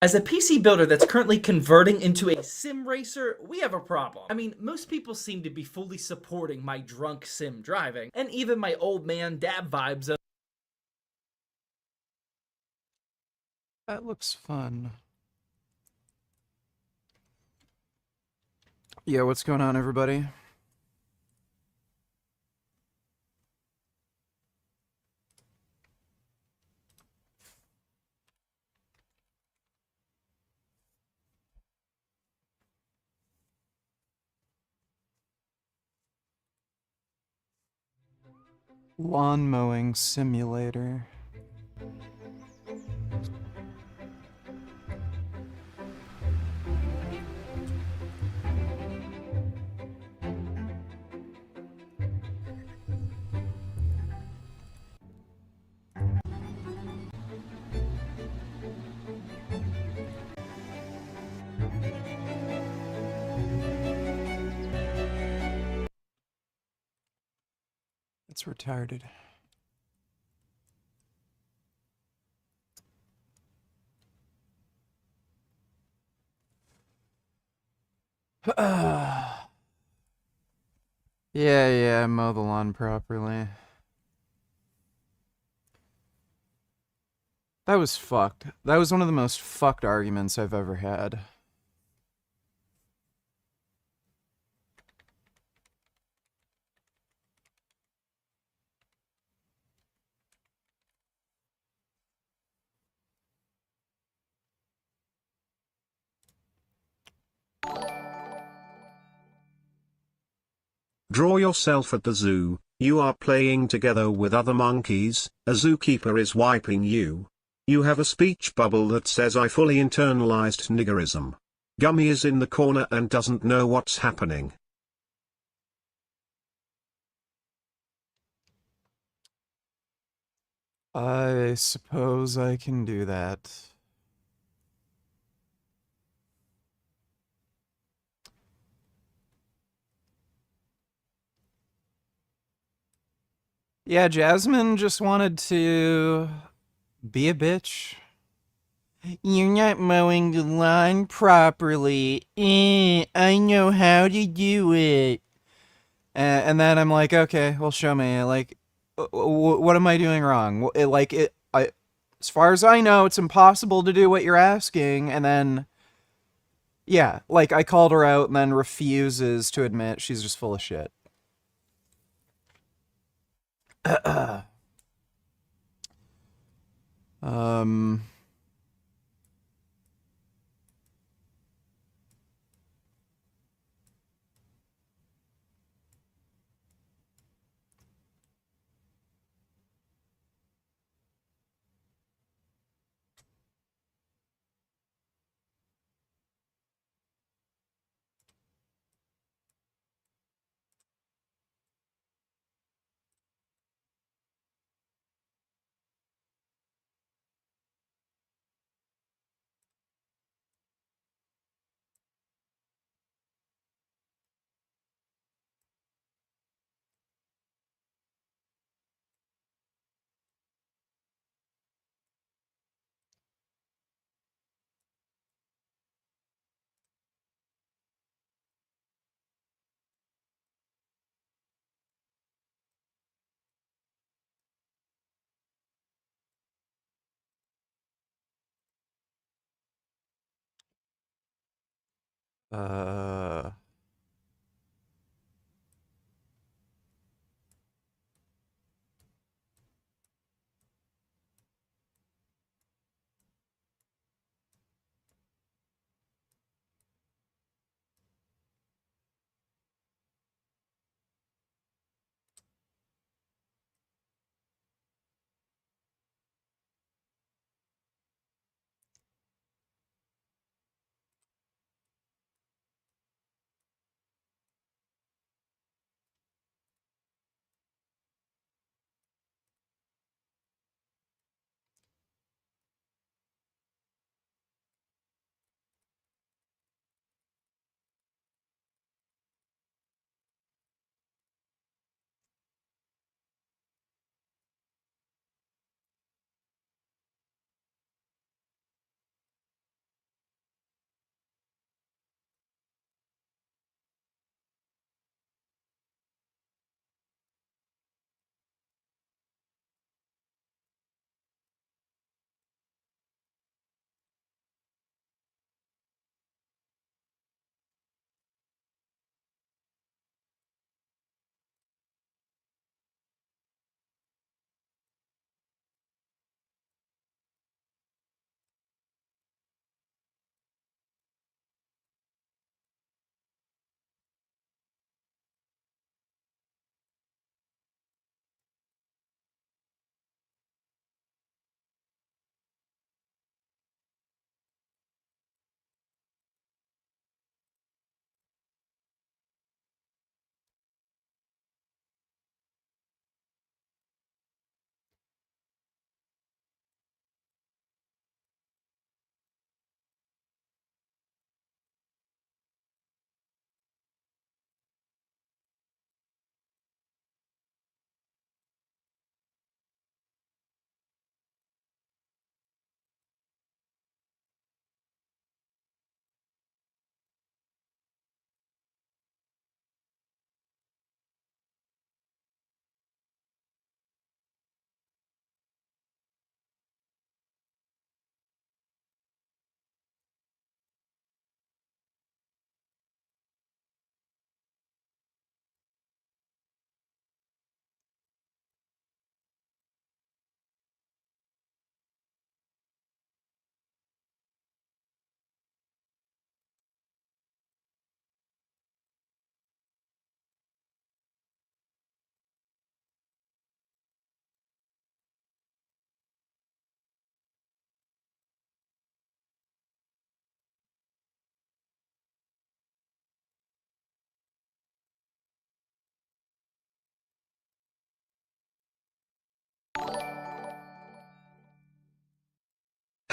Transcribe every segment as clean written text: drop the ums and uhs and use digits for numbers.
As a PC builder that's currently converting into a sim racer, we have a problem. I mean, most people seem to be fully supporting my drunk sim driving, and even my old man dad vibes of That looks fun. Yeah, what's going on, everybody? Lawn mowing simulator. It's retarded. Yeah, mow the lawn properly. That was fucked. That was one of the most fucked arguments I've ever had. Draw yourself at the zoo. You are playing together with other monkeys, a zookeeper is wiping you. You have a speech bubble that says I fully internalized niggerism. Gummy is in the corner and doesn't know what's happening. I suppose I can do that. Yeah, Jasmine just wanted to be a bitch. You're not mowing the lawn properly. I know how to do it. And then I'm like, okay, well, show me. Like, what am I doing wrong? As far as I know, it's impossible to do what you're asking. And then, yeah, like I called her out and then refuses to admit she's just full of shit. um, uh,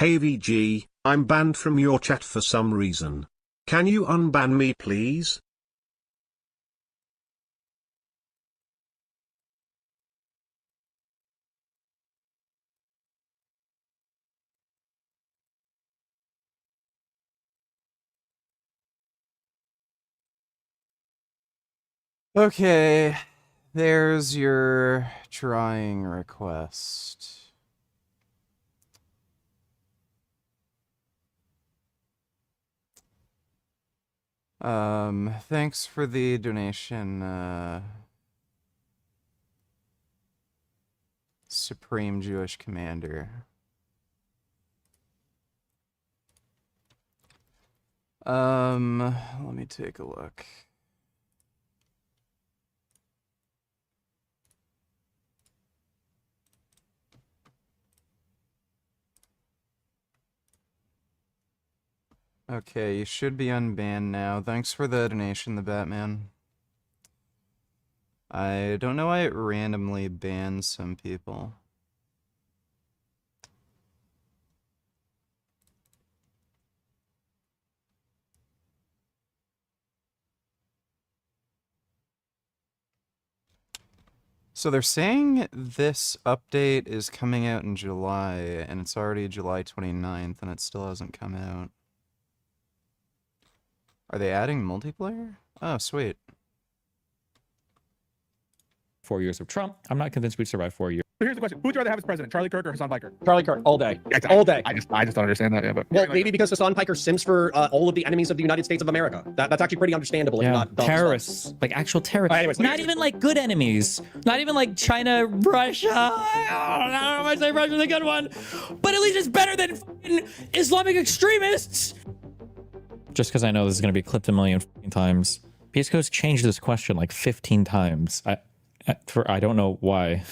Hey VG, I'm banned from your chat for some reason. Can you unban me please? Okay, there's your drawing request. Thanks for the donation, Supreme Jewish Commander. Let me take a look. Okay, you should be unbanned now. Thanks for the donation, the Batman. I don't know why it randomly bans some people. So they're saying this update is coming out in July, and it's already July 29th, and it still hasn't come out. Are they adding multiplayer? Oh, sweet. 4 years of Trump. I'm not convinced we'd survive 4 years. So here's the question: who would you rather have as president, Charlie Kirk or Hassan Piker? Charlie Kirk, all day. Exactly. All day. I just don't understand that. Yeah, but Well, maybe because Hassan Piker sims for all of the enemies of the United States of America. That's actually pretty understandable. If you're not dumb terrorists, like actual terrorists. Anyways, not even like good enemies. Not even like China, Russia. I don't know if I say Russia's a good one, but at least it's better than fucking Islamic extremists. Just because I know this is going to be clipped a million times. Peace Coast changed this question like 15 times. I don't know why.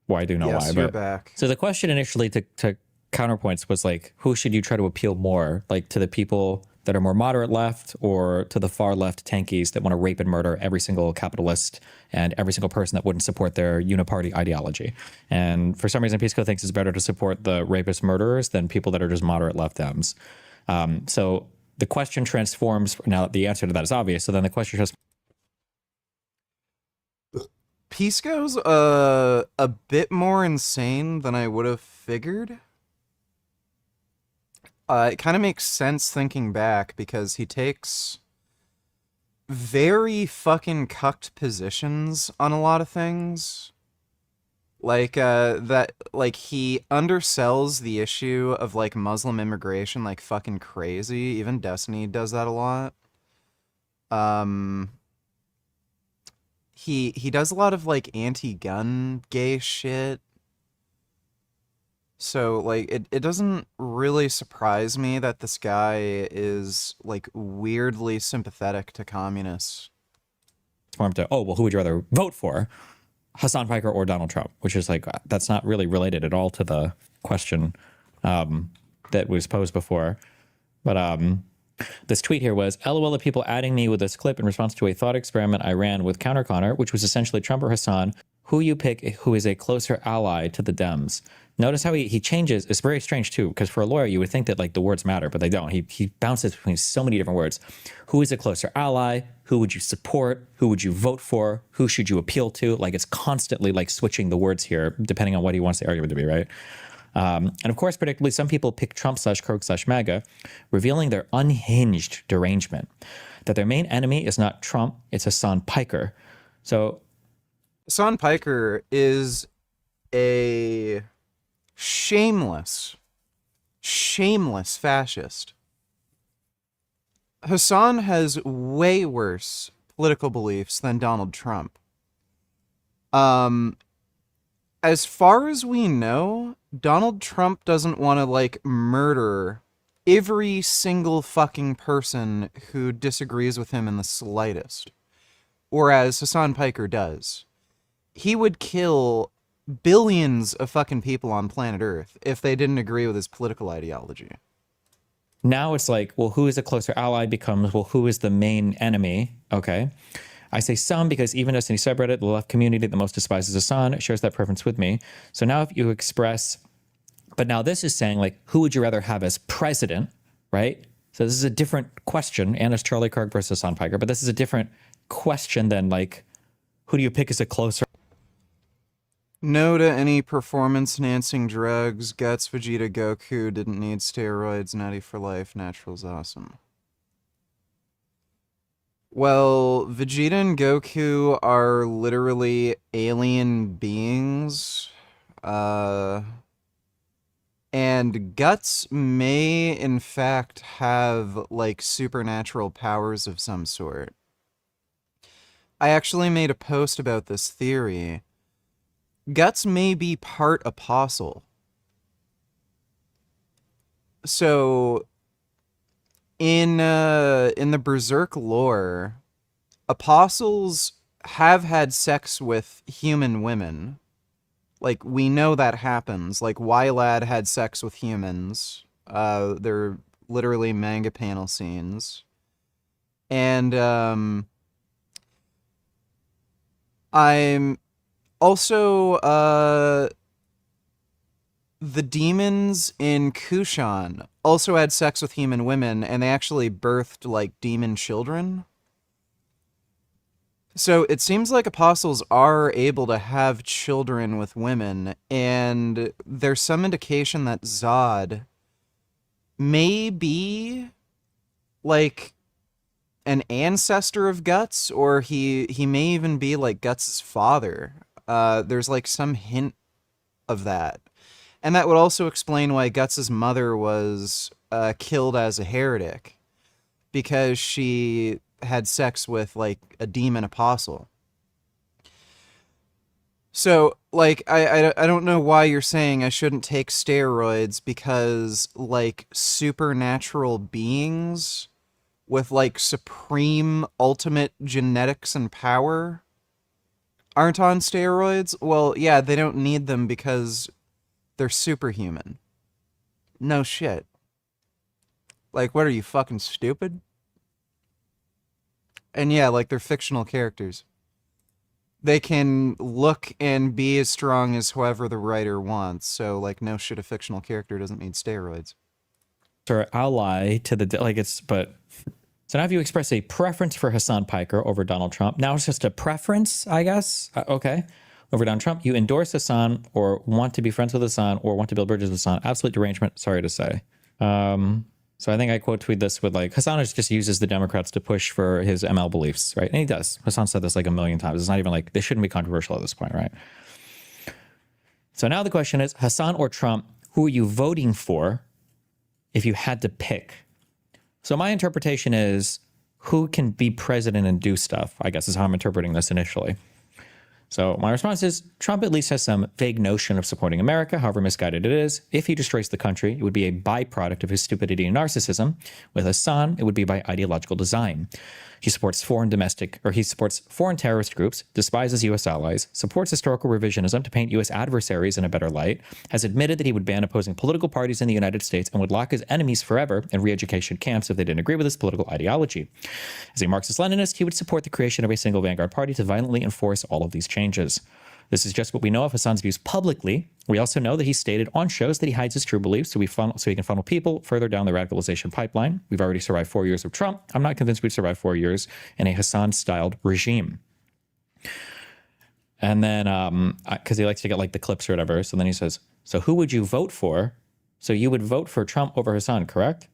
Well, I do know Yes, why. you're But back. so the question initially to counterpoints was like, who should you try to appeal more? Like to the people that are more moderate left or to the far left tankies that want to rape and murder every single capitalist and every single person that wouldn't support their uniparty ideology. And for some reason, Peace Code thinks it's better to support the rapist murderers than people that are just moderate left Dems. So the question transforms. Now the answer to that is obvious. So then the question just Pisco's a bit more insane than I would have figured. It kind of makes sense thinking back because he takes very fucking cucked positions on a lot of things. Like that like he undersells the issue of like Muslim immigration like fucking crazy. Even Destiny does that a lot. He does a lot of like anti-gun gay shit. So like it doesn't really surprise me that this guy is like weirdly sympathetic to communists. transformed to, oh, well, who would you rather vote for? Hassan Piker or Donald Trump, which is like, that's not really related at all to the question that was posed before. But this tweet here was, LOL, the people adding me with this clip in response to a thought experiment I ran with Counter Connor, which was essentially Trump or Hassan, who you pick who is a closer ally to the Dems. Notice how he changes. It's very strange too, because for a lawyer, you would think that like the words matter, but they don't. He bounces between so many different words. Who is a closer ally? Who would you support? Who would you vote for? Who should you appeal to? Like it's constantly like switching the words here, depending on what he wants the argument to be, right? And of course, predictably, some people pick Trump/Kirk/MAGA, revealing their unhinged derangement, that their main enemy is not Trump, it's Hassan Piker. So Hassan Piker is a shameless fascist. Hassan has way worse political beliefs than Donald Trump. As far as we know, Donald Trump doesn't want to, like, murder every single fucking person who disagrees with him in the slightest. Whereas Hassan Piker does. He would kill billions of fucking people on planet Earth if they didn't agree with his political ideology. now it's like, well, who is a closer ally becomes, well, who is the main enemy? Okay. I say some because even Destiny subreddit, the left community that most despises Hassan, shares that preference with me. So now if you express But now this is saying, like, who would you rather have as president, right? So this is a different question, and it's Charlie Kirk versus Hassan Piker, but this is a different question than, like, who do you pick as a closer? No to any performance-enhancing drugs. Guts, Vegeta, Goku didn't need steroids. Natty for life. Natural's awesome. Well, Vegeta and Goku are literally alien beings. And Guts may, in fact, have, like, supernatural powers of some sort. I actually made a post about this theory. Guts may be part apostle. So, in the Berserk lore, apostles have had sex with human women. Like, we know that happens. Like, Wylad had sex with humans. They're literally manga panel scenes. And, I'm also, the demons in Kushan also had sex with human women, and they actually birthed, like, demon children. So it seems like apostles are able to have children with women, and there's some indication that Zod may be, like, an ancestor of Guts, or he may even be, like, Guts' father. There's, like, some hint of that. And that would also explain why Guts' mother was killed as a heretic, because she had sex with, like, a demon apostle. So, like, I don't know why you're saying I shouldn't take steroids, because, like, supernatural beings with, like, supreme ultimate genetics and power aren't on steroids. Well, yeah, they don't need them because they're superhuman. No shit. Like, what are you, fucking stupid? And yeah, like, they're fictional characters. They can look and be as strong as whoever the writer wants, so, like, no shit, a fictional character doesn't need steroids. Or ally to the, like, it's, but, so now if you express a preference for Hassan Piker over Donald Trump, now it's just a preference, I guess, okay, over Donald Trump, you endorse Hassan or want to be friends with Hassan or want to build bridges with Hassan, absolute derangement, sorry to say. So I think I quote tweet this with, like, Hassan just uses the Democrats to push for his ML beliefs, right? And he does. Hassan said this like a million times. It's not even like, this shouldn't be controversial at this point, right? So now the question is, Hassan or Trump, who are you voting for if you had to pick? So my interpretation is, who can be president and do stuff, I guess is how I'm interpreting this initially. So my response is, Trump at least has some vague notion of supporting America, however misguided it is. If he destroys the country, it would be a byproduct of his stupidity and narcissism. With Hassan, it would be by ideological design. He supports foreign terrorist groups, despises U.S. allies, supports historical revisionism to paint U.S. adversaries in a better light, has admitted that he would ban opposing political parties in the United States and would lock his enemies forever in re-education camps if they didn't agree with his political ideology. As a Marxist-Leninist, he would support the creation of a single vanguard party to violently enforce all of these changes. This is just what we know of Hassan's views publicly. We also know that he stated on shows that he hides his true beliefs so he can funnel people further down the radicalization pipeline. We've already survived 4 years of Trump. I'm not convinced we'd survive 4 years in a Hassan-styled regime. And then, because he likes to get, like, the clips or whatever, so then he says, so who would you vote for? So you would vote for Trump over Hassan, correct?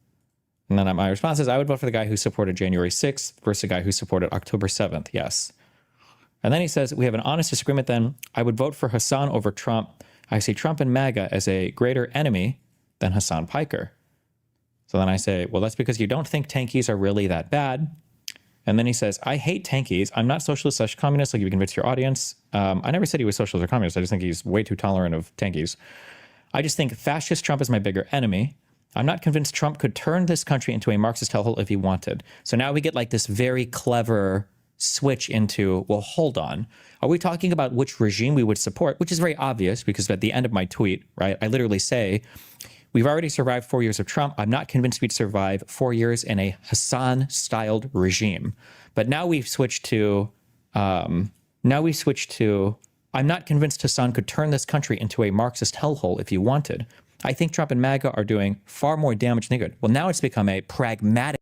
And then my response is, I would vote for the guy who supported January 6th versus the guy who supported October 7th, yes. And then he says, we have an honest disagreement then. I would vote for Hassan over Trump. I see Trump and MAGA as a greater enemy than Hassan Piker. So then I say, well, that's because you don't think tankies are really that bad. And then he says, I hate tankies. I'm not socialist/communist, like you convince your audience. I never said he was socialist or communist. I just think he's way too tolerant of tankies. I just think fascist Trump is my bigger enemy. I'm not convinced Trump could turn this country into a Marxist hellhole if he wanted. So now we get, like, this very clever switch into, well, hold on. Are we talking about which regime we would support? Which is very obvious because at the end of my tweet, right, I literally say, we've already survived 4 years of Trump. I'm not convinced we'd survive 4 years in a Hassan-styled regime. But now we've switched to, I'm not convinced Hassan could turn this country into a Marxist hellhole if he wanted. I think Trump and MAGA are doing far more damage than good. Well, now it's become a pragmatic.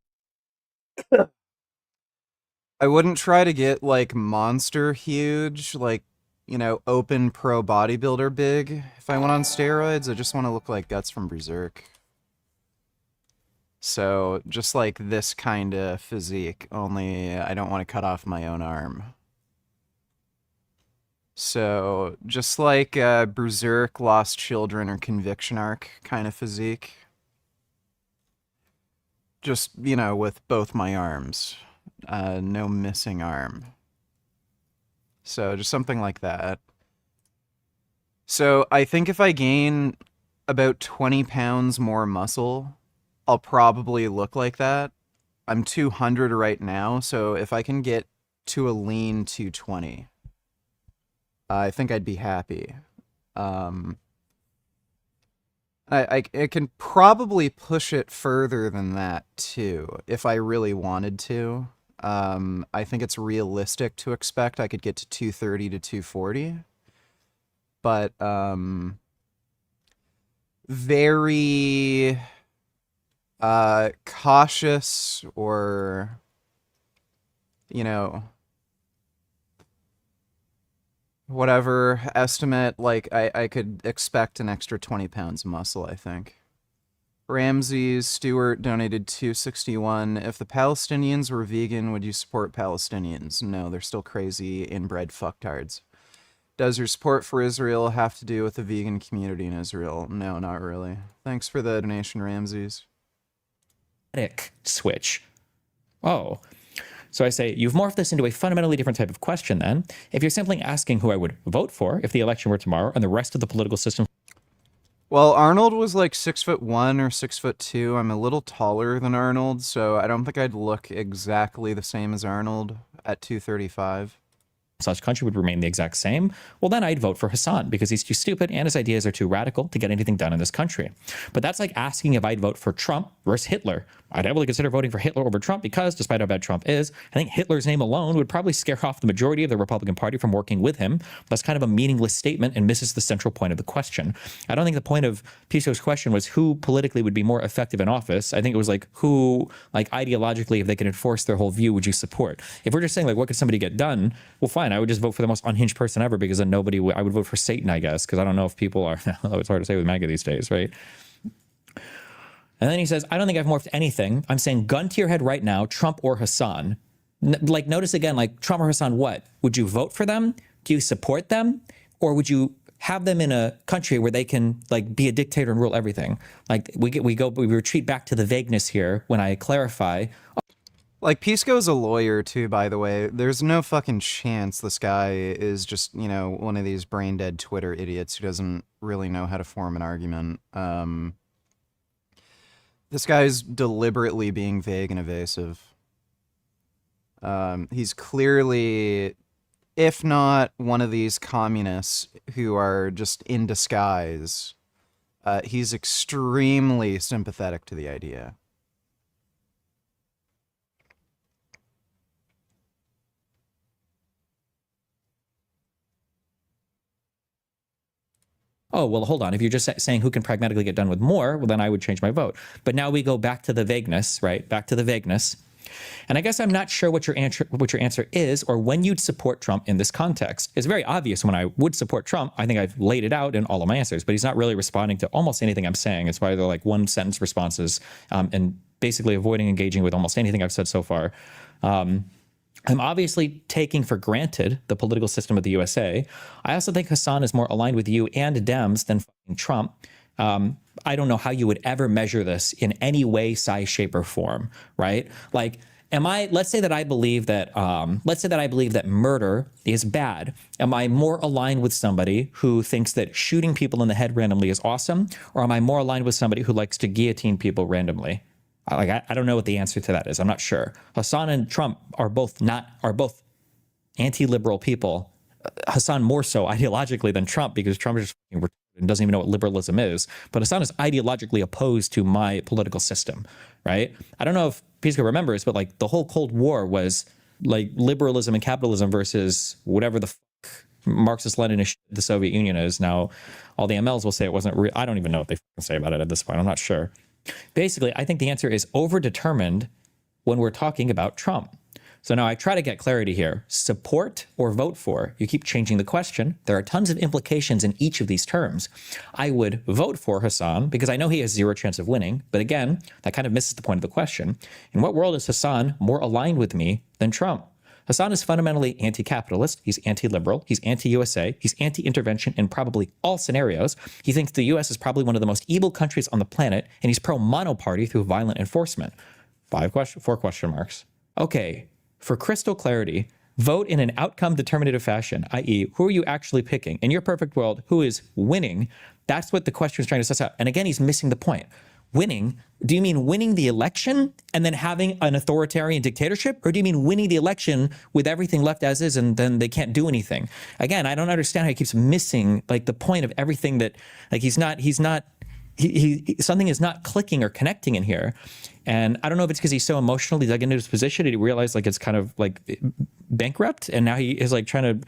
I wouldn't try to get like monster huge, like, you know, open pro bodybuilder big if I went on steroids. I just want to look like Guts from Berserk. So just like this kind of physique, only I don't want to cut off my own arm. So just like Berserk, Lost Children, or Conviction Arc kind of physique. Just, you know, with both my arms. No missing arm. So just something like that. So I think if I gain about 20 pounds more muscle, I'll probably look like that. I'm 200 right now, so if I can get to a lean 220, I think I'd be happy. I can probably push it further than that too, if I really wanted to. I think it's realistic to expect I could get to 230 to 240. But, very, cautious or, you know, whatever estimate, like, I could expect an extra 20 pounds of muscle, I think. Ramses Stewart donated $261. If the Palestinians were vegan, would you support Palestinians? No, they're still crazy, inbred fucktards. Does your support for Israel have to do with the vegan community in Israel? No, not really. Thanks for the donation, Ramses. Switch. Oh. So I say, you've morphed this into a fundamentally different type of question then. If you're simply asking who I would vote for if the election were tomorrow and the rest of the political system. Well, Arnold was like 6'1" or 6'2". I'm a little taller than Arnold, so I don't think I'd look exactly the same as Arnold at 235. Such country would remain the exact same, well, then I'd vote for Hassan because he's too stupid and his ideas are too radical to get anything done in this country. But that's like asking if I'd vote for Trump versus Hitler. I'd heavily consider voting for Hitler over Trump because, despite how bad Trump is, I think Hitler's name alone would probably scare off the majority of the Republican Party from working with him. That's kind of a meaningless statement and misses the central point of the question. I don't think the point of Piso's question was who politically would be more effective in office. I think it was like who, like ideologically, if they could enforce their whole view, would you support? If we're just saying like what could somebody get done, well, fine, I would just vote for the most unhinged person ever because then nobody would, I would vote for Satan, I guess, because I don't know if people are, it's hard to say with MAGA these days, right? And then he says, I don't think I've morphed anything. I'm saying gun to your head right now, Trump or Hassan. Like, notice again, like Trump or Hassan, what? Would you vote for them? Do you support them? Or would you have them in a country where they can like be a dictator and rule everything? Like we retreat back to the vagueness here when I clarify. Like, Pisco's a lawyer, too, by the way. There's no fucking chance this guy is just, you know, one of these brain-dead Twitter idiots who doesn't really know how to form an argument. This guy's deliberately being vague and evasive. He's clearly, if not one of these communists who are just in disguise, he's extremely sympathetic to the idea. Oh, well, hold on. If you're just saying who can pragmatically get done with more, well, then I would change my vote. But now we go back to the vagueness, right? Back to the vagueness. And I guess I'm not sure what your answer is or when you'd support Trump in this context. It's very obvious when I would support Trump. I think I've laid it out in all of my answers, but he's not really responding to almost anything I'm saying. It's either like one sentence responses and basically avoiding engaging with almost anything I've said so far. I'm obviously taking for granted the political system of the USA. I also think Hassan is more aligned with you and Dems than fucking Trump. I don't know how you would ever measure this in any way, size, shape, or form, right? Like, let's say that I believe that murder is bad. Am I more aligned with somebody who thinks that shooting people in the head randomly is awesome? Or am I more aligned with somebody who likes to guillotine people randomly? Like, I don't know what the answer to that is. I'm not sure. Hassan and Trump are both anti-liberal people. Hassan more so ideologically than Trump because Trump is just and doesn't even know what liberalism is. But Hassan is ideologically opposed to my political system, right? I don't know if Pisco remembers, but like the whole Cold War was like liberalism and capitalism versus whatever the fuck Marxist-Leninist the Soviet Union is. Now, all the MLs will say it wasn't real. I don't even know what they say about it at this point. I'm not sure. Basically, I think the answer is overdetermined when we're talking about Trump. So now I try to get clarity here. Support or vote for? You keep changing the question. There are tons of implications in each of these terms. I would vote for Hassan because I know he has zero chance of winning. But again, that kind of misses the point of the question. In what world is Hassan more aligned with me than Trump? Hassan is fundamentally anti-capitalist. He's anti-liberal. He's anti-USA. He's anti-intervention in probably all scenarios. He thinks the US is probably one of the most evil countries on the planet, and he's pro-monoparty through violent enforcement. 4 question marks. Okay. For crystal clarity, vote in an outcome determinative fashion, i.e., who are you actually picking? In your perfect world, who is winning? That's what the question is trying to suss out. And again, he's missing the point. Winning, do you mean winning the election and then having an authoritarian dictatorship? Or do you mean winning the election with everything left as is and then they can't do anything? Again, I don't understand how he keeps missing like the point of everything that, like something is not clicking or connecting in here. And I don't know if it's because he's so emotionally dug into his position and he realized like it's kind of like bankrupt and now he is like trying to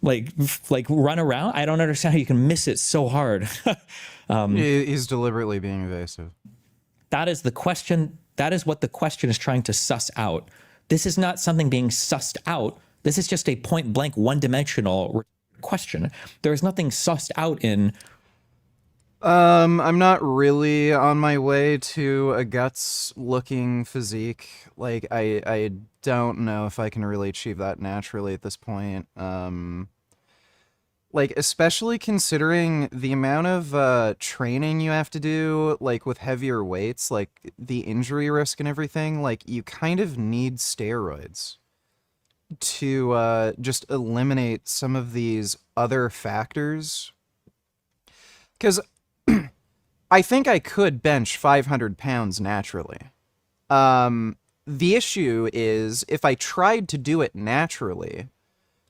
like run around. I don't understand how you can miss it so hard. He's deliberately being evasive. That is the question. That is what the question is trying to suss out. This is not something being sussed out. This is just a point blank, one-dimensional question. There is nothing sussed out in. I'm not really on my way to a guts-looking physique. Like, I don't know if I can really achieve that naturally at this point. Like, especially considering the amount of training you have to do, like, with heavier weights, like, the injury risk and everything, like, you kind of need steroids to just eliminate some of these other factors. Because I think I could bench 500 pounds naturally. The issue is, if I tried to do it naturally,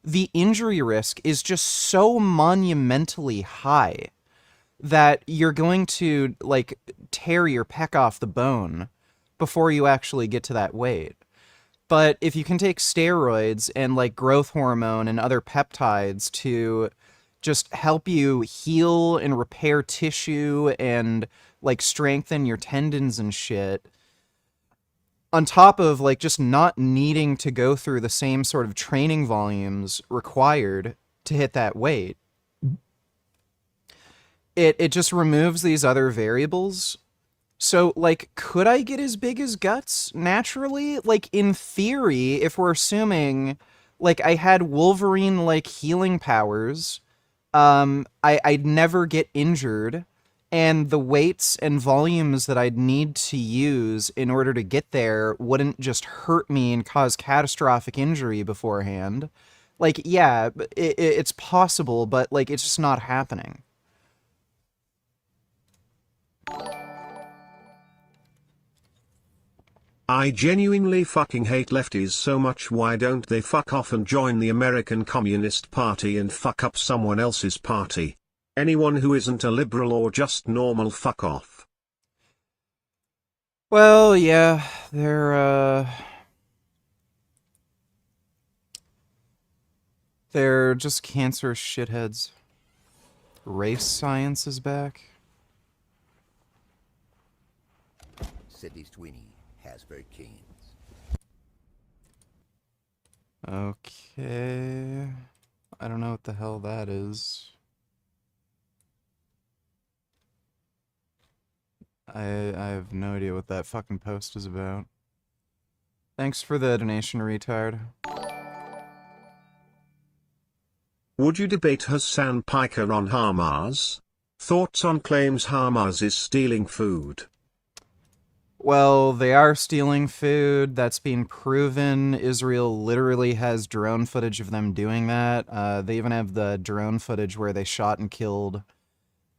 the injury risk is just so monumentally high that you're going to, like, tear your pec off the bone before you actually get to that weight. But if you can take steroids and, like, growth hormone and other peptides to just help you heal and repair tissue and, like, strengthen your tendons and shit, on top of, like, just not needing to go through the same sort of training volumes required to hit that weight, it just removes these other variables. So, like, could I get as big as guts naturally? Like, in theory, if we're assuming, like, I had Wolverine-like healing powers, I'd never get injured, and the weights and volumes that I'd need to use in order to get there wouldn't just hurt me and cause catastrophic injury beforehand. Like, yeah, it's possible, but, like, it's just not happening. I genuinely fucking hate lefties so much. Why don't they fuck off and join the American Communist Party and fuck up someone else's party? Anyone who isn't a liberal or just normal, fuck off. Well, yeah, they're just cancerous shitheads. Race science is back. Sidney Sweeney, Hasburg Canes. Okay. I don't know what the hell that is. I have no idea what that fucking post is about. Thanks for the donation, retard. Would you debate Hassan Piker on Hamas? Thoughts on claims Hamas is stealing food? Well, they are stealing food. That's been proven. Israel literally has drone footage of them doing that. They even have the drone footage where they shot and killed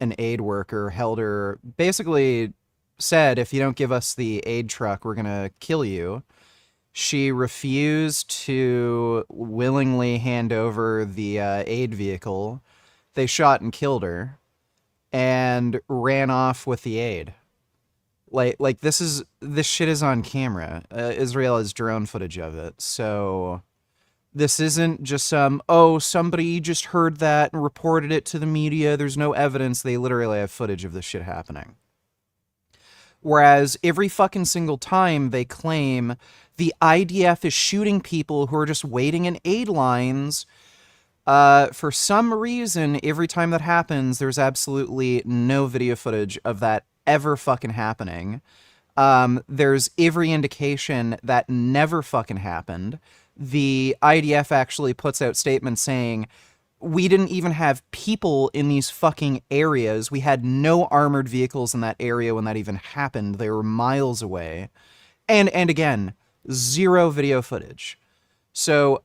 an aid worker, held her, basically said, if you don't give us the aid truck, we're gonna kill you. She refused to willingly hand over the aid vehicle. They shot and killed her and ran off with the aid. Like this shit is on camera. Israel has drone footage of it. So This isn't just somebody just heard that and reported it to the media. There's no evidence. They literally have footage of this shit happening. Whereas every fucking single time they claim the IDF is shooting people who are just waiting in aid lines, for some reason, every time that happens, there's absolutely no video footage of that ever fucking happening. There's every indication that never fucking happened. The IDF actually puts out statements saying, we didn't even have people in these fucking areas. We had no armored vehicles in that area when that even happened. They were miles away. And again, zero video footage. So,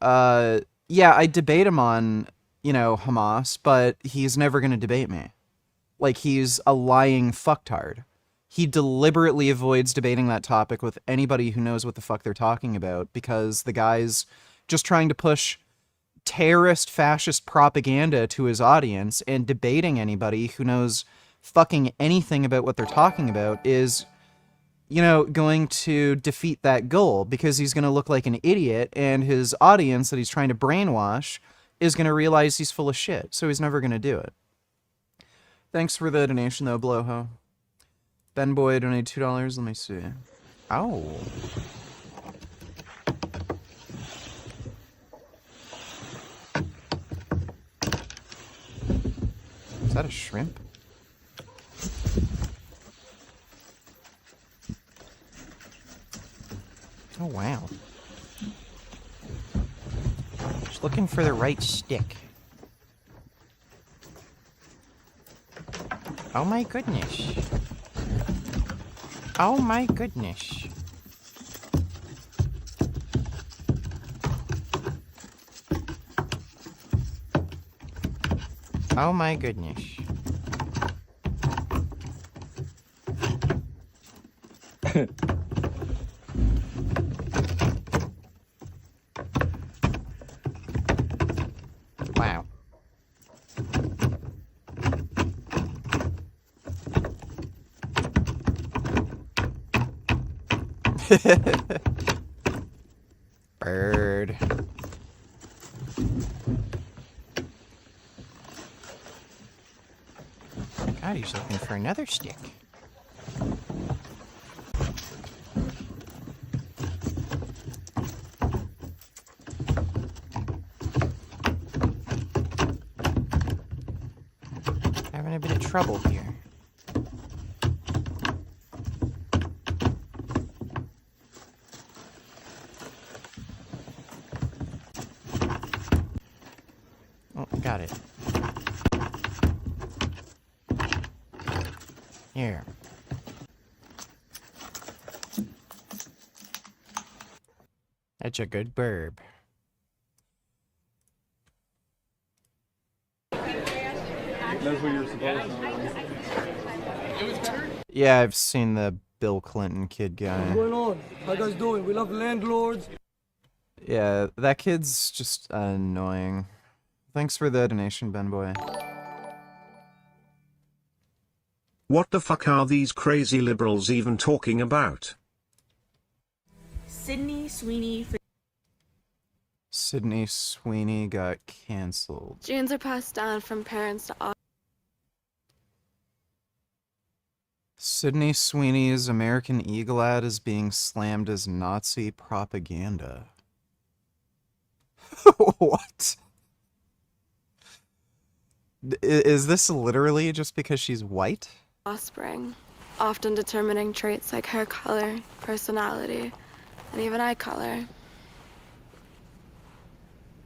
yeah, I debate him on, Hamas, but he's never going to debate me. Like, he's a lying fucktard. He deliberately avoids debating that topic with anybody who knows what the fuck they're talking about, because the guy's just trying to push terrorist fascist propaganda to his audience, and debating anybody who knows fucking anything about what they're talking about is, going to defeat that goal, because he's going to look like an idiot, and his audience that he's trying to brainwash is going to realize he's full of shit, so he's never going to do it. Thanks for the donation, though, Blowho. Ben Boy donated $2. Let me see. Oh. Is that a shrimp? Oh, wow. Just looking for the right stick. Oh my goodness. Oh my goodness. Oh my goodness. Wow. Bird. God, he's looking for another stick. Having a bit of trouble here. Oh, got it. Here. That's a good burb. That's what you're supposed to. Yeah, I've seen the Bill Clinton kid guy. What's going on? How you guys doing? We love landlords. Yeah, that kid's just annoying. Thanks for the donation, Ben Boy. What the fuck are these crazy liberals even talking about? Sydney Sweeney for Sydney Sweeney got cancelled. Genes are passed down from parents to offspring. Sydney Sweeney's American Eagle ad is being slammed as Nazi propaganda. What? Is this literally just because she's white? Offspring, often determining traits like hair color, personality, and even eye color.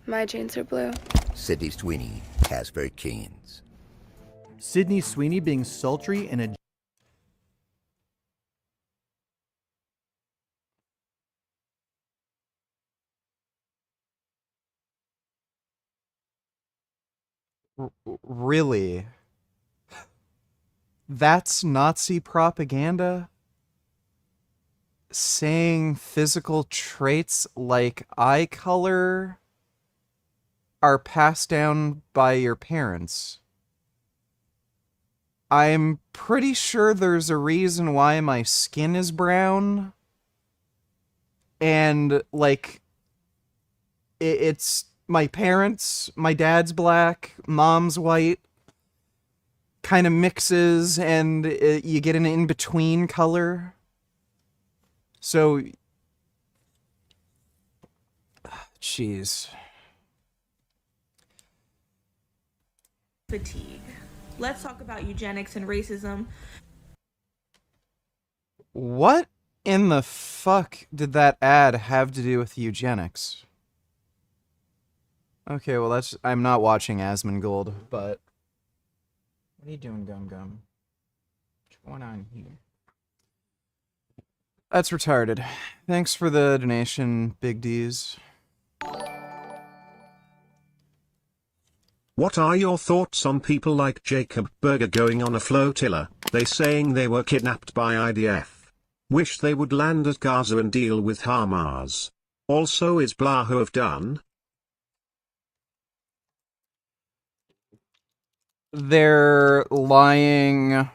My genes are blue. Sydney Sweeney has very keens. Sydney Sweeney being sultry and a Really? That's Nazi propaganda? Saying physical traits like eye color are passed down by your parents. I'm pretty sure there's a reason why my skin is brown. And, like, it's my parents, my dad's black, mom's white, kind of mixes, and you get an in-between color. So, jeez. Fatigue. Let's talk about eugenics and racism. What in the fuck did that ad have to do with eugenics? Okay, well I'm not watching Asmongold, but what are you doing, Gum Gum? What's going on here? That's retarded. Thanks for the donation, Big D's. What are your thoughts on people like Jacob Berger going on a flotilla? They saying they were kidnapped by IDF. Wish they would land at Gaza and deal with Hamas. Also, is Blahoev done? They're lying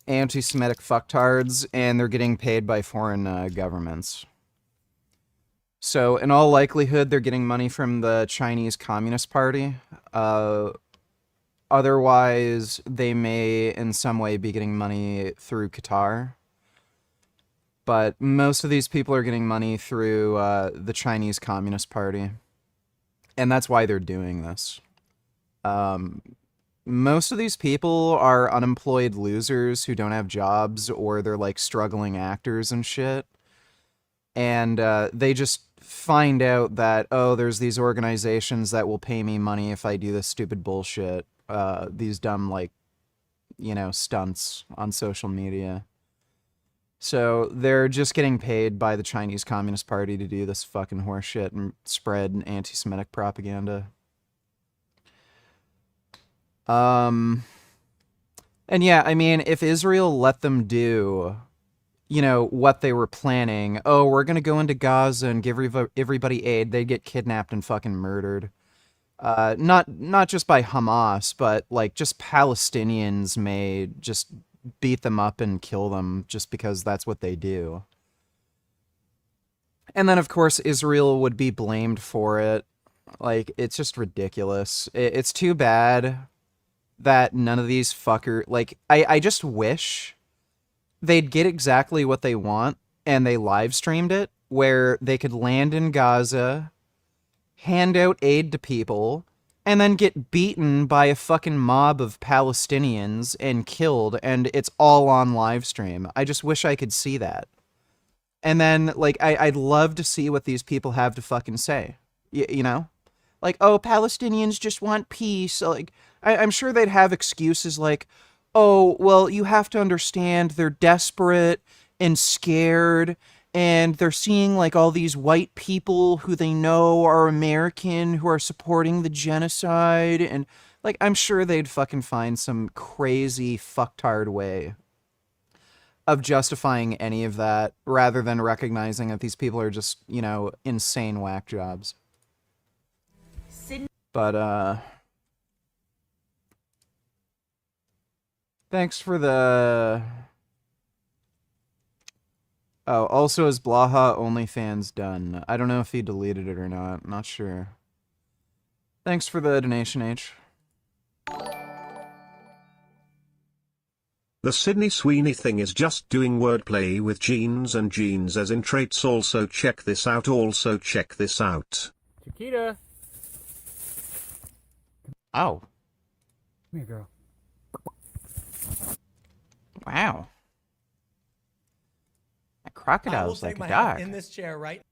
anti-Semitic fucktards, and they're getting paid by foreign governments. So, in all likelihood, they're getting money from the Chinese Communist Party. Otherwise, they may in some way be getting money through Qatar. But most of these people are getting money through the Chinese Communist Party. And that's why they're doing this. Most of these people are unemployed losers who don't have jobs, or they're like struggling actors and shit. And they just find out that, oh, there's these organizations that will pay me money if I do this stupid bullshit. These dumb, like, you know, stunts on social media. So they're just getting paid by the Chinese Communist Party to do this fucking horseshit and spread anti-Semitic propaganda. And yeah, I mean, if Israel let them do, you know, what they were planning, oh, we're gonna go into Gaza and give everybody aid, they get kidnapped and fucking murdered. Not just by Hamas, but like just Palestinians may just beat them up and kill them just because that's what they do. And then of course Israel would be blamed for it. Like, it's just ridiculous. It's too bad that none of these like, I just wish they'd get exactly what they want and they live streamed it, where they could land in Gaza, hand out aid to people, and then get beaten by a fucking mob of Palestinians and killed, and it's all on live stream. I just wish I could see that. And then, like, I'd love to see what these people have to fucking say. You know? Like, oh, Palestinians just want peace. So, like, I'm sure they'd have excuses like, oh, well, you have to understand they're desperate and scared, and they're seeing, like, all these white people who they know are American who are supporting the genocide, and, like, I'm sure they'd fucking find some crazy fucktard way of justifying any of that, rather than recognizing that these people are just, you know, insane whack jobs. But, thanks for the... Oh, also, is Blaha OnlyFans done? I don't know if he deleted it or not. Not sure. Thanks for the donation, H. The Sydney Sweeney thing is just doing wordplay with genes and genes as in traits. Also check this out. Also check this out. Chiquita. Oh. Come here, girl. Wow. That crocodile's like a dog. In this chair, right?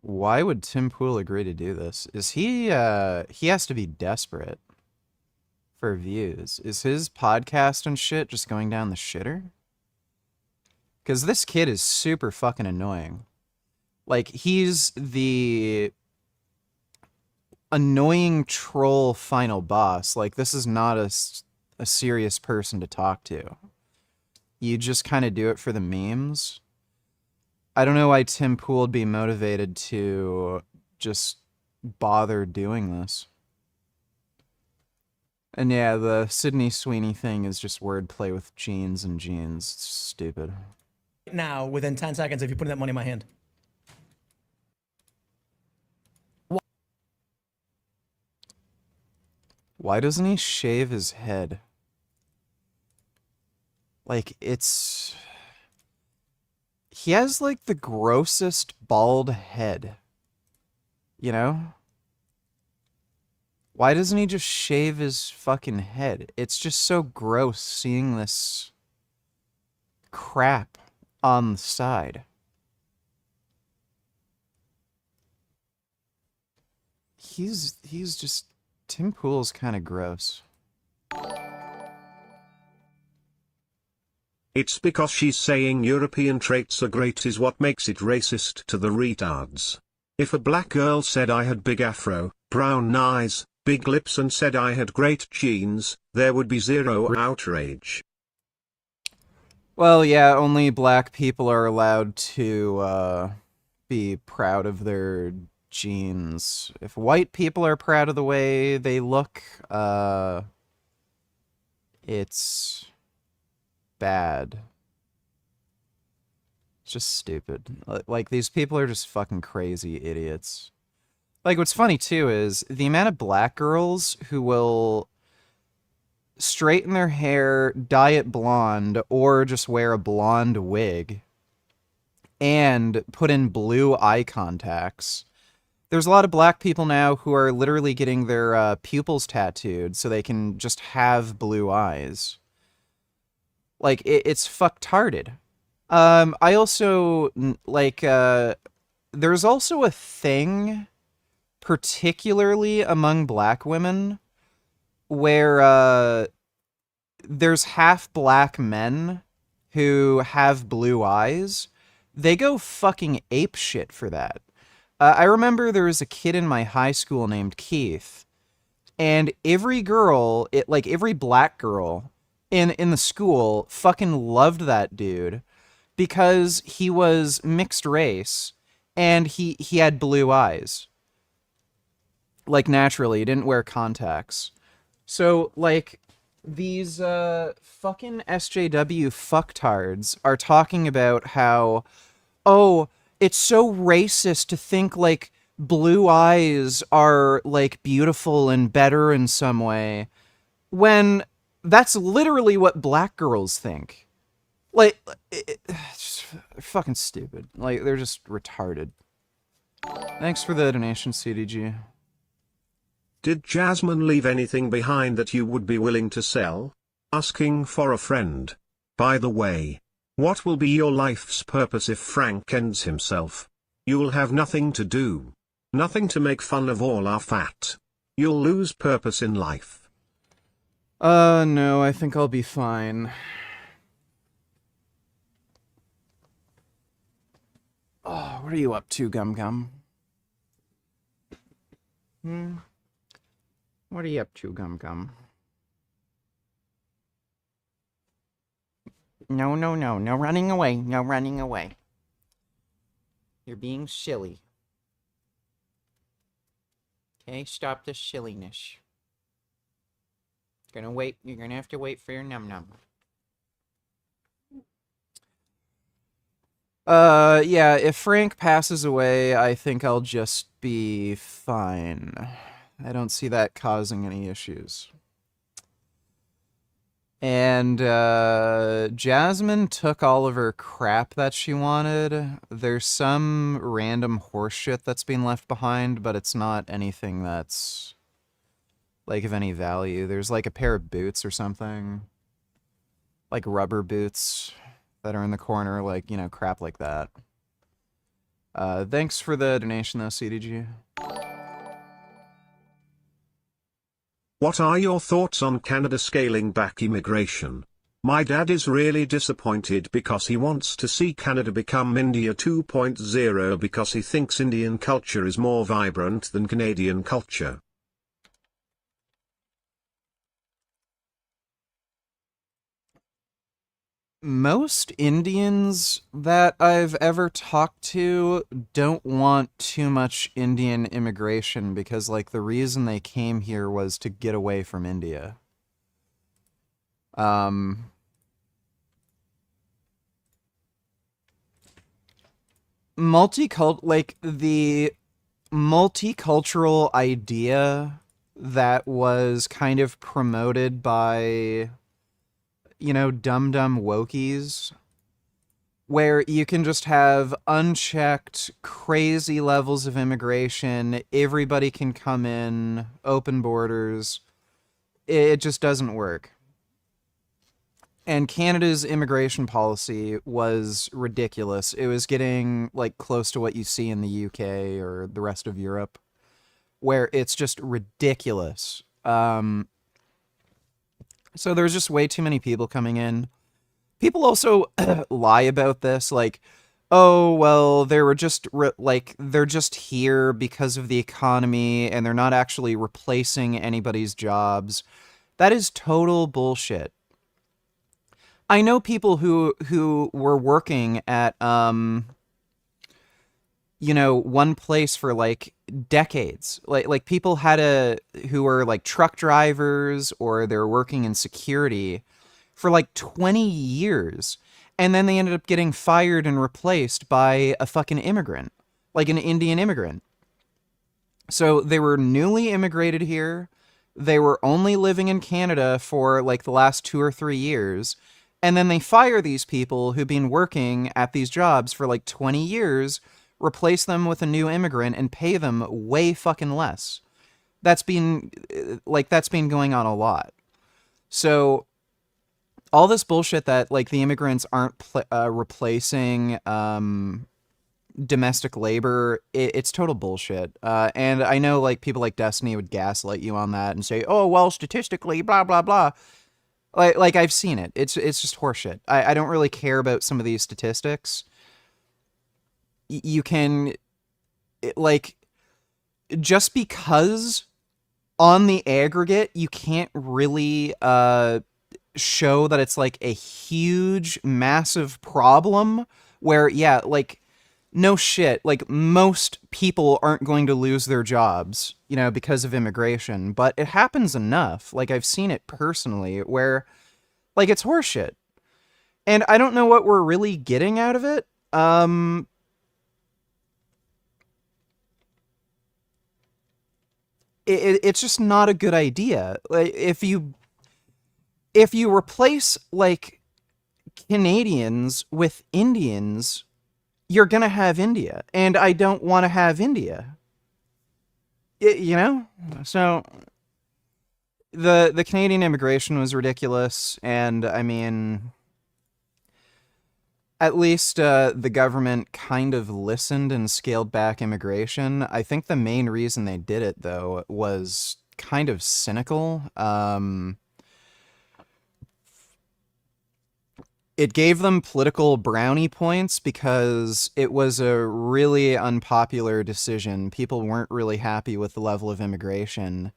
Why would Tim Pool agree to do this? Is he has to be desperate for views. Is his podcast and shit just going down the shitter? Because this kid is super fucking annoying. Like, he's the annoying troll final boss. Like, this is not a serious person to talk to. You just kind of do it for the memes. I don't know why Tim Pool would be motivated to just bother doing this. And yeah, the Sydney Sweeney thing is just wordplay with genes and genes. It's stupid. now within 10 seconds if you put that money in my hand. Why doesn't he shave his head? Like, it's... He has, like, the grossest bald head. You know? Why doesn't he just shave his fucking head? It's just so gross seeing this crap on the side. He's just... Tim Pool's kind of gross. It's because she's saying European traits are great is what makes it racist to the retards. If a black girl said I had big afro, brown eyes, big lips and said I had great genes, there would be zero outrage. Well, yeah, only black people are allowed to be proud of their genes. If white people are proud of the way they look, it's bad. It's just stupid. Like, these people are just fucking crazy idiots. Like, what's funny, too, is the amount of black girls who will straighten their hair, dye it blonde, or just wear a blonde wig, and put in blue eye contacts. There's a lot of black people now who are literally getting their pupils tattooed so they can just have blue eyes. Like, it's fucktarded. I also, like, there's also a thing, particularly among black women, where there's half black men who have blue eyes. They go fucking apeshit for that. I remember there was a kid in my high school named Keith, and every girl, every black girl in the school fucking loved that dude because he was mixed race and he had blue eyes. Like, naturally, he didn't wear contacts. So, like, these fucking SJW fucktards are talking about how, oh, it's so racist to think, like, blue eyes are, like, beautiful and better in some way, when that's literally what black girls think. Like, it's fucking stupid. Like, they're just retarded. Thanks for the donation, CDG. Did Jasmine leave anything behind that you would be willing to sell? Asking for a friend. By the way, what will be your life's purpose if Frank ends himself? You'll have nothing to do. Nothing to make fun of all our fat. You'll lose purpose in life. No, I think I'll be fine. Oh, what are you up to, Gum Gum? What are you up to, Gum Gum? No, no, no. No running away. No running away. You're being silly. Okay, stop the silliness. You're gonna have to wait for your num-num. Yeah, if Frank passes away, I think I'll just be fine. I don't see that causing any issues. And, Jasmine took all of her crap that she wanted. There's some random horseshit that's being left behind, but it's not anything that's, like, of any value. There's, like, a pair of boots or something. Like, rubber boots that are in the corner, like, you know, crap like that. Thanks for the donation, though, CDG. What are your thoughts on Canada scaling back immigration? My dad is really disappointed because he wants to see Canada become India 2.0 because he thinks Indian culture is more vibrant than Canadian culture. Most Indians that I've ever talked to don't want too much Indian immigration because, like, the reason they came here was to get away from India. the multicultural idea that was kind of promoted by, you know, dumb wokies, where you can just have unchecked, crazy levels of immigration, everybody can come in, open borders. It just doesn't work. And Canada's immigration policy was ridiculous. It was getting, like, close to what you see in the UK or the rest of Europe, where it's just ridiculous. So there's just way too many people coming in. People also lie about this, like, oh, well, they were just, they're just here because of the economy, and they're not actually replacing anybody's jobs. That is total bullshit. I know people who were working at, you know, one place for, like, decades. Like people who were, like, truck drivers, or they're working in security for like 20 years, and then they ended up getting fired and replaced by a fucking immigrant, like an Indian immigrant. So they were newly immigrated here, they were only living in Canada for like the last 2 or 3 years, and then they fire these people who've been working at these jobs for like 20 years, replace them with a new immigrant, and pay them way fucking less. That's been going on a lot. So all this bullshit that, like, the immigrants aren't replacing domestic labor, it's total bullshit. And I know, like, people like Destiny would gaslight you on that and say, oh, well, statistically, blah, blah, blah. Like I've seen it. It's just horseshit. I don't really care about some of these statistics. You can, like, just because on the aggregate you can't really show that it's like a huge massive problem where, yeah, like, no shit, like, most people aren't going to lose their jobs, you know, because of immigration, but it happens enough. Like, I've seen it personally where, like, it's horseshit, and I don't know what we're really getting out of it. It's just not a good idea. Like, if you replace, like, Canadians with Indians, you're gonna have India, and I don't want to have India. You know? So the Canadian immigration was ridiculous, and I mean, at least the government kind of listened and scaled back immigration. I think the main reason they did it, though, was kind of cynical. It gave them political brownie points because it was a really unpopular decision. People weren't really happy with the level of immigration,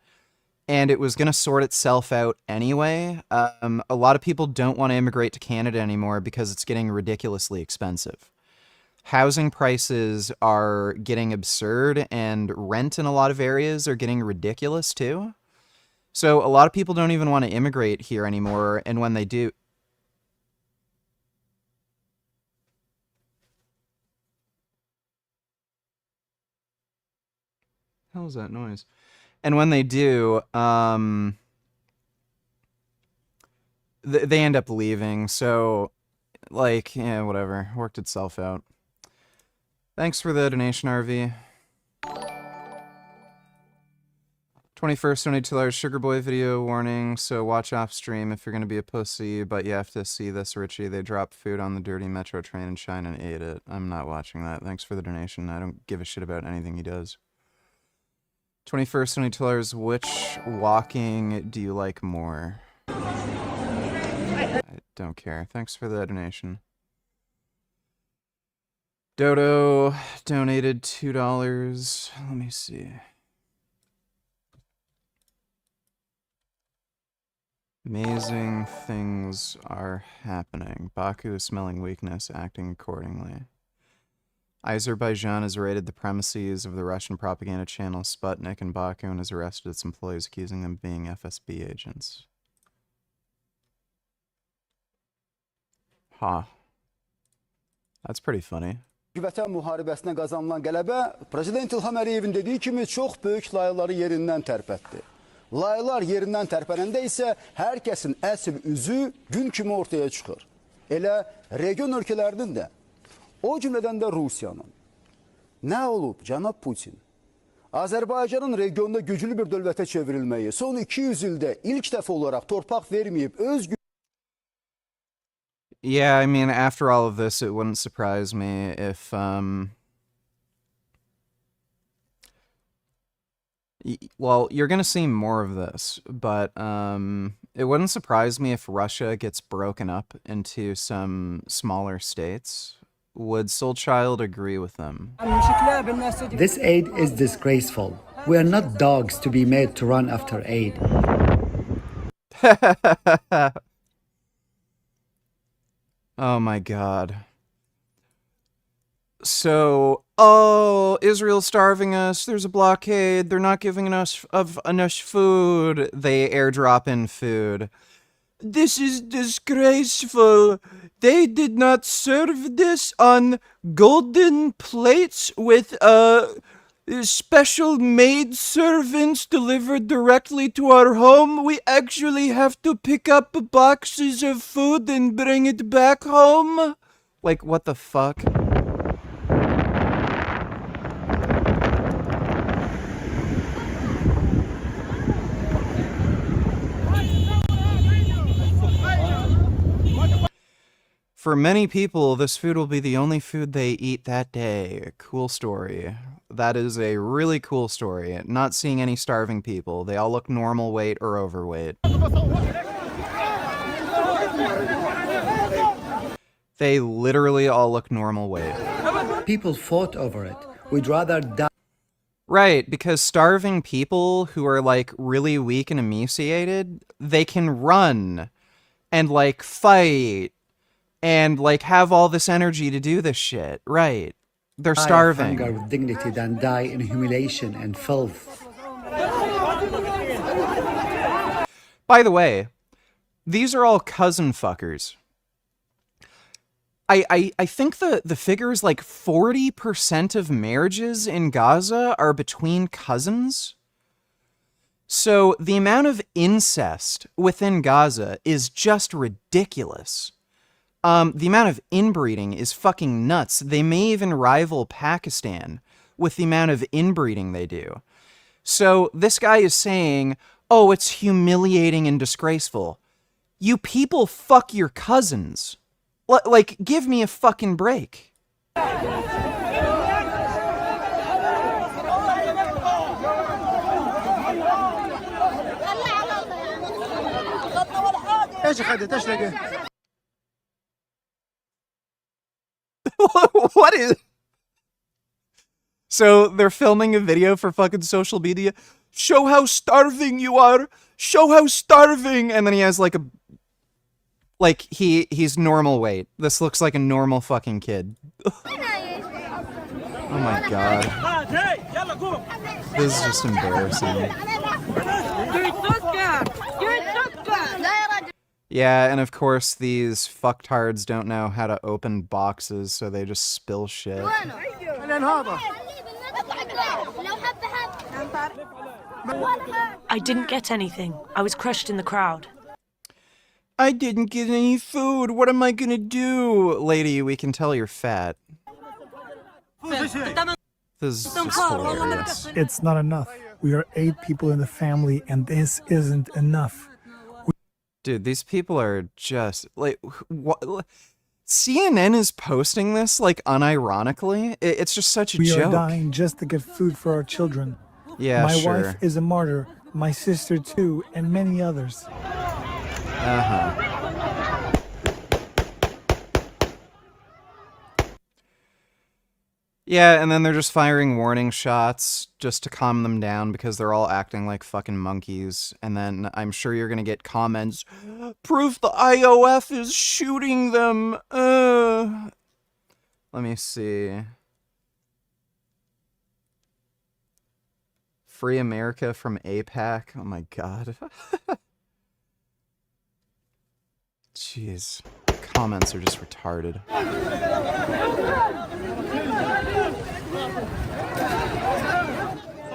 and it was going to sort itself out anyway. A lot of people don't want to immigrate to Canada anymore because it's getting ridiculously expensive. Housing prices are getting absurd, and rent in a lot of areas are getting ridiculous too. So a lot of people don't even want to immigrate here anymore, and when they do... Hell is that noise? And when they do, they end up leaving. So, like, yeah, whatever. Worked itself out. Thanks for the donation, RV. 21st, $22 Sugar Boy video warning. So watch off stream if you're gonna be a pussy. But you have to see this, Richie. They dropped food on the dirty metro train and Shine and ate it. I'm not watching that. Thanks for the donation. I don't give a shit about anything he does. 21st, $22. Which walking do you like more? I don't care. Thanks for the donation. Dodo donated $2. Let me see. Amazing things are happening. Baku is smelling weakness, acting accordingly. Azerbaijan has raided the premises of the Russian propaganda channel Sputnik in Baku and has arrested its employees, accusing them of being FSB agents. Huh. That's pretty funny. Vətən müharibəsinə qazanılan qələbə Prezident İlham Əliyevin dediyi kimi çox böyük layları yerindən tərpətdi. Laylar yerindən tərpənəndə isə hər kəsin əsl üzü gün kimi ortaya çıxır. Elə region ölkələrinin də, o cümlədən də Rusiyanın. Nə olub, cənab Putin? Azərbaycanın regionda güclü bir dövlətə çevrilməyi, son 200 ildə ilk dəfə olaraq torpaq verməyib öz Yeah, I mean, after all of this, it wouldn't surprise me if, well, you're gonna see more of this, but, it wouldn't surprise me if Russia gets broken up into some smaller states. Would Soulchild agree with them? This aid is disgraceful. We are not dogs to be made to run after aid. Oh my god. So, oh, Israel's starving us, there's a blockade, they're not giving us enough food. They airdrop in food. This is disgraceful. They did not serve this on golden plates with special maid servants delivered directly to our home. We actually have to pick up boxes of food and bring it back home. Like, what the fuck? For many people, this food will be the only food they eat that day. Cool story. That is a really cool story. Not seeing any starving people. They all look normal weight or overweight. They literally all look normal weight. People fought over it. We'd rather die. Right, because starving people who are, like, really weak and emaciated, they can run and, like, fight and, like, have all this energy to do this shit. Right. They're starving. Die of hunger with dignity than die in humiliation and filth. By the way, these are all cousin fuckers. I think the figure is like 40% of marriages in Gaza are between cousins. So the amount of incest within Gaza is just ridiculous. The amount of inbreeding is fucking nuts. They may even rival Pakistan with the amount of inbreeding they do. So this guy is saying, oh, it's humiliating and disgraceful. You people fuck your cousins. Like, give me a fucking break. What is... So, they're filming a video for fucking social media. Show how starving you are! Show how starving! And then he has like a... Like, he's normal weight. This looks like a normal fucking kid. Oh my god. This is just embarrassing. Yeah, and of course these fucktards don't know how to open boxes, so they just spill shit. I didn't get anything. I was crushed in the crowd. I didn't get any food. What am I gonna do? Lady, we can tell you're fat. This is just hilarious. It's not enough. We are 8 people in the family, and this isn't enough. Dude, these people are just, like, what? CNN is posting this, like, unironically. It's just such a joke. We are dying just to get food for our children. Yeah, My sure. wife is a martyr, my sister too, and many others. Yeah, and then they're just firing warning shots just to calm them down because they're all acting like fucking monkeys. And then I'm sure you're gonna get comments, proof the IOF is shooting them. Let me see. Free America from AIPAC. Oh my god. Jeez. comments are just retarded.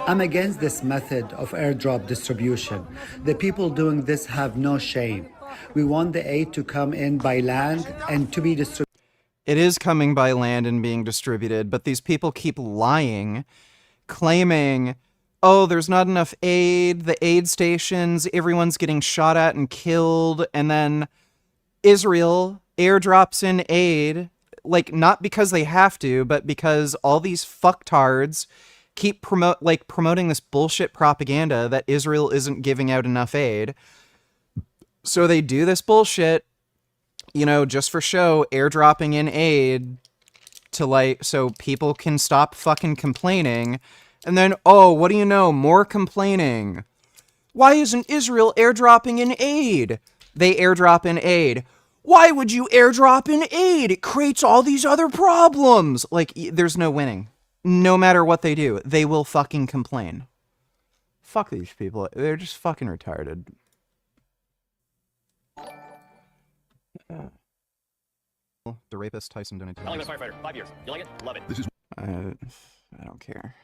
I'm against this method of airdrop distribution. The people doing this have no shame. We want the aid to come in by land and to be distributed. It is coming by land and being distributed, but these people keep lying, claiming, oh, there's not enough aid, the aid stations, everyone's getting shot at and killed, and then Israel airdrops in aid, like, not because they have to, but because all these fucktards keep promoting this bullshit propaganda that Israel isn't giving out enough aid. So they do this bullshit, you know, just for show, airdropping in aid to, like, so people can stop fucking complaining. And then, oh, what do you know? More complaining. Why isn't Israel airdropping in aid? They airdrop in aid. Why would you airdrop in aid? It creates all these other problems. Like, there's no winning. No matter what they do, they will fucking complain. Fuck these people. They're just fucking retarded. The rapist Tyson donated. I like the firefighter. 5 years. You like it? Love it. I don't care.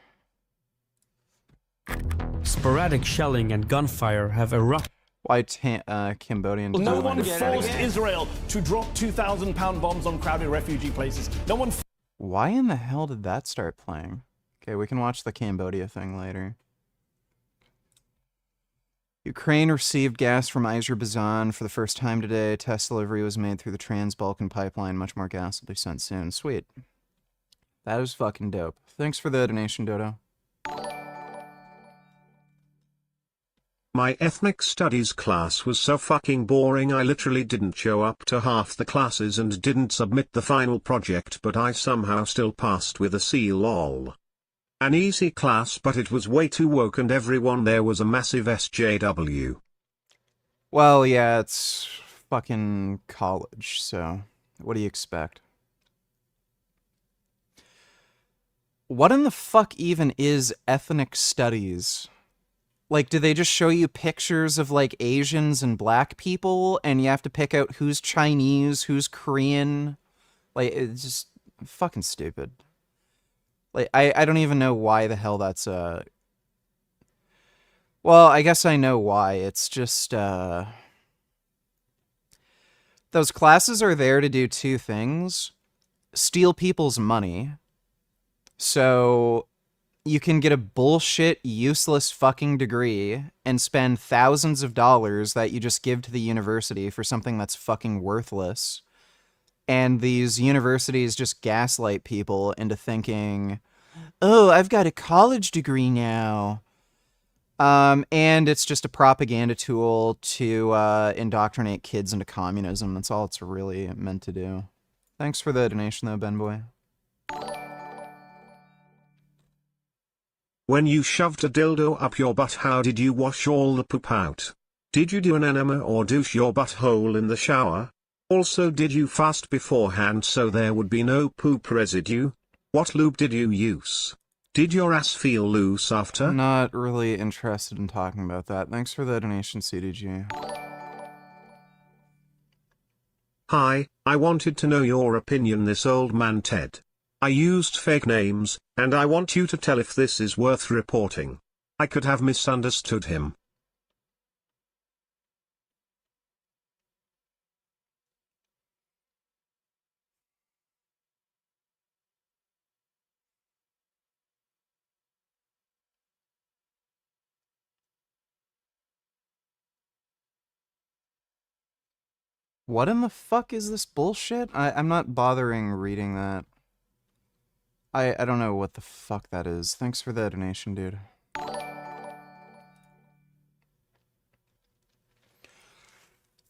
Sporadic shelling and gunfire have erupted. Why Cambodian? No one forced Israel to drop 2,000-pound bombs on crowded refugee places. No one. Why in the hell did that start playing? Okay, we can watch the Cambodia thing later. Ukraine received gas from Azerbaijan for the first time today. Test delivery was made through the Trans-Balkan pipeline. Much more gas will be sent soon. Sweet. That is fucking dope. Thanks for the donation, Dodo. My ethnic studies class was so fucking boring I literally didn't show up to half the classes and didn't submit the final project, but I somehow still passed with a C lol. An easy class, but it was way too woke and everyone there was a massive SJW. Well, yeah, it's fucking college, so what do you expect? What in the fuck even is ethnic studies? Like, do they just show you pictures of, like, Asians and black people, and you have to pick out who's Chinese, who's Korean? Like, it's just fucking stupid. Like, I don't even know why the hell that's, Well, I guess I know why. It's just, those classes are there to do two things. Steal people's money. So you can get a bullshit, useless fucking degree and spend thousands of dollars that you just give to the university for something that's fucking worthless. And these universities just gaslight people into thinking, oh, I've got a college degree now. And it's just a propaganda tool to indoctrinate kids into communism. That's all it's really meant to do. Thanks for the donation, though, Ben Boy. When you shoved a dildo up your butt, how did you wash all the poop out? Did you do an enema or douche your butthole in the shower? Also, did you fast beforehand so there would be no poop residue? What lube did you use? Did your ass feel loose after? Not really interested in talking about that. Thanks for the donation, CDG. Hi, I wanted to know your opinion, this old man Ted. I used fake names, and I want you to tell if this is worth reporting. I could have misunderstood him. What in the fuck is this bullshit? I'm not bothering reading that. I don't know what the fuck that is. Thanks for the donation, dude.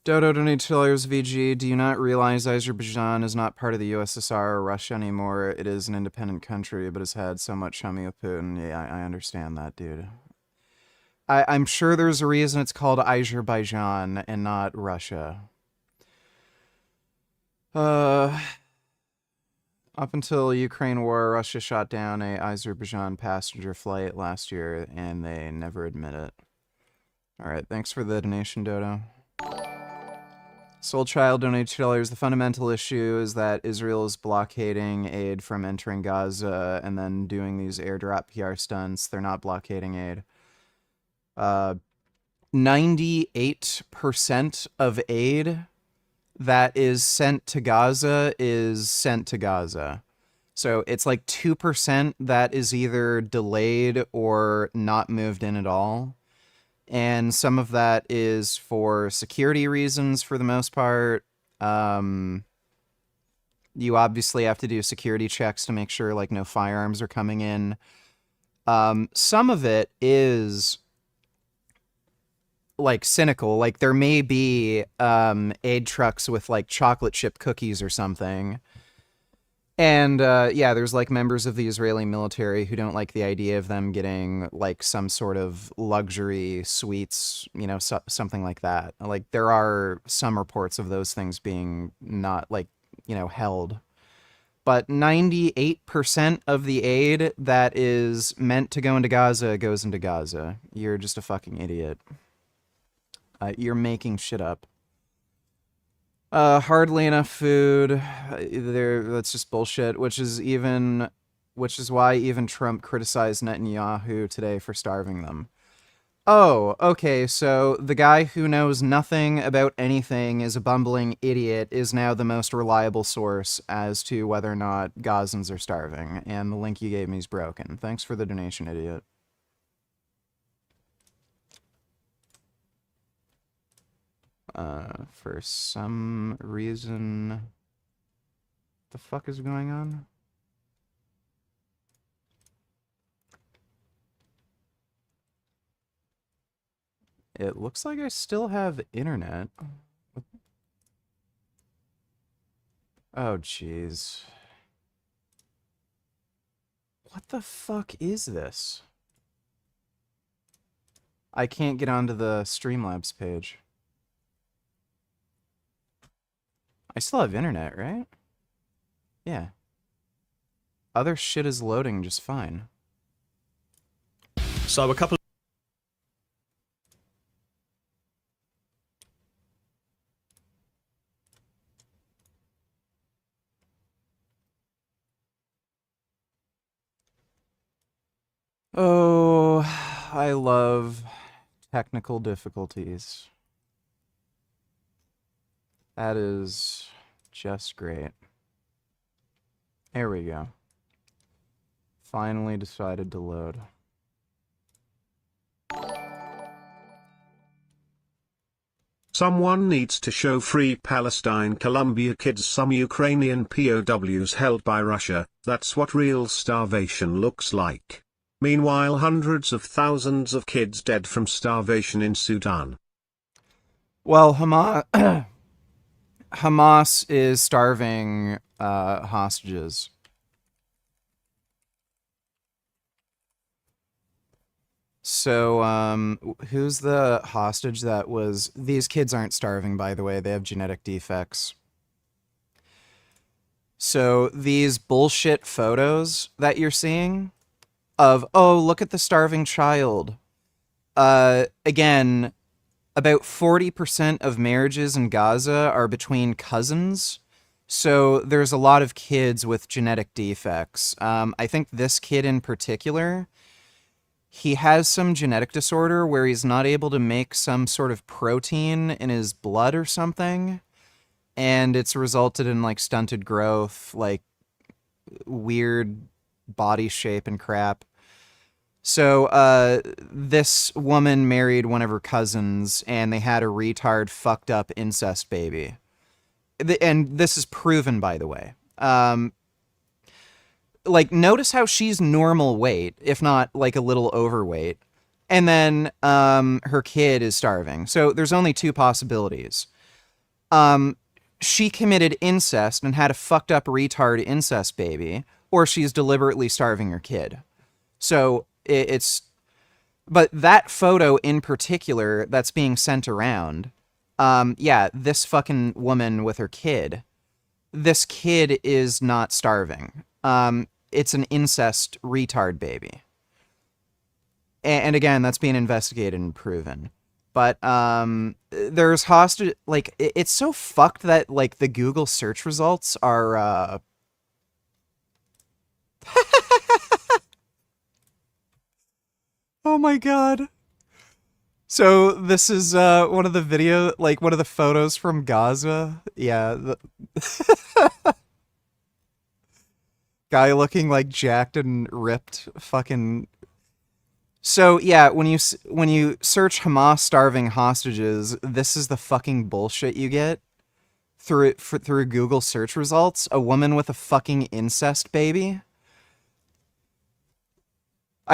Dodo donated $2 VG. Do you not realize Azerbaijan is not part of the USSR or Russia anymore? It is an independent country, but has had so much chummy with Putin. Yeah, I understand that, dude. I'm sure there's a reason it's called Azerbaijan and not Russia. Up until Ukraine war, Russia shot down a Azerbaijan passenger flight last year, and they never admit it. Alright, thanks for the donation, Dodo. Soul Child donated $2. The fundamental issue is that Israel is blockading aid from entering Gaza and then doing these airdrop PR stunts. They're not blockading aid. 98% of aid that is sent to Gaza is sent to Gaza. So it's like 2% that is either delayed or not moved in at all. And some of that is for security reasons for the most part. You obviously have to do security checks to make sure like no firearms are coming in. Some of it is like cynical. Like there may be aid trucks with like chocolate chip cookies or something. And yeah, there's like members of the Israeli military who don't like the idea of them getting like some sort of luxury sweets, you know, something like that. Like there are some reports of those things being not like, you know, held. But 98% of the aid that is meant to go into Gaza goes into Gaza. You're just a fucking idiot. You're making shit up. Hardly enough food. That's just bullshit, which is why even Trump criticized Netanyahu today for starving them. Oh, okay, so the guy who knows nothing about anything is a bumbling idiot is now the most reliable source as to whether or not Gazans are starving, and the link you gave me is broken. Thanks for the donation, idiot. For some reason... the fuck is going on? It looks like I still have internet. Oh, jeez. What the fuck is this? I can't get onto the Streamlabs page. I still have internet, right? Yeah. Other shit is loading just fine. So a couple Oh, I love technical difficulties. That is just great. There we go. Finally decided to load. Someone needs to show Free Palestine Columbia kids some Ukrainian POWs held by Russia. That's what real starvation looks like. Meanwhile, hundreds of thousands of kids dead from starvation in Sudan. Well, Hamas is starving hostages. So, who's the hostage that was... These kids aren't starving, by the way. They have genetic defects. So, these bullshit photos that you're seeing of, oh, look at the starving child. Again, about 40% of marriages in Gaza are between cousins. So there's a lot of kids with genetic defects. I think this kid in particular, he has some genetic disorder where he's not able to make some sort of protein in his blood or something. And it's resulted in like stunted growth, like weird body shape and crap. So, this woman married one of her cousins, and they had a retard, fucked up incest baby. And this is proven, by the way. Like, notice how she's normal weight, if not, like, a little overweight. And then, her kid is starving. So, there's only two possibilities. She committed incest and had a fucked up retard incest baby, or she's deliberately starving her kid. So... but that photo in particular that's being sent around, yeah, this fucking woman with her kid, this kid is not starving. It's an incest retard baby. And again, that's being investigated and proven. But there's hostage, like, it's so fucked that, like, the Google search results are oh my god. So this is one of the one of the photos from Gaza. Yeah, guy looking like jacked and ripped, fucking. So yeah, when you search Hamas starving hostages, this is the fucking bullshit you get through Google search results. A woman with a fucking incest baby.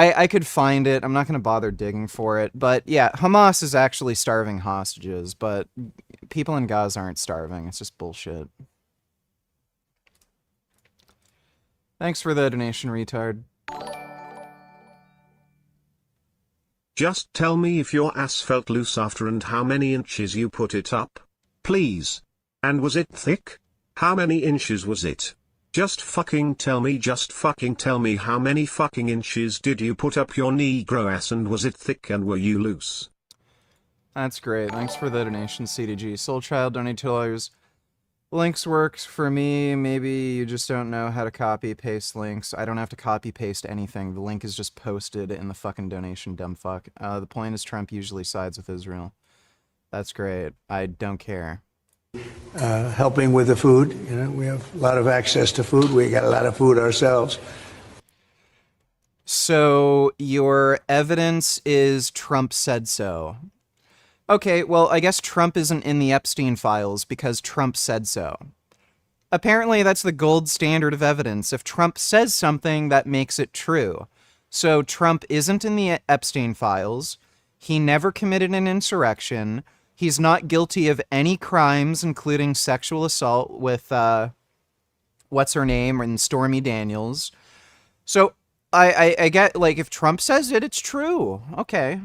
I could find it. I'm not going to bother digging for it. But yeah, Hamas is actually starving hostages, but people in Gaza aren't starving. It's just bullshit. Thanks for the donation, retard. Just tell me if your ass felt loose after and how many inches you put it up. Please. And was it thick? How many inches was it? Just fucking tell me how many fucking inches did you put up your Negro ass and was it thick and were you loose? That's great. Thanks for the donation, CDG. Soulchild donated $2. Links works for me. Maybe you just don't know how to copy paste links. I don't have to copy paste anything. The link is just posted in the fucking donation, dumb fuck. The point is Trump usually sides with Israel. That's great. I don't care. Helping with the food. You know, we have a lot of access to food. We got a lot of food ourselves. So your evidence is Trump said so. Okay, well, I guess Trump isn't in the Epstein files because Trump said so. Apparently, that's the gold standard of evidence. If Trump says something, that makes it true. So Trump isn't in the Epstein files. He never committed an insurrection. He's not guilty of any crimes, including sexual assault with, what's her name, and Stormy Daniels. So, I get, like, if Trump says it, it's true. Okay.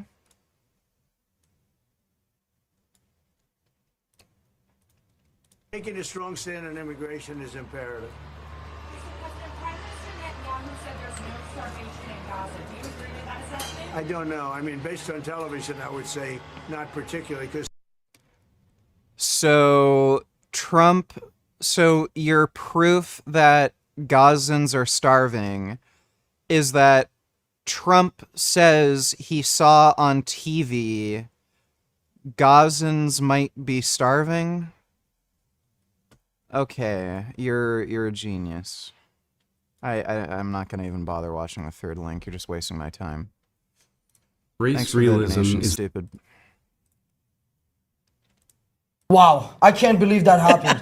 Taking a strong stand on immigration is imperative. I don't know. I mean, based on television, I would say not particularly, because... So, your proof that Gazans are starving is that Trump says he saw on TV Gazans might be starving? Okay, you're a genius. I'm not gonna even bother watching the third link. You're just wasting my time. Race realism is stupid. Wow, I can't believe that happened.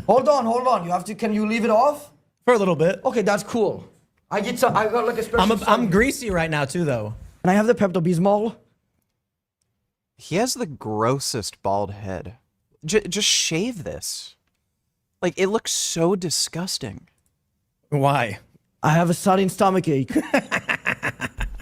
Hold on. You have to. Can you leave it off for a little bit? Okay, that's cool. I got like a special. I'm greasy right now too, though. And I have the Pepto-Bismol. He has the grossest bald head. Just shave this. Like, it looks so disgusting. Why? I have a sudden stomach ache.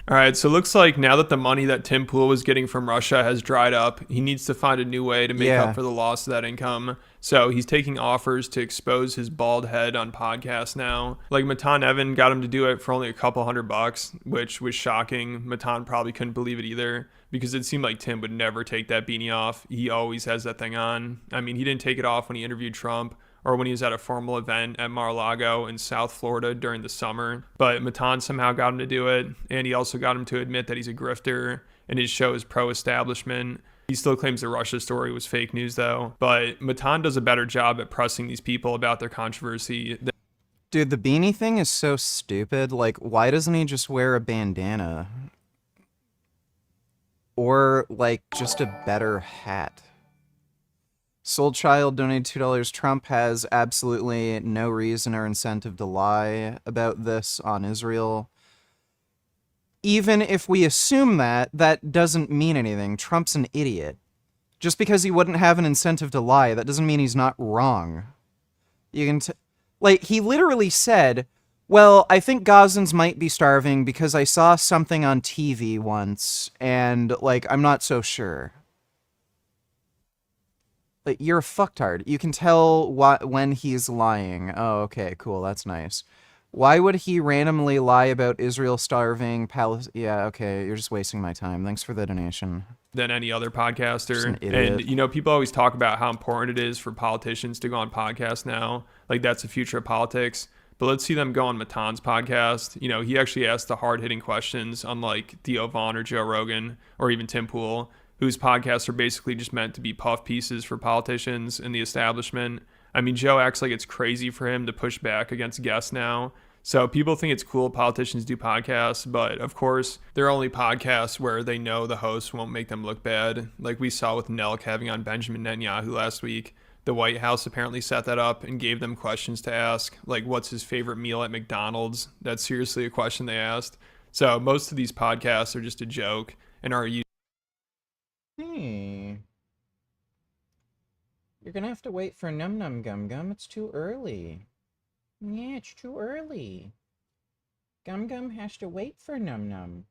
All right, so it looks like now that the money that Tim Pool was getting from Russia has dried up, he needs to find a new way to make up for the loss of that income. So he's taking offers to expose his bald head on podcasts now. Like Matan Evan got him to do it for only a couple $100, which was shocking. Matan probably couldn't believe it either because it seemed like Tim would never take that beanie off. He always has that thing on. I mean, he didn't take it off when he interviewed Trump or when he was at a formal event at Mar-a-Lago in South Florida during the summer. But Matan somehow got him to do it, and he also got him to admit that he's a grifter, and his show is pro-establishment. He still claims the Russia story was fake news, though. But Matan does a better job at pressing these people about their controversy. Dude, the beanie thing is so stupid. Like, why doesn't he just wear a bandana? Or, like, just a better hat? Soulchild donated $2. Trump has absolutely no reason or incentive to lie about this on Israel. Even if we assume that, that doesn't mean anything. Trump's an idiot. Just because he wouldn't have an incentive to lie, that doesn't mean he's not wrong. You can like, he literally said, well, I think Gazans might be starving because I saw something on TV once, and, like, I'm not so sure. Like, you're a fucktard. You can tell when he's lying. Oh, okay, cool, that's nice. Why would he randomly lie about Israel starving Palestine? Yeah, okay, you're just wasting my time. Thanks for the donation. Than any other podcaster. Just an idiot. And, you know, people always talk about how important it is for politicians to go on podcasts now. Like, that's the future of politics. But let's see them go on Matan's podcast. You know, he actually asked the hard-hitting questions, unlike Theo Vaughn or Joe Rogan or even Tim Pool, whose podcasts are basically just meant to be puff pieces for politicians and the establishment. I mean, Joe acts like it's crazy for him to push back against guests now. So people think it's cool politicians do podcasts, but of course, they're only podcasts where they know the host won't make them look bad. Like we saw with Nelk having on Benjamin Netanyahu last week. The White House apparently set that up and gave them questions to ask, like what's his favorite meal at McDonald's? That's seriously a question they asked. So most of these podcasts are just a joke and are used. Hey. You're gonna have to wait for Num Num Gum Gum. It's too early. Yeah, it's too early. Gum Gum has to wait for Num Num.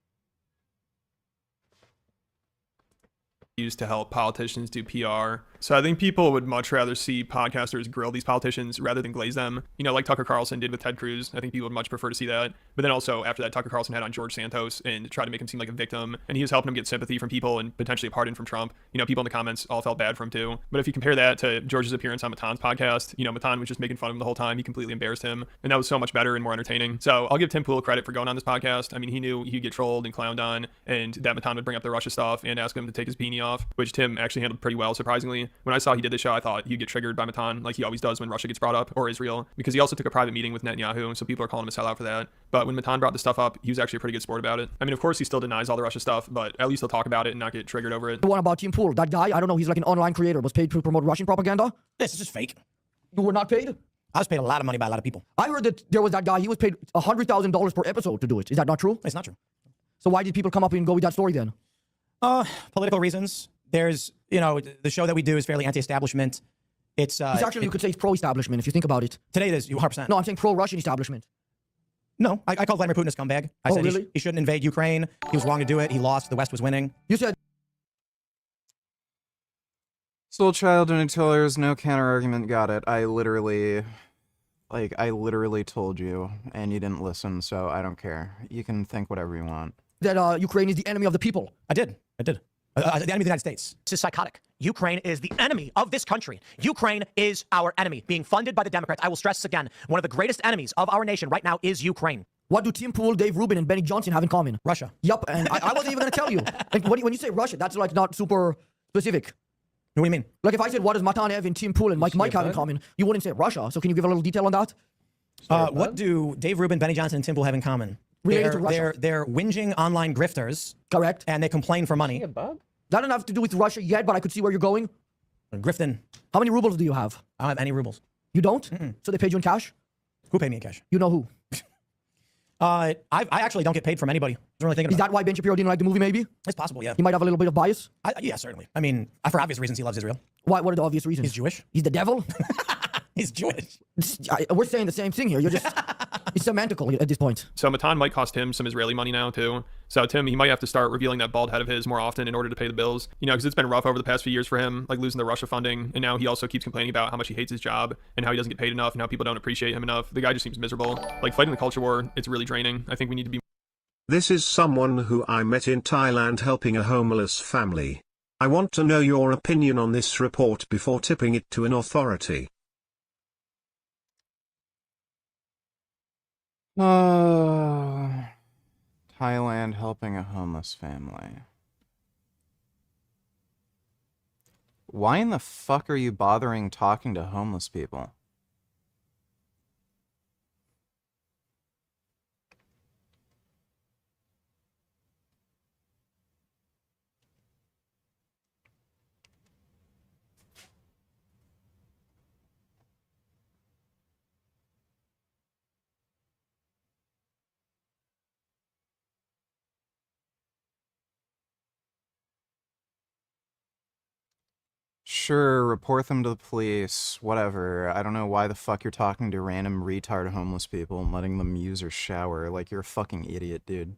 Used to help politicians do PR. So I think people would much rather see podcasters grill these politicians rather than glaze them. You know, like Tucker Carlson did with Ted Cruz. I think people would much prefer to see that. But then also after that, Tucker Carlson had on George Santos and tried to make him seem like a victim. And he was helping him get sympathy from people and potentially a pardon from Trump. You know, people in the comments all felt bad for him too. But if you compare that to George's appearance on Matan's podcast, you know, Matan was just making fun of him the whole time. He completely embarrassed him. And that was so much better and more entertaining. So I'll give Tim Pool credit for going on this podcast. I mean, he knew he'd get trolled and clowned on and that Matan would bring up the Russia stuff and ask him to take his beanie off, which Tim actually handled pretty well, surprisingly. When I saw he did this show, I thought he'd get triggered by Matan like he always does when Russia gets brought up, or Israel, because he also took a private meeting with Netanyahu, so people are calling him a sellout for that. But when Matan brought the stuff up, he was actually a pretty good sport about it. I mean, of course, he still denies all the Russia stuff, but at least he'll talk about it and not get triggered over it. The one about Tim Pool, that guy, I don't know, he's like an online creator, was paid to promote Russian propaganda? This is just fake. You were not paid? I was paid a lot of money by a lot of people. I heard that there was that guy, he was paid $100,000 per episode to do it. Is that not true? It's not true. So why did people come up and go with that story then? Political reasons. There's, you know, the show that we do is fairly anti-establishment. It's actually, you could say it's pro-establishment if you think about it. Today it is, 100%. No, I'm saying pro-Russian establishment. No, I called Vladimir Putin a scumbag. I said really? he shouldn't invade Ukraine. He was wrong to do it. He lost. The West was winning. You said... Soul Child and Tillers, no counter-argument, got it. I literally told you, and you didn't listen, so I don't care. You can think whatever you want. That Ukraine is the enemy of the people. I did. The enemy of the United States. This is psychotic. Ukraine is the enemy of this country. Ukraine is our enemy, being funded by the Democrats. I will stress this again. One of the greatest enemies of our nation right now is Ukraine. What do Tim Pool, Dave Rubin, and Benny Johnson have in common? Russia. Yup, and I wasn't even going to tell you. Like, when you say Russia, that's like not super specific. What do you mean? Like if I said, what does Matan Ev and Tim Pool and Mike have in common, you wouldn't say Russia. So can you give a little detail on that? What do Dave Rubin, Benny Johnson, and Tim Pool have in common? Related to Russia. They're whinging online grifters. Correct. And they complain for money. That doesn't have to do with Russia yet, but I could see where you're going. Grifting. How many rubles do you have? I don't have any rubles. You don't? So they paid you in cash? Who paid me in cash? You know who? I actually don't get paid from anybody. I'm really thinking Is that why Ben Shapiro didn't like the movie, maybe? It's possible, yeah. He might have a little bit of bias? Yeah, certainly. I mean, for obvious reasons, he loves Israel. What are the obvious reasons? He's Jewish. He's the devil? He's Jewish. We're saying the same thing here. You're just... It's semantical at this point. So Matan might cost him some Israeli money now, too. So Tim, he might have to start revealing that bald head of his more often in order to pay the bills. You know, because it's been rough over the past few years for him, like losing the Russia funding. And now he also keeps complaining about how much he hates his job and how he doesn't get paid enough and how people don't appreciate him enough. The guy just seems miserable. Like fighting the culture war, it's really draining. I think we need to be... This is someone who I met in Thailand helping a homeless family. I want to know your opinion on this report before tipping it to an authority. Thailand helping a homeless family. Why in the fuck are you bothering talking to homeless people? Sure, report them to the police, whatever. I don't know why the fuck you're talking to random retard homeless people and letting them use their shower. Like, you're a fucking idiot, dude.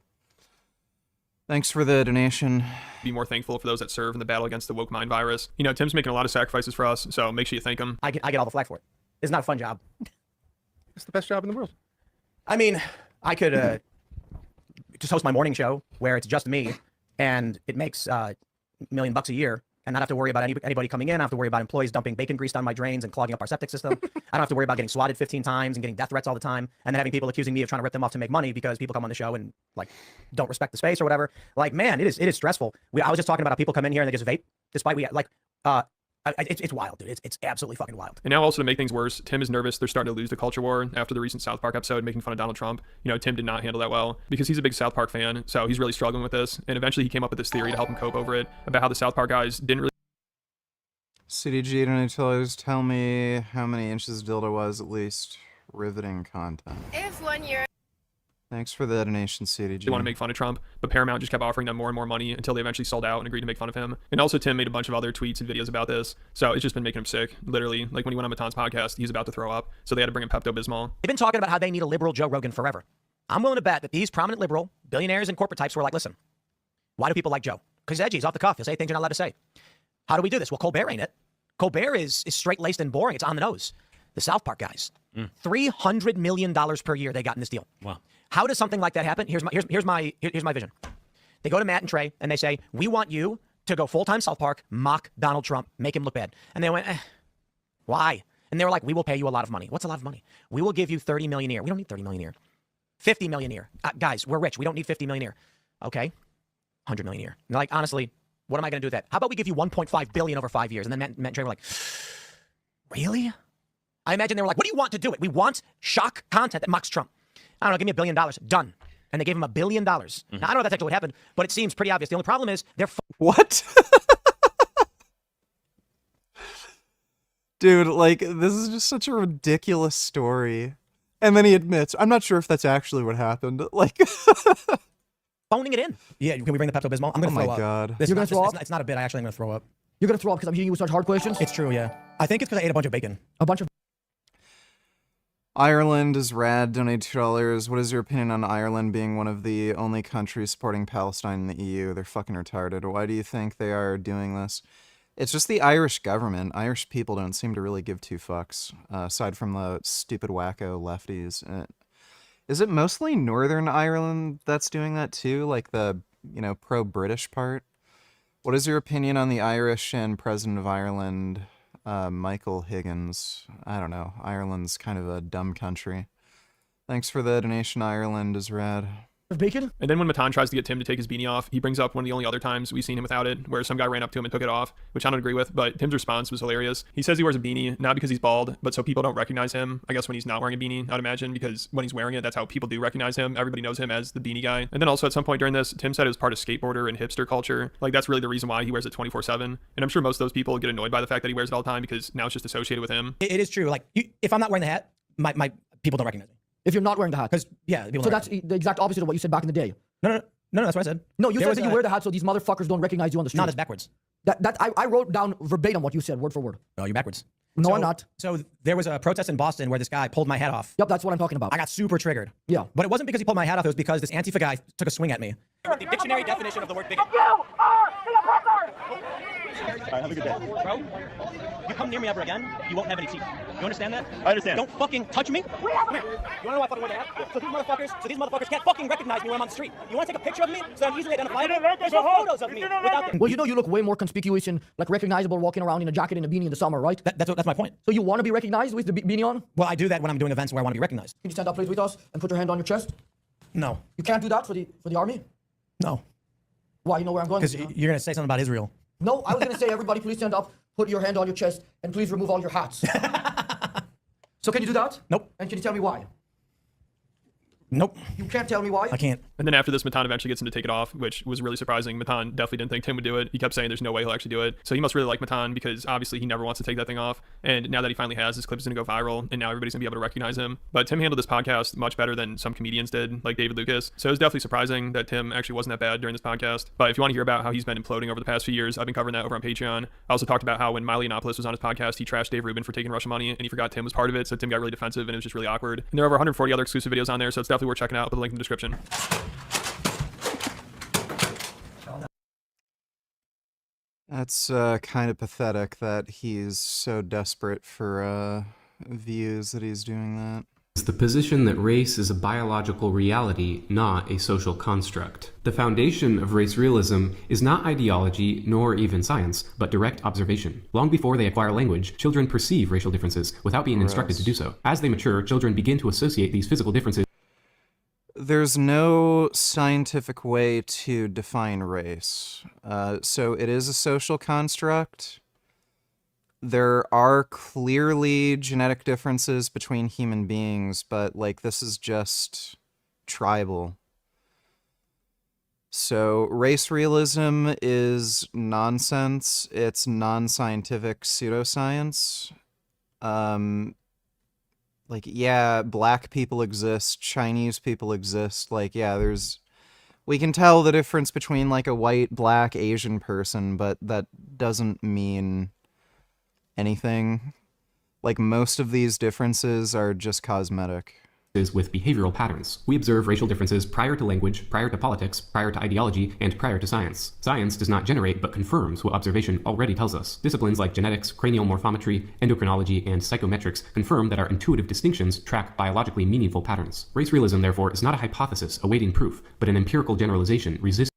Thanks for the donation. Be more thankful for those that serve in the battle against the woke mind virus. You know, Tim's making a lot of sacrifices for us, so make sure you thank him. I get all the flack for it. It's not a fun job. It's the best job in the world. I mean, I could just host my morning show where it's just me, and it makes $1 million a year, and not have to worry about anybody coming in. I don't have to worry about employees dumping bacon grease down my drains and clogging up our septic system. I don't have to worry about getting swatted 15 times and getting death threats all the time, and then having people accusing me of trying to rip them off to make money because people come on the show and like don't respect the space or whatever. Like, man, it is stressful. I was just talking about how people come in here and they just vape, despite it's wild, dude. It's absolutely fucking wild. And now also to make things worse, Tim is nervous they're starting to lose the culture war after the recent South Park episode making fun of Donald Trump. You know, Tim did not handle that well because he's a big South Park fan, so he's really struggling with this. And eventually he came up with this theory to help him cope over it about how the South Park guys didn't really... CDG donators, tell me how many inches dildo was at least. Riveting content. If 1 year. Thanks for the donation, CDG. They want to make fun of Trump, but Paramount just kept offering them more and more money until they eventually sold out and agreed to make fun of him. And also Tim made a bunch of other tweets and videos about this, so it's just been making him sick. Literally, like when he went on Matan's podcast, he's about to throw up, so they had to bring him Pepto-Bismol. They've been talking about how they need a liberal Joe Rogan forever. I'm willing to bet that these prominent liberal billionaires and corporate types were like, listen, why do people like Joe? Because he's edgy, he's off the cuff, he'll say things you're not allowed to say. How do we do this? Well, Colbert ain't it. Colbert is straight-laced and boring. It's on the nose. The South Park guys, $300 million per year they got in this deal. Wow. How does something like that happen? Here's my vision. They go to Matt and Trey and they say, we want you to go full-time South Park, mock Donald Trump, make him look bad. And they went, why? And they were like, we will pay you a lot of money. What's a lot of money? We will give you $30 million a year. We don't need $30 million a year. $50 million a year. Guys, we're rich. We don't need $50 million a year. Okay, $100 million a year. And they're like, honestly, what am I going to do with that? How about we give you $1.5 billion over 5 years? And then Matt and Trey were like, really? I imagine they were like, what do you want to do it? We want shock content that mocks Trump. I don't know, give me $1 billion. Done. And they gave him $1 billion. Now, I don't know if that's actually what happened, but it seems pretty obvious. The only problem is they're... What? Dude, like, this is just such a ridiculous story. And then he admits, I'm not sure if that's actually what happened. Like... phoning it in. Yeah, can we bring the Pepto-Bismol? I'm going to throw up. Oh my God. You're going to throw up? It's not a bit. I actually am going to throw up. You're going to throw up because I'm hitting you with such hard questions? It's true, yeah. I think it's because I ate a bunch of bacon. A bunch of... Ireland is rad, donate $2. What is your opinion on Ireland being one of the only countries supporting Palestine in the EU? They're fucking retarded. Why do you think they are doing this? It's just the Irish government. Irish people don't seem to really give two fucks, aside from the stupid wacko lefties. Is it mostly Northern Ireland that's doing that too? Like the, pro-British part? What is your opinion on the Irish and President of Ireland, Michael Higgins? I don't know. Ireland's kind of a dumb country. Thanks for the donation. Ireland is rad. Bacon? And then when Matan tries to get Tim to take his beanie off, he brings up one of the only other times we've seen him without it, where some guy ran up to him and took it off, which I don't agree with, but Tim's response was hilarious. He says he wears a beanie, not because he's bald, but so people don't recognize him, I guess when he's not wearing a beanie, I'd imagine, because when he's wearing it, that's how people do recognize him. Everybody knows him as the beanie guy. And then also at some point during this, Tim said it was part of skateboarder and hipster culture. Like, that's really the reason why he wears it 24/7. And I'm sure most of those people get annoyed by the fact that he wears it all the time because now it's just associated with him. It is true. Like, if I'm not wearing the hat, my people don't recognize me. If you're not wearing the hat? Because, yeah. So that's the exact opposite of what you said back in the day. No, that's what I said. No, you said that you wear the hat so these motherfuckers don't recognize you on the street. No, that's backwards. I wrote down verbatim what you said, word for word. No, you're backwards. No, I'm not. So there was a protest in Boston where this guy pulled my hat off. Yep, that's what I'm talking about. I got super triggered. Yeah. But it wasn't because he pulled my hat off. It was because this Antifa guy took a swing at me. The dictionary definition of the word bigot. You are the oppressor! All right, have a good day. Bro, you come near me ever again, you won't have any teeth. You understand that? I understand. Don't fucking touch me. Come here. You wanna know why I fucking wear the hat? So these motherfuckers can't fucking recognize me when I'm on the street. You wanna take a picture of me so I'm easily identifiable? There's no photos of me without them. Well, you look way more conspicuous and like recognizable walking around in a jacket and a beanie in the summer, right? That's my point. So you want to be recognized with the beanie on? Well, I do that when I'm doing events where I want to be recognized. Can you stand up please with us and put your hand on your chest? No. You can't do that for the army? No. Why? You know where I'm going? Because you're gonna say something about Israel. No, I was gonna say everybody please stand up, put your hand on your chest, and please remove all your hats. So can you do that? Nope. And can you tell me why? Nope. You can't tell me why? I can't. And then after this, Matan eventually gets him to take it off, which was really surprising. Matan definitely didn't think Tim would do it. He kept saying there's no way he'll actually do it. So he must really like Matan because obviously he never wants to take that thing off. And now that he finally has, this clip is going to go viral and now everybody's going to be able to recognize him. But Tim handled this podcast much better than some comedians did, like David Lucas. So it was definitely surprising that Tim actually wasn't that bad during this podcast. But if you want to hear about how he's been imploding over the past few years, I've been covering that over on Patreon. I also talked about how when Miley Yiannopoulos was on his podcast, he trashed Dave Rubin for taking Russian money and he forgot Tim was part of it. So Tim got really defensive and it was just really awkward. And there are over 140 other exclusive videos on there. So it's definitely worth checking out. I'll put a link in the description. That's kind of pathetic that he's so desperate for views that he's doing that. The position that race is a biological reality, not a social construct. The foundation of race realism is not ideology nor even science, but direct observation. Long before they acquire language, children perceive racial differences without being instructed to do so. As they mature, children begin to associate these physical differences. There's no scientific way to define race. So it is a social construct. There are clearly genetic differences between human beings, but like this is just tribal. So race realism is nonsense. It's non-scientific pseudoscience. Like, yeah, black people exist, Chinese people exist. Like, yeah, we can tell the difference between like a white, black, Asian person, but that doesn't mean anything. Like, most of these differences are just cosmetic. With behavioral patterns. We observe racial differences prior to language, prior to politics, prior to ideology, and prior to science. Science does not generate but confirms what observation already tells us. Disciplines like genetics, cranial morphometry, endocrinology, and psychometrics confirm that our intuitive distinctions track biologically meaningful patterns. Race realism, therefore, is not a hypothesis awaiting proof, but an empirical generalization resisting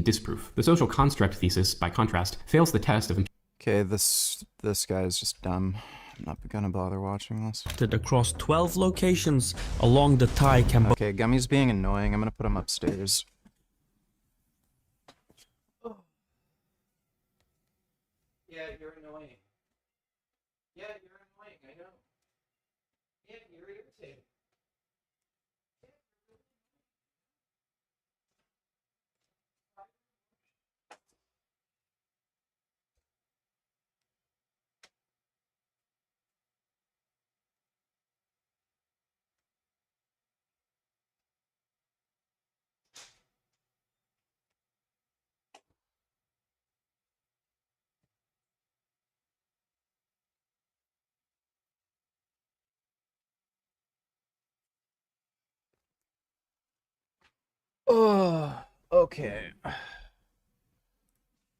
disproof. The social construct thesis, by contrast, fails the test of... Okay, this guy is just dumb. I'm not gonna bother watching this. Across 12 locations along the Thai-Cambodia. Okay, Gummy's being annoying. I'm gonna put him upstairs. Yeah, you're annoying. Yeah, you're annoying, I know. Yeah, you're irritating. Okay.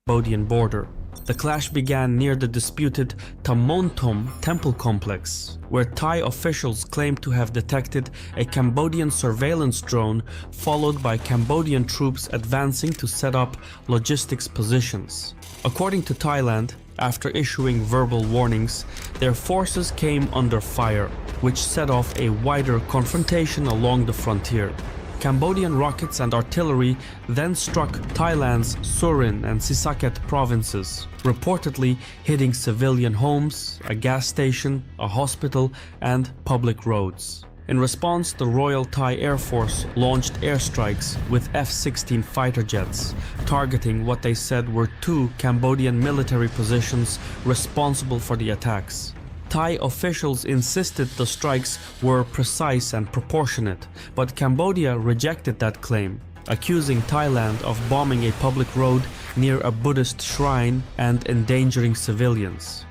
Cambodian border. The clash began near the disputed Tamontom temple complex, where Thai officials claimed to have detected a Cambodian surveillance drone followed by Cambodian troops advancing to set up logistics positions. According to Thailand, after issuing verbal warnings, their forces came under fire, which set off a wider confrontation along the frontier. Cambodian rockets and artillery then struck Thailand's Surin and Sisaket provinces, reportedly hitting civilian homes, a gas station, a hospital, and public roads. In response, the Royal Thai Air Force launched airstrikes with F-16 fighter jets, targeting what they said were 2 Cambodian military positions responsible for the attacks. Thai officials insisted the strikes were precise and proportionate, but Cambodia rejected that claim, accusing Thailand of bombing a public road near a Buddhist shrine and endangering civilians.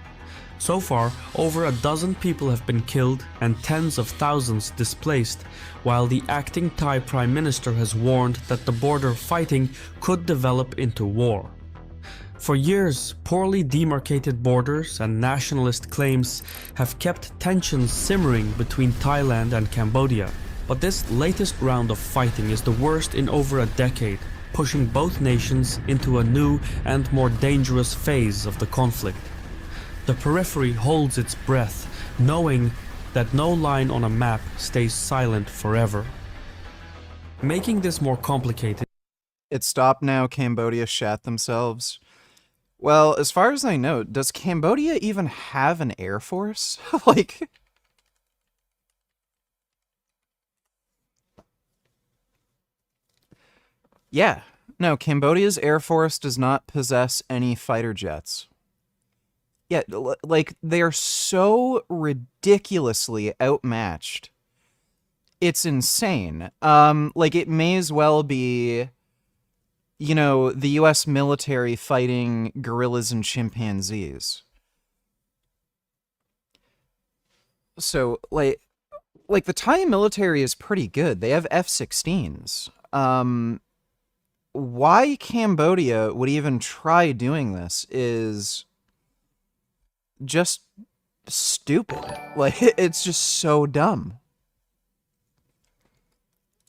So far, over a dozen people have been killed and tens of thousands displaced, while the acting Thai Prime Minister has warned that the border fighting could develop into war. For years, poorly demarcated borders and nationalist claims have kept tensions simmering between Thailand and Cambodia. But this latest round of fighting is the worst in over a decade, pushing both nations into a new and more dangerous phase of the conflict. The periphery holds its breath, knowing that no line on a map stays silent forever. Making this more complicated. It stopped now, Cambodia shat themselves. Well, as far as I know, does Cambodia even have an air force? Like... Yeah. No, Cambodia's air force does not possess any fighter jets. Yeah, like, they are so ridiculously outmatched. It's insane. Like, it may as well be... you know, the US military fighting gorillas and chimpanzees. So, like the Thai military is pretty good. They have F-16s. Why Cambodia would even try doing this is just stupid. Like, it's just so dumb.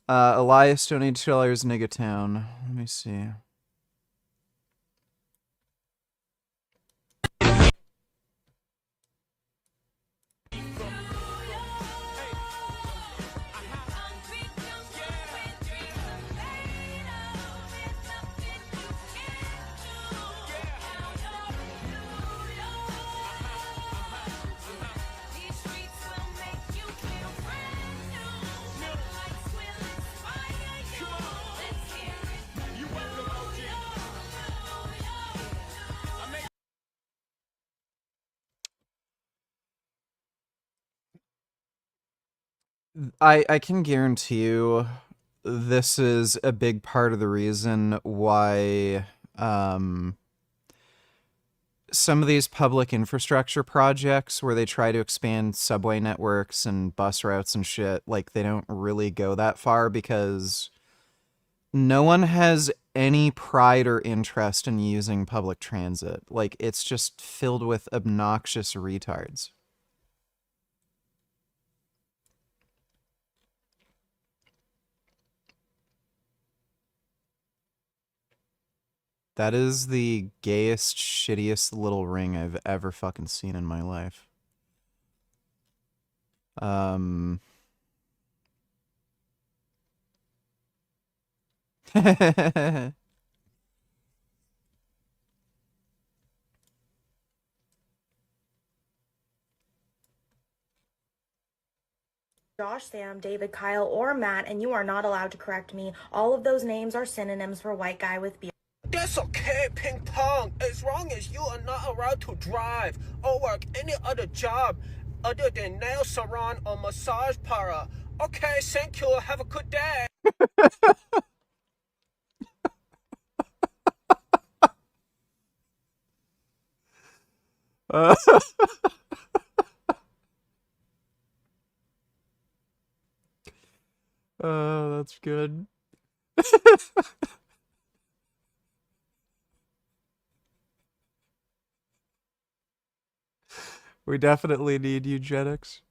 Elias donated $2, Nigatown. Let me see. I can guarantee you this is a big part of the reason why some of these public infrastructure projects where they try to expand subway networks and bus routes and shit, like, they don't really go that far because no one has any pride or interest in using public transit. Like, it's just filled with obnoxious retards. That is the gayest, shittiest little ring I've ever fucking seen in my life. Josh, Sam, David, Kyle, or Matt, and you are not allowed to correct me. All of those names are synonyms for white guy with beard. That's okay, ping pong, as long as you are not allowed to drive or work any other job other than nail salon or massage parlor. Okay, thank you. Have a good day. Oh, that's good. We definitely need eugenics.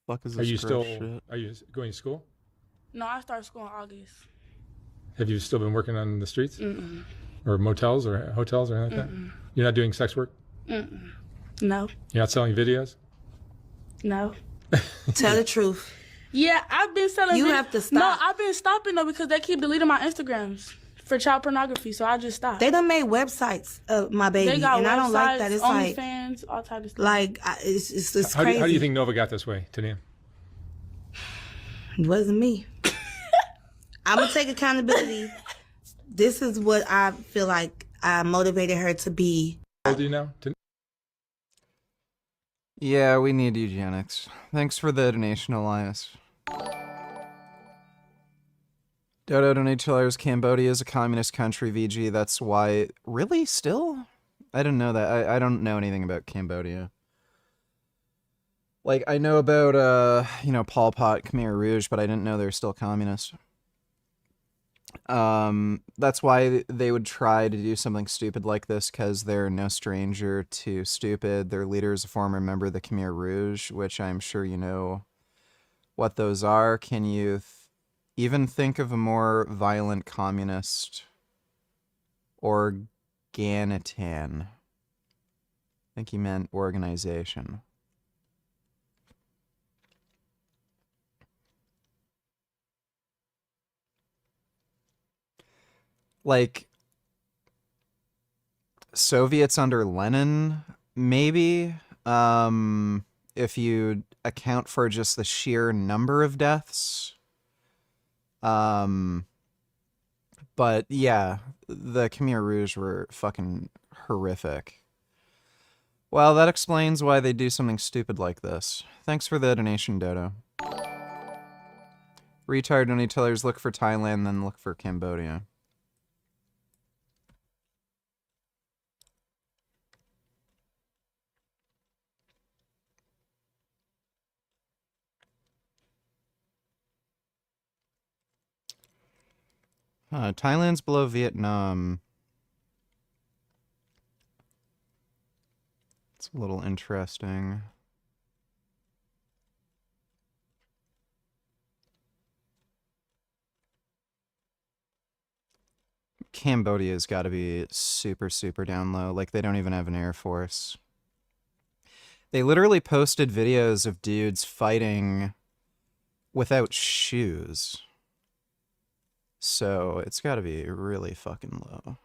Fuck is this? Are you still? Shit? Are you going to school? No, I started school in August. Have you still been working on the streets? Mm-mm. Or motels or hotels or anything like that? Mm-mm. You're not doing sex work? Mm-mm. No. You're not selling videos? No. Tell the truth. Yeah, I've been selling. You have to stop. No, I've been stopping though because they keep deleting my Instagrams for child pornography, so I just stopped. They done made websites of my baby, They got and I don't like that. It's like OnlyFans, all type of stuff. like it's How crazy. do you think Nova got this way, Tania? It wasn't me. I'm gonna take accountability. This is what I feel like I motivated her to be. How old are you now? Yeah, we need eugenics. Thanks for the donation, Elias. Dodo donated $2. Cambodia is a communist country, VG. That's why... Really? Still? I didn't know that. I don't know anything about Cambodia. Like, I know about, you know, Pol Pot, Khmer Rouge, but I didn't know they're still communist. That's why they would try to do something stupid like this, because they're no stranger to stupid. Their leader is a former member of the Khmer Rouge, which I'm sure you know what those are. Can you even think of a more violent communist? Organitan. I think he meant organization. Like, Soviets under Lenin, maybe, if you account for just the sheer number of deaths. But yeah, the Khmer Rouge were fucking horrific. Well, that explains why they do something stupid like this. Thanks for the donation, Dodo. Retard donators look for Thailand, then look for Cambodia. Thailand's below Vietnam. a little interesting. Cambodia's got to be super, super down low. Like, they don't even have an air force. They literally posted videos of dudes fighting without shoes. So it's got to be really fucking low.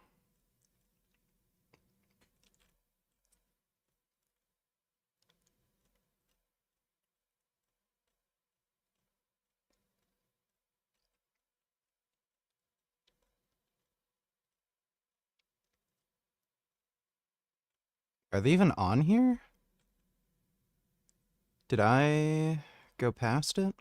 Are they even on here? Did I go past it?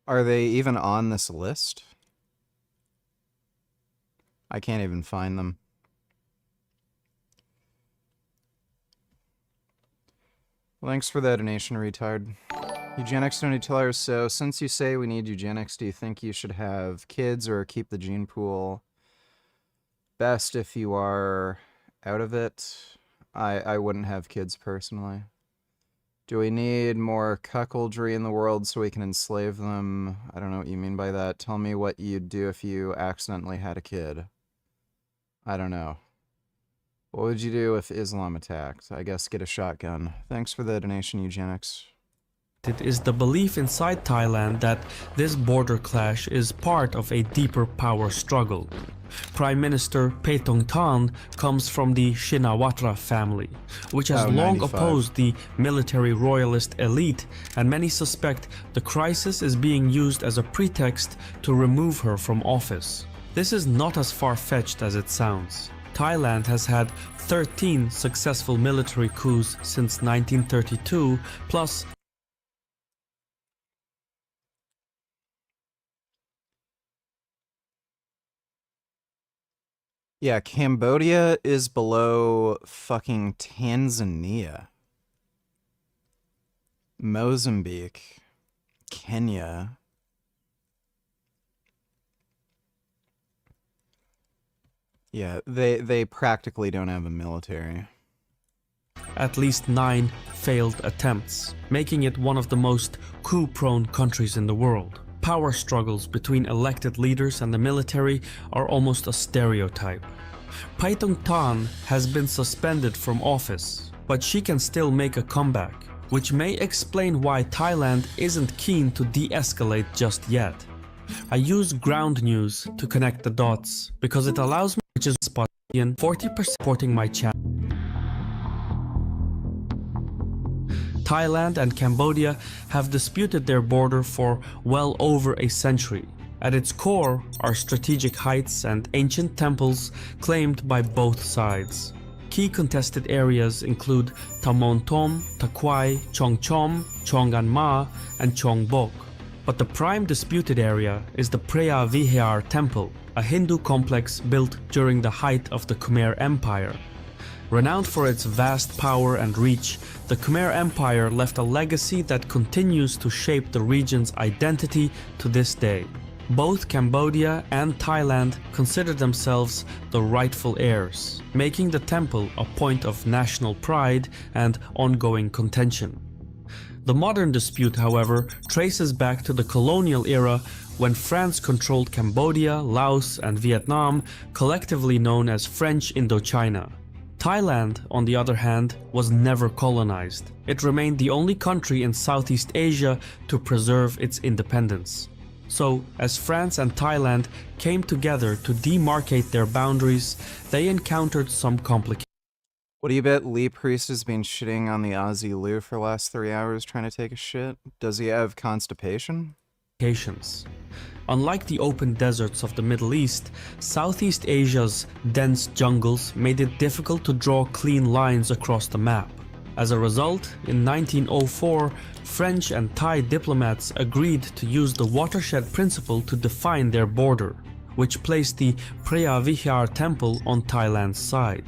Are they even on this list? I can't even find them. Thanks for that donation, retard. Eugenics $20. So, since you say we need eugenics, do you think you should have kids or keep the gene pool? Best if you are out of it. I wouldn't have kids personally. Do we need more cuckoldry in the world so we can enslave them? I don't know what you mean by that. Tell me what you'd do if you accidentally had a kid. I don't know. What would you do if Islam attacked? I guess get a shotgun. Thanks for the donation, Eugenics. It is the belief inside Thailand that this border clash is part of a deeper power struggle. Prime Minister Paetongtarn comes from the Shinawatra family, which has long 95. opposed the military royalist elite, and many suspect the crisis is being used as a pretext to remove her from office. This is not as far-fetched as it sounds. Thailand has had 13 successful military coups since 1932, plus Yeah, Cambodia is below fucking Tanzania. Mozambique. Kenya. Yeah, they practically don't have a military. at least 9 failed attempts, making it one of the most coup-prone countries in the world. Power struggles between elected leaders and the military are almost a stereotype. Paetongtarn has been suspended from office, but she can still make a comeback, which may explain why Thailand isn't keen to de-escalate just yet. I use ground news to connect the dots because it allows me to spot 40% supporting my channel. Thailand and Cambodia have disputed their border for well over a century. At its core are strategic heights and ancient temples claimed by both sides. Key contested areas include Tamontom, Takwai, Chongchom, Chonganma, and Chongbok. But the prime disputed area is the Preah Vihear Temple, a Hindu complex built during the height of the Khmer Empire. Renowned for its vast power and reach, the Khmer Empire left a legacy that continues to shape the region's identity to this day. Both Cambodia and Thailand consider themselves the rightful heirs, making the temple a point of national pride and ongoing contention. The modern dispute, however, traces back to the colonial era when France controlled Cambodia, Laos, and Vietnam, collectively known as French Indochina. Thailand, on the other hand, was never colonized. It remained the only country in Southeast Asia to preserve its independence. So, as France and Thailand came together to demarcate their boundaries, they encountered some complications. What do you bet Lee Priest has been shitting on the Aussie Lou for the last 3 hours trying to take a shit? Does he have constipation? Unlike the open deserts of the Middle East, Southeast Asia's dense jungles made it difficult to draw clean lines across the map. As a result, in 1904, French and Thai diplomats agreed to use the watershed principle to define their border, which placed the Preah Vihear temple on Thailand's side.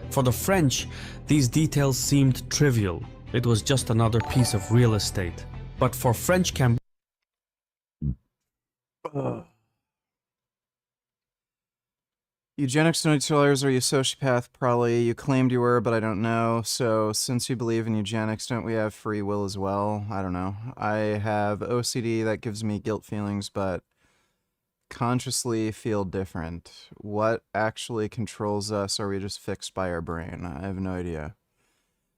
For the French, these details seemed trivial. It was just another piece of real estate. But for French Cambodia, Eugenics deniers, are you a sociopath? Probably. You claimed you were, but I don't know. So, since you believe in eugenics, don't we have free will as well? I don't know. I have OCD that gives me guilt feelings, but consciously feel different. What actually controls us? Are we just fixed by our brain? I have no idea.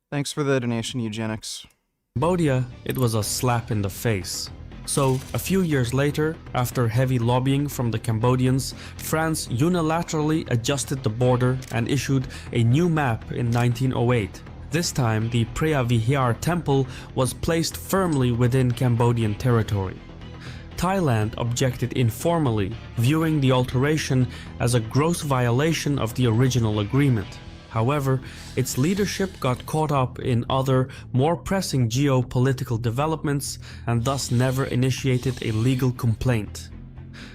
Thanks for the donation, eugenics. Cambodia, it was a slap in the face. So, a few years later, after heavy lobbying from the Cambodians, France unilaterally adjusted the border and issued a new map in 1908. This time, the Preah Vihear temple was placed firmly within Cambodian territory. Thailand objected informally, viewing the alteration as a gross violation of the original agreement. However, its leadership got caught up in other, more pressing geopolitical developments and thus never initiated a legal complaint.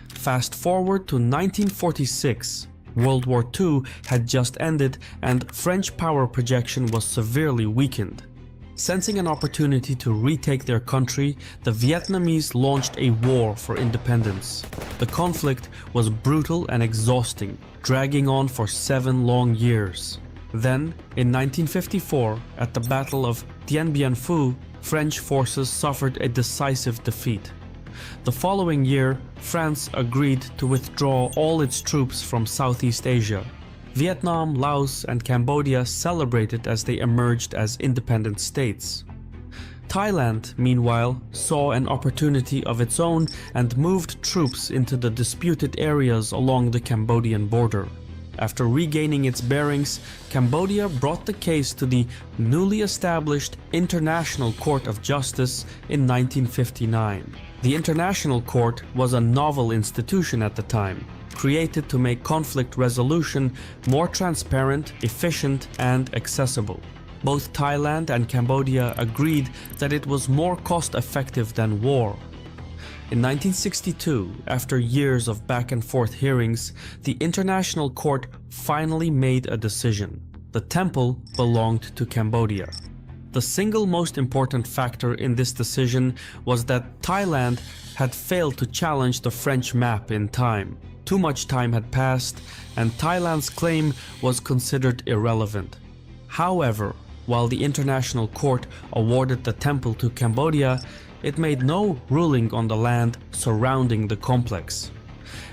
Fast forward to 1946. World War II had just ended and French power projection was severely weakened. Sensing an opportunity to retake their country, the Vietnamese launched a war for independence. The conflict was brutal and exhausting, dragging on for 7 long years. Then, in 1954, at the Battle of Dien Bien Phu, French forces suffered a decisive defeat. The following year, France agreed to withdraw all its troops from Southeast Asia. Vietnam, Laos, and Cambodia celebrated as they emerged as independent states. Thailand, meanwhile, saw an opportunity of its own and moved troops into the disputed areas along the Cambodian border. After regaining its bearings, Cambodia brought the case to the newly established International Court of Justice in 1959. The International Court was a novel institution at the time, created to make conflict resolution more transparent, efficient, and accessible. Both Thailand and Cambodia agreed that it was more cost-effective than war. In 1962, after years of back-and-forth hearings, the International Court finally made a decision. The temple belonged to Cambodia. The single most important factor in this decision was that Thailand had failed to challenge the French map in time. Too much time had passed, and Thailand's claim was considered irrelevant. However, while the International Court awarded the temple to Cambodia, it made no ruling on the land surrounding the complex.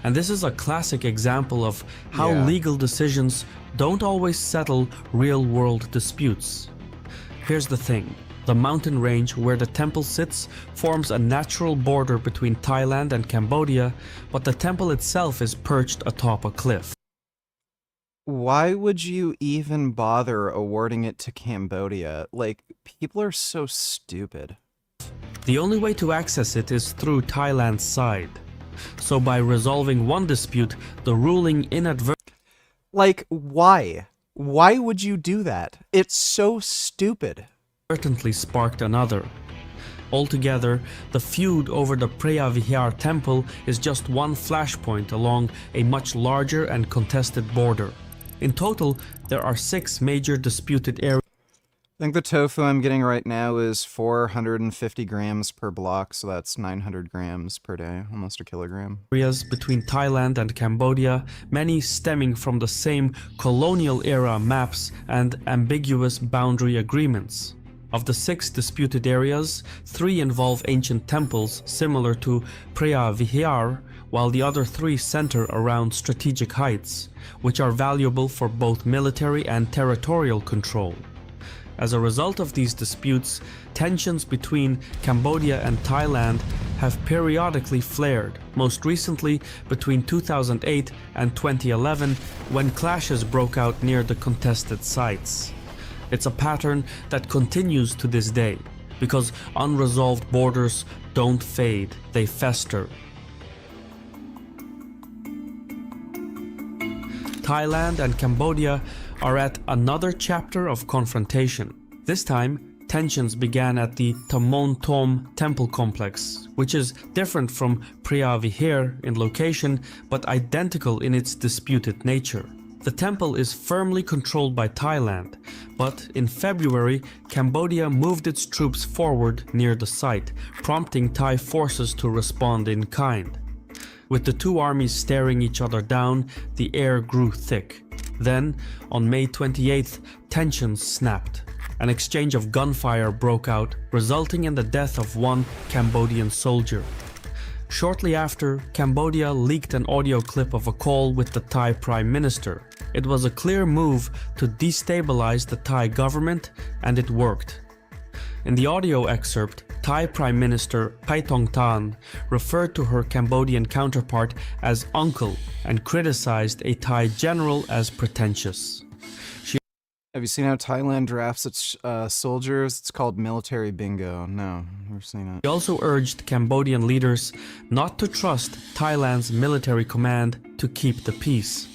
And this is a classic example of how legal decisions don't always settle real-world disputes. Here's the thing. The mountain range where the temple sits forms a natural border between Thailand and Cambodia, but the temple itself is perched atop a cliff. Why would you even bother awarding it to Cambodia? Like, people are so stupid. The only way to access it is through Thailand's side. So by resolving one dispute, the ruling inadvertently... Like, why? Why would you do that? It's so stupid. ...sparked another. Altogether, the feud over the Preah Vihear temple is just one flashpoint along a much larger and contested border. In total, there are 6 major disputed areas. I think the tofu I'm getting right now is 450 grams per block, so that's 900 grams per day, almost a kilogram. Areas between Thailand and Cambodia, many stemming from the same colonial era maps and ambiguous boundary agreements. Of the 6 disputed areas, 3 involve ancient temples similar to Preah Vihear, while the other 3 center around strategic heights, which are valuable for both military and territorial control. As a result of these disputes, tensions between Cambodia and Thailand have periodically flared, most recently between 2008 and 2011 when clashes broke out near the contested sites. It's a pattern that continues to this day, because unresolved borders don't fade, they fester. Thailand and Cambodia are at another chapter of confrontation. This time, tensions began at the Tamon Tom temple complex, which is different from Preah Vihear in location but identical in its disputed nature. The temple is firmly controlled by Thailand, but in February, Cambodia moved its troops forward near the site, prompting Thai forces to respond in kind. With the two armies staring each other down, the air grew thick. Then, on May 28th, tensions snapped. An exchange of gunfire broke out, resulting in the death of one Cambodian soldier. Shortly after, Cambodia leaked an audio clip of a call with the Thai Prime Minister. It was a clear move to destabilize the Thai government, and it worked. In the audio excerpt, Thai Prime Minister Paetongtarn referred to her Cambodian counterpart as uncle and criticized a Thai general as pretentious. Have you seen how Thailand drafts its soldiers? It's called military bingo. No, never seen it. He also urged Cambodian leaders not to trust Thailand's military command to keep the peace.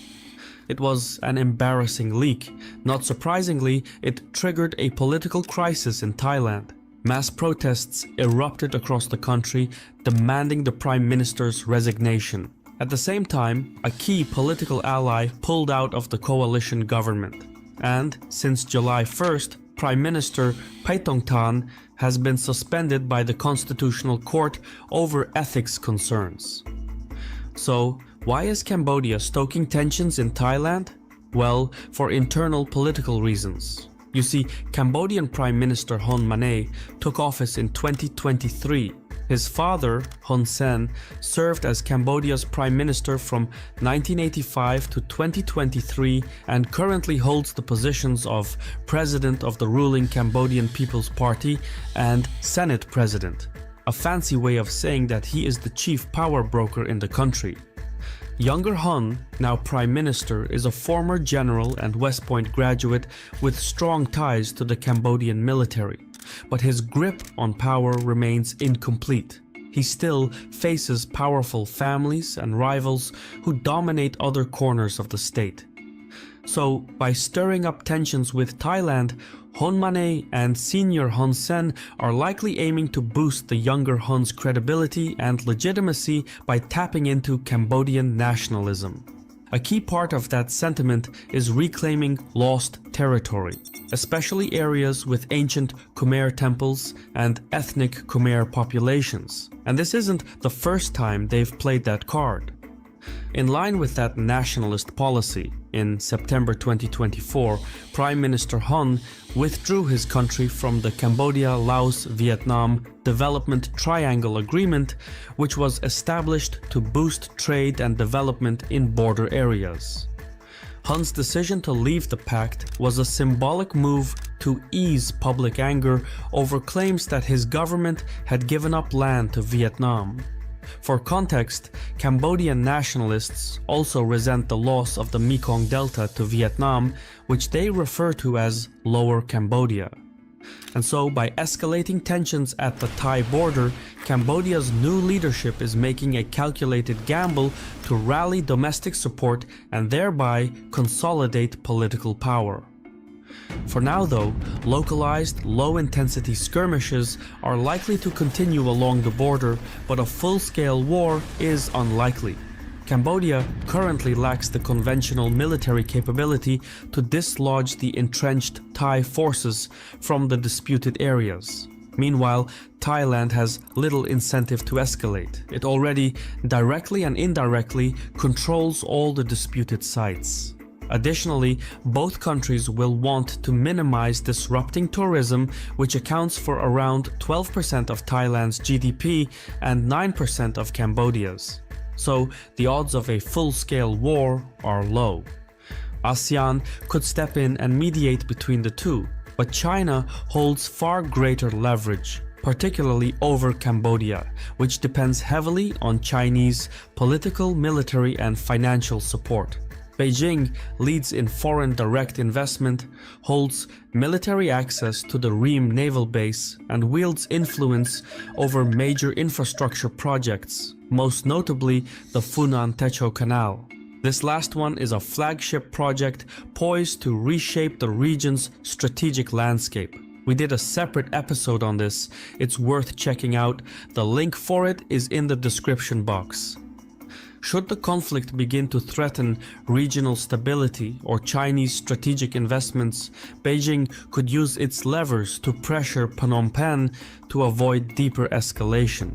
It was an embarrassing leak. Not surprisingly, it triggered a political crisis in Thailand. Mass protests erupted across the country, demanding the Prime Minister's resignation. At the same time, a key political ally pulled out of the coalition government. And since July 1st, Prime Minister Paetongtarn has been suspended by the Constitutional Court over ethics concerns. So, why is Cambodia stoking tensions in Thailand? Well, for internal political reasons. You see, Cambodian Prime Minister Hun Manet took office in 2023. His father, Hun Sen, served as Cambodia's Prime Minister from 1985 to 2023 and currently holds the positions of President of the ruling Cambodian People's Party and Senate President, a fancy way of saying that he is the chief power broker in the country. Younger Hun, now Prime Minister, is a former general and West Point graduate with strong ties to the Cambodian military. But his grip on power remains incomplete. He still faces powerful families and rivals who dominate other corners of the state. So, by stirring up tensions with Thailand, Hun Manet and senior Hun Sen are likely aiming to boost the younger Hun's credibility and legitimacy by tapping into Cambodian nationalism. A key part of that sentiment is reclaiming lost territory, especially areas with ancient Khmer temples and ethnic Khmer populations. And this isn't the first time they've played that card. In line with that nationalist policy, in September 2024, Prime Minister Hun withdrew his country from the Cambodia-Laos-Vietnam Development Triangle Agreement, which was established to boost trade and development in border areas. Hun's decision to leave the pact was a symbolic move to ease public anger over claims that his government had given up land to Vietnam. For context, Cambodian nationalists also resent the loss of the Mekong Delta to Vietnam, which they refer to as Lower Cambodia. And so, by escalating tensions at the Thai border, Cambodia's new leadership is making a calculated gamble to rally domestic support and thereby consolidate political power. For now though, localized, low-intensity skirmishes are likely to continue along the border, but a full-scale war is unlikely. Cambodia currently lacks the conventional military capability to dislodge the entrenched Thai forces from the disputed areas. Meanwhile, Thailand has little incentive to escalate. It already, directly and indirectly, controls all the disputed sites. Additionally, both countries will want to minimize disrupting tourism, which accounts for around 12% of Thailand's GDP and 9% of Cambodia's. So, the odds of a full-scale war are low. ASEAN could step in and mediate between the two, but China holds far greater leverage, particularly over Cambodia, which depends heavily on Chinese political, military, and financial support. Beijing leads in foreign direct investment, holds military access to the Ream naval base, and wields influence over major infrastructure projects, most notably the Funan Techo Canal. This last one is a flagship project poised to reshape the region's strategic landscape. We did a separate episode on this. It's worth checking out. The link for it is in the description box. Should the conflict begin to threaten regional stability or Chinese strategic investments, Beijing could use its levers to pressure Phnom Penh to avoid deeper escalation.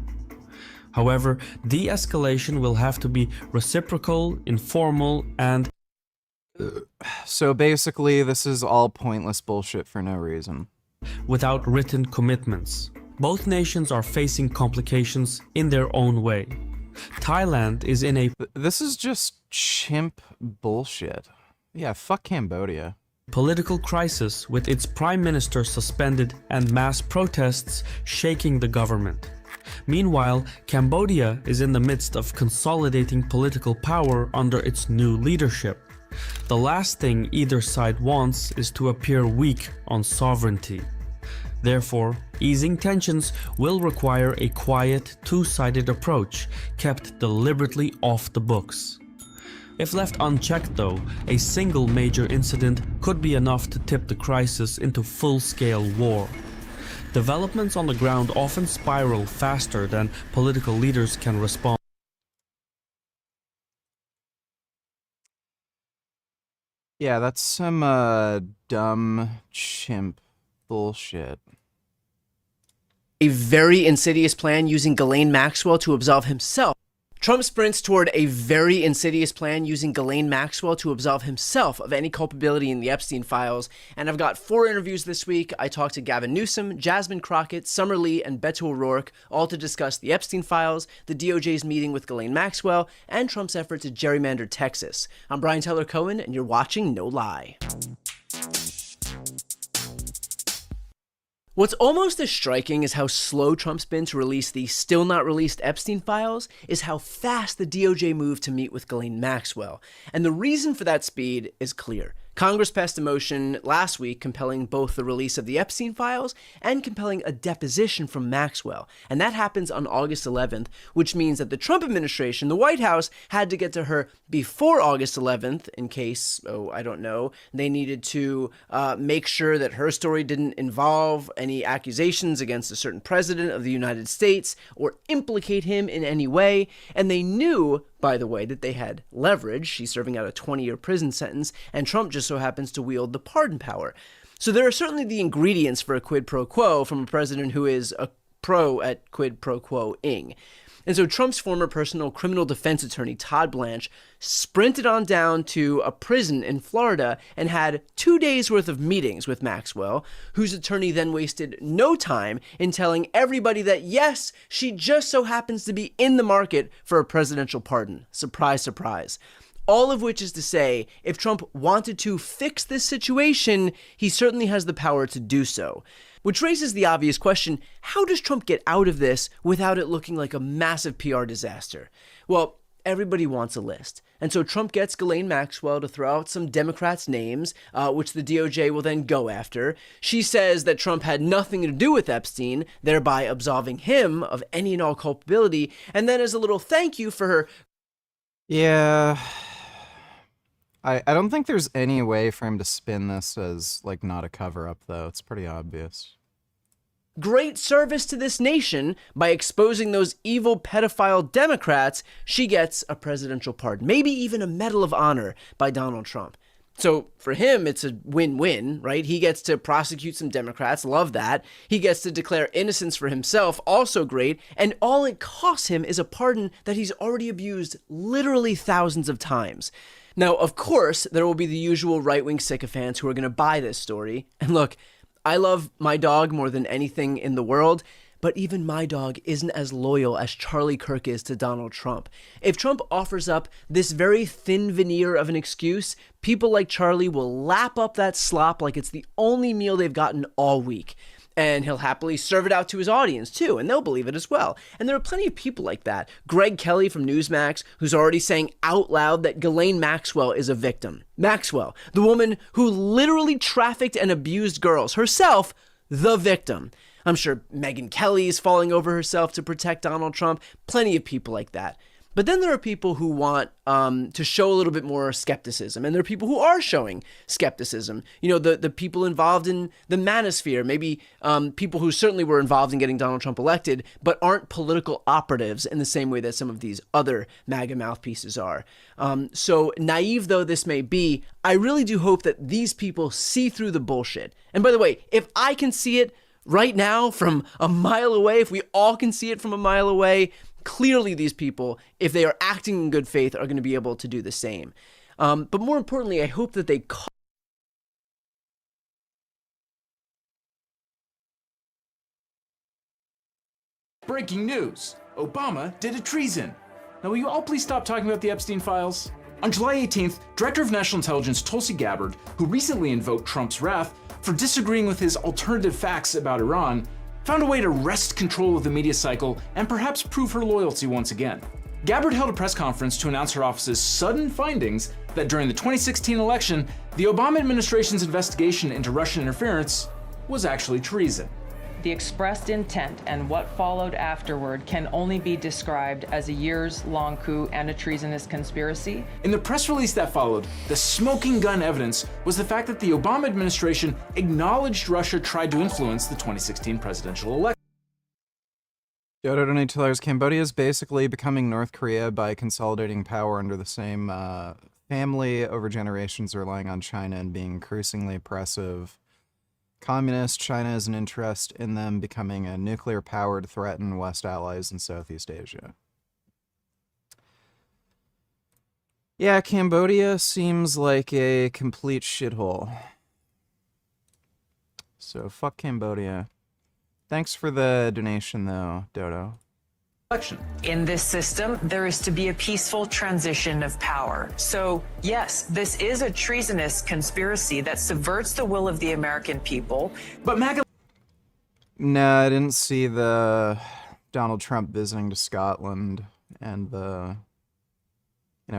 However, de-escalation will have to be reciprocal, informal, and... So basically, this is all pointless bullshit for no reason. Without written commitments. Both nations are facing complications in their own way. Thailand is in a... This is just chimp bullshit. Yeah, fuck Cambodia. Political crisis with its prime minister suspended and mass protests shaking the government. Meanwhile, Cambodia is in the midst of consolidating political power under its new leadership. The last thing either side wants is to appear weak on sovereignty. Therefore, easing tensions will require a quiet, two-sided approach, kept deliberately off the books. If left unchecked though, a single major incident could be enough to tip the crisis into full-scale war. Developments on the ground often spiral faster than political leaders can respond. Yeah, that's some dumb chimp bullshit. A very insidious plan using Ghislaine Maxwell to absolve himself. Trump sprints toward a very insidious plan using Ghislaine Maxwell to absolve himself of any culpability in the Epstein files. And I've got 4 interviews this week. I talked to Gavin Newsom, Jasmine Crockett, Summer Lee, and Beto O'Rourke, all to discuss the Epstein files, the DOJ's meeting with Ghislaine Maxwell, and Trump's effort to gerrymander Texas. I'm Brian Tyler Cohen, and you're watching No Lie. What's almost as striking as how slow Trump's been to release the still not released Epstein files is how fast the DOJ moved to meet with Ghislaine Maxwell. And the reason for that speed is clear. Congress passed a motion last week compelling both the release of the Epstein files and compelling a deposition from Maxwell. And that happens on August 11th, which means that the Trump administration, the White House, had to get to her before August 11th in case, they needed to make sure that her story didn't involve any accusations against a certain president of the United States or implicate him in any way. And they knew, by the way, that they had leverage. She's serving out a 20-year prison sentence, and Trump just so happens to wield the pardon power. So there are certainly the ingredients for a quid pro quo from a president who is a pro at quid pro quo-ing. And so Trump's former personal criminal defense attorney, Todd Blanche, sprinted on down to a prison in Florida and had 2 days worth of meetings with Maxwell, whose attorney then wasted no time in telling everybody that, yes, she just so happens to be in the market for a presidential pardon. Surprise, surprise. All of which is to say, if Trump wanted to fix this situation, he certainly has the power to do so. Which raises the obvious question, how does Trump get out of this without it looking like a massive PR disaster? Well, everybody wants a list. And so Trump gets Ghislaine Maxwell to throw out some Democrats' names, which the DOJ will then go after. She says that Trump had nothing to do with Epstein, thereby absolving him of any and all culpability. And then as a little thank you for her... Yeah... I don't think there's any way for him to spin this as, like, not a cover-up, though. It's pretty obvious. Great service to this nation by exposing those evil pedophile Democrats, she gets a presidential pardon, maybe even a Medal of Honor by Donald Trump. So for him, it's a win-win, right? He gets to prosecute some Democrats, love that. He gets to declare innocence for himself, also great. And all it costs him is a pardon that he's already abused literally thousands of times. Now, of course, there will be the usual right-wing sycophants who are going to buy this story. And look, I love my dog more than anything in the world, but even my dog isn't as loyal as Charlie Kirk is to Donald Trump. If Trump offers up this very thin veneer of an excuse, people like Charlie will lap up that slop like it's the only meal they've gotten all week. And he'll happily serve it out to his audience, too, and they'll believe it as well. And there are plenty of people like that. Greg Kelly from Newsmax, who's already saying out loud that Ghislaine Maxwell is a victim. Maxwell, the woman who literally trafficked and abused girls, herself, the victim. I'm sure Megyn Kelly is falling over herself to protect Donald Trump. Plenty of people like that. But then there are people who want to show a little bit more skepticism, and there are people who are showing skepticism. You know, the people involved in the manosphere, maybe people who certainly were involved in getting Donald Trump elected, but aren't political operatives in the same way that some of these other MAGA mouthpieces are. So naive though this may be, I really do hope that these people see through the bullshit. And by the way, if I can see it right now from a mile away, if we all can see it from a mile away, clearly these people, if they are acting in good faith, are going to be able to do the same. But more importantly, I hope that they Breaking news. Obama did a treason. Now, will you all please stop talking about the Epstein files? On July 18th, Director of National Intelligence Tulsi Gabbard, who recently invoked Trump's wrath for disagreeing with his alternative facts about Iran, found a way to wrest control of the media cycle and perhaps prove her loyalty once again. Gabbard held a press conference to announce her office's sudden findings that during the 2016 election, the Obama administration's investigation into Russian interference was actually treason. The expressed intent and what followed afterward can only be described as a years-long coup and a treasonous conspiracy. In the press release that followed, the smoking gun evidence was the fact that the Obama administration acknowledged Russia tried to influence the 2016 presidential election. Dodo $2. Cambodia is basically becoming North Korea by consolidating power under the same family over generations, relying on China and being increasingly oppressive. Communist China has an interest in them becoming a nuclear power to threaten West allies in Southeast Asia. Yeah, Cambodia seems like a complete shithole. So fuck Cambodia. Thanks for the donation though, Dodo. In this system, there is to be a peaceful transition of power. So, yes, this is a treasonous conspiracy that subverts the will of the American people. But MAGA... No, I didn't see the Donald Trump visiting to Scotland and the,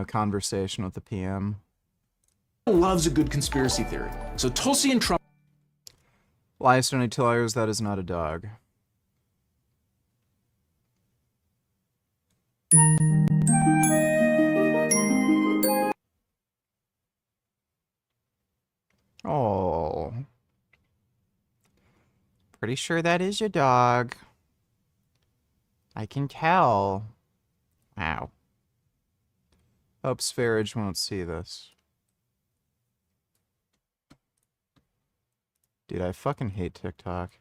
conversation with the PM. Loves a good conspiracy theory. So Tulsi and Trump... Lies $2, that is not a dog. Oh. Pretty sure that is your dog. I can tell. Wow. Hope Sfarage won't see this. Dude, I fucking hate TikTok.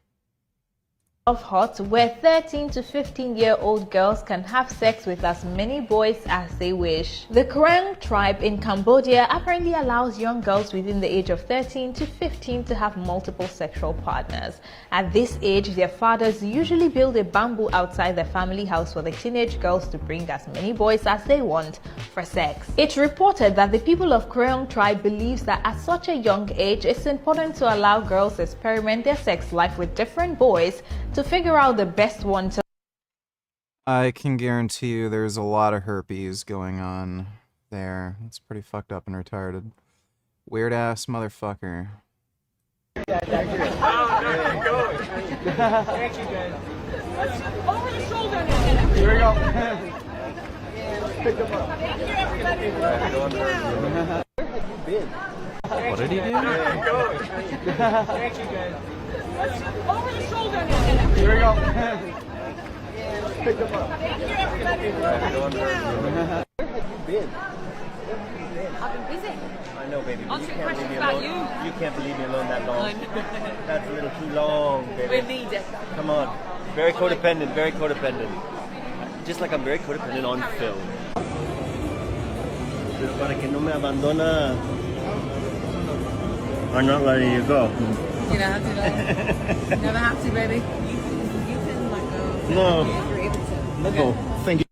Of Hot, where 13 to 15-year-old girls can have sex with as many boys as they wish. The Kreng tribe in Cambodia apparently allows young girls within the age of 13 to 15 to have multiple sexual partners. At this age, their fathers usually build a bamboo outside their family house for the teenage girls to bring as many boys as they want for sex. It's reported that the people of Kreng tribe believes that at such a young age, it's important to allow girls to experiment their sex life with different boys to figure out the best one to... I can guarantee you there's a lot of herpes going on there. It's pretty fucked up and retarded. Weird ass motherfucker. Thank you, guys. Over the shoulder now. Here we go. Pick them up. Thank you, everybody. Where have you been? What did he do? Thank you, guys. Over the shoulder now. Here we go. Pick them up. Thank you, everybody. Where have you been? I've been busy. I know, baby. Answering questions about you. You can't leave me alone that long. That's a little too long, baby. We need it. Come on. Very codependent, very codependent. Just like I'm very codependent on film. Pero para que no me abandona, I'm not letting you go. You don't have to, though. Never have to, baby. You can let go. No. If you're able to. Let go. Thank you.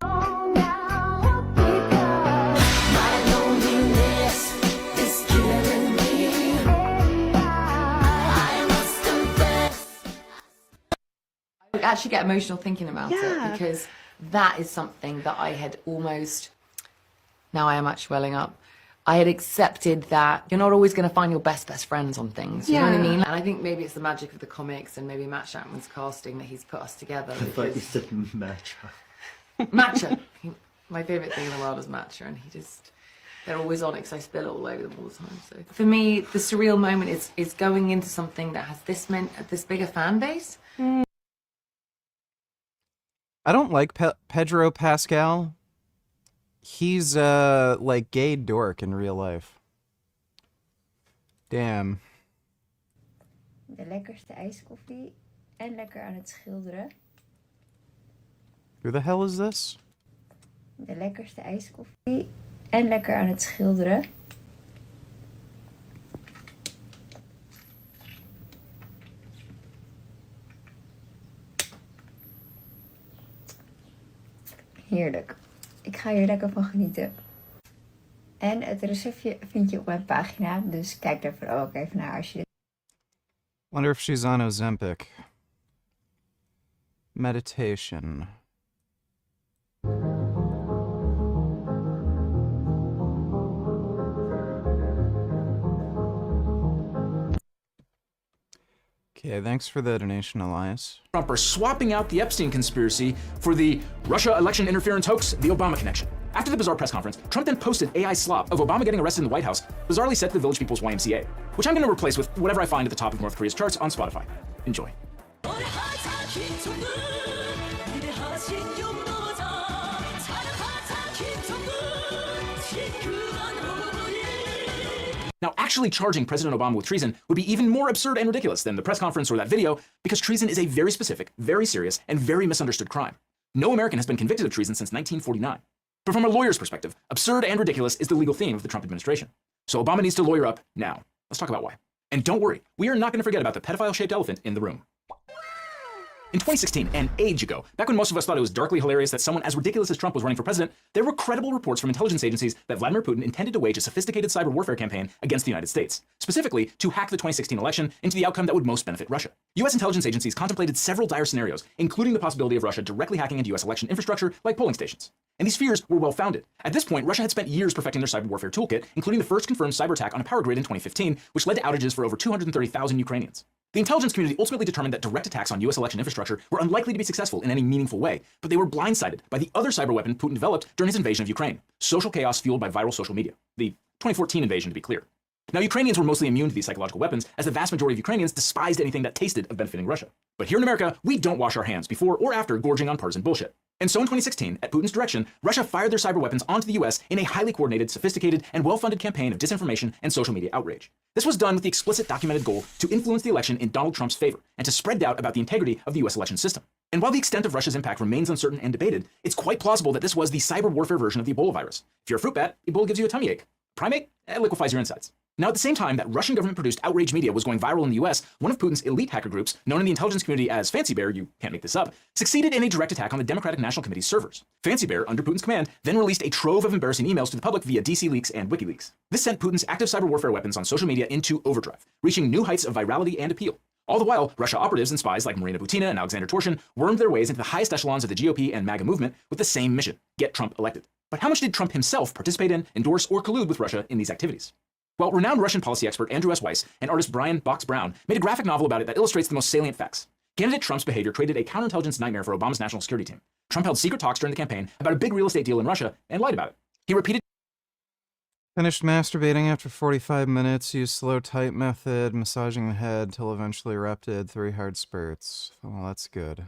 I actually get emotional thinking about it because that is something that I had almost, now I am actually welling up, I had accepted that you're not always going to find your best friends on things, you know what I mean? And I think maybe it's the magic of the comics and maybe Matt Shakman's casting that he's put us together. I thought you said matcha. Matcha. My favourite thing in the world is matcha, and they're always on it because I spill it all over them all the time. So for me, the surreal moment is going into something that has this big a fan base. I don't like Pedro Pascal. He's like gay dork in real life. Damn. De lekkerste ijskoffie en lekker aan het schilderen. Who the hell is this? De lekkerste ijskoffie en lekker aan het schilderen. Heerlijk. Ik ga hier lekker van genieten. En het receptje vind je op mijn pagina, dus kijk daar vooral ook even naar als je dit... Wonder if she's on Ozempic. Meditation. Okay, thanks for the donation, Elias. Trump are swapping out the Epstein conspiracy for the Russia election interference hoax, the Obama connection. After the bizarre press conference, Trump then posted AI slop of Obama getting arrested in the White House, bizarrely set to the Village People's YMCA, which I'm going to replace with whatever I find at the top of North Korea's charts on Spotify. Enjoy. Now, actually charging President Obama with treason would be even more absurd and ridiculous than the press conference or that video, because treason is a very specific, very serious, and very misunderstood crime. No American has been convicted of treason since 1949. But from a lawyer's perspective, absurd and ridiculous is the legal theme of the Trump administration. So Obama needs to lawyer up now. Let's talk about why. And don't worry, we are not going to forget about the pedophile-shaped elephant in the room. In 2016, an age ago, back when most of us thought it was darkly hilarious that someone as ridiculous as Trump was running for president, there were credible reports from intelligence agencies that Vladimir Putin intended to wage a sophisticated cyber warfare campaign against the United States, specifically to hack the 2016 election into the outcome that would most benefit Russia. U.S. intelligence agencies contemplated several dire scenarios, including the possibility of Russia directly hacking into U.S. election infrastructure like polling stations. And these fears were well-founded. At this point, Russia had spent years perfecting their cyber warfare toolkit, including the first confirmed cyber attack on a power grid in 2015, which led to outages for over 230,000 Ukrainians. The intelligence community ultimately determined that direct attacks on U.S. election infrastructure were unlikely to be successful in any meaningful way, but they were blindsided by the other cyber weapon Putin developed during his invasion of Ukraine, social chaos fueled by viral social media. The 2014 invasion, to be clear. Now, Ukrainians were mostly immune to these psychological weapons, as the vast majority of Ukrainians despised anything that tasted of benefiting Russia. But here in America, we don't wash our hands before or after gorging on partisan bullshit. And so in 2016, at Putin's direction, Russia fired their cyber weapons onto the US in a highly coordinated, sophisticated, and well-funded campaign of disinformation and social media outrage. This was done with the explicit documented goal to influence the election in Donald Trump's favor and to spread doubt about the integrity of the US election system. And while the extent of Russia's impact remains uncertain and debated, it's quite plausible that this was the cyber warfare version of the Ebola virus. If you're a fruit bat, Ebola gives you a tummy ache. Primate? It liquefies your insides. Now, at the same time that Russian government-produced outrage media was going viral in the US, one of Putin's elite hacker groups, known in the intelligence community as Fancy Bear, you can't make this up, succeeded in a direct attack on the Democratic National Committee's servers. Fancy Bear, under Putin's command, then released a trove of embarrassing emails to the public via DC Leaks and WikiLeaks. This sent Putin's active cyber warfare weapons on social media into overdrive, reaching new heights of virality and appeal. All the while, Russia operatives and spies like Marina Butina and Alexander Torshin wormed their ways into the highest echelons of the GOP and MAGA movement with the same mission: get Trump elected. But how much did Trump himself participate in, endorse, or collude with Russia in these activities? Well, renowned Russian policy expert Andrew S. Weiss and artist Brian Box Brown made a graphic novel about it that illustrates the most salient facts. Candidate Trump's behavior created a counterintelligence nightmare for Obama's national security team. Trump held secret talks during the campaign about a big real estate deal in Russia and lied about it. He repeated Finished masturbating after 45 minutes, used slow type method, massaging the head till eventually erupted, 3 hard spurts. Well, that's good.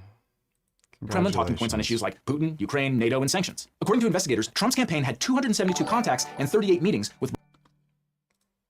Kremlin talking points on issues like Putin, Ukraine, NATO, and sanctions. According to investigators, Trump's campaign had 272 contacts and 38 meetings with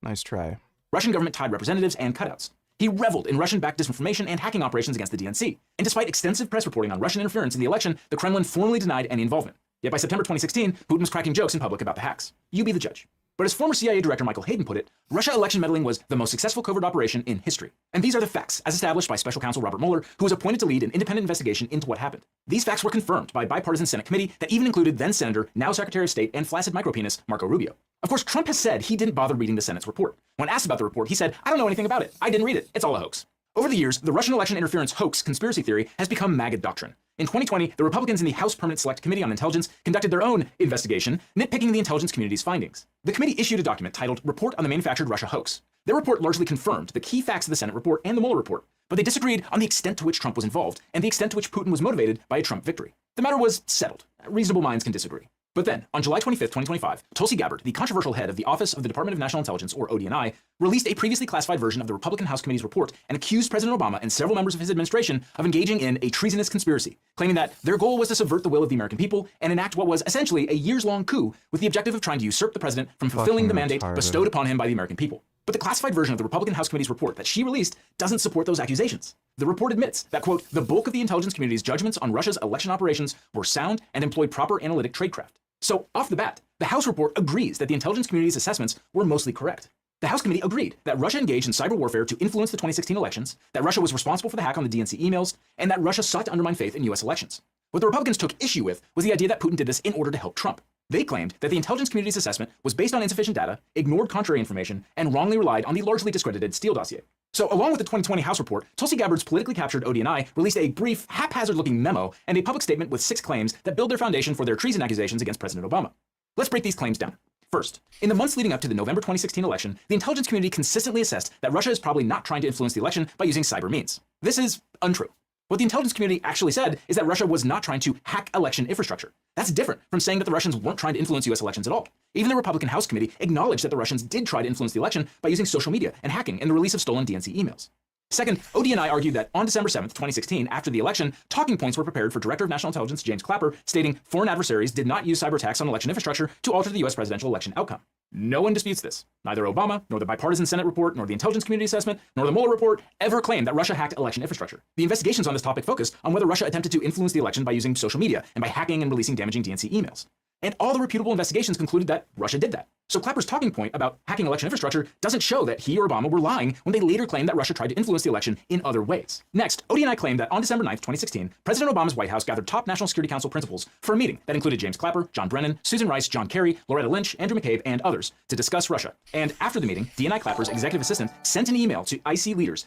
Nice try. Russian government-tied representatives and cutouts. He reveled in Russian-backed disinformation and hacking operations against the DNC. And despite extensive press reporting on Russian interference in the election, the Kremlin formally denied any involvement. Yet by September 2016, Putin was cracking jokes in public about the hacks. You be the judge. But as former CIA Director Michael Hayden put it, Russia election meddling was the most successful covert operation in history. And these are the facts, as established by Special Counsel Robert Mueller, who was appointed to lead an independent investigation into what happened. These facts were confirmed by a bipartisan Senate committee that even included then-Senator, now Secretary of State, and flaccid micropenis Marco Rubio. Of course, Trump has said he didn't bother reading the Senate's report. When asked about the report, he said, "I don't know anything about it. I didn't read it. It's all a hoax." Over the years, the Russian election interference hoax conspiracy theory has become MAGA doctrine. In 2020, the Republicans in the House Permanent Select Committee on Intelligence conducted their own investigation, nitpicking the intelligence community's findings. The committee issued a document titled Report on the Manufactured Russia Hoax. Their report largely confirmed the key facts of the Senate report and the Mueller report, but they disagreed on the extent to which Trump was involved and the extent to which Putin was motivated by a Trump victory. The matter was settled. Reasonable minds can disagree. But then, on July 25th, 2025, Tulsi Gabbard, the controversial head of the Office of the Department of National Intelligence, or ODNI, released a previously classified version of the Republican House Committee's report and accused President Obama and several members of his administration of engaging in a treasonous conspiracy, claiming that their goal was to subvert the will of the American people and enact what was essentially a years-long coup with the objective of trying to usurp the president from fulfilling the mandate bestowed upon him by the American people. But the classified version of the Republican House Committee's report that she released doesn't support those accusations. The report admits that, quote, the bulk of the intelligence community's judgments on Russia's election operations were sound and employed proper analytic tradecraft. So, off the bat, the House report agrees that the intelligence community's assessments were mostly correct. The House committee agreed that Russia engaged in cyber warfare to influence the 2016 elections, that Russia was responsible for the hack on the DNC emails, and that Russia sought to undermine faith in U.S. elections. What the Republicans took issue with was the idea that Putin did this in order to help Trump. They claimed that the intelligence community's assessment was based on insufficient data, ignored contrary information, and wrongly relied on the largely discredited Steele dossier. So, along with the 2020 House report, Tulsi Gabbard's politically captured ODNI released a brief, haphazard-looking memo and a public statement with 6 claims that build their foundation for their treason accusations against President Obama. Let's break these claims down. First, in the months leading up to the November 2016 election, the intelligence community consistently assessed that Russia is probably not trying to influence the election by using cyber means. This is untrue. What the intelligence community actually said is that Russia was not trying to hack election infrastructure. That's different from saying that the Russians weren't trying to influence U.S. elections at all. Even the Republican House Committee acknowledged that the Russians did try to influence the election by using social media and hacking and the release of stolen DNC emails. Second, ODNI argued that on December 7th, 2016, after the election, talking points were prepared for Director of National Intelligence James Clapper, stating foreign adversaries did not use cyber attacks on election infrastructure to alter the U.S. presidential election outcome. No one disputes this. Neither Obama, nor the bipartisan Senate report, nor the intelligence community assessment, nor the Mueller report ever claimed that Russia hacked election infrastructure. The investigations on this topic focus on whether Russia attempted to influence the election by using social media and by hacking and releasing damaging DNC emails. And all the reputable investigations concluded that Russia did that. So Clapper's talking point about hacking election infrastructure doesn't show that he or Obama were lying when they later claimed that Russia tried to influence the election in other ways. Next, ODNI claimed that on December 9th, 2016, President Obama's White House gathered top National Security Council principals for a meeting that included James Clapper, John Brennan, Susan Rice, John Kerry, Loretta Lynch, Andrew McCabe, and others to discuss Russia. And after the meeting, DNI Clapper's executive assistant sent an email to IC leaders.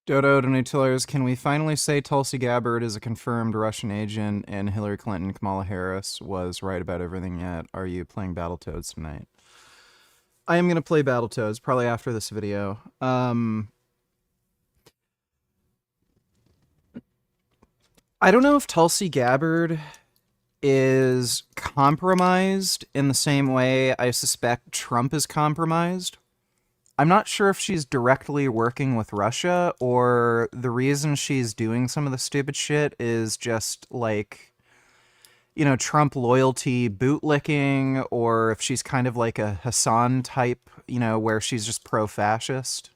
Dodo Donatillers, can we finally say Tulsi Gabbard is a confirmed Russian agent and Hillary Clinton, Kamala Harris was right about everything yet? Are you playing Battletoads tonight? I am going to play Battletoads, probably after this video. I don't know if Tulsi Gabbard is compromised in the same way I suspect Trump is compromised. I'm not sure if she's directly working with Russia or the reason she's doing some of the stupid shit is just like, you know, Trump loyalty bootlicking, or if she's kind of like a Hassan type, you know, where she's just pro-fascist.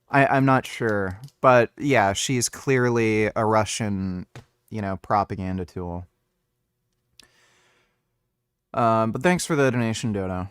I'm not sure. But yeah, she's clearly a Russian, you know, propaganda tool. But thanks for the donation, Dodo.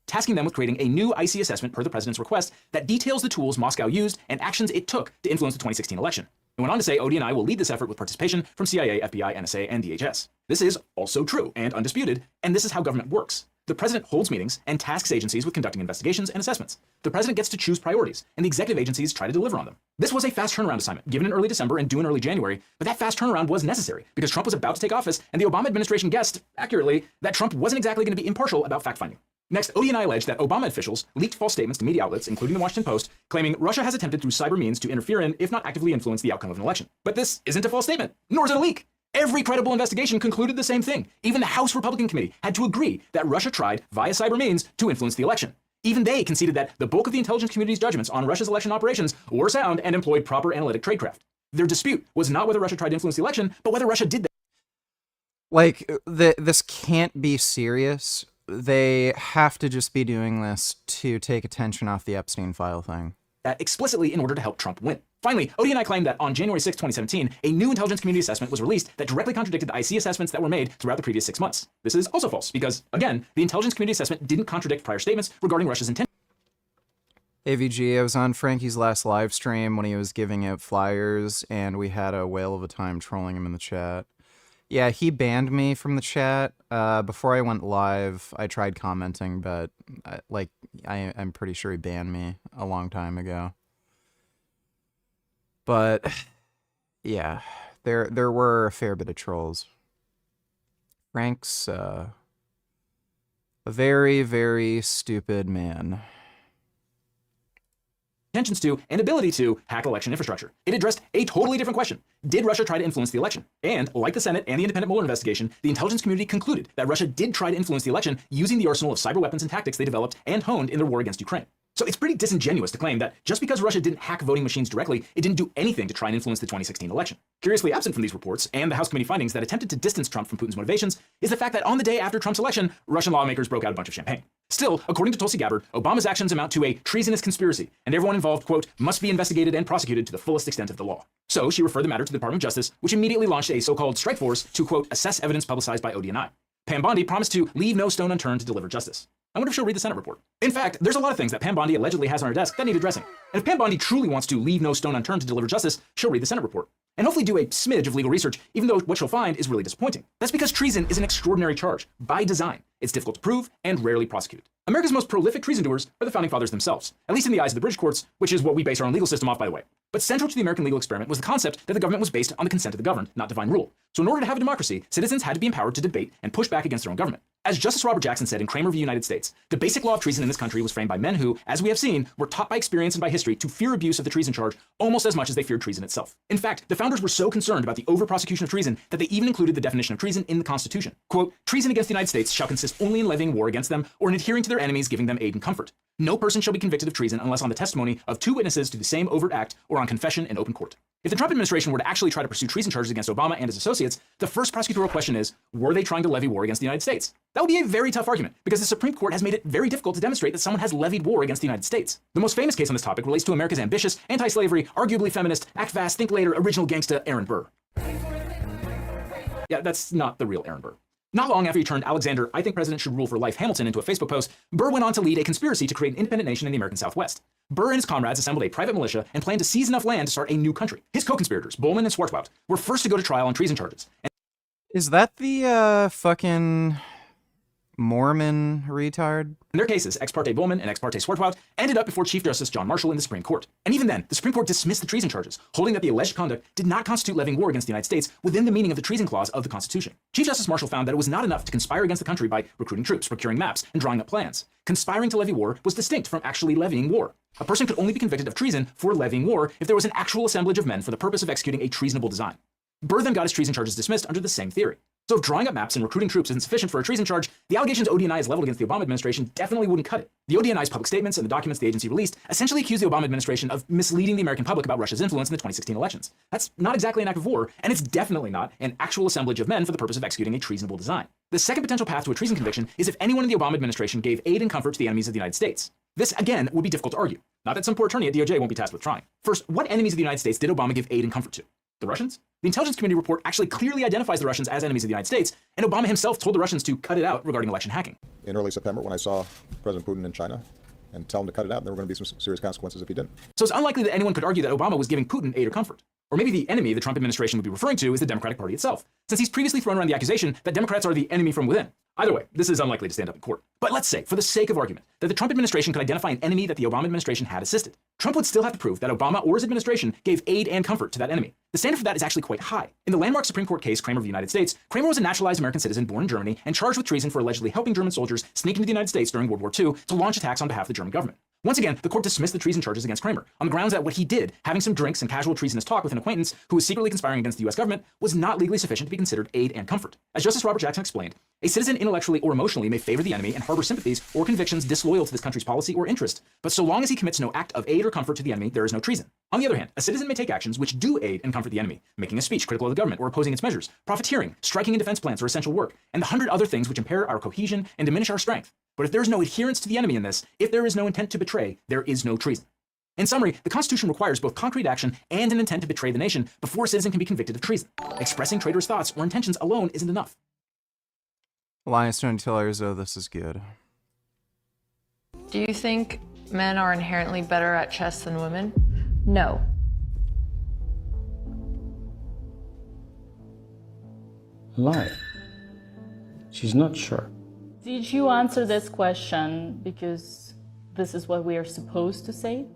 Tasking them with creating a new IC assessment per the president's request that details the tools Moscow used and actions it took to influence the 2016 election. It went on to say ODNI will lead this effort with participation from CIA, FBI, NSA, and DHS. This is also true and undisputed, and this is how government works. The president holds meetings and tasks agencies with conducting investigations and assessments. The president gets to choose priorities, and the executive agencies try to deliver on them. This was a fast turnaround assignment, given in early December and due in early January, but that fast turnaround was necessary because Trump was about to take office, and the Obama administration guessed, accurately, that Trump wasn't exactly going to be impartial about fact-finding. Next, ODNI alleged that Obama officials leaked false statements to media outlets, including the Washington Post, claiming Russia has attempted through cyber means to interfere in, if not actively influence, the outcome of an election. But this isn't a false statement, nor is it a leak. Every credible investigation concluded the same thing. Even the House Republican Committee had to agree that Russia tried, via cyber means, to influence the election. Even they conceded that the bulk of the intelligence community's judgments on Russia's election operations were sound and employed proper analytic tradecraft. Their dispute was not whether Russia tried to influence the election, but whether Russia did that. Like, this can't be serious. They have to just be doing this to take attention off the Epstein file thing. Explicitly in order to help Trump win. Finally, ODNI claimed that on January 6, 2017, a new intelligence community assessment was released that directly contradicted the IC assessments that were made throughout the previous 6 months. This is also false because, again, the intelligence community assessment didn't contradict prior statements regarding Russia's intent. AVG, I was on Frankie's last live stream when he was giving out flyers, and we had a whale of a time trolling him in the chat. Yeah, he banned me from the chat. Before I went live, I tried commenting, but I'm pretty sure he banned me a long time ago. But yeah, there were a fair bit of trolls. Frank's a very, very stupid man. intentions to, and ability to hack election infrastructure. It addressed a totally different question. Did Russia try to influence the election? And, like the Senate and the independent Mueller investigation, the intelligence community concluded that Russia did try to influence the election using the arsenal of cyber weapons and tactics they developed and honed in their war against Ukraine. So it's pretty disingenuous to claim that just because Russia didn't hack voting machines directly, it didn't do anything to try and influence the 2016 election. Curiously absent from these reports and the House committee findings that attempted to distance Trump from Putin's motivations is the fact that on the day after Trump's election, Russian lawmakers broke out a bunch of champagne. Still, according to Tulsi Gabbard, Obama's actions amount to a treasonous conspiracy, and everyone involved, quote, must be investigated and prosecuted to the fullest extent of the law. So she referred the matter to the Department of Justice, which immediately launched a so-called strike force to, quote, assess evidence publicized by ODNI. Pam Bondi promised to leave no stone unturned to deliver justice. I wonder if she'll read the Senate report. In fact, there's a lot of things that Pam Bondi allegedly has on her desk that need addressing. And if Pam Bondi truly wants to leave no stone unturned to deliver justice, she'll read the Senate report. And hopefully do a smidge of legal research, even though what she'll find is really disappointing. That's because treason is an extraordinary charge, by design. It's difficult to prove and rarely prosecuted. America's most prolific treason doers are the Founding Fathers themselves, at least in the eyes of the British courts, which is what we base our own legal system off, by the way. But central to the American legal experiment was the concept that the government was based on the consent of the governed, not divine rule. So in order to have a democracy, citizens had to be empowered to debate and push back against their own government. As Justice Robert Jackson said in Kramer v. United States, the basic law of treason in this country was framed by men who, as we have seen, were taught by experience and by history to fear abuse of the treason charge almost as much as they feared treason itself. In fact, the founders were so concerned about the over-prosecution of treason that they even included the definition of treason in the Constitution. Quote, treason against the United States shall consist only in levying war against them or in adhering to their enemies, giving them aid and comfort. No person shall be convicted of treason unless on the testimony of 2 witnesses to the same overt act or on confession in open court. If the Trump administration were to actually try to pursue treason charges against Obama and his associates, the first prosecutorial question is, were they trying to levy war against the United States? That would be a very tough argument, because the Supreme Court has made it very difficult to demonstrate that someone has levied war against the United States. The most famous case on this topic relates to America's ambitious, anti-slavery, arguably feminist, act fast, think later, original gangsta Aaron Burr. Yeah, that's not the real Aaron Burr. Not long after he turned Alexander, I think president should rule for life Hamilton into a Facebook post, Burr went on to lead a conspiracy to create an independent nation in the American Southwest. Burr and his comrades assembled a private militia and planned to seize enough land to start a new country. His co-conspirators, Bowman and Swartwout, were first to go to trial on treason charges. Is that the fucking Mormon retard? In their cases, ex parte Bowman and ex parte Swartwout ended up before Chief Justice John Marshall in the Supreme Court. And even then, the Supreme Court dismissed the treason charges, holding that the alleged conduct did not constitute levying war against the United States within the meaning of the treason clause of the Constitution. Chief Justice Marshall found that it was not enough to conspire against the country by recruiting troops, procuring maps, and drawing up plans. Conspiring to levy war was distinct from actually levying war. A person could only be convicted of treason for levying war if there was an actual assemblage of men for the purpose of executing a treasonable design. Burr then got his treason charges dismissed under the same theory. So if drawing up maps and recruiting troops isn't sufficient for a treason charge, the allegations ODNI has leveled against the Obama administration definitely wouldn't cut it. The ODNI's public statements and the documents the agency released essentially accused the Obama administration of misleading the American public about Russia's influence in the 2016 elections. That's not exactly an act of war, and it's definitely not an actual assemblage of men for the purpose of executing a treasonable design. The second potential path to a treason conviction is if anyone in the Obama administration gave aid and comfort to the enemies of the United States. This, again, would be difficult to argue. Not that some poor attorney at DOJ won't be tasked with trying. First, what enemies of the United States did Obama give aid and comfort to? The Russians? The intelligence community report actually clearly identifies the Russians as enemies of the United States, and Obama himself told the Russians to cut it out regarding election hacking. In early September, when I saw President Putin in China and tell him to cut it out, there were going to be some serious consequences if he didn't. So it's unlikely that anyone could argue that Obama was giving Putin aid or comfort. Or maybe the enemy the Trump administration would be referring to is the Democratic Party itself, since he's previously thrown around the accusation that Democrats are the enemy from within. Either way, this is unlikely to stand up in court. But let's say, for the sake of argument, that the Trump administration could identify an enemy that the Obama administration had assisted. Trump would still have to prove that Obama or his administration gave aid and comfort to that enemy. The standard for that is actually quite high. In the landmark Supreme Court case Kramer v. United States, Kramer was a naturalized American citizen born in Germany and charged with treason for allegedly helping German soldiers sneak into the United States during World War II to launch attacks on behalf of the German government. Once again, the court dismissed the treason charges against Kramer on the grounds that what he did, having some drinks and casual treasonous talk with an acquaintance who was secretly conspiring against the US government, was not legally sufficient to be considered aid and comfort. As Justice Robert Jackson explained, a citizen intellectually or emotionally may favor the enemy and harbor sympathies or convictions disloyal to this country's policy or interest, but so long as he commits no act of aid or comfort to the enemy, there is no treason. On the other hand, a citizen may take actions which do aid and comfort the enemy, making a speech critical of the government or opposing its measures, profiteering, striking in defense plans or essential work, and the 100 other things which impair our cohesion and diminish our strength. But if there is no adherence to the enemy in this, if there is no intent to betray, there is no treason. In summary, the Constitution requires both concrete action and an intent to betray the nation before a citizen can be convicted of treason. Expressing traitorous thoughts or intentions alone isn't enough. Elias Stone Tillers, oh, this is good. Do you think men are inherently better at chess than women? No. Lie. She's not sure. Did you answer this question because this is what we are supposed to say?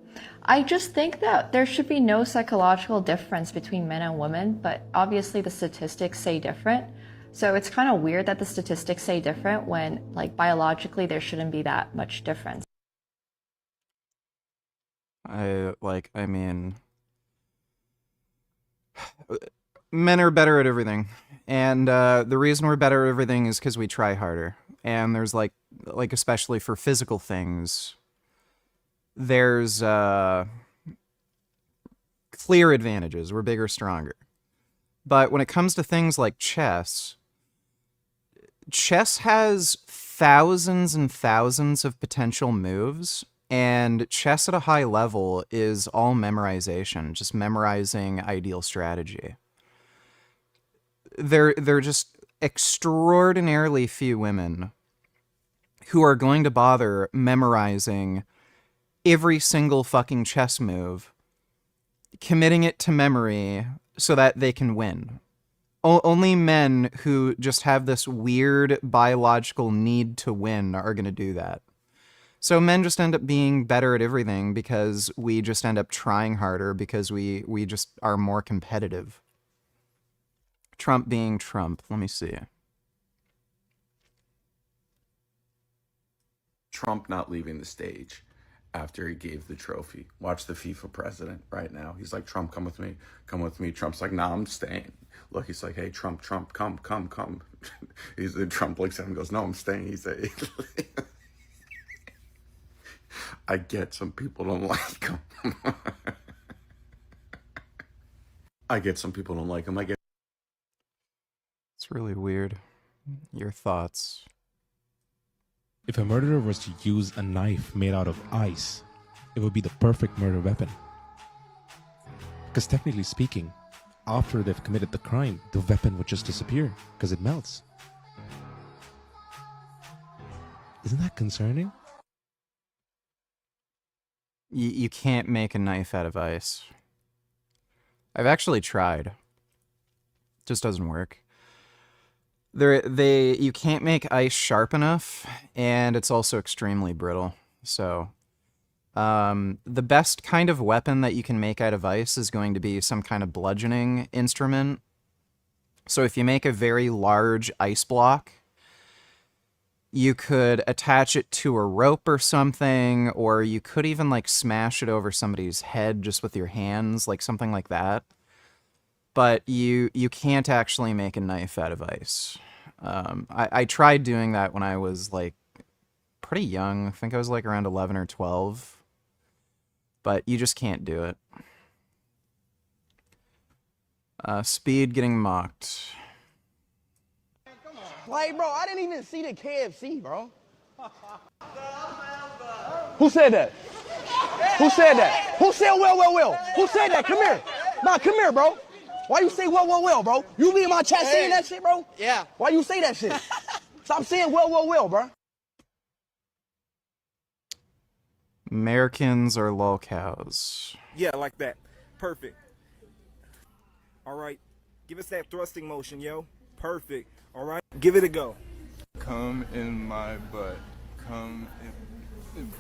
I just think that there should be no psychological difference between men and women, but obviously the statistics say different. So it's kind of weird that the statistics say different when, like, biologically there shouldn't be that much difference. I mean, men are better at everything, and the reason we're better at everything is because we try harder. And there's like especially for physical things, there's clear advantages. We're bigger, stronger. But when it comes to things like chess has thousands and thousands of potential moves, and chess at a high level is all memorization, just memorizing ideal strategy. There are just extraordinarily few women who are going to bother memorizing every single fucking chess move, committing it to memory so that they can win. Only men who just have this weird biological need to win are going to do that. So men just end up being better at everything because we just end up trying harder because we just are more competitive. Trump being Trump. Let me see. Trump not leaving the stage after he gave the trophy. Watch the FIFA president right now. He's like, Trump, come with me. Come with me. Trump's like, nah, I'm staying. Look, he's like, hey, Trump, come. Trump looks at him and goes, no, I'm staying. He's like, I get some people don't like him. I get some people don't like him. It's really weird. Your thoughts? If a murderer was to use a knife made out of ice, it would be the perfect murder weapon. Because technically speaking, after they've committed the crime, the weapon would just disappear because it melts. Isn't that concerning? You can't make a knife out of ice. I've actually tried. It just doesn't work. You can't make ice sharp enough, and it's also extremely brittle. So, the best kind of weapon that you can make out of ice is going to be some kind of bludgeoning instrument. So if you make a very large ice block, you could attach it to a rope or something, or you could even like smash it over somebody's head just with your hands, like something like that. But you can't actually make a knife out of ice. I tried doing that when I was like pretty young. I think I was like around 11 or 12. But you just can't do it. Speed getting mocked. Like, bro, I didn't even see the KFC, bro. Who said that? Who said that? Who said well? Who said that? Come here. Nah, come here, bro. Why you say well, bro? You be in my chat saying that shit, bro? Yeah. Why you say that shit? Stop saying well, bro. Americans are lolcows. Yeah, like that. Perfect. All right. Give us that thrusting motion, yo. Perfect. All right. Give it a go. Come in my butt. Come in.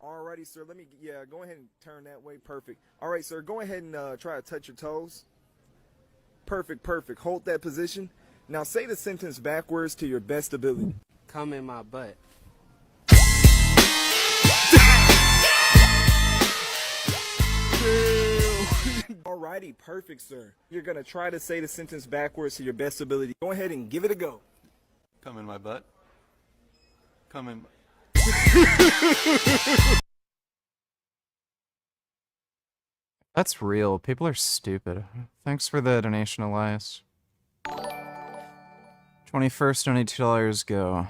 Alrighty, sir. Let me, go ahead and turn that way. Perfect. All right, sir. Go ahead and try to touch your toes. Perfect. Hold that position. Now say the sentence backwards to your best ability. Come in my butt. Alrighty, perfect, sir. You're gonna try to say the sentence backwards to your best ability. Go ahead and give it a go. Come in my butt. Come in. That's real. People are stupid. Thanks for the donation, Elias. 21st, $22, go.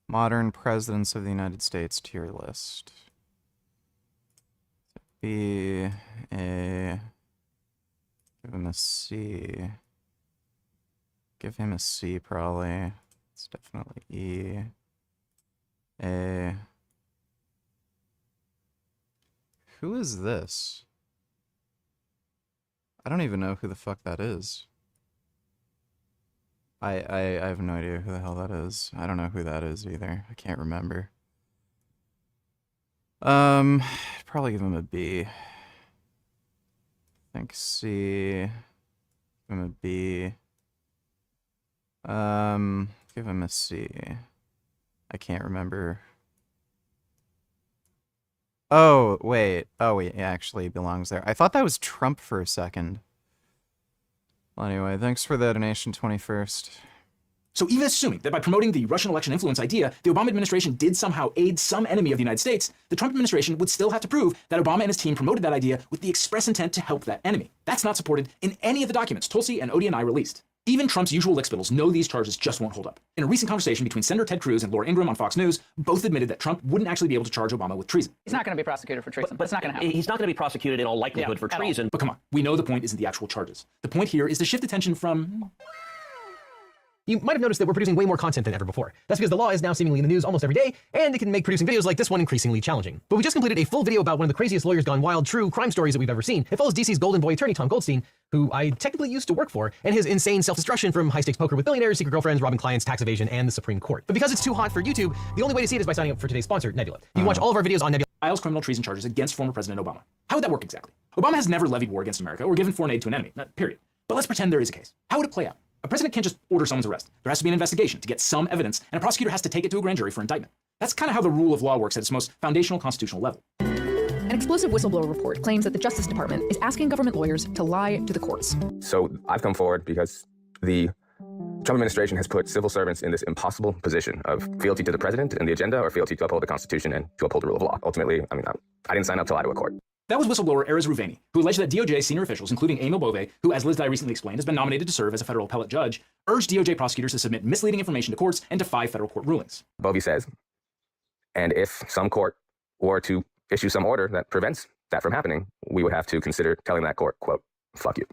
Modern presidents of the United States tier list. B, A, give him a C. Give him a C, probably. It's definitely E, A. Who is this? I don't even know who the fuck that is. I have no idea who the hell that is. I don't know who that is either. I can't remember. Probably give him a B. I think C. Give him a B. Give him a C. I can't remember. Oh, wait. Oh, he actually belongs there. I thought that was Trump for a second. Well, anyway, thanks for the donation, 21st. So even assuming that by promoting the Russian election influence idea, the Obama administration did somehow aid some enemy of the United States, the Trump administration would still have to prove that Obama and his team promoted that idea with the express intent to help that enemy. That's not supported in any of the documents Tulsi and ODNI released. Even Trump's usual lickspittles know these charges just won't hold up. In a recent conversation between Senator Ted Cruz and Laura Ingraham on Fox News, both admitted that Trump wouldn't actually be able to charge Obama with treason. He's not going to be prosecuted for treason. But it's not going to happen. He's not going to be prosecuted in all likelihood for treason. But come on, we know the point isn't the actual charges. The point here is to shift attention from... You might have noticed that we're producing way more content than ever before. That's because the law is now seemingly in the news almost every day, and it can make producing videos like this one increasingly challenging. But we just completed a full video about one of the craziest lawyers gone wild true crime stories that we've ever seen. It follows DC's golden boy attorney Tom Goldstein, who I technically used to work for, and his insane self-destruction from high-stakes poker with billionaires, secret girlfriends, robbing clients, tax evasion, and the Supreme Court. But because it's too hot for YouTube, the only way to see it is by signing up for today's sponsor, Nebula. You can watch all of our videos on Nebula. Files criminal treason charges against former President Obama. How would that work exactly? Obama has never levied war against America or given foreign aid to an enemy, period. But let's pretend there is a case. How would it play out? A president can't just order someone's arrest. There has to be an investigation to get some evidence, and a prosecutor has to take it to a grand jury for indictment. That's kind of how the rule of law works at its most foundational constitutional level. An explosive whistleblower report claims that the Justice Department is asking government lawyers to lie to the courts. So I've come forward because the Trump administration has put civil servants in this impossible position of fealty to the president and the agenda, or fealty to uphold the Constitution and to uphold the rule of law. Ultimately, I didn't sign up to lie to a court. That was whistleblower Erez Ruveni, who alleged that DOJ senior officials, including Emil Bove, who, as Liz Dye recently explained, has been nominated to serve as a federal appellate judge, urged DOJ prosecutors to submit misleading information to courts and defy federal court rulings. Bove says, and if some court were to issue some order that prevents that from happening, we would have to consider telling that court, quote, fuck you.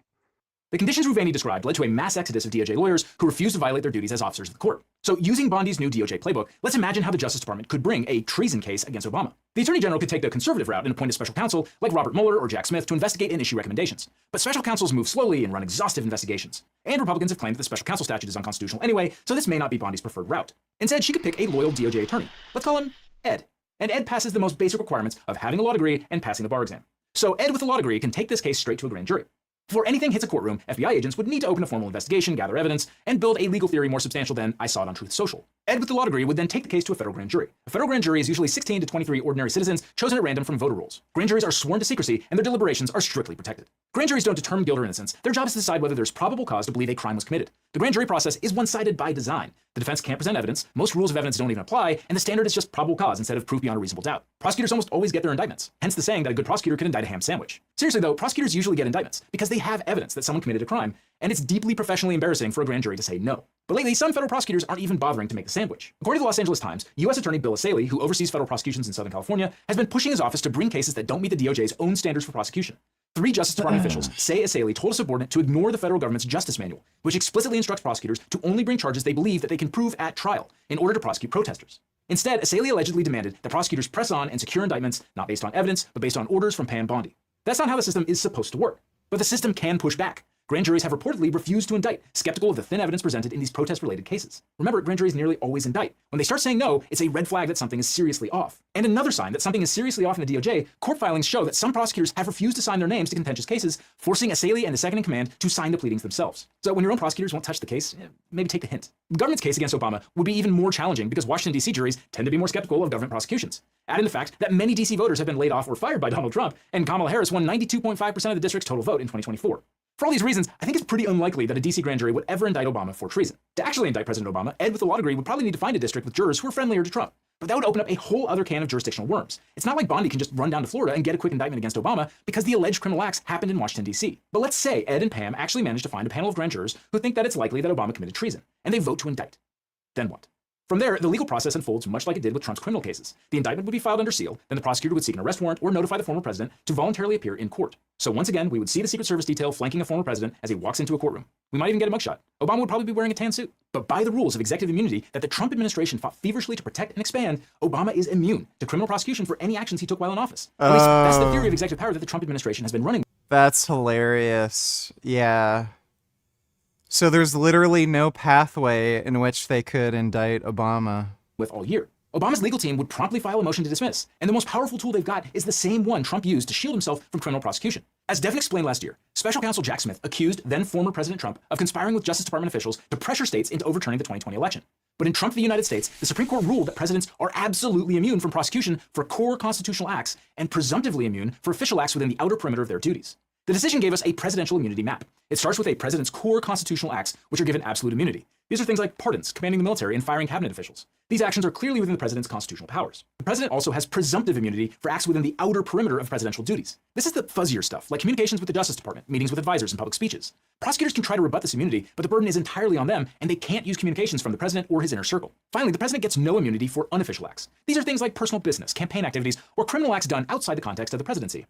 The conditions Ruveni described led to a mass exodus of DOJ lawyers who refused to violate their duties as officers of the court. So using Bondi's new DOJ playbook, let's imagine how the Justice Department could bring a treason case against Obama. The Attorney General could take the conservative route and appoint a special counsel like Robert Mueller or Jack Smith to investigate and issue recommendations. But special counsels move slowly and run exhaustive investigations. And Republicans have claimed that the special counsel statute is unconstitutional anyway, so this may not be Bondi's preferred route. Instead, she could pick a loyal DOJ attorney. Let's call him Ed. And Ed passes the most basic requirements of having a law degree and passing the bar exam. So Ed with a law degree can take this case straight to a grand jury. Before anything hits a courtroom, FBI agents would need to open a formal investigation, gather evidence, and build a legal theory more substantial than I saw it on Truth Social. Ed with the law degree would then take the case to a federal grand jury. A federal grand jury is usually 16 to 23 ordinary citizens chosen at random from voter rolls. Grand juries are sworn to secrecy, and their deliberations are strictly protected. Grand juries don't determine guilt or innocence. Their job is to decide whether there's probable cause to believe a crime was committed. The grand jury process is one-sided by design. The defense can't present evidence, most rules of evidence don't even apply, and the standard is just probable cause instead of proof beyond a reasonable doubt. Prosecutors almost always get their indictments, hence the saying that a good prosecutor can indict a ham sandwich. Seriously though, prosecutors usually get indictments because they have evidence that someone committed a crime, and it's deeply professionally embarrassing for a grand jury to say no. But lately, some federal prosecutors aren't even bothering to make the sandwich. According to the Los Angeles Times, U.S. Attorney Bill Asaley, who oversees federal prosecutions in Southern California, has been pushing his office to bring cases that don't meet the DOJ's own standards for prosecution. 3 Justice Department officials say Asaley told a subordinate to ignore the federal government's justice manual, which explicitly instructs prosecutors to only bring charges they believe that they can prove at trial in order to prosecute protesters. Instead, Asaley allegedly demanded that prosecutors press on and secure indictments not based on evidence, but based on orders from Pam Bondi. That's not how the system is supposed to work. But the system can push back. Grand juries have reportedly refused to indict, skeptical of the thin evidence presented in these protest-related cases. Remember, grand juries nearly always indict. When they start saying no, it's a red flag that something is seriously off. And another sign that something is seriously off in the DOJ, court filings show that some prosecutors have refused to sign their names to contentious cases, forcing Asaley and the second-in-command to sign the pleadings themselves. So when your own prosecutors won't touch the case, maybe take the hint. The government's case against Obama would be even more challenging because Washington, D.C. juries tend to be more skeptical of government prosecutions. Add in the fact that many D.C. voters have been laid off or fired by Donald Trump, and Kamala Harris won 92.5% of the district's total vote in 2024. For all these reasons, I think it's pretty unlikely that a DC grand jury would ever indict Obama for treason. To actually indict President Obama, Ed with a law degree would probably need to find a district with jurors who are friendlier to Trump. But that would open up a whole other can of jurisdictional worms. It's not like Bondi can just run down to Florida and get a quick indictment against Obama because the alleged criminal acts happened in Washington, D.C. But let's say Ed and Pam actually managed to find a panel of grand jurors who think that it's likely that Obama committed treason, and they vote to indict. Then what? From there, the legal process unfolds much like it did with Trump's criminal cases. The indictment would be filed under seal, then the prosecutor would seek an arrest warrant or notify the former president to voluntarily appear in court. So once again, we would see the Secret Service detail flanking a former president as he walks into a courtroom. We might even get a mugshot. Obama would probably be wearing a tan suit. But by the rules of executive immunity that the Trump administration fought feverishly to protect and expand, Obama is immune to criminal prosecution for any actions he took while in office. At least that's the theory of executive power that the Trump administration has been running. That's hilarious. Yeah. So there's literally no pathway in which they could indict Obama. With all year. Obama's legal team would promptly file a motion to dismiss, and the most powerful tool they've got is the same one Trump used to shield himself from criminal prosecution. As Devin explained last year, Special Counsel Jack Smith accused then former President Trump of conspiring with Justice Department officials to pressure states into overturning the 2020 election. But in Trump v. United States, the Supreme Court ruled that presidents are absolutely immune from prosecution for core constitutional acts and presumptively immune for official acts within the outer perimeter of their duties. The decision gave us a presidential immunity map. It starts with a president's core constitutional acts, which are given absolute immunity. These are things like pardons, commanding the military, and firing cabinet officials. These actions are clearly within the president's constitutional powers. The president also has presumptive immunity for acts within the outer perimeter of presidential duties. This is the fuzzier stuff, like communications with the Justice Department, meetings with advisors, and public speeches. Prosecutors can try to rebut this immunity, but the burden is entirely on them, and they can't use communications from the president or his inner circle. Finally, the president gets no immunity for unofficial acts. These are things like personal business, campaign activities, or criminal acts done outside the context of the presidency.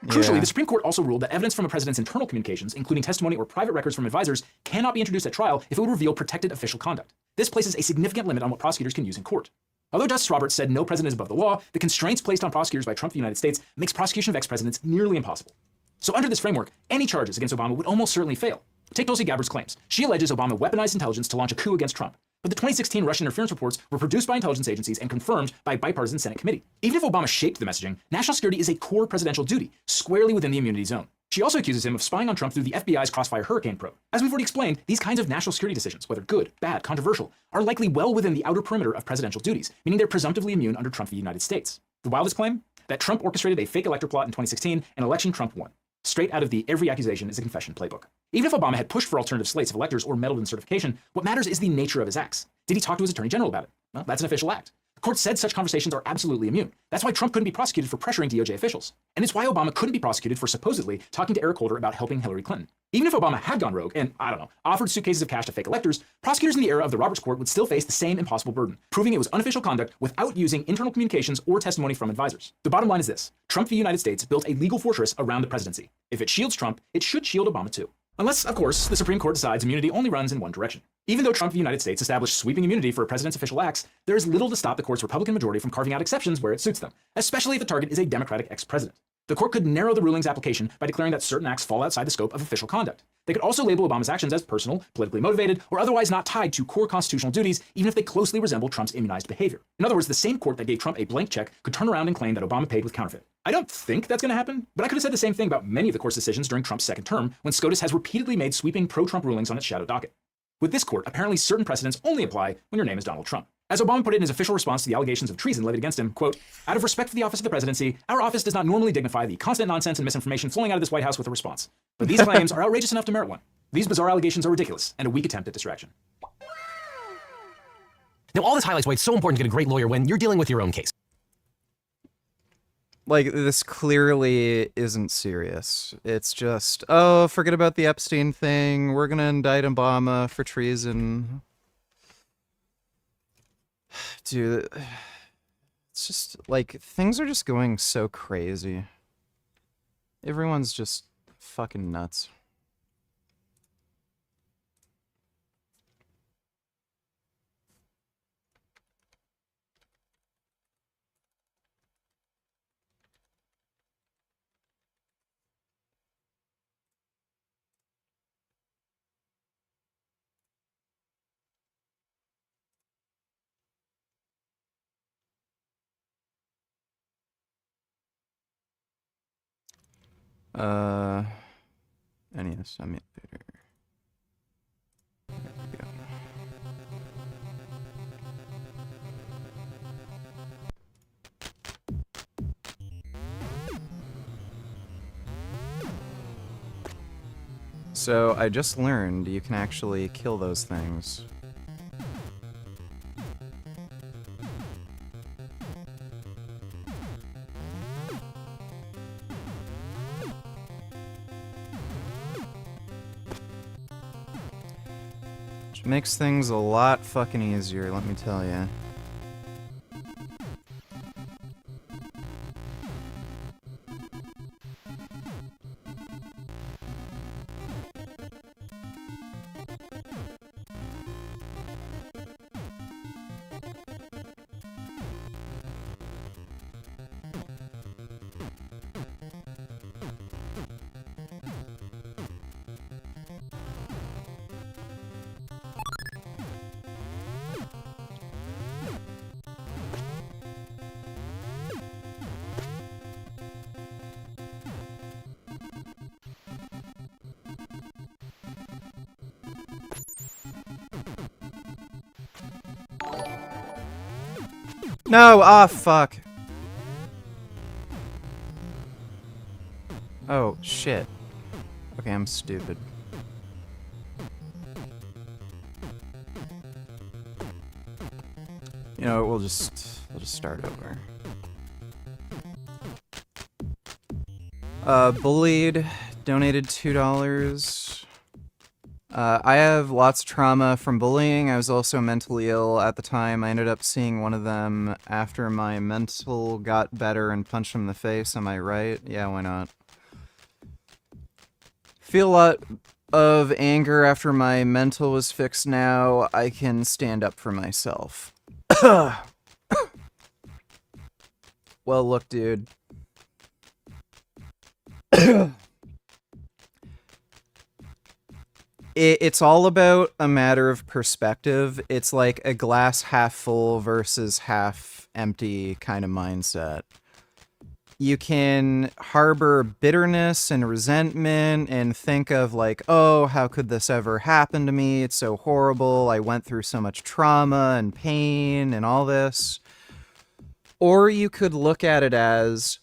Crucially, the Supreme Court also ruled that evidence from a president's internal communications, including testimony or private records from advisors, cannot be introduced at trial if it would reveal protected official conduct. This places a significant limit on what prosecutors can use in court. Although Justice Roberts said no president is above the law, the constraints placed on prosecutors by Trump v. United States makes prosecution of ex-presidents nearly impossible. So under this framework, any charges against Obama would almost certainly fail. Take Tulsi Gabbard's claims. She alleges Obama weaponized intelligence to launch a coup against Trump. But the 2016 Russian interference reports were produced by intelligence agencies and confirmed by a bipartisan Senate committee. Even if Obama shaped the messaging, national security is a core presidential duty, squarely within the immunity zone. She also accuses him of spying on Trump through the FBI's Crossfire Hurricane probe. As we've already explained, these kinds of national security decisions, whether good, bad, controversial, are likely well within the outer perimeter of presidential duties, meaning they're presumptively immune under Trump v. United States. The wildest claim? That Trump orchestrated a fake elector plot in 2016, an election Trump won. Straight out of the every accusation is a confession playbook. Even if Obama had pushed for alternative slates of electors or meddled in certification, what matters is the nature of his acts. Did he talk to his attorney general about it? Well, that's an official act. The court said such conversations are absolutely immune. That's why Trump couldn't be prosecuted for pressuring DOJ officials. And it's why Obama couldn't be prosecuted for supposedly talking to Eric Holder about helping Hillary Clinton. Even if Obama had gone rogue and, I don't know, offered suitcases of cash to fake electors, prosecutors in the era of the Roberts Court would still face the same impossible burden, proving it was unofficial conduct without using internal communications or testimony from advisors. The bottom line is this: Trump v. United States built a legal fortress around the presidency. If it shields Trump, it should shield Obama too. Unless, of course, the Supreme Court decides immunity only runs in one direction. Even though Trump v. United States established sweeping immunity for a president's official acts, there is little to stop the court's Republican majority from carving out exceptions where it suits them, especially if the target is a Democratic ex-president. The court could narrow the ruling's application by declaring that certain acts fall outside the scope of official conduct. They could also label Obama's actions as personal, politically motivated, or otherwise not tied to core constitutional duties, even if they closely resemble Trump's immunized behavior. In other words, the same court that gave Trump a blank check could turn around and claim that Obama paid with counterfeit. I don't think that's going to happen, but I could have said the same thing about many of the court's decisions during Trump's second term, when SCOTUS has repeatedly made sweeping pro-Trump rulings on its shadow docket. With this court, apparently certain precedents only apply when your name is Donald Trump. As Obama put it in his official response to the allegations of treason levied against him, quote, "Out of respect for the office of the presidency, our office does not normally dignify the constant nonsense and misinformation flowing out of this White House with a response. But these claims are outrageous enough to merit one. These bizarre allegations are ridiculous and a weak attempt at distraction." Now, all this highlights why it's so important to get a great lawyer when you're dealing with your own case. Like, this clearly isn't serious. It's just, oh, forget about the Epstein thing. We're gonna indict Obama for treason. Dude, it's just, like, things are just going so crazy. Everyone's just fucking nuts. NES emulator. There we go. So I just learned you can actually kill those things. Which makes things a lot fucking easier, let me tell ya. No, ah, fuck. Oh, shit. Okay, I'm stupid. You know, we'll just start over. Bullied donated $2. I have lots of trauma from bullying. I was also mentally ill at the time. I ended up seeing one of them after my mental got better and punched him in the face. Am I right? Yeah, why not? Feel a lot of anger after my mental was fixed now. I can stand up for myself. Well, look, dude. It's all about a matter of perspective. It's like a glass half full versus half empty kind of mindset. You can harbor bitterness and resentment and think of like, oh, how could this ever happen to me? It's so horrible. I went through so much trauma and pain and all this. Or you could look at it as,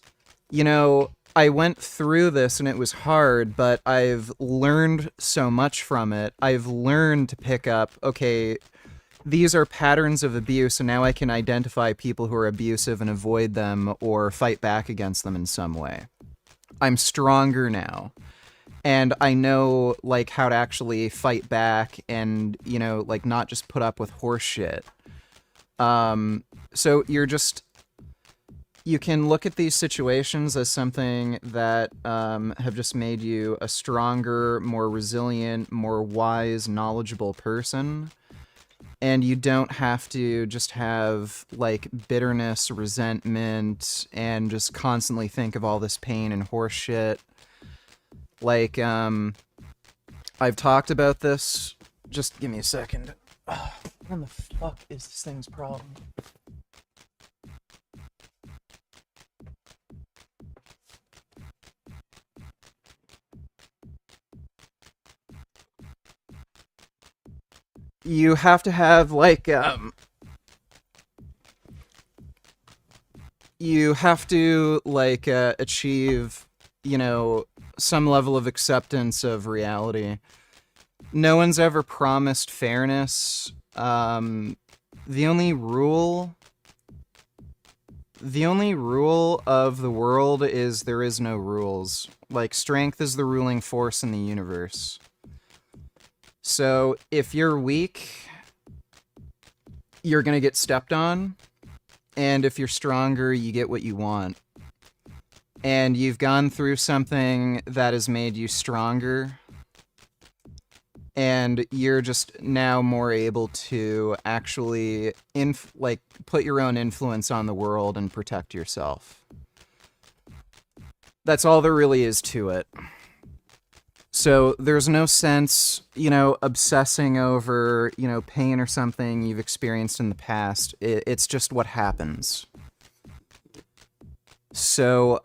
you know, I went through this and it was hard, but I've learned so much from it. I've learned to pick up, okay, these are patterns of abuse, and now I can identify people who are abusive and avoid them or fight back against them in some way. I'm stronger now. And I know, like, how to actually fight back and, you know, like, not just put up with horse shit. So you can look at these situations as something that have just made you a stronger, more resilient, more wise, knowledgeable person. And you don't have to just have, like, bitterness, resentment, and just constantly think of all this pain and horse shit. Like, I've talked about this. Just give me a second. What the fuck is this thing's problem? You have to have, like, you have to, like, achieve, you know, some level of acceptance of reality. No one's ever promised fairness. The only rule of the world is there is no rules. Like, strength is the ruling force in the universe. So, if you're weak, you're gonna get stepped on, and if you're stronger, you get what you want. And you've gone through something that has made you stronger, and you're just now more able to actually, put your own influence on the world and protect yourself. That's all there really is to it. So there's no sense, you know, obsessing over, you know, pain or something you've experienced in the past. It's just what happens. So,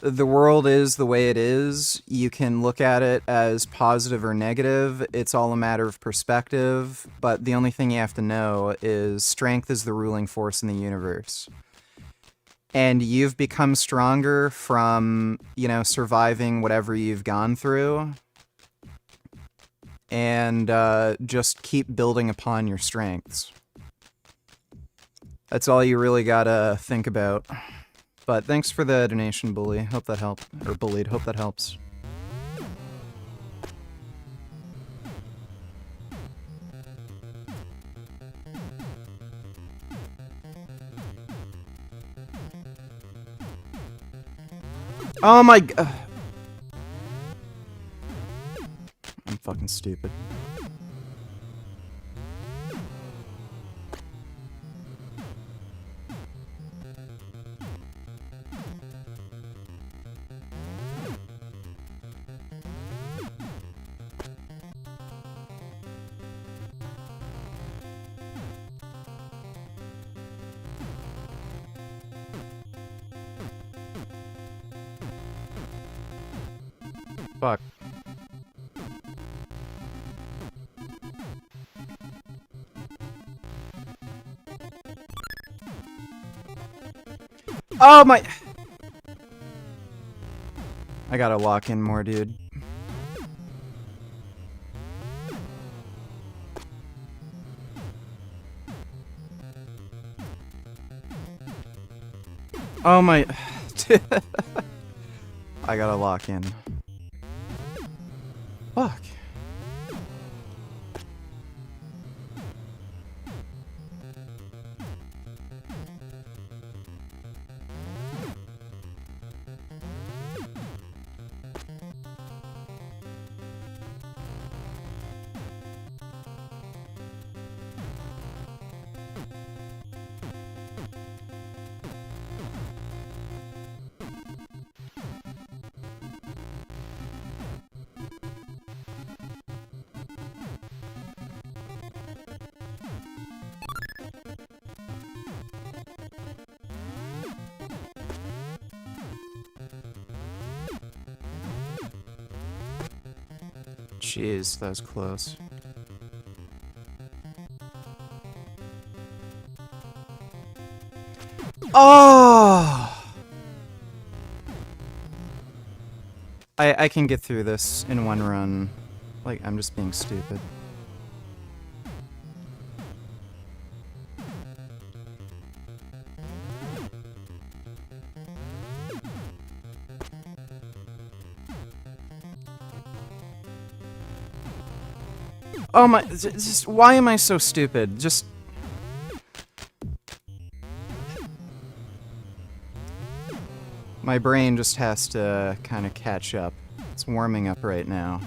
the world is the way it is. You can look at it as positive or negative. It's all a matter of perspective. But the only thing you have to know is strength is the ruling force in the universe. And you've become stronger from, you know, surviving whatever you've gone through. And just keep building upon your strengths. That's all you really gotta think about. But thanks for the donation, Bully. Hope that helped. Or Bullied. Hope that helps. Oh my god. I'm fucking stupid. Fuck. Oh my... I gotta lock in more, dude. Oh my... I gotta lock in. Fuck. Jeez, that was close. Oh! I can get through this in one run. Like, I'm just being stupid. Oh my, just, why am I so stupid? Just... My brain just has to kind of catch up. It's warming up right now.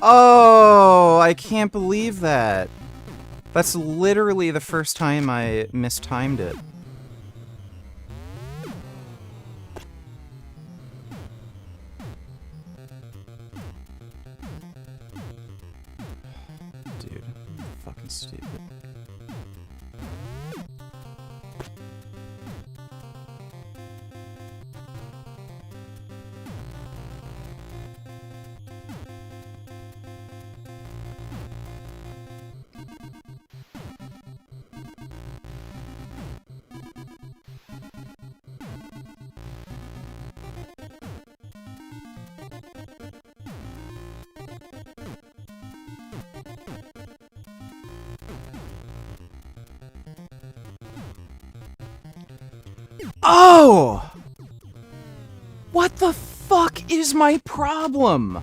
Oh, I can't believe that. That's literally the first time I mistimed it. Dude, I'm fucking stupid. Oh! What the fuck is my problem?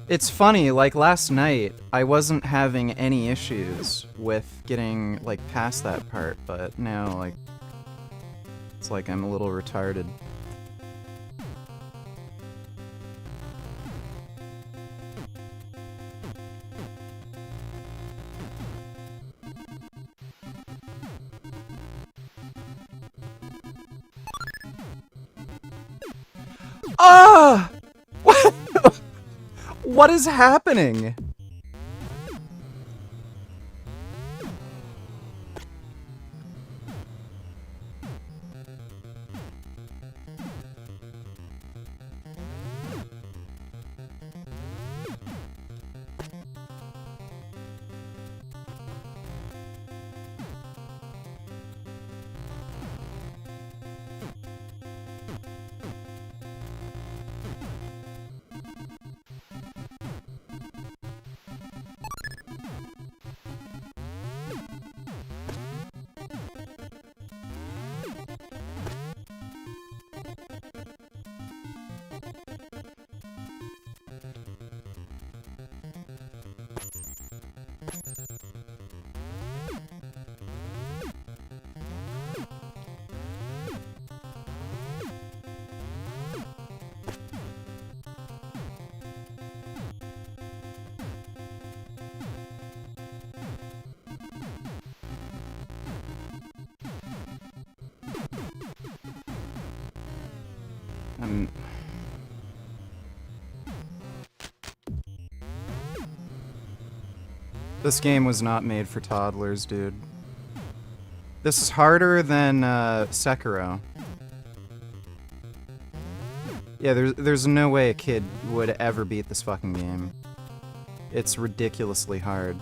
It's funny, like last night, I wasn't having any issues with getting, like, past that part, but now, like, it's like I'm a little retarded. Ah! What is happening? This game was not made for toddlers, dude. This is harder than Sekiro. Yeah, there's no way a kid would ever beat this fucking game. It's ridiculously hard.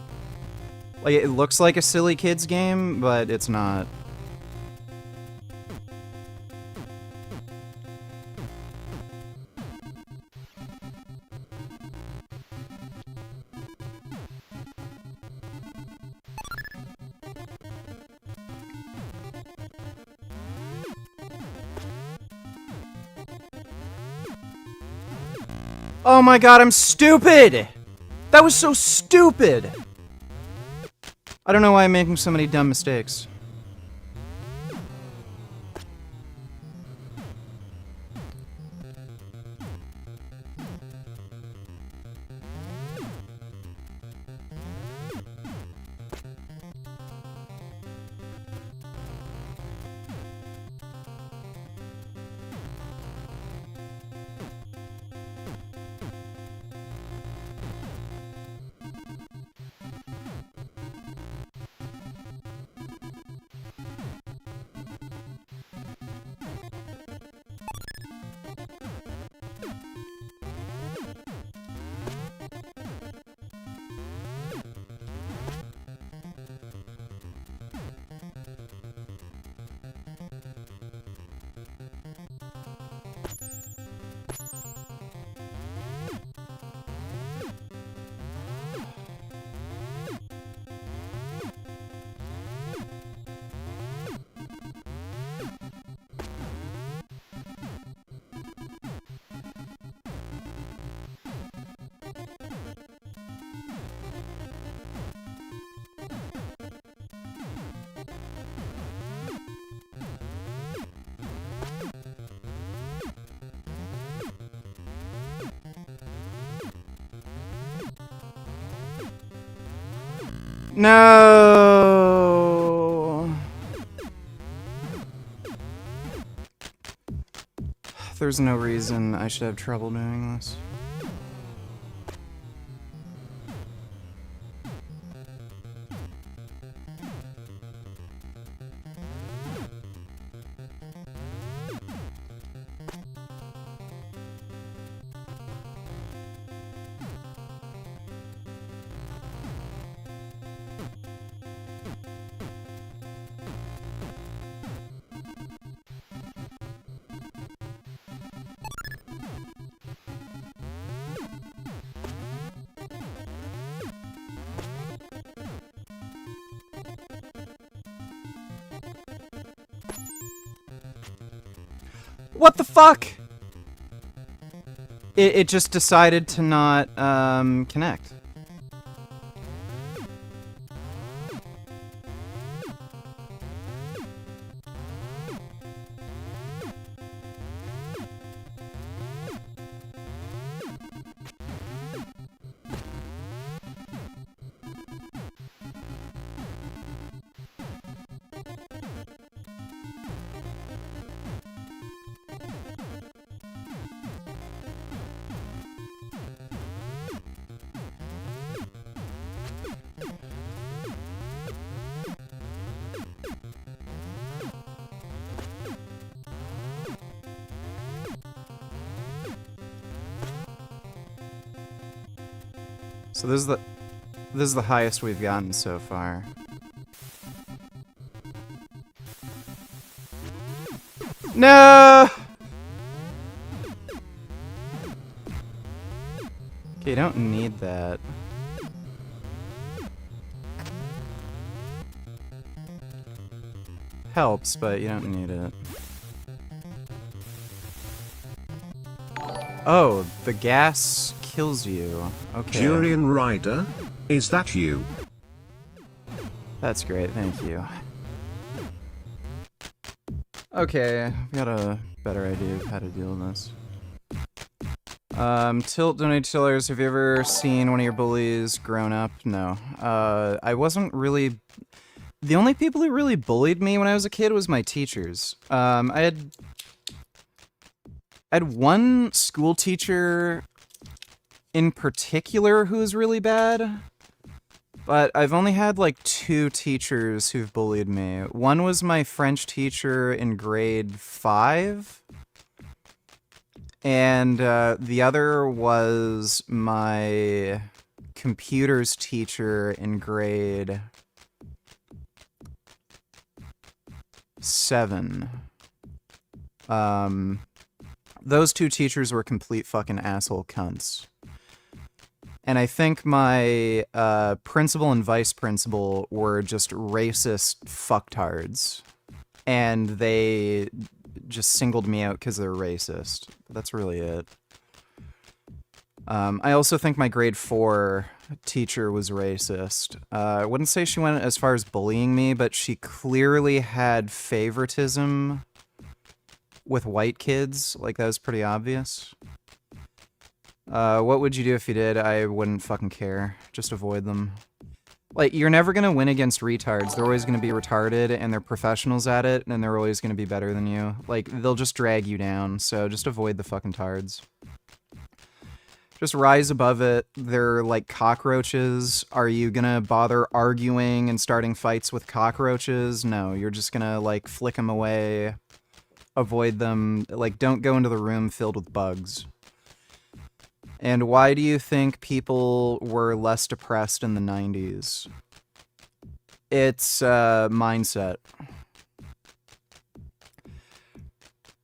Like, it looks like a silly kid's game, but it's not. Oh my god, I'm stupid! That was so stupid! I don't know why I'm making so many dumb mistakes. No. There's no reason I should have trouble doing this. What the fuck? It just decided to not connect. So this is the highest we've gotten so far. No! Okay, you don't need that. Helps, but you don't need it. Oh, the gas kills you. Okay. Jurian Ryder, is that you? That's great, thank you. Okay, we got a better idea of how to deal with this. Tilt donate $2. Have you ever seen one of your bullies grown up? No. I wasn't really... The only people who really bullied me when I was a kid was my teachers. I had one school teacher in particular who was really bad. But I've only had like 2 teachers who've bullied me. One was my French teacher in grade 5. And the other was my computers teacher in grade 7. Those 2 teachers were complete fucking asshole cunts. And I think my principal and vice principal were just racist fucktards. And they just singled me out because they're racist. That's really it. I also think my grade 4 teacher was racist. I wouldn't say she went as far as bullying me, but she clearly had favoritism with white kids. Like, that was pretty obvious. What would you do if you did? I wouldn't fucking care. Just avoid them. Like, you're never gonna win against retards. They're always gonna be retarded, and they're professionals at it, and they're always gonna be better than you. Like, they'll just drag you down, so just avoid the fucking tards. Just rise above it. They're like cockroaches. Are you gonna bother arguing and starting fights with cockroaches? No, you're just gonna, like, flick them away, avoid them. Like, don't go into the room filled with bugs. And why do you think people were less depressed in the 90s? It's mindset.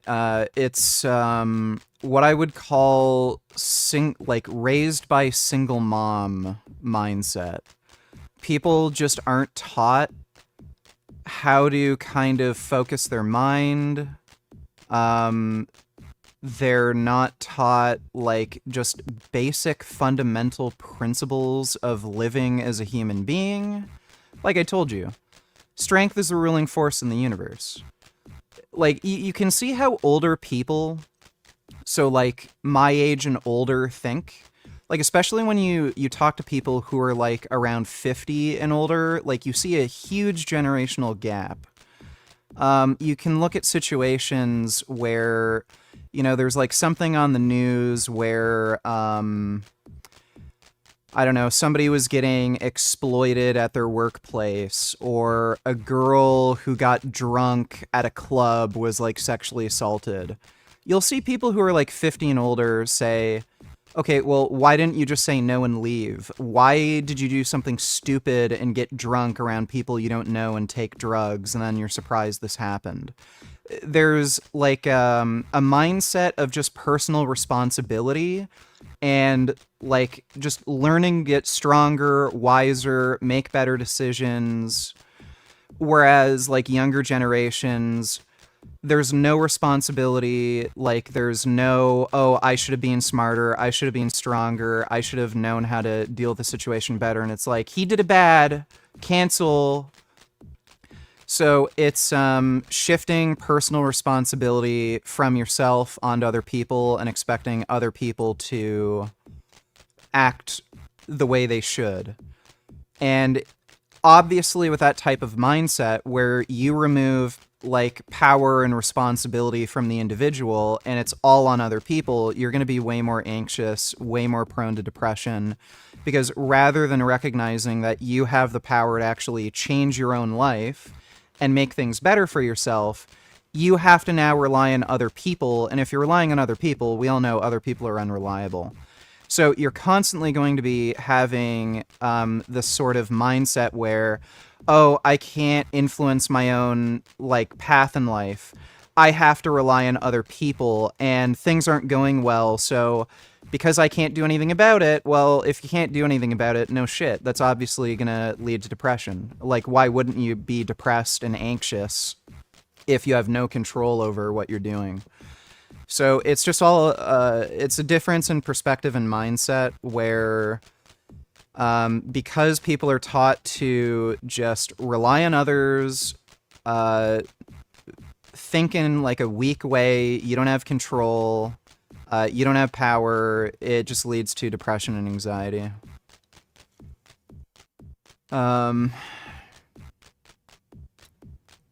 It's what I would call like raised by single mom mindset. People just aren't taught how to kind of focus their mind. They're not taught, like, just basic fundamental principles of living as a human being. Like I told you, strength is the ruling force in the universe. Like, you can see how older people, so, like, my age and older think. Like, especially when you talk to people who are, like, around 50 and older, like, you see a huge generational gap. You can look at situations where, you know, there's like something on the news where, I don't know, somebody was getting exploited at their workplace, or a girl who got drunk at a club was like sexually assaulted. You'll see people who are like 50 and older say, okay, well, why didn't you just say no and leave? Why did you do something stupid and get drunk around people you don't know and take drugs, and then you're surprised this happened? There's like a mindset of just personal responsibility and like just learning to get stronger, wiser, make better decisions. Whereas like younger generations, there's no responsibility. Like there's no, oh, I should have been smarter. I should have been stronger. I should have known how to deal with the situation better. And it's like, he did it bad, cancel. So it's shifting personal responsibility from yourself onto other people and expecting other people to act the way they should. And obviously with that type of mindset where you remove like power and responsibility from the individual and it's all on other people, you're going to be way more anxious, way more prone to depression, because rather than recognizing that you have the power to actually change your own life and make things better for yourself, you have to now rely on other people. And if you're relying on other people, we all know other people are unreliable. So you're constantly going to be having this sort of mindset where, oh, I can't influence my own like path in life. I have to rely on other people and things aren't going well. So because I can't do anything about it, well, if you can't do anything about it, no shit. That's obviously going to lead to depression. Like, why wouldn't you be depressed and anxious if you have no control over what you're doing? So it's just all, it's a difference in perspective and mindset where because people are taught to just rely on others, think in like a weak way, you don't have control, you don't have power, it just leads to depression and anxiety.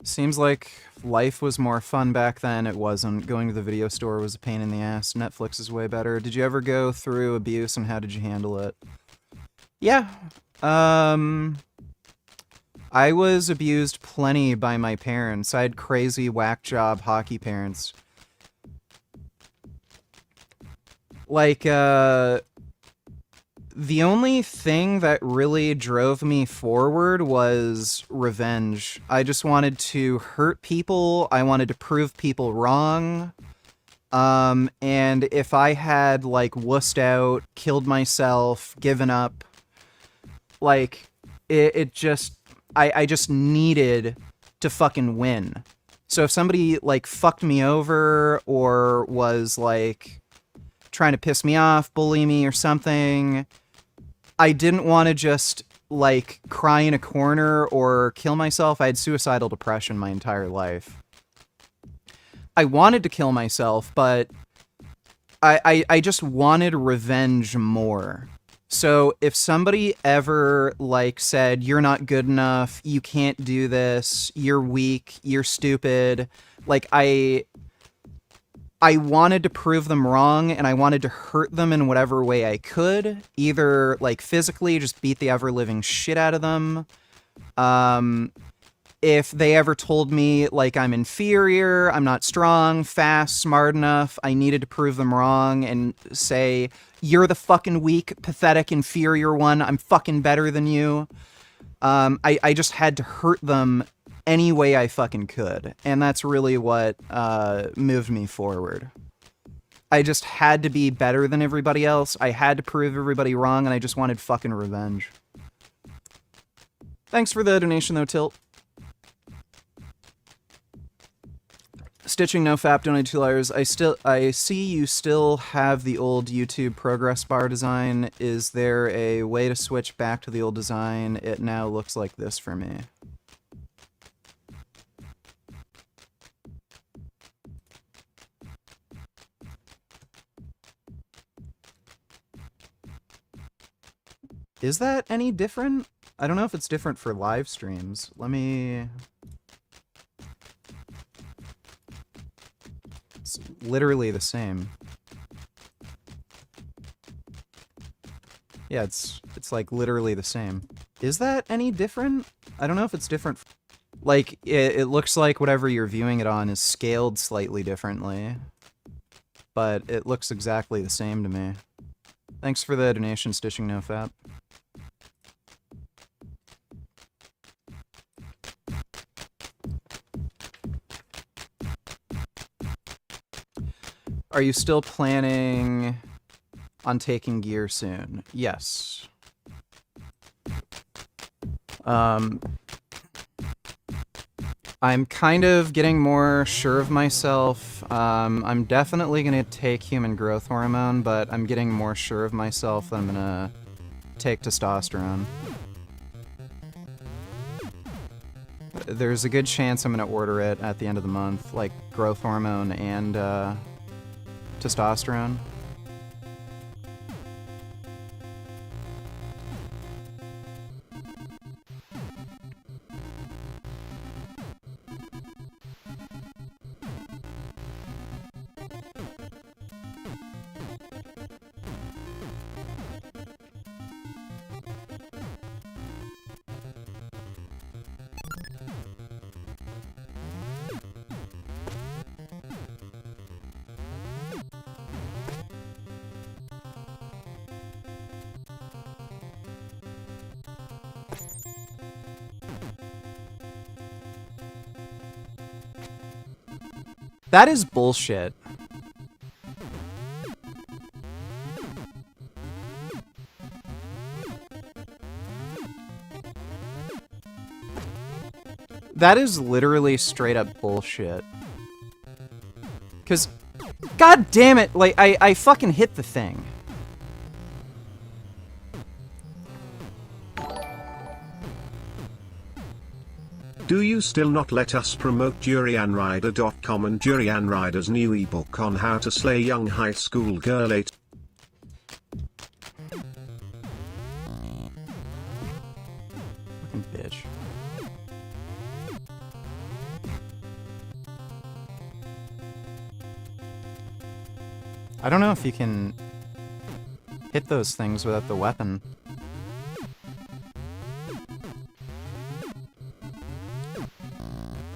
Seems like life was more fun back then. It wasn't. Going to the video store was a pain in the ass. Netflix is way better. Did you ever go through abuse and how did you handle it? Yeah, I was abused plenty by my parents. I had crazy whack job hockey parents. Like, the only thing that really drove me forward was revenge. I just wanted to hurt people. I wanted to prove people wrong. And if I had, like, wussed out, killed myself, given up, like, it just... I just needed to fucking win. So if somebody, like, fucked me over or was, like, trying to piss me off, bully me or something, I didn't want to just, like, cry in a corner or kill myself. I had suicidal depression my entire life. I wanted to kill myself, but I just wanted revenge more. So if somebody ever, like, said, you're not good enough, you can't do this, you're weak, you're stupid, like, I wanted to prove them wrong, and I wanted to hurt them in whatever way I could. Either, like, physically, just beat the ever-living shit out of them. If they ever told me, like, I'm inferior, I'm not strong, fast, smart enough, I needed to prove them wrong and say, you're the fucking weak, pathetic, inferior one, I'm fucking better than you. I just had to hurt them any way I fucking could. And that's really what moved me forward. I just had to be better than everybody else. I had to prove everybody wrong, and I just wanted fucking revenge. Thanks for the donation, though, Tilt. Stitching No Fap donated $2. I see you still have the old YouTube progress bar design. Is there a way to switch back to the old design? It now looks like this for me. Is that any different? I don't know if it's different for live streams. Let me... It's literally the same. Yeah, it's like literally the same. Is that any different? I don't know if it's different. Like, it looks like whatever you're viewing it on is scaled slightly differently. But it looks exactly the same to me. Thanks for the donation, Stitching No Fap. Are you still planning on taking gear soon? Yes. I'm kind of getting more sure of myself. I'm definitely going to take human growth hormone, but I'm getting more sure of myself that I'm going to take testosterone. There's a good chance I'm going to order it at the end of the month, like growth hormone and testosterone. That is bullshit. That is literally straight up bullshit. 'Cause, god damn it, like, I fucking hit the thing. Do you still not let us promote DurianRider.com and Durian Rider's new ebook on how to slay young high school girl 8? Fucking bitch. I don't know if you can hit those things without the weapon.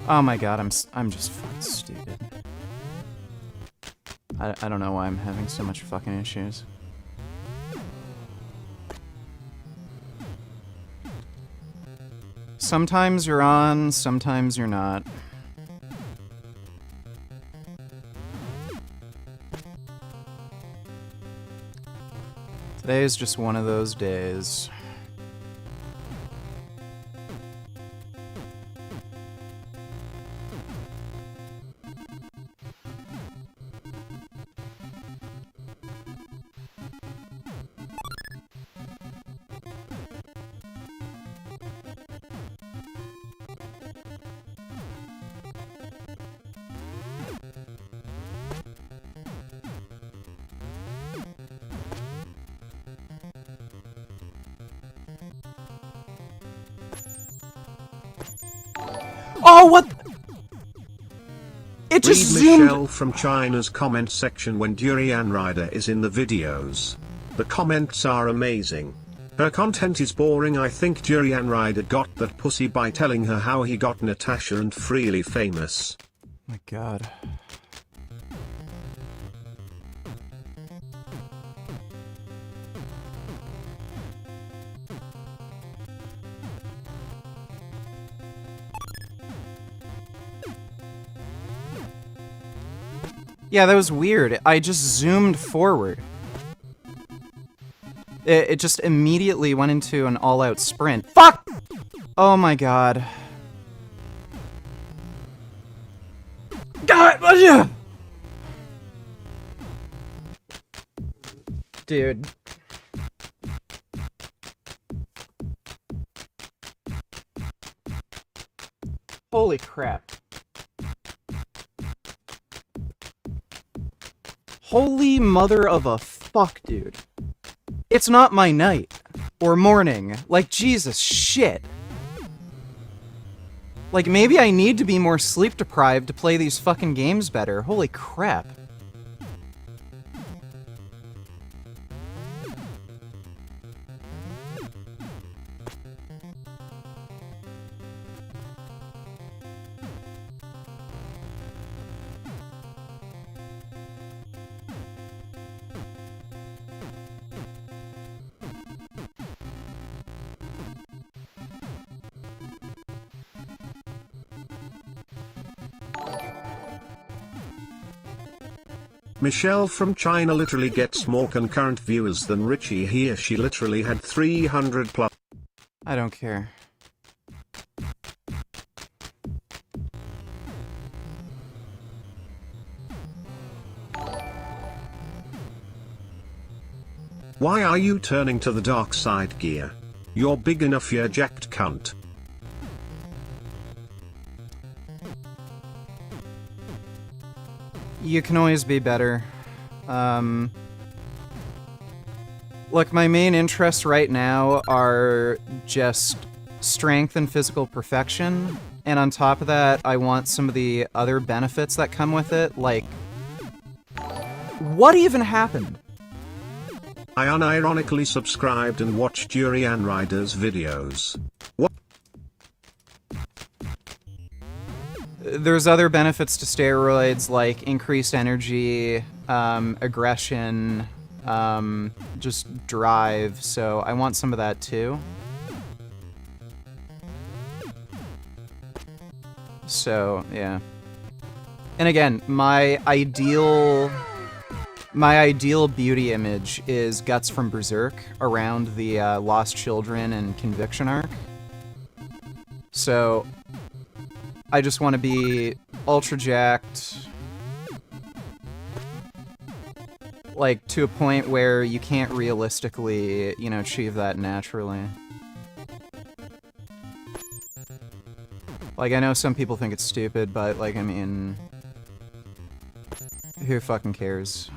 Oh my god, I'm just fucking stupid. I don't know why I'm having so much fucking issues. Sometimes you're on, sometimes you're not. Today is just one of those days. Oh, what? It just Read zoomed. Michelle from China's comment section when Durian Rider is in the videos. The comments are amazing. Her content is boring. I think Durian Rider got that pussy by telling her how he got Natasha and Freely famous. My god. Yeah, that was weird. I just zoomed forward. It just immediately went into an all-out sprint. Fuck! Oh my god. God! Dude. Holy crap. Holy mother of a fuck, dude. It's not my night. Or morning. Like, Jesus, shit. Like, maybe I need to be more sleep deprived to play these fucking games better. Holy crap. Michelle from China literally gets more concurrent viewers than Richie here. She literally had 300 plus. I don't care. Why are you turning to the dark side, Gear? You're big enough, you jacked cunt. You can always be better. Look, my main interests right now are just strength and physical perfection, and on top of that, I want some of the other benefits that come with it, like... What even happened? I unironically subscribed and watched Durian Rider's videos. What? There's other benefits to steroids, like increased energy, aggression, just drive, so I want some of that too. So, yeah. And again, my ideal beauty image is Guts from Berserk around the Lost Children and Conviction arc. So, I just want to be ultra jacked, like, to a point where you can't realistically, you know, achieve that naturally. Like, I know some people think it's stupid, but, like, I mean, who fucking cares?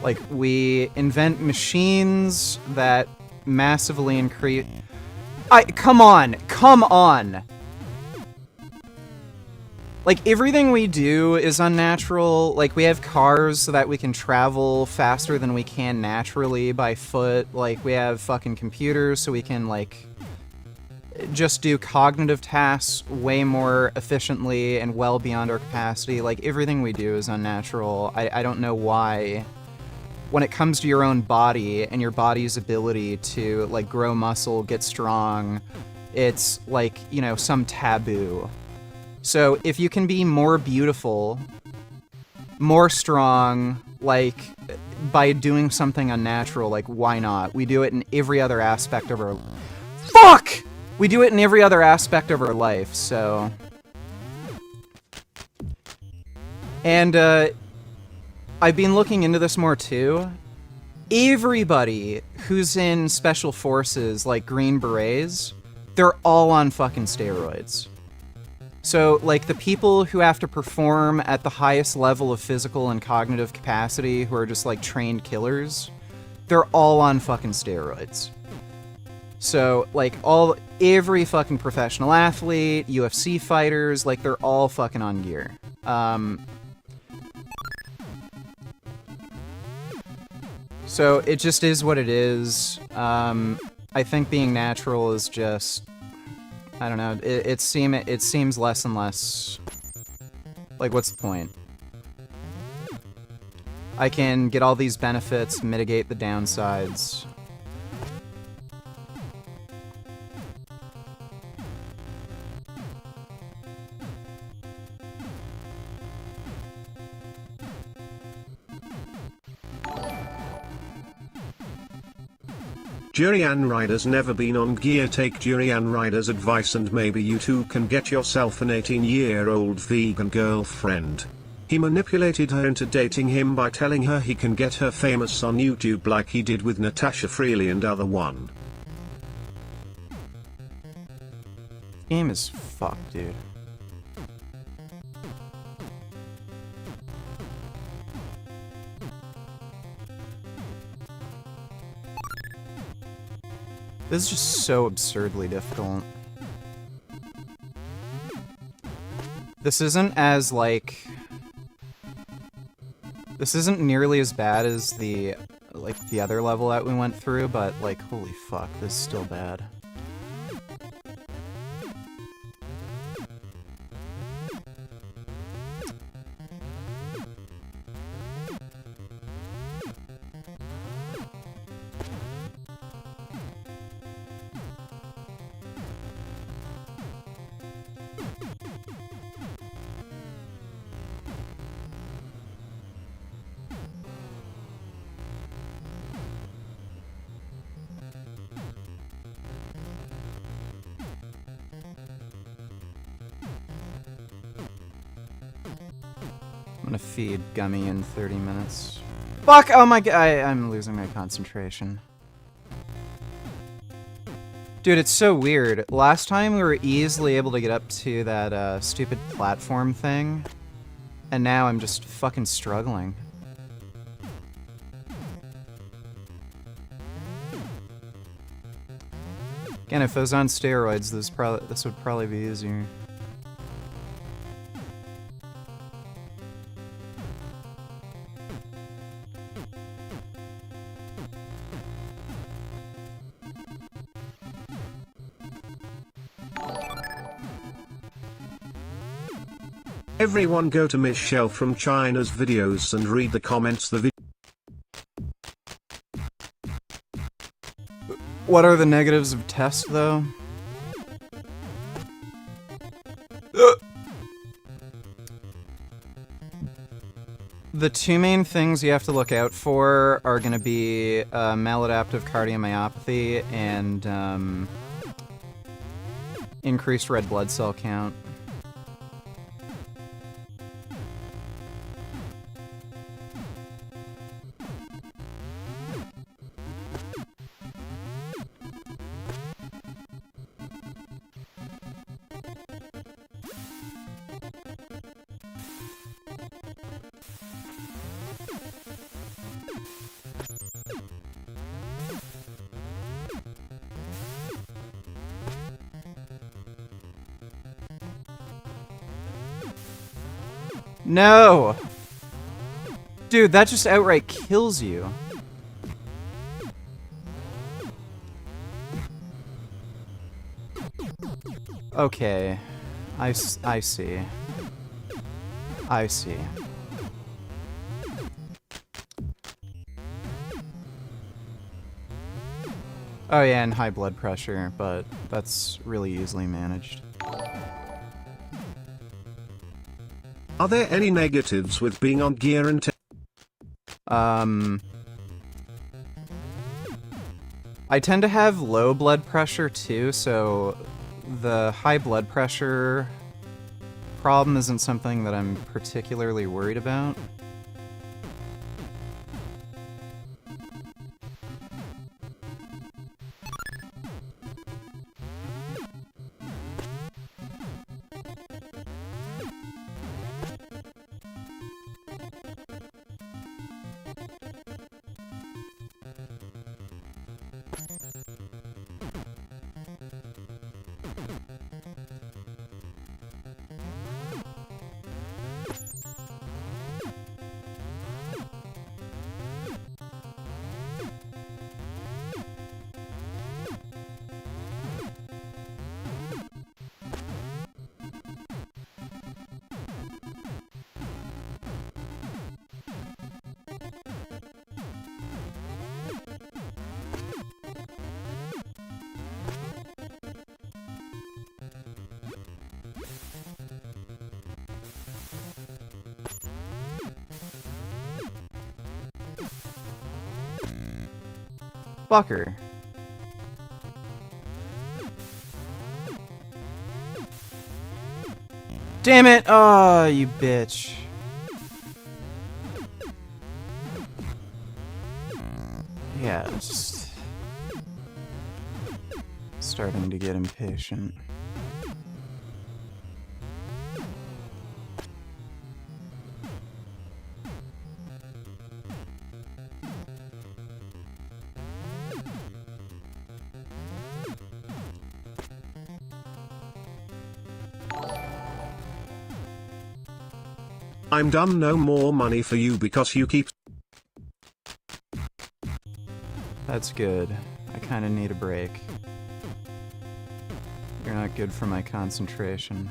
Like, we invent machines that massively increase... Come on! Come on! Like, everything we do is unnatural. Like, we have cars so that we can travel faster than we can naturally by foot. Like, we have fucking computers so we can, like, just do cognitive tasks way more efficiently and well beyond our capacity. Like, everything we do is unnatural. I don't know why. When it comes to your own body and your body's ability to, like, grow muscle, get strong, it's, like, you know, some taboo. So if you can be more beautiful, more strong, like, by doing something unnatural, like, why not? We do it in every other aspect of our... Fuck! We do it in every other aspect of our life, so... And, I've been looking into this more, too. Everybody who's in special forces, like Green Berets, they're all on fucking steroids. So, like, the people who have to perform at the highest level of physical and cognitive capacity, who are just, like, trained killers, they're all on fucking steroids. So, like, every fucking professional athlete, UFC fighters, like, they're all fucking on gear. So, it just is what it is. I think being natural is just... I don't know, it seems less and less... Like, what's the point? I can get all these benefits, mitigate the downsides. Durian Rider's never been on gear. Take Durian Rider's advice and maybe you too can get yourself an 18-year-old vegan girlfriend. He manipulated her into dating him by telling her he can get her famous on YouTube like he did with Natasha Freely and other one. Game is fucked, dude. This is just so absurdly difficult. This isn't as, like... This isn't nearly as bad as the, like, the other level that we went through, but, like, holy fuck, this is still bad. I'm gonna feed Gummy in 30 minutes. Fuck! Oh my god, I'm losing my concentration. Dude, it's so weird. Last time we were easily able to get up to that stupid platform thing, and now I'm just fucking struggling. Again, if I was on steroids, this would probably be easier. Everyone go to Michelle from China's videos and read the comments. What are the negatives of test, though? The two main things you have to look out for are going to be maladaptive cardiomyopathy and increased red blood cell count. No! Dude, that just outright kills you. Okay. I see. I see. Oh yeah, and high blood pressure, but that's really easily managed. Are there any negatives with being on gear and I tend to have low blood pressure too, so the high blood pressure problem isn't something that I'm particularly worried about. Fucker. Damn it! Oh, you bitch. Yeah, just starting to get impatient. I'm done, no more money for you because you keep... That's good. I kinda need a break. You're not good for my concentration.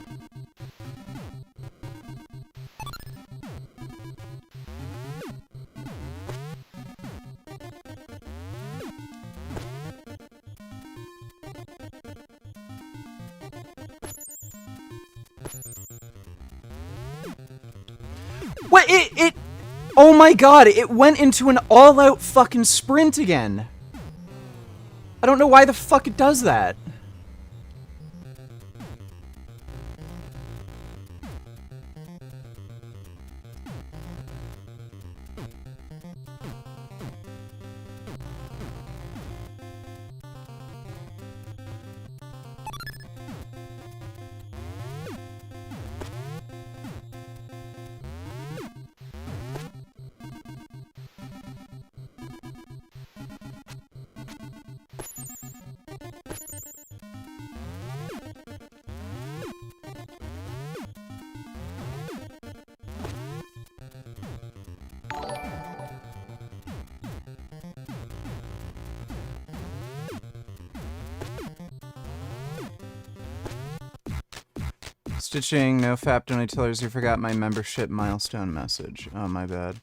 What? It oh my god, it went into an all-out fucking sprint again. I don't know why the fuck it does that. Stitching, no FAP donators, you forgot my membership milestone message. Oh, my bad.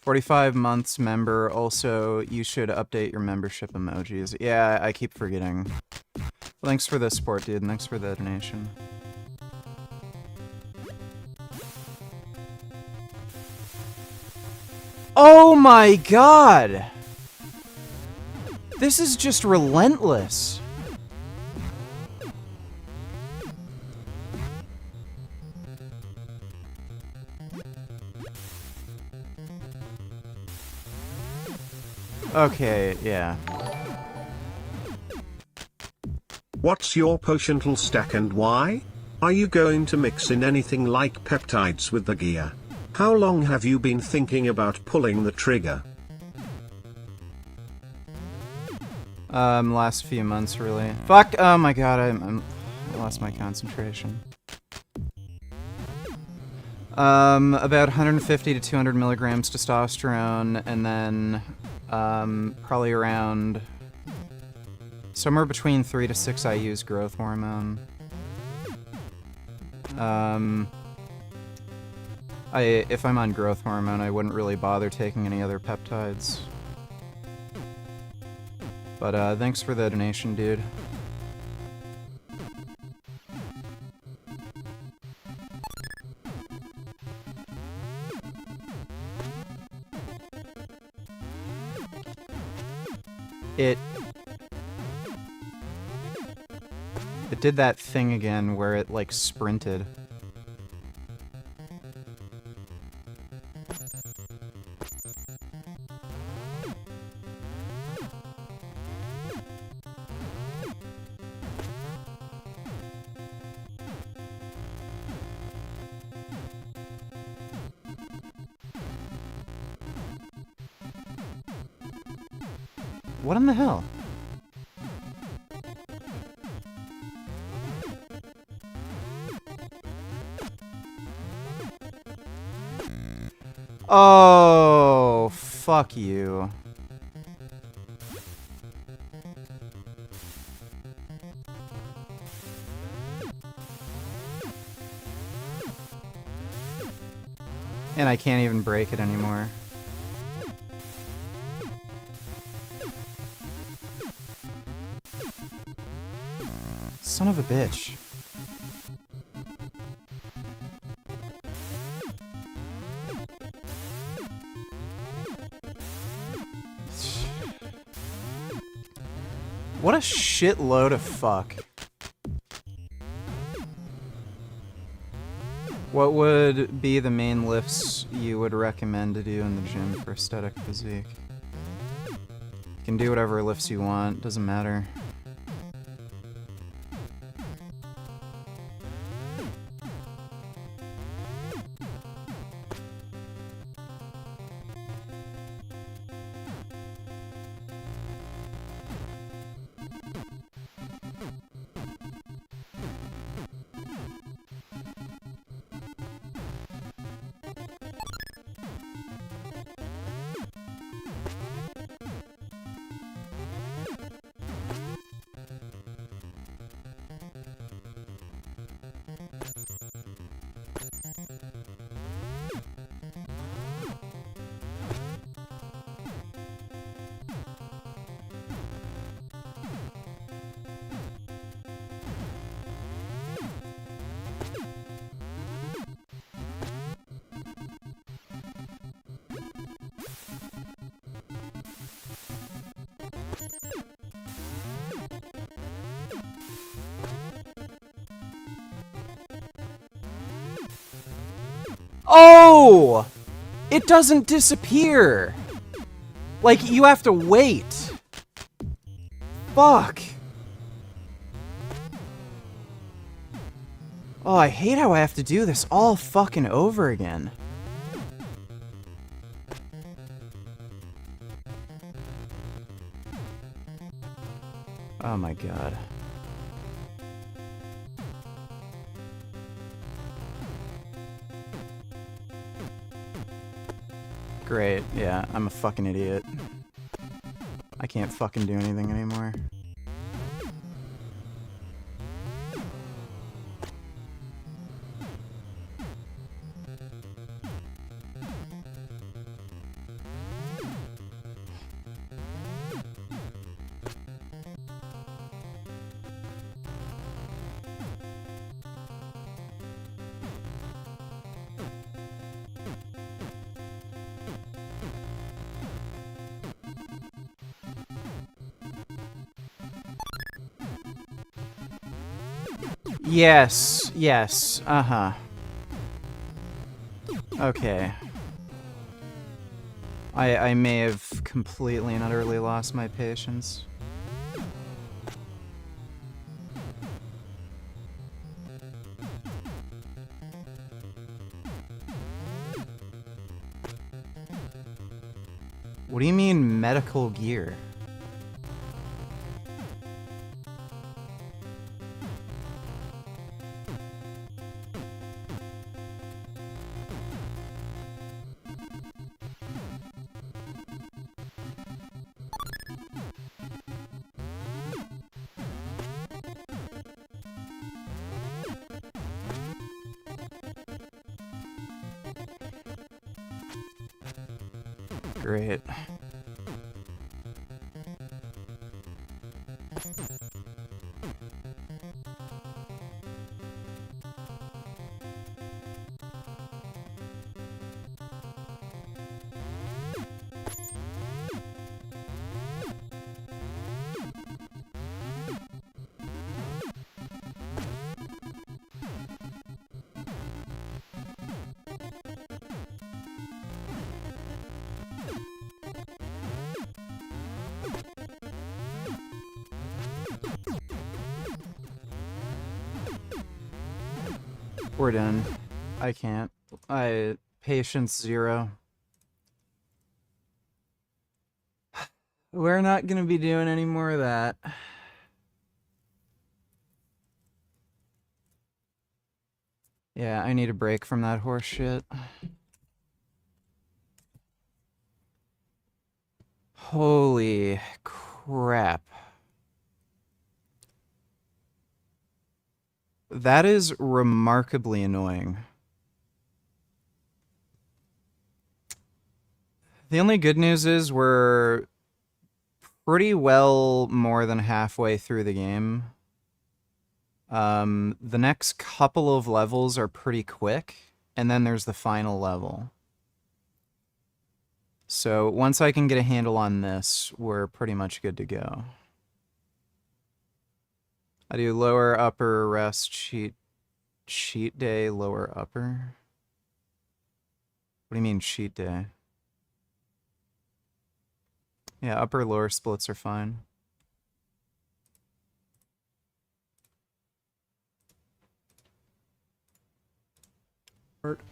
45 months member, also, you should update your membership emojis. Yeah, I keep forgetting. Thanks for the support, dude, thanks for the donation. Oh my god! This is just relentless. Okay, yeah. What's your potional stack and why? Are you going to mix in anything like peptides with the gear? How long have you been thinking about pulling the trigger? Last few months, really. Fuck! Oh my god, I lost my concentration. About 150 to 200 milligrams testosterone, and then, probably around somewhere between 3 to 6 IU's growth hormone. If I'm on growth hormone, I wouldn't really bother taking any other peptides. But thanks for the donation, dude. It did that thing again where it, like, sprinted. What in the hell? Oh, fuck you. And I can't even break it anymore. Son of a bitch. What a shitload of fuck. What would be the main lifts you would recommend to do in the gym for aesthetic physique? You can do whatever lifts you want, doesn't matter. Oh! It doesn't disappear! Like, you have to wait. Fuck. Oh, I hate how I have to do this all fucking over again. Oh my god. Great, yeah, I'm a fucking idiot. I can't fucking do anything anymore. Yes, yes, uh-huh. Okay. I may have completely and utterly lost my patience. What do you mean, medical gear? Great. We're done. I can't. Patience 0. We're not gonna be doing any more of that. Yeah, I need a break from that horse shit. Holy crap. That is remarkably annoying. The only good news is we're pretty well more than halfway through the game. The next couple of levels are pretty quick, and then there's the final level. So once I can get a handle on this, we're pretty much good to go. I do lower, upper, rest, cheat day, lower, upper. What do you mean cheat day? Yeah, upper, lower splits are fine.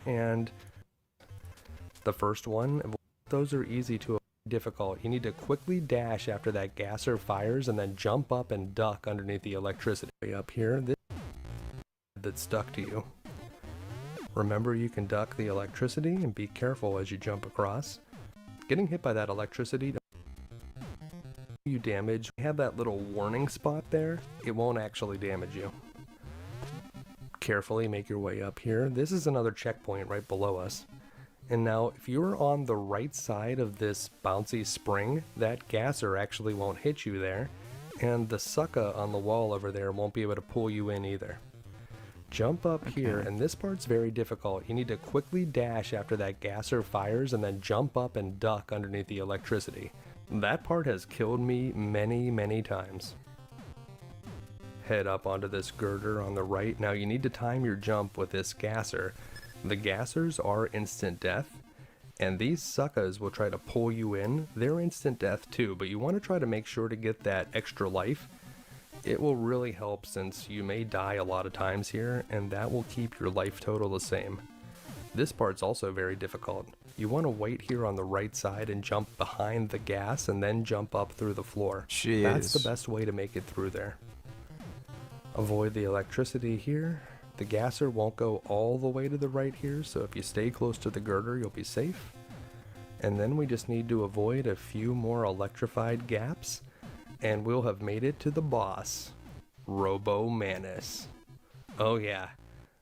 And the first one, those are easy to avoid. Difficult. You need to quickly dash after that gasser fires and then jump up and duck underneath the electricity. Up here, this that's stuck to you. Remember, you can duck the electricity and be careful as you jump across. Getting hit by that electricity, you damage. You have that little warning spot there, it won't actually damage you. Carefully make your way up here. This is another checkpoint right below us. And now, if you're on the right side of this bouncy spring, that gasser actually won't hit you there, and the sucker on the wall over there won't be able to pull you in either. Jump up here, and this part's very difficult. You need to quickly dash after that gasser fires and then jump up and duck underneath the electricity. That part has killed me many, many times. Head up onto this girder on the right. Now you need to time your jump with this gasser. The gassers are instant death, and these suckers will try to pull you in. They're instant death too, but you want to try to make sure to get that extra life. It will really help since you may die a lot of times here, and that will keep your life total the same. This part's also very difficult. You want to wait here on the right side and jump behind the gas and then jump up through the floor. Jeez. That's the best way to make it through there. Avoid the electricity here. The gasser won't go all the way to the right here, so if you stay close to the girder, you'll be safe. And then we just need to avoid a few more electrified gaps, and we'll have made it to the boss, Robo Manus. Oh yeah,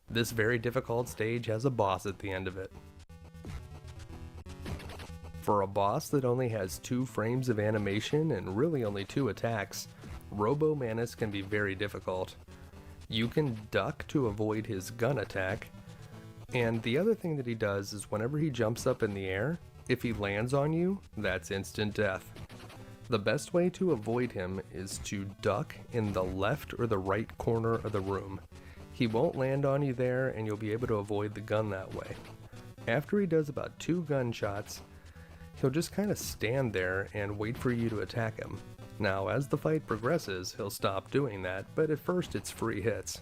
this very difficult stage has a boss at the end of it. For a boss that only has 2 frames of animation and really only 2 attacks, Robo Manus can be very difficult. You can duck to avoid his gun attack, and the other thing that he does is whenever he jumps up in the air, if he lands on you, that's instant death. The best way to avoid him is to duck in the left or the right corner of the room. He won't land on you there, and you'll be able to avoid the gun that way. After he does about 2 gunshots, he'll just kind of stand there and wait for you to attack him. Now, as the fight progresses, he'll stop doing that, but at first it's free hits.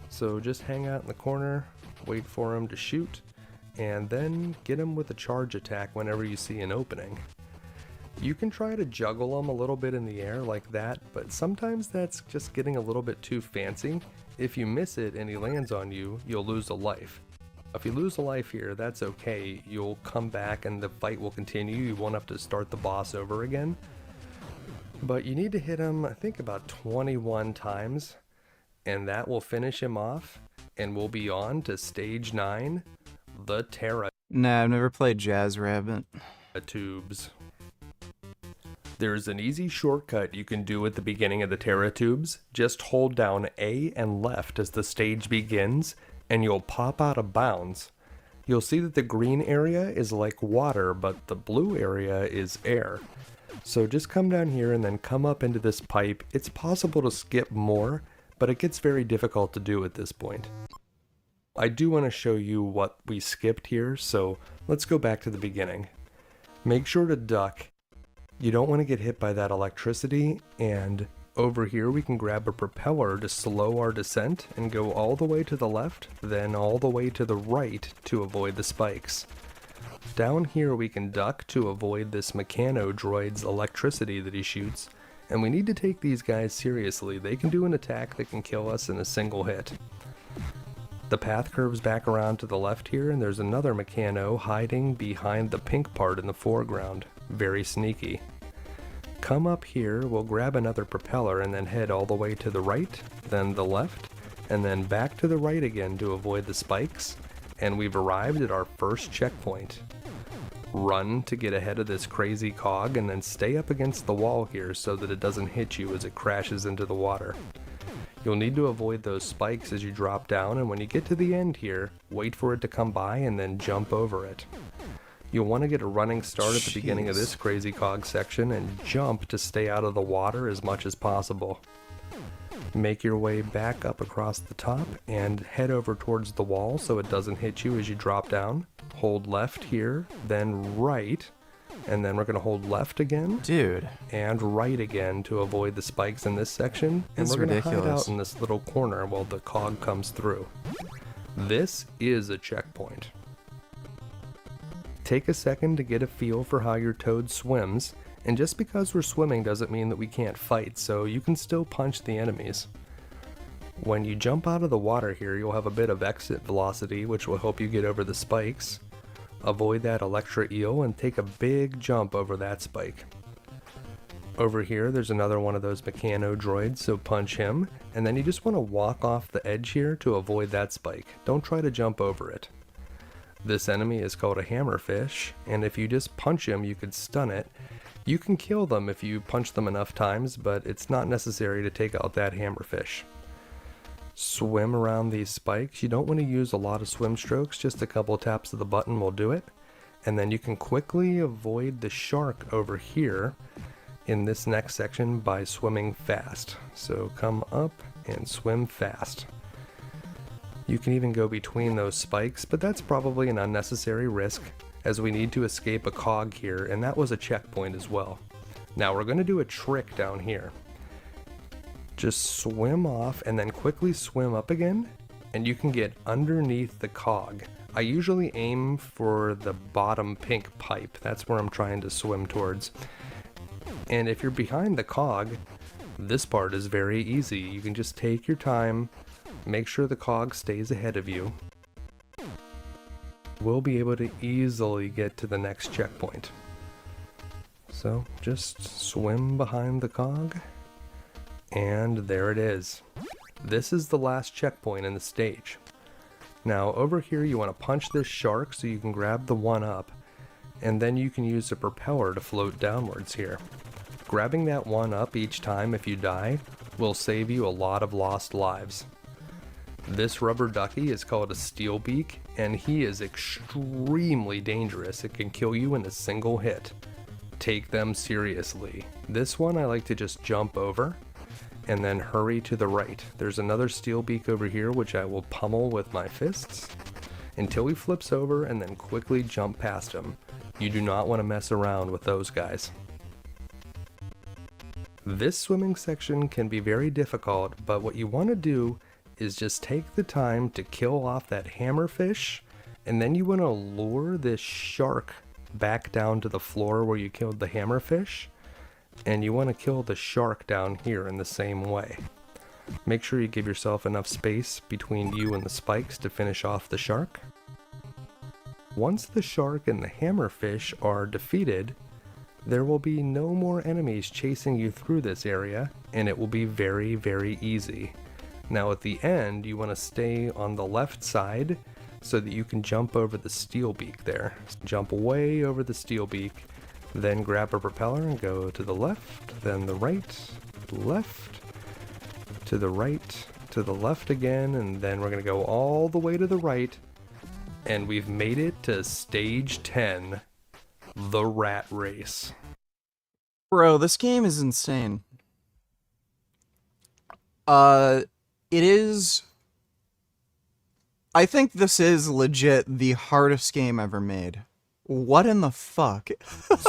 So just hang out in the corner, wait for him to shoot, and then get him with a charge attack whenever you see an opening. You can try to juggle him a little bit in the air like that, but sometimes that's just getting a little bit too fancy. If you miss it and he lands on you, you'll lose a life. If you lose a life here, that's okay. You'll come back and the fight will continue. You won't have to start the boss over again. But you need to hit him, I think, about 21 times, and that will finish him off, and we'll be on to stage 9, the Terra. Nah, I've never played Jazz Rabbit. Tubes. There's an easy shortcut you can do at the beginning of the TerraTubes. Just hold down A and left as the stage begins, and you'll pop out of bounds. You'll see that the green area is like water, but the blue area is air. So just come down here and then come up into this pipe. It's possible to skip more, but it gets very difficult to do at this point. I do want to show you what we skipped here, so let's go back to the beginning. Make sure to duck. You don't want to get hit by that electricity, and over here we can grab a propeller to slow our descent and go all the way to the left, then all the way to the right to avoid the spikes. Down here we can duck to avoid this Mechano droid's electricity that he shoots, and we need to take these guys seriously. They can do an attack that can kill us in a single hit. The path curves back around to the left here, and there's another Mechano hiding behind the pink part in the foreground. Very sneaky. Come up here, we'll grab another propeller and then head all the way to the right, then the left, and then back to the right again to avoid the spikes, and we've arrived at our first checkpoint. Run to get ahead of this crazy cog and then stay up against the wall here so that it doesn't hit you as it crashes into the water. You'll need to avoid those spikes as you drop down, and when you get to the end here, wait for it to come by and then jump over it. You'll want to get a running start at the beginning of this crazy cog section and jump to stay out of the water as much as possible. Make your way back up across the top and head over towards the wall so it doesn't hit you as you drop down. Hold left here, then right, and then we're going to hold left again. Dude. And right again to avoid the spikes in this section. And That's we're going to hide ridiculous. out in this little corner while the cog comes through. This is a checkpoint. Take a second to get a feel for how your toad swims, and just because we're swimming doesn't mean that we can't fight, so you can still punch the enemies. When you jump out of the water here, you'll have a bit of exit velocity, which will help you get over the spikes. Avoid that Electra eel and take a big jump over that spike. Over here, there's another one of those Mechano droids, so punch him, and then you just want to walk off the edge here to avoid that spike. Don't try to jump over it. This enemy is called a hammerfish, and if you just punch him, you could stun it. You can kill them if you punch them enough times, but it's not necessary to take out that hammerfish. Swim around these spikes. You don't want to use a lot of swim strokes, just a couple taps of the button will do it. And then you can quickly avoid the shark over here in this next section by swimming fast. So come up and swim fast. You can even go between those spikes, but that's probably an unnecessary risk, as we need to escape a cog here, and that was a checkpoint as well. Now we're going to do a trick down here. Just swim off and then quickly swim up again, and you can get underneath the cog. I usually aim for the bottom pink pipe. That's where I'm trying to swim towards. And if you're behind the cog, this part is very easy. You can just take your time, make sure the cog stays ahead of you. We'll be able to easily get to the next checkpoint. So just swim behind the cog, and there it is. This is the last checkpoint in the stage. Now over here you want to punch this shark so you can grab the one up, and then you can use the propeller to float downwards here. Grabbing that one up each time if you die will save you a lot of lost lives. This rubber ducky is called a steelbeak, and he is extremely dangerous. It can kill you in a single hit. Take them seriously. This one I like to just jump over and then hurry to the right. There's another steelbeak over here which I will pummel with my fists until he flips over and then quickly jump past him. You do not want to mess around with those guys. This swimming section can be very difficult, but what you want to do is just take the time to kill off that hammerfish, and then you want to lure this shark back down to the floor where you killed the hammerfish, and you want to kill the shark down here in the same way. Make sure you give yourself enough space between you and the spikes to finish off the shark. Once the shark and the hammerfish are defeated, there will be no more enemies chasing you through this area, and it will be very, very easy. Now at the end, you want to stay on the left side so that you can jump over the steel beak there. Jump way over the steel beak, then grab a propeller and go to the left, then the right, left, to the right, to the left again, and then we're gonna go all the way to the right, and we've made it to stage 10, the rat race. Bro, this game is insane. It is... I think this is legit the hardest game ever made. What in the fuck?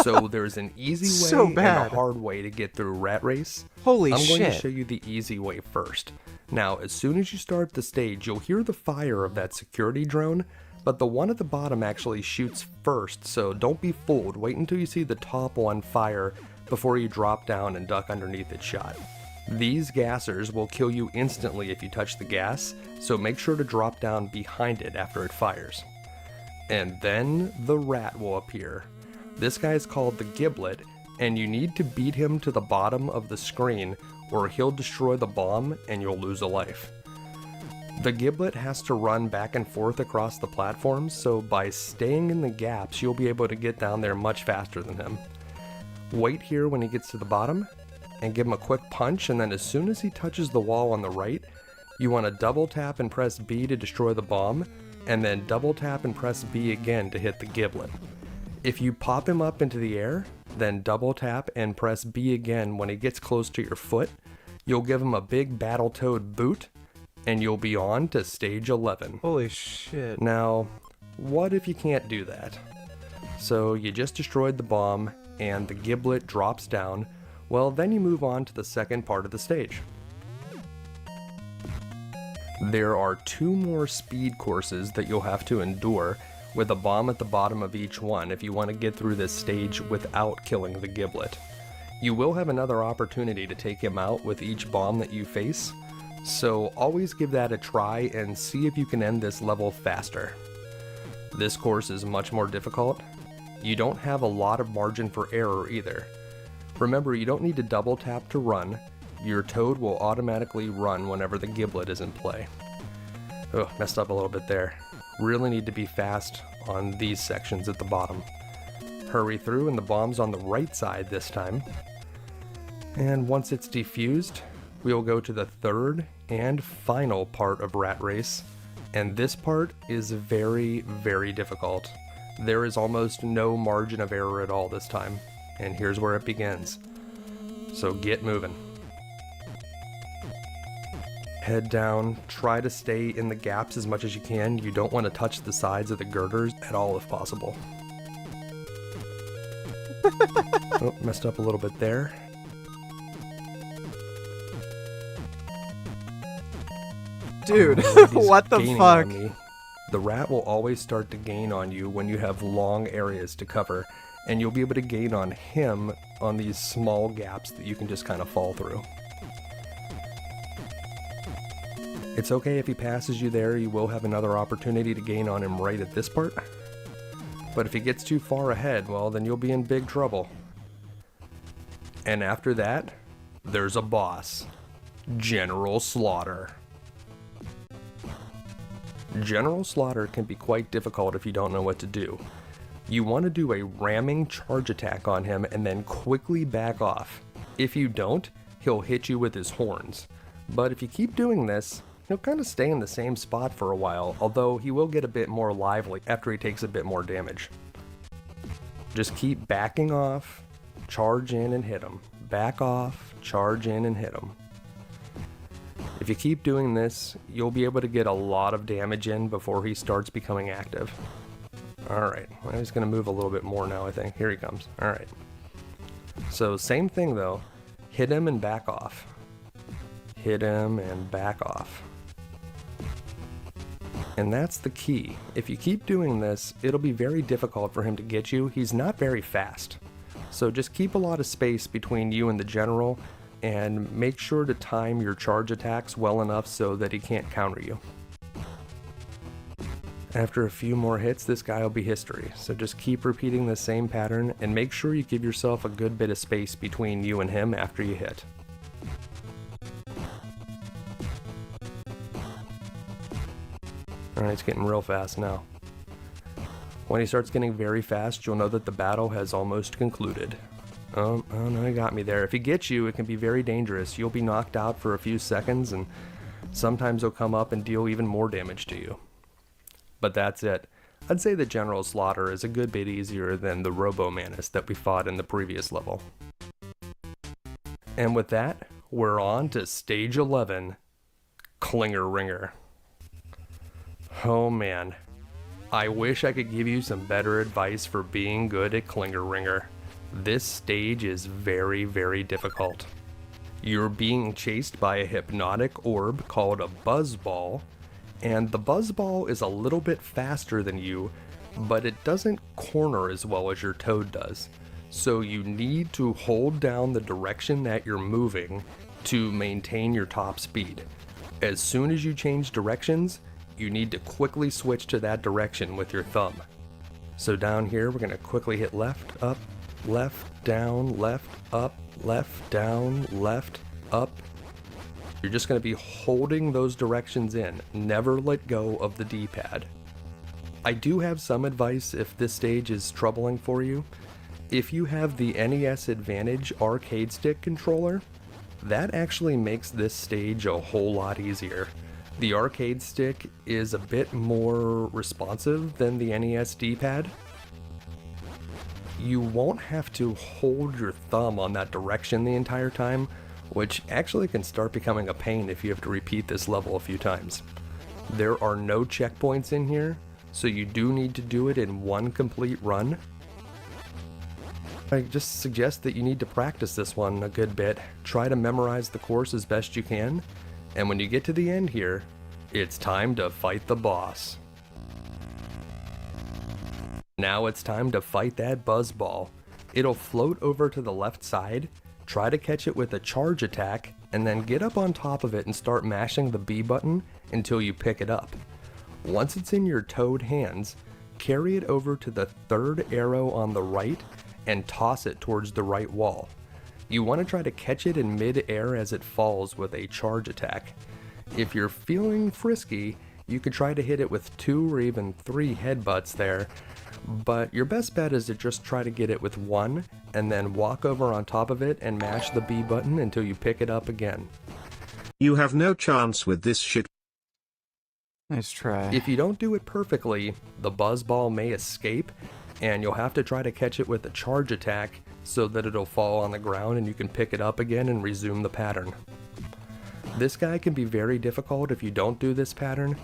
So there's an easy way So and bad. a hard way to get through Rat Race. Holy I'm going to shit. show you the easy way first. Now, as soon as you start the stage, you'll hear the fire of that security drone, but the one at the bottom actually shoots first, so don't be fooled. Wait until you see the top one fire before you drop down and duck underneath its shot. These gassers will kill you instantly if you touch the gas, so make sure to drop down behind it after it fires. And then the rat will appear. This guy is called the Giblet, and you need to beat him to the bottom of the screen or he'll destroy the bomb and you'll lose a life. The Giblet has to run back and forth across the platforms, so by staying in the gaps you'll be able to get down there much faster than him. Wait here when he gets to the bottom, and give him a quick punch, and then as soon as he touches the wall on the right, you want to double tap and press B to destroy the bomb, and then double tap and press B again to hit the Giblet. If you pop him up into the air, then double tap and press B again when he gets close to your foot, you'll give him a big Battletoad boot, and you'll be on to stage 11. Holy shit. Now, what if you can't do that? So you just destroyed the bomb, and the Giblet drops down. Well, then you move on to the second part of the stage. There are 2 more speed courses that you'll have to endure, with a bomb at the bottom of each one if you want to get through this stage without killing the Giblet. You will have another opportunity to take him out with each bomb that you face, so always give that a try and see if you can end this level faster. This course is much more difficult. You don't have a lot of margin for error either. Remember, you don't need to double tap to run. Your Toad will automatically run whenever the Giblet is in play. Oh, messed up a little bit there. Really need to be fast on these sections at the bottom. Hurry through, and the bomb's on the right side this time. And once it's defused, we'll go to the third and final part of Rat Race. And this part is very, very difficult. There is almost no margin of error at all this time. And here's where it begins. So get moving. Head down, try to stay in the gaps as much as you can. You don't want to touch the sides of the girders at all if possible. Oh, messed up a little bit there. Dude, He's what the gaining fuck? on me. The rat will always start to gain on you when you have long areas to cover, and you'll be able to gain on him on these small gaps that you can just kind of fall through. It's okay if he passes you there, you will have another opportunity to gain on him right at this part. But if he gets too far ahead, well, then you'll be in big trouble. And after that, there's a boss. General Slaughter. General Slaughter can be quite difficult if you don't know what to do. You want to do a ramming charge attack on him and then quickly back off. If you don't, he'll hit you with his horns. But if you keep doing this, he'll kind of stay in the same spot for a while, although he will get a bit more lively after he takes a bit more damage. Just keep backing off, charge in and hit him. Back off, charge in and hit him. If you keep doing this, you'll be able to get a lot of damage in before he starts becoming active. Alright, well, he's going to move a little bit more now, I think. Here he comes. Alright. So, same thing though. Hit him and back off. Hit him and back off. And that's the key. If you keep doing this, it'll be very difficult for him to get you. He's not very fast. So just keep a lot of space between you and the general, and make sure to time your charge attacks well enough so that he can't counter you. After a few more hits, this guy will be history, so just keep repeating the same pattern and make sure you give yourself a good bit of space between you and him after you hit. Alright, it's getting real fast now. When he starts getting very fast, you'll know that the battle has almost concluded. Oh no, he got me there. If he gets you, it can be very dangerous. You'll be knocked out for a few seconds, and sometimes he'll come up and deal even more damage to you. But that's it. I'd say the General Slaughter is a good bit easier than the Robo-Manus that we fought in the previous level. And with that, we're on to Stage 11, Clinger Ringer. Oh man, I wish I could give you some better advice for being good at Clinger Ringer. This stage is very, very difficult. You're being chased by a hypnotic orb called a Buzzball, and the Buzzball is a little bit faster than you, but it doesn't corner as well as your Toad does. So you need to hold down the direction that you're moving to maintain your top speed. As soon as you change directions, you need to quickly switch to that direction with your thumb. So down here, we're gonna quickly hit left, up, left, down, left, up, left, down, left, up. You're just gonna be holding those directions in. Never let go of the D-pad. I do have some advice if this stage is troubling for you. If you have the NES Advantage arcade stick controller, that actually makes this stage a whole lot easier. The arcade stick is a bit more responsive than the NES D-pad. You won't have to hold your thumb on that direction the entire time, which actually can start becoming a pain if you have to repeat this level a few times. There are no checkpoints in here, so you do need to do it in one complete run. I just suggest that you need to practice this one a good bit. Try to memorize the course as best you can, and when you get to the end here, it's time to fight the boss. Now it's time to fight that Buzzball. It'll float over to the left side, try to catch it with a charge attack, and then get up on top of it and start mashing the B button until you pick it up. Once it's in your Toad hands, carry it over to the third arrow on the right and toss it towards the right wall. You want to try to catch it in mid-air as it falls with a charge attack. If you're feeling frisky, you could try to hit it with 2 or even 3 headbutts there, but your best bet is to just try to get it with 1 and then walk over on top of it and mash the B button until you pick it up again. You have no chance with this shit. Nice try. If you don't do it perfectly, the Buzzball may escape, and you'll have to try to catch it with a charge attack so that it'll fall on the ground and you can pick it up again and resume the pattern. This guy can be very difficult if you don't do this pattern,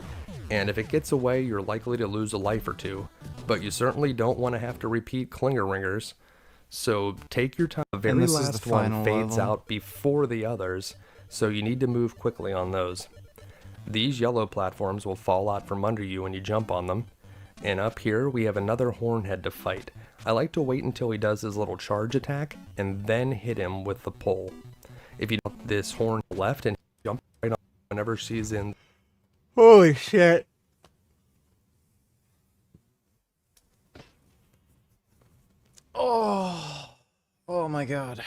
and if it gets away, you're likely to lose a life or 2, but you certainly don't want to have to repeat Clinger Ringers, so take your time. The very last one fades out before the others, so you need to move quickly on those. These yellow platforms will fall out from under you when you jump on them, and up here we have another Hornhead to fight. I like to wait until he does his little charge attack and then hit him with the pole. If you do this horn left and jump right on whenever she's in. Holy shit. Oh my god.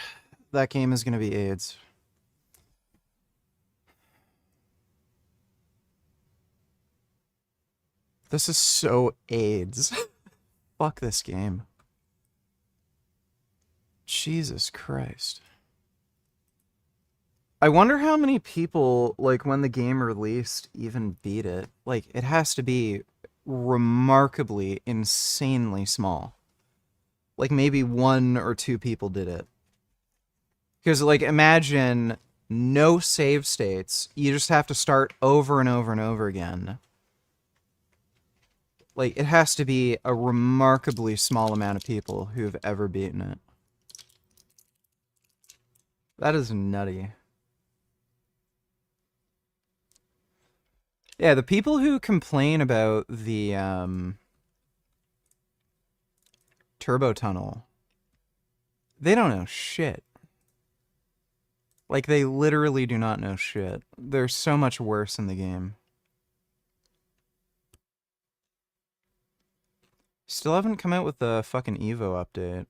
That game is gonna be AIDS. This is so AIDS. Fuck this game. Jesus Christ. I wonder how many people, like, when the game released, even beat it. Like, it has to be remarkably, insanely small. Like, maybe 1 or 2 people did it. Because, like, imagine no save states. You just have to start over and over and over again. Like, it has to be a remarkably small amount of people who have ever beaten it. That is nutty. Yeah, the people who complain about the turbo tunnel, they don't know shit. Like, they literally do not know shit. They're so much worse in the game. Still haven't come out with the fucking Evo update.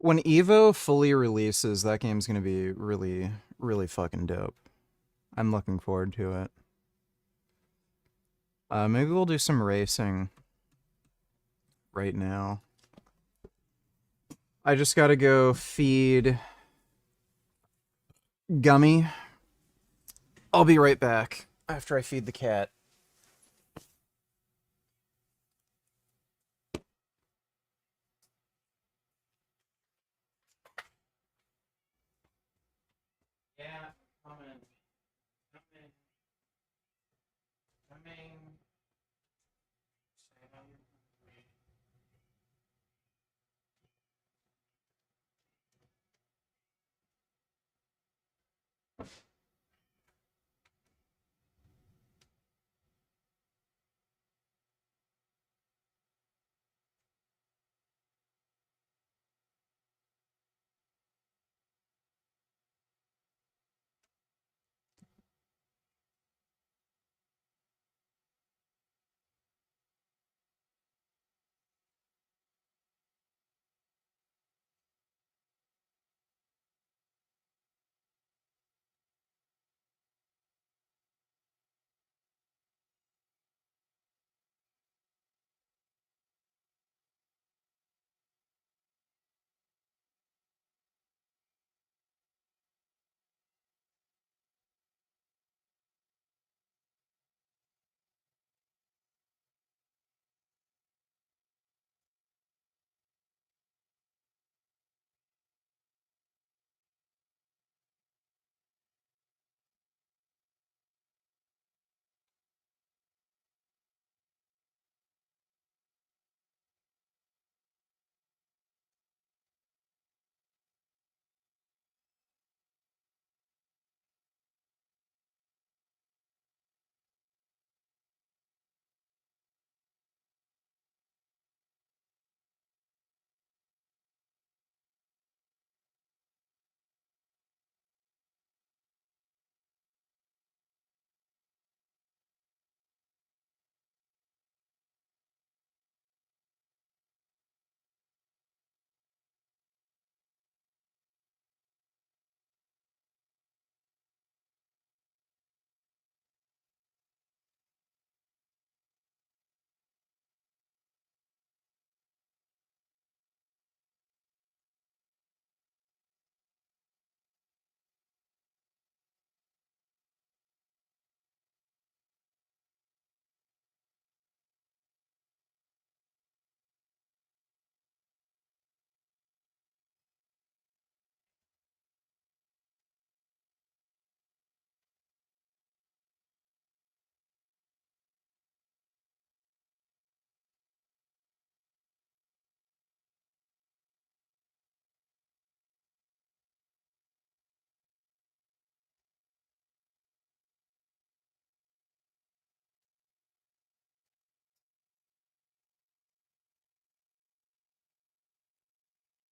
When Evo fully releases, that game's gonna be really, really fucking dope. I'm looking forward to it. Maybe we'll do some racing right now. I just gotta go feed Gummy. I'll be right back after I feed the cat. Yeah, coming.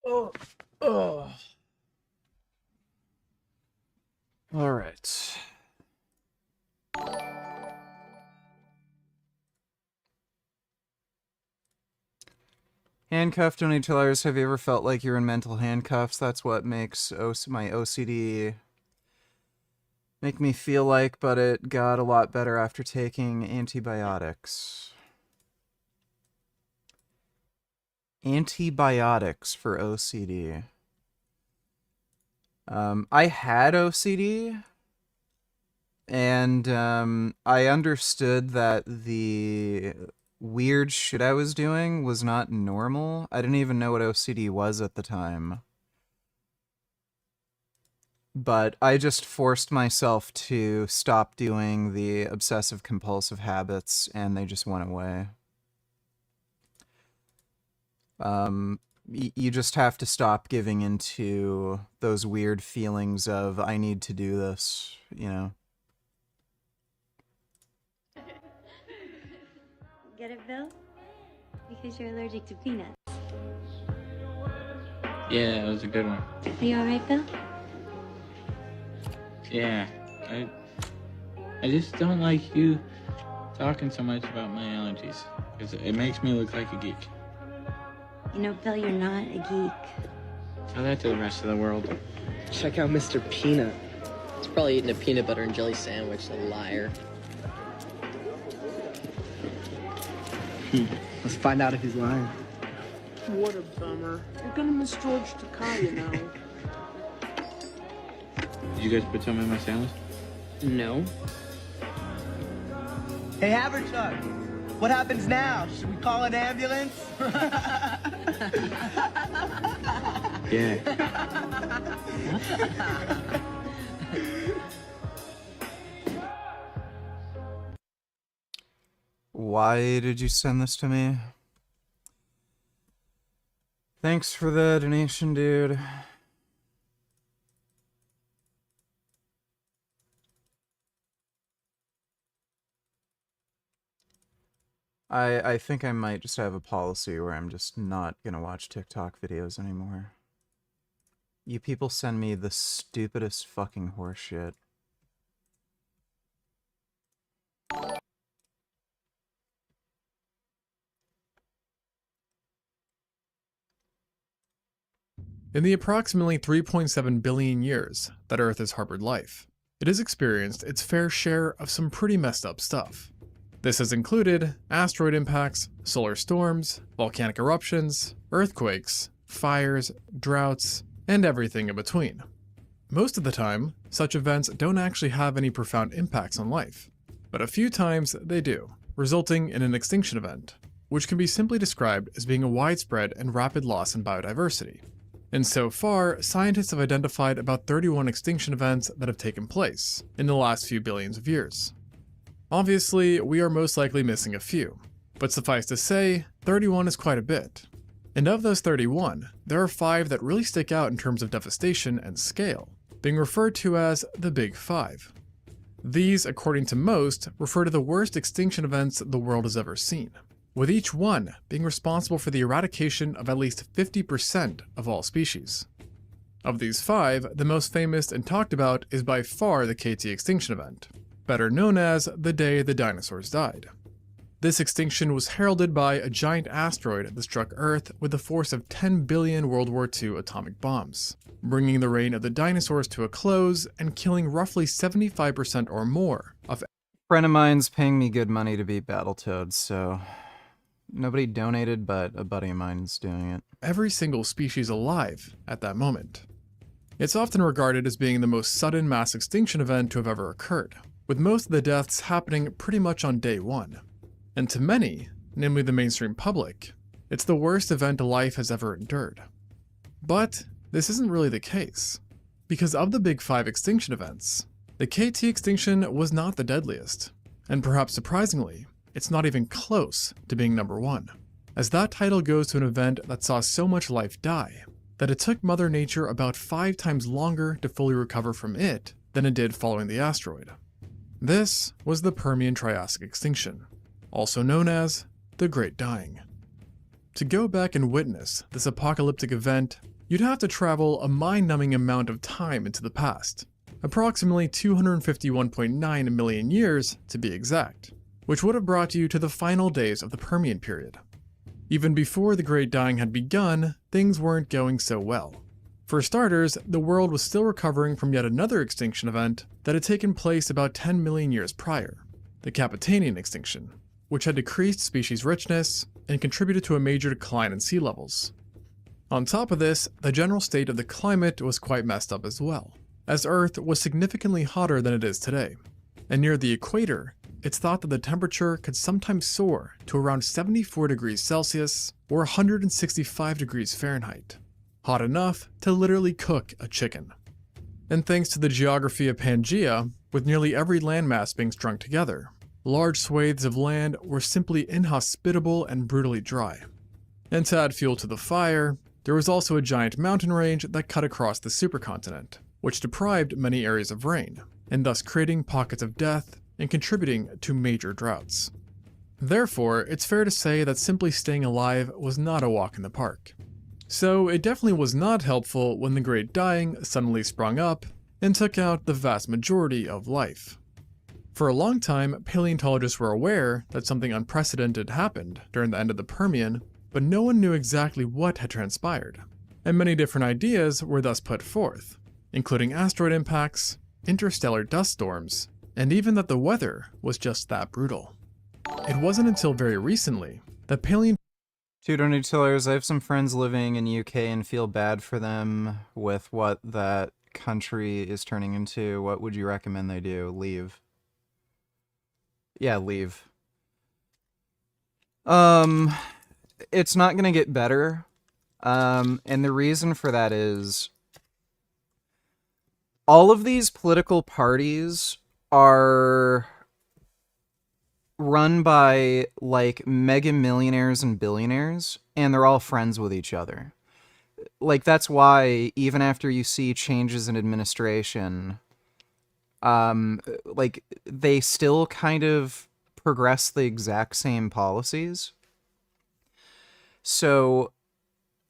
Oh. All right. Handcuffed only tellers. Have you ever felt like you're in mental handcuffs? That's what makes my OCD make me feel like, but it got a lot better after taking antibiotics. Antibiotics for OCD. I had OCD, and I understood that the weird shit I was doing was not normal. I didn't even know what OCD was at the time. But I just forced myself to stop doing the obsessive compulsive habits, and they just went away. You just have to stop giving into those weird feelings of, I need to do this, you know? Get it, Bill? Because you're allergic to peanuts. Yeah, that was a good one. Are you alright, Bill? Yeah, I just don't like you talking so much about my allergies, because it makes me look like a geek. You know, Bill, you're not a geek. Tell that to the rest of the world. Check out Mr. Peanut. He's probably eating a peanut butter and jelly sandwich, the liar. Let's find out if he's lying. What a bummer. You're gonna miss George Takei, you know. Did you guys put some in my sandwich? No. Hey, Haverchuck, what happens now? Should we call an ambulance? Yeah. Why did you send this to me? Thanks for the donation, dude. I think I might just have a policy where I'm just not gonna watch TikTok videos anymore. You people send me the stupidest fucking horseshit. In the approximately 3.7 billion years that Earth has harbored life, it has experienced its fair share of some pretty messed up stuff. This has included asteroid impacts, solar storms, volcanic eruptions, earthquakes, fires, droughts, and everything in between. Most of the time, such events don't actually have any profound impacts on life, but a few times they do, resulting in an extinction event, which can be simply described as being a widespread and rapid loss in biodiversity. And so far, scientists have identified about 31 extinction events that have taken place in the last few billions of years. Obviously, we are most likely missing a few, but suffice to say, 31 is quite a bit. And of those 31, there are 5 that really stick out in terms of devastation and scale, being referred to as the Big Five. These, according to most, refer to the worst extinction events the world has ever seen, with each one being responsible for the eradication of at least 50% of all species. Of these 5, the most famous and talked about is by far the KT extinction event, better known as the day the dinosaurs died. This extinction was heralded by a giant asteroid that struck Earth with the force of 10 billion World War II atomic bombs, bringing the reign of the dinosaurs to a close and killing roughly 75% or more of. A friend of mine's paying me good money to beat Battletoads, so nobody donated, but a buddy of mine's doing it. Every single species alive at that moment. It's often regarded as being the most sudden mass extinction event to have ever occurred, with most of the deaths happening pretty much on day one. And to many, namely the mainstream public, it's the worst event life has ever endured. But this isn't really the case, because of the Big Five extinction events, the KT extinction was not the deadliest, and perhaps surprisingly, it's not even close to being number 1, as that title goes to an event that saw so much life die that it took Mother Nature about 5 times longer to fully recover from it than it did following the asteroid. This was the Permian-Triassic extinction, also known as the Great Dying. To go back and witness this apocalyptic event, you'd have to travel a mind-numbing amount of time into the past, approximately 251.9 million years to be exact, which would have brought you to the final days of the Permian period. Even before the Great Dying had begun, things weren't going so well. For starters, the world was still recovering from yet another extinction event that had taken place about 10 million years prior, the Capetanian extinction, which had decreased species richness and contributed to a major decline in sea levels. On top of this, the general state of the climate was quite messed up as well, as Earth was significantly hotter than it is today, and near the equator, it's thought that the temperature could sometimes soar to around 74 degrees Celsius or 165 degrees Fahrenheit, hot enough to literally cook a chicken. And thanks to the geography of Pangaea, with nearly every landmass being strung together, large swathes of land were simply inhospitable and brutally dry. And to add fuel to the fire, there was also a giant mountain range that cut across the supercontinent, which deprived many areas of rain, and thus creating pockets of death and contributing to major droughts. Therefore, it's fair to say that simply staying alive was not a walk in the park. So it definitely was not helpful when the Great Dying suddenly sprung up and took out the vast majority of life. For a long time, paleontologists were aware that something unprecedented happened during the end of the Permian, but no one knew exactly what had transpired. and many different ideas were thus put forth, including asteroid impacts, interstellar dust storms, and even that the weather was just that brutal. It wasn't until very recently that paleontologists Tutor I have some friends living in UK and feel bad for them with what that country is turning into. What would you recommend they do? Leave. Yeah, leave. It's not gonna get better. And the reason for that is all of these political parties are run by like mega millionaires and billionaires, and they're all friends with each other. Like, that's why even after you see changes in administration, like, they still kind of progress the exact same policies. So,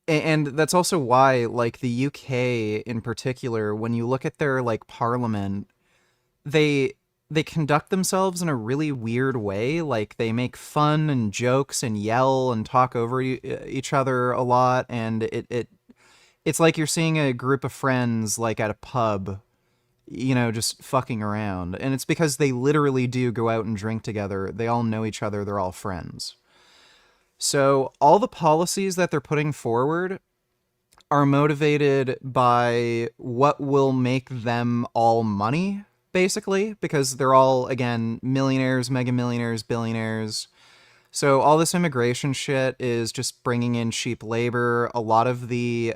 and that's also why, like, the UK in particular, when you look at their, like, parliament, they conduct themselves in a really weird way. Like, they make fun and jokes and yell and talk over each other a lot, and it's like you're seeing a group of friends, like, at a pub, you know, just fucking around. And it's because they literally do go out and drink together. They all know each other. They're all friends. So all the policies that they're putting forward are motivated by what will make them all money, basically, because they're all, again, millionaires, mega millionaires, billionaires. So all this immigration shit is just bringing in cheap labor. A lot of the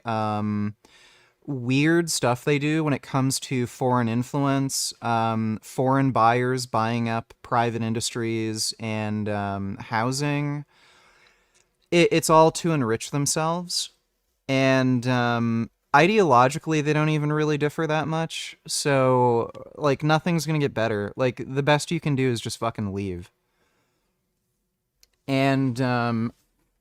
weird stuff they do when it comes to foreign influence, foreign buyers buying up private industries and housing, it's all to enrich themselves. And ideologically, they don't even really differ that much. So, like, nothing's gonna get better. Like, the best you can do is just fucking leave. And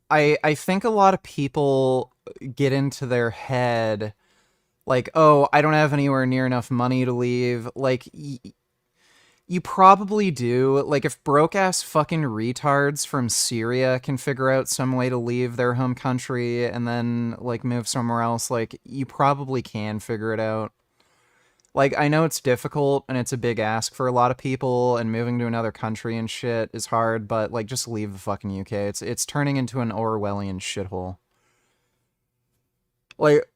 I think a lot of people get into their head, like, oh, I don't have anywhere near enough money to leave. Like, you probably do. Like, if broke-ass fucking retards from Syria can figure out some way to leave their home country and then, like, move somewhere else, like, you probably can figure it out. Like, I know it's difficult and it's a big ask for a lot of people, and moving to another country and shit is hard, but, like, just leave the fucking UK. It's turning into an Orwellian shithole. Like,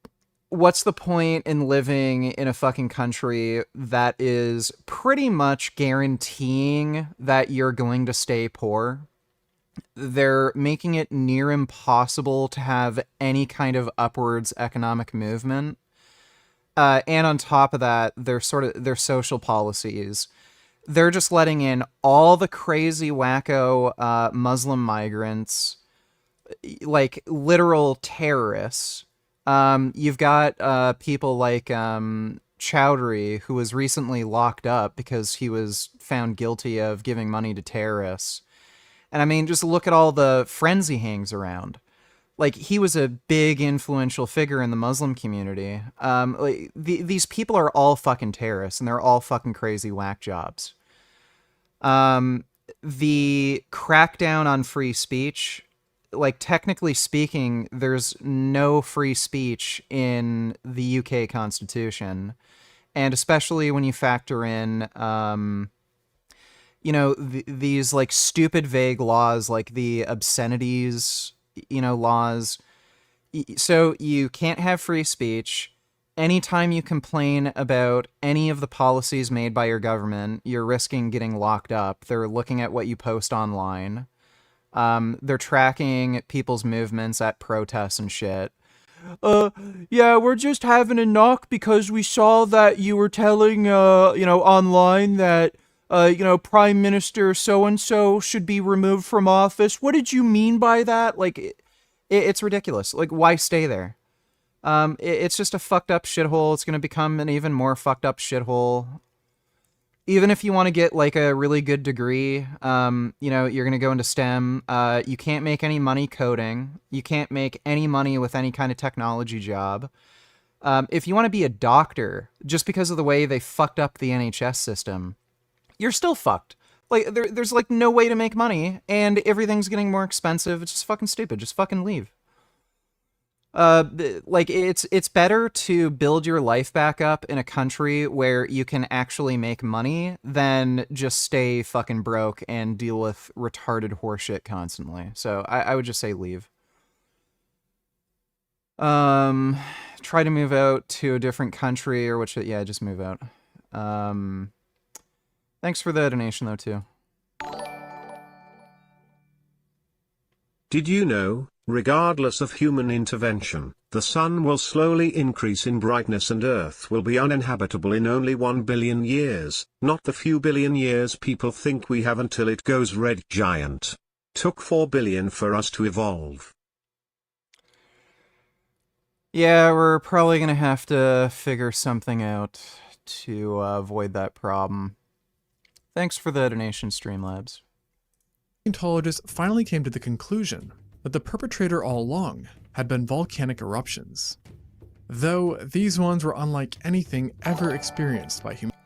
what's the point in living in a fucking country that is pretty much guaranteeing that you're going to stay poor? They're making it near impossible to have any kind of upwards economic movement. And on top of that, their social policies, they're just letting in all the crazy wacko Muslim migrants, like literal terrorists. You've got people like Chowdhury, who was recently locked up because he was found guilty of giving money to terrorists. And I mean, just look at all the friends he hangs around. Like, he was a big influential figure in the Muslim community. Like, these people are all fucking terrorists, and they're all fucking crazy whack jobs. The crackdown on free speech, like, technically speaking, there's no free speech in the UK Constitution. And especially when you factor in, you know, these, like, stupid vague laws, like the obscenities, you know, laws. So you can't have free speech. Anytime you complain about any of the policies made by your government, you're risking getting locked up. They're looking at what you post online. They're tracking people's movements at protests and shit. Yeah, we're just having a knock because we saw that you were telling, you know, online that, you know, Prime Minister so-and-so should be removed from office. What did you mean by that? Like, it's ridiculous. Like, why stay there? It's just a fucked up shithole. It's going to become an even more fucked up shithole. Even if you want to get, like, a really good degree, you know, you're going to go into STEM. You can't make any money coding. You can't make any money with any kind of technology job. If you want to be a doctor, just because of the way they fucked up the NHS system, you're still fucked. Like, there's, like, no way to make money, and everything's getting more expensive. It's just fucking stupid. Just fucking leave. Like it's better to build your life back up in a country where you can actually make money than just stay fucking broke and deal with retarded horseshit constantly. So I would just say leave. Try to move out to a different country or which, yeah, just move out. Thanks for the donation though too. Did you know, regardless of human intervention, the sun will slowly increase in brightness and Earth will be uninhabitable in only 1 billion years, not the few billion years people think we have until it goes red giant. Took 4 billion for us to evolve. Yeah, we're probably gonna have to figure something out to avoid that problem. Thanks for the donation, Streamlabs. Paleontologists finally came to the conclusion that the perpetrator all along had been volcanic eruptions, though these ones were unlike anything ever experienced by humans.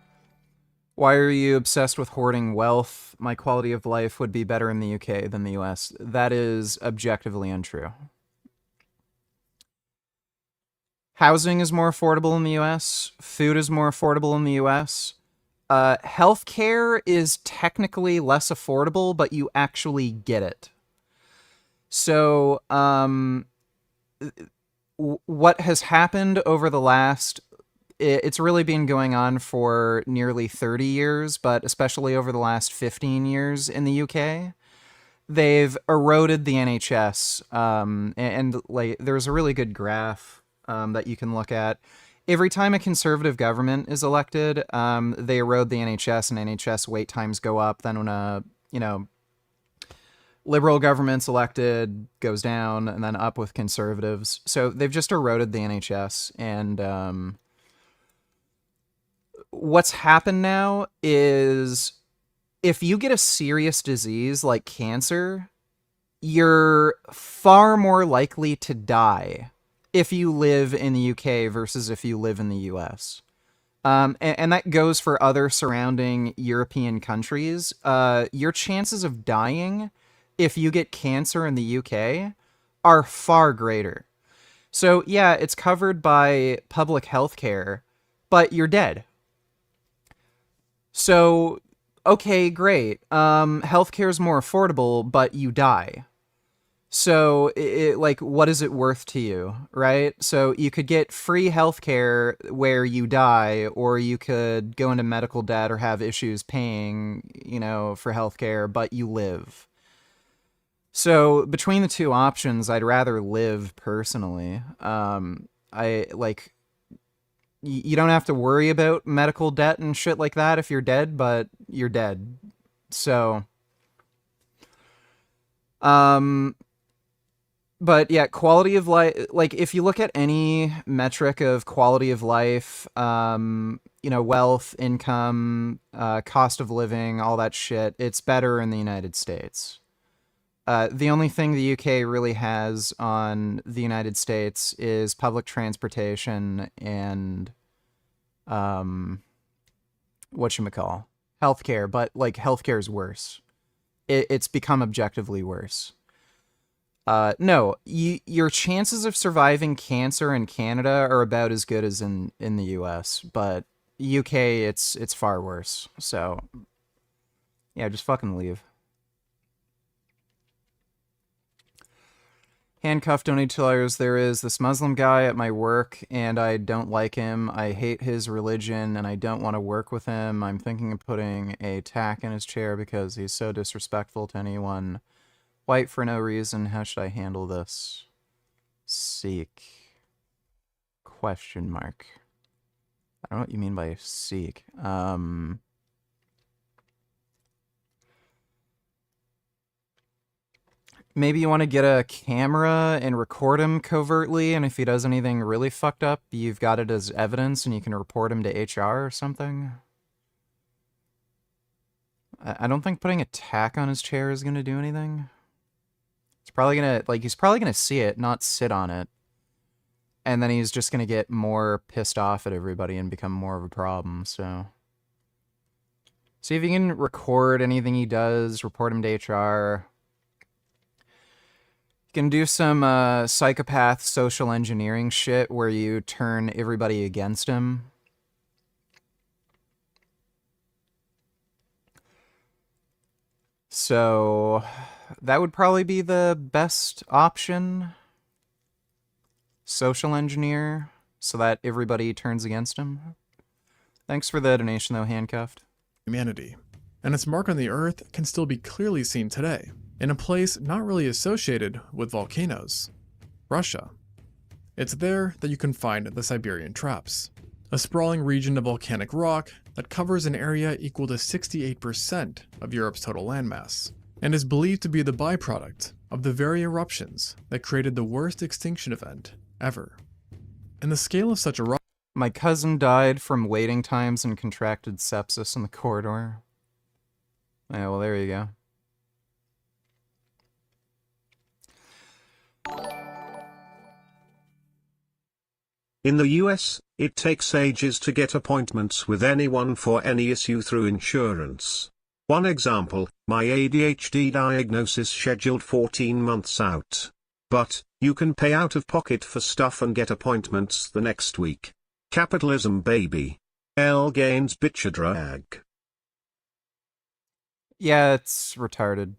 Why are you obsessed with hoarding wealth? My quality of life would be better in the UK than the US. That is objectively untrue. Housing is more affordable in the US. Food is more affordable in the US. Healthcare is technically less affordable, but you actually get it. So, what has happened over the last... It's really been going on for nearly 30 years, but especially over the last 15 years in the UK. They've eroded the NHS, and like there's a really good graph that you can look at. Every time a conservative government is elected, they erode the NHS, and NHS wait times go up. Then when a, liberal government's elected, goes down, and then up with conservatives. So they've just eroded the NHS, and what's happened now is if you get a serious disease like cancer, you're far more likely to die if you live in the UK versus if you live in the US. And that goes for other surrounding European countries. Your chances of dying if you get cancer in the UK are far greater. So yeah, it's covered by public health care, but you're dead. So, okay, great. Healthcare is more affordable, but you die. So, like, what is it worth to you, right? So you could get free healthcare where you die, or you could go into medical debt or have issues paying, for healthcare, but you live. So between the two options, I'd rather live personally. You don't have to worry about medical debt and shit like that if you're dead, but you're dead. So, but yeah, quality of life, like if you look at any metric of quality of life, wealth, income, cost of living, all that shit, it's better in the United States. The only thing the UK really has on the United States is public transportation and, whatchamacall, healthcare, but like healthcare is worse. It's become objectively worse. No, your chances of surviving cancer in Canada are about as good as in the US, but UK, it's far worse. So yeah, just fucking leave. Handcuffed donated $2. There is this Muslim guy at my work, and I don't like him. I hate his religion, and I don't want to work with him. I'm thinking of putting a tack in his chair because he's so disrespectful to anyone white for no reason. How should I handle this? Seek. Question mark. I don't know what you mean by seek. Maybe you want to get a camera and record him covertly, and if he does anything really fucked up, you've got it as evidence and you can report him to HR or something. I don't think putting a tack on his chair is going to do anything. It's probably going to, he's probably going to see it, not sit on it. And then he's just going to get more pissed off at everybody and become more of a problem, so. See if you can record anything he does, report him to HR. Can do some psychopath social engineering shit where you turn everybody against him. So that would probably be the best option. Social engineer, so that everybody turns against him. Thanks for the donation though, Handcuffed. Humanity, and its mark on the Earth can still be clearly seen today, in a place not really associated with volcanoes, Russia. It's there that you can find the Siberian Traps, a sprawling region of volcanic rock that covers an area equal to 68% of Europe's total landmass, and is believed to be the byproduct of the very eruptions that created the worst extinction event ever. And the scale of such eruptions... My cousin died from waiting times and contracted sepsis in the corridor. Yeah, well, there you go. In the US, it takes ages to get appointments with anyone for any issue through insurance. One example, my ADHD diagnosis scheduled 14 months out. But, you can pay out of pocket for stuff and get appointments the next week. Capitalism, baby. L. Gaines bitch a drag. Yeah, it's retarded.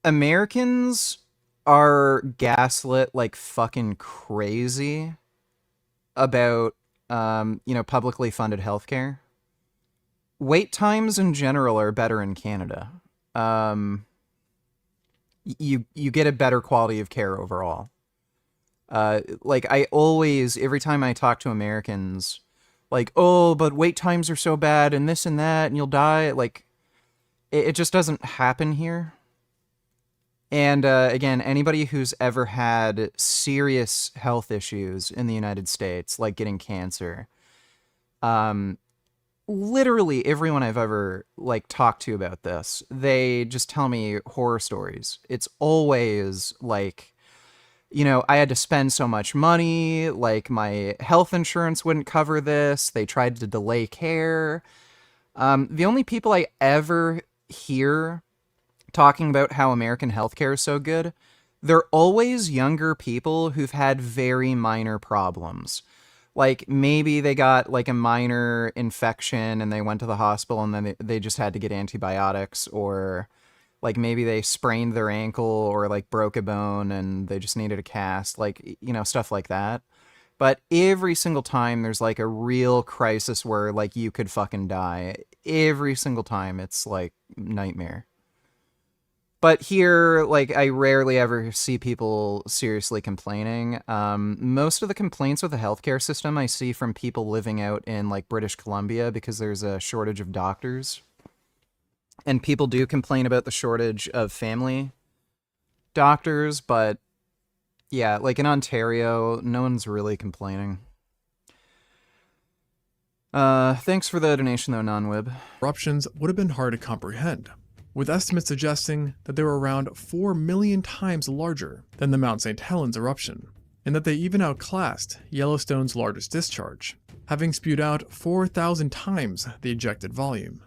Americans are gaslit like fucking crazy about, publicly funded healthcare. Wait times in general are better in Canada. You get a better quality of care overall. I always, every time I talk to Americans, like, oh, but wait times are so bad and this and that and you'll die. Like, it just doesn't happen here. And again, anybody who's ever had serious health issues in the United States, like getting cancer, literally everyone I've ever talked to about this, they just tell me horror stories. It's always like, I had to spend so much money, like my health insurance wouldn't cover this. They tried to delay care. The only people I ever hear talking about how American healthcare is so good, they're always younger people who've had very minor problems. Like, maybe they got, a minor infection and they went to the hospital and then they just had to get antibiotics, or, maybe they sprained their ankle or, broke a bone and they just needed a cast, stuff like that. But every single time there's, a real crisis where, you could fucking die. Every single time it's, nightmare. But here, I rarely ever see people seriously complaining. Most of the complaints with the healthcare system I see from people living out in, British Columbia, because there's a shortage of doctors. And people do complain about the shortage of family doctors, but yeah, in Ontario, no one's really complaining. Thanks for the donation, though, Non-Wib. Eruptions would have been hard to comprehend, with estimates suggesting that they were around 4 million times larger than the Mount St. Helens eruption, and that they even outclassed Yellowstone's largest discharge, having spewed out 4,000 times the ejected volume.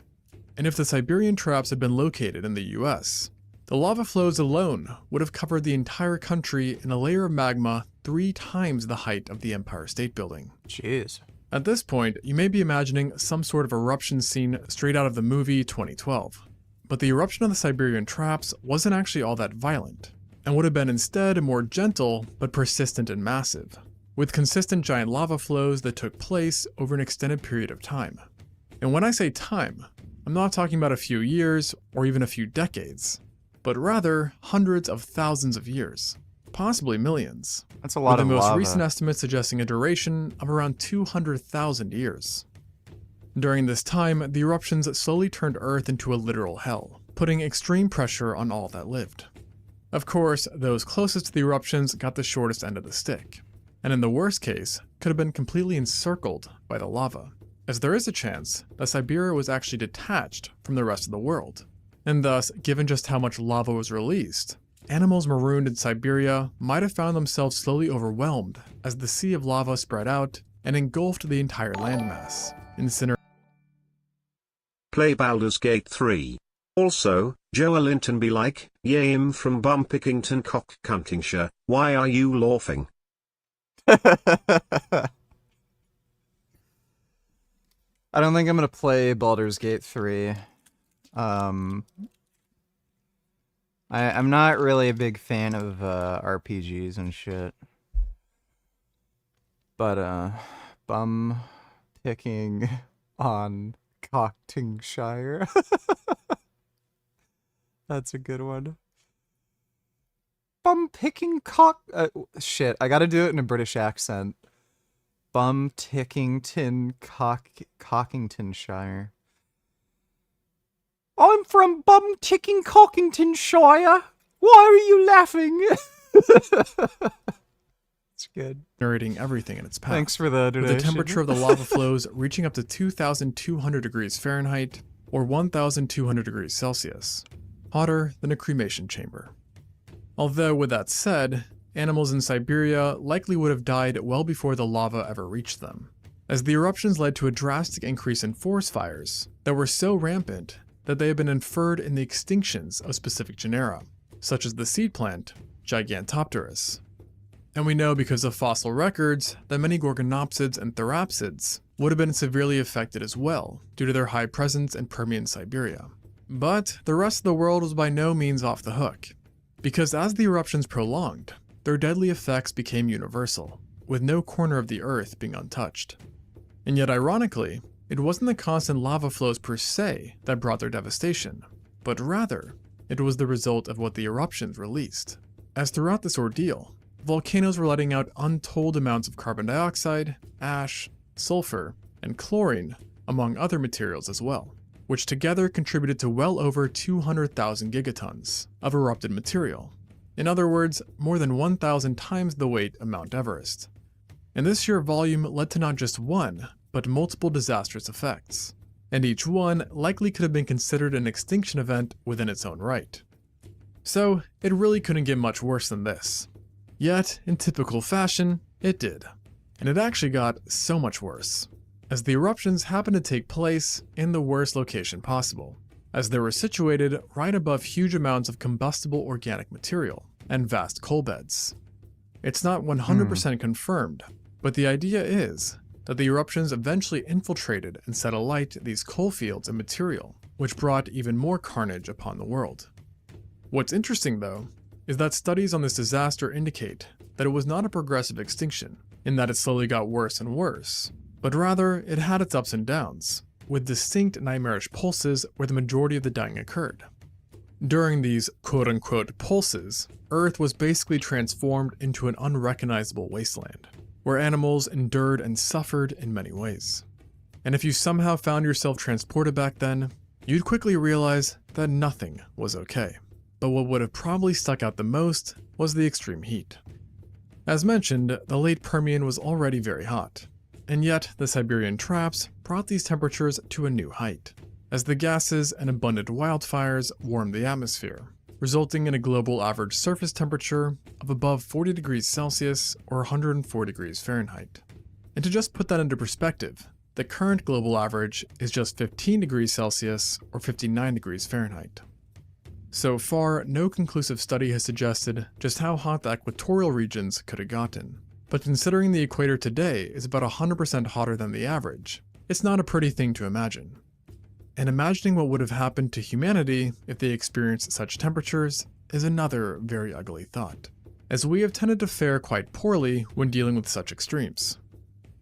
And if the Siberian Traps had been located in the US, the lava flows alone would have covered the entire country in a layer of magma 3 times the height of the Empire State Building. Jeez. At this point, you may be imagining some sort of eruption scene straight out of the movie 2012. But the eruption of the Siberian Traps wasn't actually all that violent, and would have been instead more gentle but persistent and massive, with consistent giant lava flows that took place over an extended period of time. And when I say time, I'm not talking about a few years or even a few decades, but rather hundreds of thousands of years, possibly millions. That's a lot of lava. With the most recent lava. estimates suggesting a duration of around 200,000 years. During this time, the eruptions slowly turned Earth into a literal hell, putting extreme pressure on all that lived. Of course, those closest to the eruptions got the shortest end of the stick, and in the worst case, could have been completely encircled by the lava, as there is a chance that Siberia was actually detached from the rest of the world. And thus, given just how much lava was released, animals marooned in Siberia might have found themselves slowly overwhelmed as the sea of lava spread out and engulfed the entire landmass, incinerating. Play Baldur's Gate 3. Also, Joe Linton be like, yeah, I'm from Bumpickington Cockcuntingshire, why are you laughing? I don't think I'm gonna play Baldur's Gate 3. I'm not really a big fan of RPGs and shit. But bum picking on Cocktingshire. That's a good one. Bum picking shit, I gotta do it in a British accent. Bum Tickington Cockingtonshire. I'm from Bum Ticking Cockingtonshire. Why are you laughing? It's good. Narrating everything in its path. Thanks for the donation. With the temperature of the lava flows reaching up to 2,200 degrees Fahrenheit or 1,200 degrees Celsius. Hotter than a cremation chamber. Although, with that said, animals in Siberia likely would have died well before the lava ever reached them, as the eruptions led to a drastic increase in forest fires that were so rampant that they have been inferred in the extinctions of specific genera, such as the seed plant Gigantopterus. And we know because of fossil records that many Gorgonopsids and Therapsids would have been severely affected as well due to their high presence in Permian Siberia. But the rest of the world was by no means off the hook, because as the eruptions prolonged, their deadly effects became universal, with no corner of the earth being untouched. And yet ironically, it wasn't the constant lava flows per se that brought their devastation, but rather, it was the result of what the eruptions released. As throughout this ordeal, volcanoes were letting out untold amounts of carbon dioxide, ash, sulfur, and chlorine, among other materials as well, which together contributed to well over 200,000 gigatons of erupted material. In other words, more than 1,000 times the weight of Mount Everest. And this sheer volume led to not just one, but multiple disastrous effects. And each one likely could have been considered an extinction event within its own right. So, it really couldn't get much worse than this. Yet, in typical fashion, it did. And it actually got so much worse, as the eruptions happened to take place in the worst location possible, as they were situated right above huge amounts of combustible organic material and vast coal beds. It's not 100% confirmed, but the idea is that the eruptions eventually infiltrated and set alight these coal fields and material, which brought even more carnage upon the world. What's interesting though, is that studies on this disaster indicate that it was not a progressive extinction, in that it slowly got worse and worse, but rather it had its ups and downs, with distinct nightmarish pulses where the majority of the dying occurred. During these quote-unquote pulses, Earth was basically transformed into an unrecognizable wasteland, where animals endured and suffered in many ways. And if you somehow found yourself transported back then, you'd quickly realize that nothing was okay. But what would have probably stuck out the most was the extreme heat. As mentioned, the late Permian was already very hot, and yet the Siberian traps brought these temperatures to a new height, as the gases and abundant wildfires warmed the atmosphere, resulting in a global average surface temperature of above 40 degrees Celsius or 104 degrees Fahrenheit. And to just put that into perspective, the current global average is just 15 degrees Celsius or 59 degrees Fahrenheit. So far, no conclusive study has suggested just how hot the equatorial regions could have gotten. But considering the equator today is about 100% hotter than the average, it's not a pretty thing to imagine. And imagining what would have happened to humanity if they experienced such temperatures is another very ugly thought, as we have tended to fare quite poorly when dealing with such extremes.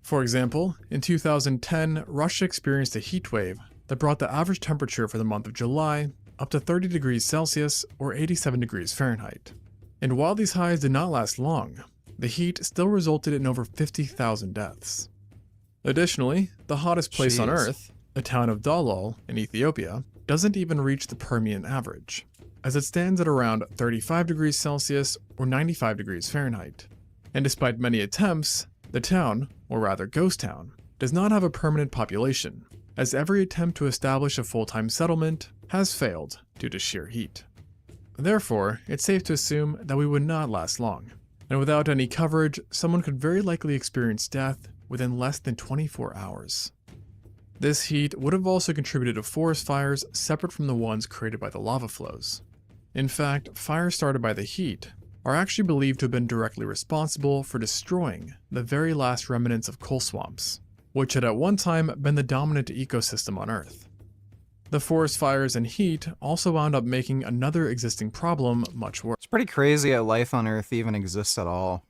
For example, in 2010, Russia experienced a heat wave that brought the average temperature for the month of July up to 30 degrees Celsius or 87 degrees Fahrenheit. And while these highs did not last long, the heat still resulted in over 50,000 deaths. Additionally, the hottest place on Earth, the town of Dalol in Ethiopia, doesn't even reach the Permian average, as it stands at around 35 degrees Celsius or 95 degrees Fahrenheit. And despite many attempts, the town, or rather ghost town, does not have a permanent population, as every attempt to establish a full-time settlement has failed due to sheer heat. Therefore, it's safe to assume that we would not last long, and without any coverage, someone could very likely experience death within less than 24 hours. This heat would have also contributed to forest fires separate from the ones created by the lava flows. In fact, fires started by the heat are actually believed to have been directly responsible for destroying the very last remnants of coal swamps, which had at one time been the dominant ecosystem on Earth. The forest fires and heat also wound up making another existing problem much worse. It's pretty crazy that life on Earth even exists at all.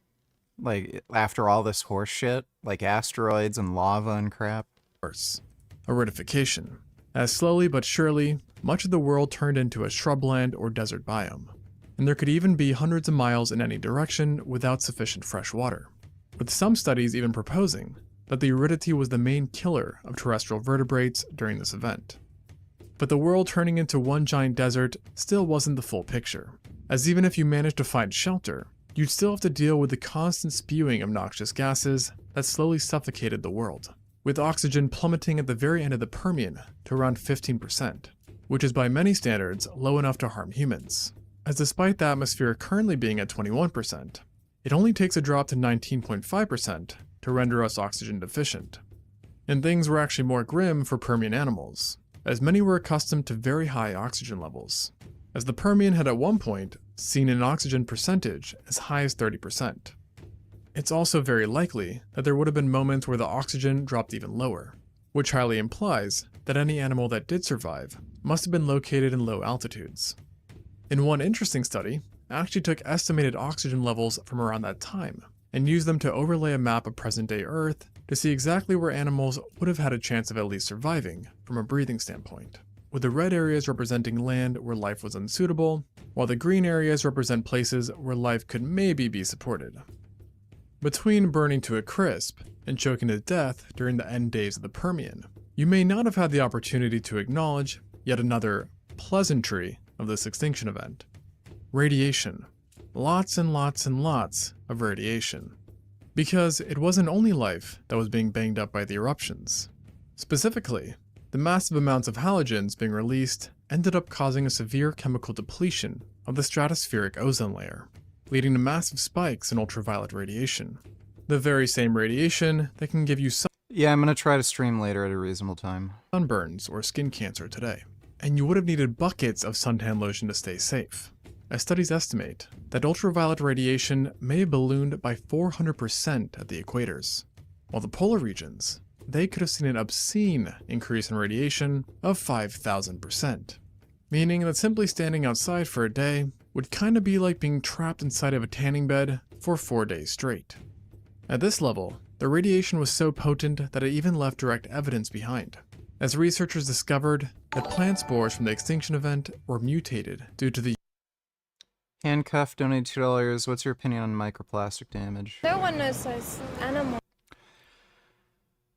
Like, after all this horse shit, like asteroids and lava and crap. Aridification. As slowly but surely, much of the world turned into a shrubland or desert biome, and there could even be hundreds of miles in any direction without sufficient fresh water, with some studies even proposing that the aridity was the main killer of terrestrial vertebrates during this event. But the world turning into one giant desert still wasn't the full picture, as even if you managed to find shelter, you'd still have to deal with the constant spewing of noxious gases that slowly suffocated the world, with oxygen plummeting at the very end of the Permian to around 15%, which is by many standards low enough to harm humans, as despite the atmosphere currently being at 21%, it only takes a drop to 19.5% to render us oxygen deficient. And things were actually more grim for Permian animals, as many were accustomed to very high oxygen levels, as the Permian had at one point seen an oxygen percentage as high as 30%. It's also very likely that there would have been moments where the oxygen dropped even lower, which highly implies that any animal that did survive must have been located in low altitudes. In one interesting study, actually took estimated oxygen levels from around that time and used them to overlay a map of present-day Earth to see exactly where animals would have had a chance of at least surviving from a breathing standpoint, with the red areas representing land where life was unsuitable, while the green areas represent places where life could maybe be supported. Between burning to a crisp and choking to death during the end days of the Permian, you may not have had the opportunity to acknowledge yet another pleasantry of this extinction event. Radiation. Lots and lots and lots of radiation. Because it wasn't only life that was being banged up by the eruptions. Specifically, the massive amounts of halogens being released ended up causing a severe chemical depletion of the stratospheric ozone layer, leading to massive spikes in ultraviolet radiation. The very same radiation that can give you Yeah, I'm gonna try to stream later at a reasonable time. sunburns or skin cancer today. And you would have needed buckets of suntan lotion to stay safe, as studies estimate that ultraviolet radiation may have ballooned by 400% at the equators, while the polar regions, they could have seen an obscene increase in radiation of 5,000%, meaning that simply standing outside for a day would kinda be like being trapped inside of a tanning bed for 4 days straight. At this level, the radiation was so potent that it even left direct evidence behind, as researchers discovered that plant spores from the extinction event were mutated due to the Handcuff donated $2. What's your opinion on microplastic damage? No one knows those animals.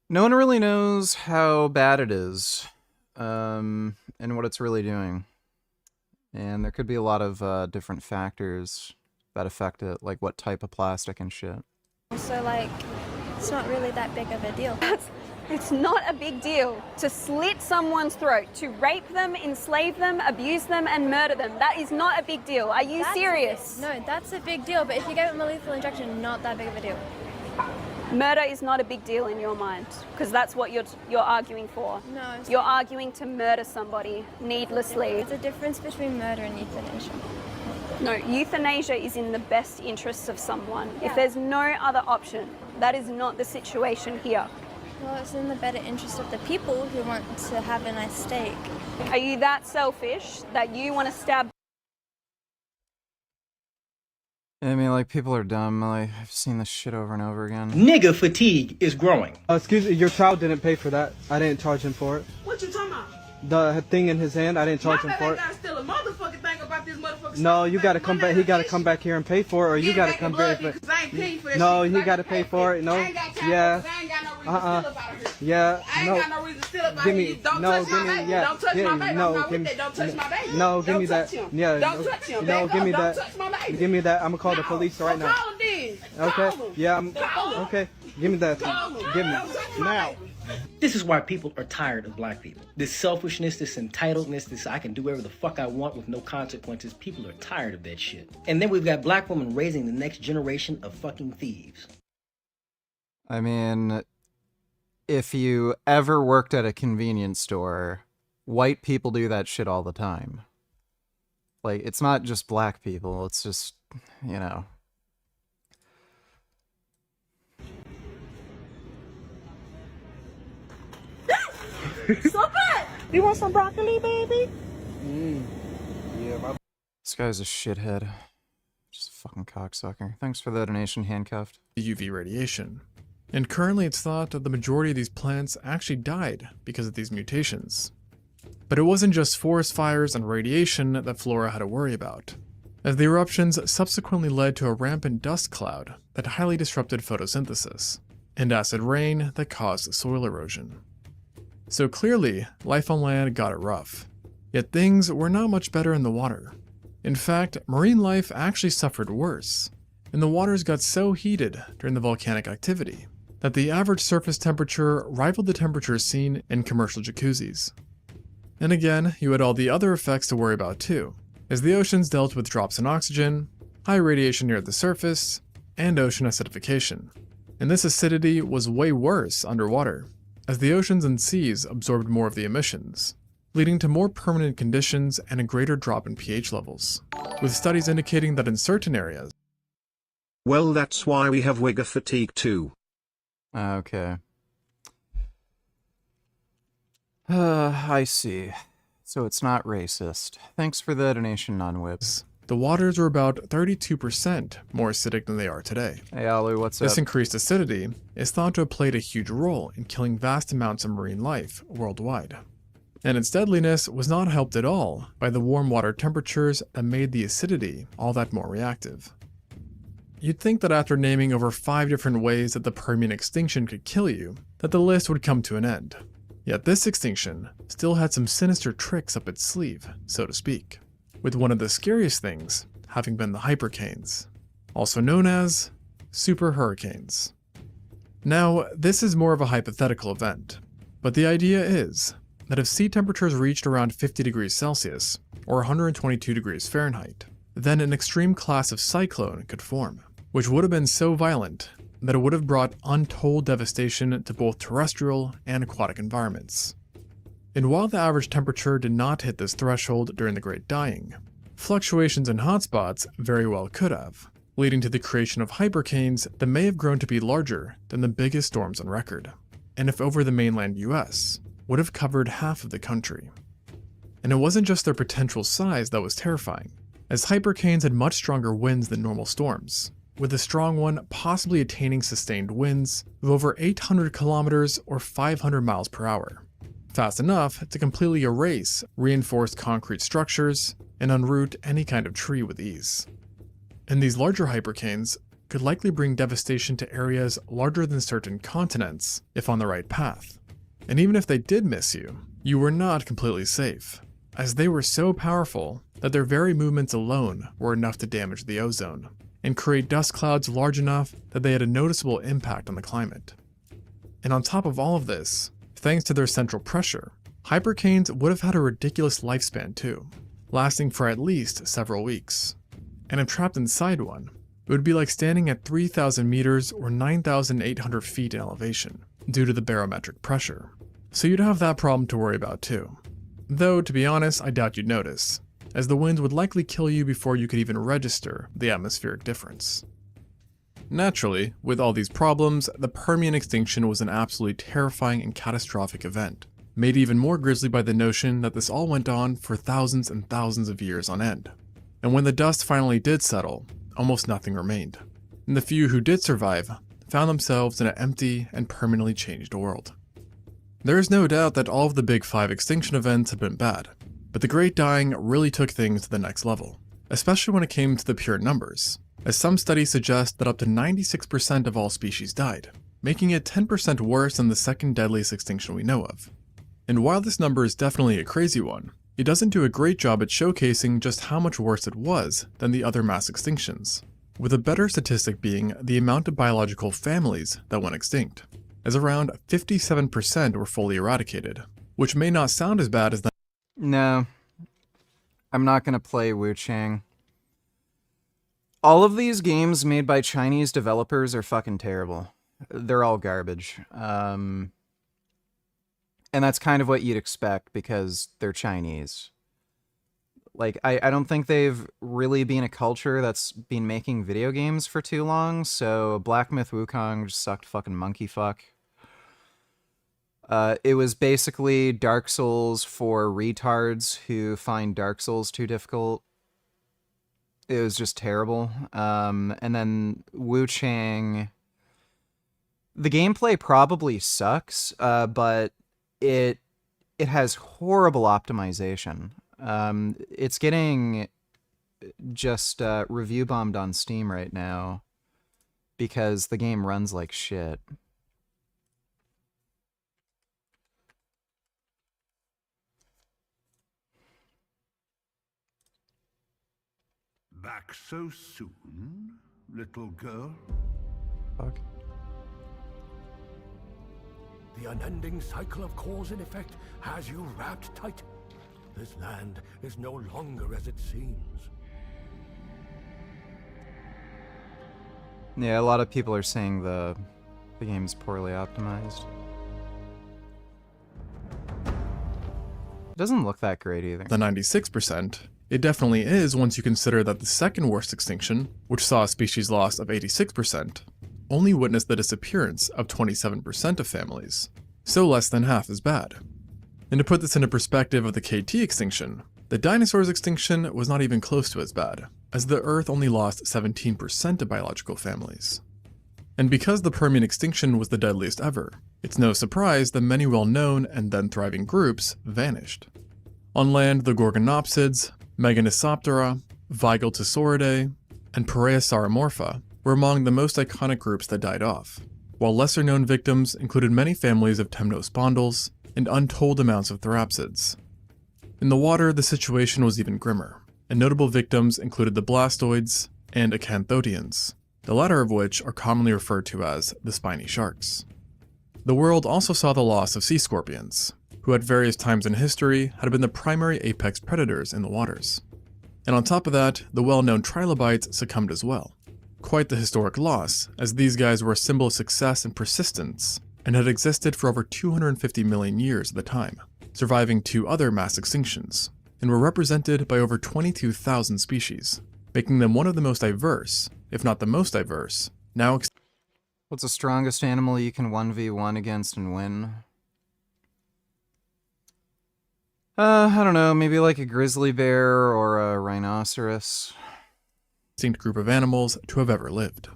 No one really knows how bad it is, and what it's really doing. And there could be a lot of different factors that affect it, like what type of plastic and shit. So, like, it's not really that big of a deal. It's not a big deal to slit someone's throat, to rape them, enslave them, abuse them, and murder them. That is not a big deal. Are you serious? No, that's a big deal, but if you gave them a lethal injection, not that big of a deal. Murder is not a big deal in your mind, because that's what you're arguing for. No. You're arguing to murder somebody needlessly. There's a difference between murder and euthanasia. No, euthanasia is in the best interests of someone. If there's no other option, that is not the situation here. Well, it's in the better interest of the people who want to have a nice steak. Are you that selfish that you want to stab? I mean, like, people are dumb. Like, I've seen this shit over and over again. Nigga fatigue is growing. Excuse me, your child didn't pay for that. I didn't charge him for it. What you talking about? The thing in his hand, I didn't charge him for it. Gotta steal a motherfucking thing about this motherfucking No, you gotta come back. He gotta come back here and pay for it, or you gotta come back. No, he gotta pay for it. No, yeah. Yeah. I ain't got no reason to steal it by Give me. you. Don't No, touch give my me. baby. Yeah. Don't touch my baby. No, I'm not give with me. that. Don't touch my baby. No, give me Don't that. touch him. Yeah. Don't touch him. No, Back give up. me Don't that. touch my baby. Give me that. I'm gonna call the police right now. Call him then. Okay. Call him. Yeah. I'm. Call him. Okay. Give me that. Give me. Now. This is why people are tired of black people. This selfishness, this entitledness, this I can do whatever the fuck I want with no consequences. People are tired of that shit. And then we've got black women raising the next generation of fucking thieves. I mean, if you ever worked at a convenience store, white people do that shit all the time. Like, it's not just black people, it's just, you know. Stop it! You want some broccoli, baby? Yeah, This guy's a shithead. Just a fucking cocksucker. Thanks for the donation, Handcuffed. UV radiation. And currently it's thought that the majority of these plants actually died because of these mutations. But it wasn't just forest fires and radiation that Flora had to worry about, as the eruptions subsequently led to a rampant dust cloud that highly disrupted photosynthesis, and acid rain that caused soil erosion. So clearly, life on land got it rough. Yet things were not much better in the water. In fact, marine life actually suffered worse, and the waters got so heated during the volcanic activity that the average surface temperature rivaled the temperatures seen in commercial jacuzzis. And again, you had all the other effects to worry about too, as the oceans dealt with drops in oxygen, high radiation near the surface, and ocean acidification. And this acidity was way worse underwater, as the oceans and seas absorbed more of the emissions, leading to more permanent conditions and a greater drop in pH levels, with studies indicating that in certain areas. Well, that's why we have wigger fatigue too. Okay. I see. So it's not racist. Thanks for the donation, non-whips. The waters were about 32% more acidic than they are today. Hey, Alu, what's up? This increased acidity is thought to have played a huge role in killing vast amounts of marine life worldwide. And its deadliness was not helped at all by the warm water temperatures that made the acidity all that more reactive. You'd think that after naming over 5 different ways that the Permian extinction could kill you, that the list would come to an end. Yet this extinction still had some sinister tricks up its sleeve, so to speak, with one of the scariest things having been the hypercanes, also known as super hurricanes. Now, this is more of a hypothetical event, but the idea is that if sea temperatures reached around 50 degrees Celsius, or 122 degrees Fahrenheit, then an extreme class of cyclone could form, which would have been so violent that it would have brought untold devastation to both terrestrial and aquatic environments. And while the average temperature did not hit this threshold during the Great Dying, fluctuations in hotspots very well could have, leading to the creation of hypercanes that may have grown to be larger than the biggest storms on record, and if over the mainland US, would have covered half of the country. And it wasn't just their potential size that was terrifying, as hypercanes had much stronger winds than normal storms, with a strong one possibly attaining sustained winds of over 800 kilometers or 500 miles per hour, fast enough to completely erase reinforced concrete structures and unroot any kind of tree with ease. And these larger hypercanes could likely bring devastation to areas larger than certain continents if on the right path. And even if they did miss you, you were not completely safe, as they were so powerful that their very movements alone were enough to damage the ozone, and create dust clouds large enough that they had a noticeable impact on the climate. And on top of all of this, thanks to their central pressure, hypercanes would have had a ridiculous lifespan too, lasting for at least several weeks. And if trapped inside one, it would be like standing at 3,000 meters or 9,800 feet in elevation, due to the barometric pressure. So you'd have that problem to worry about too. Though, to be honest, I doubt you'd notice, as the winds would likely kill you before you could even register the atmospheric difference. Naturally, with all these problems, the Permian extinction was an absolutely terrifying and catastrophic event, made even more grisly by the notion that this all went on for thousands and thousands of years on end. And when the dust finally did settle, almost nothing remained. And the few who did survive found themselves in an empty and permanently changed world. There is no doubt that all of the big 5 extinction events had been bad, but the Great Dying really took things to the next level, especially when it came to the pure numbers, as some studies suggest that up to 96% of all species died, making it 10% worse than the second deadliest extinction we know of. And while this number is definitely a crazy one, it doesn't do a great job at showcasing just how much worse it was than the other mass extinctions, with a better statistic being the amount of biological families that went extinct, as around 57% were fully eradicated, which may not sound as bad as the— No, I'm not gonna play Wu Chang. All of these games made by Chinese developers are fucking terrible. They're all garbage. And that's kind of what you'd expect because they're Chinese. Like, I don't think they've really been a culture that's been making video games for too long, so Black Myth Wukong just sucked fucking monkey fuck. It was basically Dark Souls for retards who find Dark Souls too difficult. It was just terrible. And then Wu Chang... The gameplay probably sucks, but it has horrible optimization. It's getting just review bombed on Steam right now because the game runs like shit. Back so soon, little girl? Fuck. The unending cycle of cause and effect has you wrapped tight. This land is no longer as it seems. Yeah, a lot of people are saying the game's poorly optimized. It doesn't look that great either. The 96%, it definitely is once you consider that the second worst extinction, which saw a species loss of 86%, only witnessed the disappearance of 27% of families, so less than half as bad. And to put this into perspective of the KT extinction, the dinosaurs' extinction was not even close to as bad, as the Earth only lost 17% of biological families. And because the Permian extinction was the deadliest ever, it's no surprise that many well-known and then thriving groups vanished. On land, the Gorgonopsids, Meganisoptera, Vigeltosauridae, and Paraeosauromorpha were among the most iconic groups that died off, while lesser-known victims included many families of temnospondyls and untold amounts of therapsids. In the water, the situation was even grimmer, and notable victims included the blastoids and acanthodians, the latter of which are commonly referred to as the spiny sharks. The world also saw the loss of sea scorpions, who at various times in history had been the primary apex predators in the waters. And on top of that, the well-known trilobites succumbed as well. Quite the historic loss, as these guys were a symbol of success and persistence, and had existed for over 250 million years at the time, surviving 2 other mass extinctions, and were represented by over 22,000 species, making them one of the most diverse, if not the most diverse, now What's the strongest animal you can 1v1 against and win? I don't know, maybe like a grizzly bear or a rhinoceros. Extinct group of animals to have ever lived.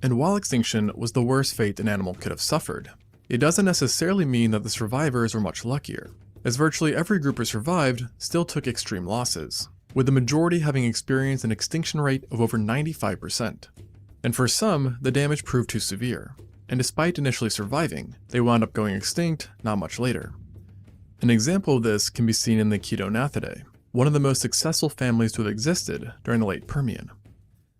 And while extinction was the worst fate an animal could have suffered, it doesn't necessarily mean that the survivors were much luckier, as virtually every group who survived still took extreme losses, with the majority having experienced an extinction rate of over 95%. And for some, the damage proved too severe, and despite initially surviving, they wound up going extinct not much later. An example of this can be seen in the Chaetognathidae, one of the most successful families to have existed during the late Permian.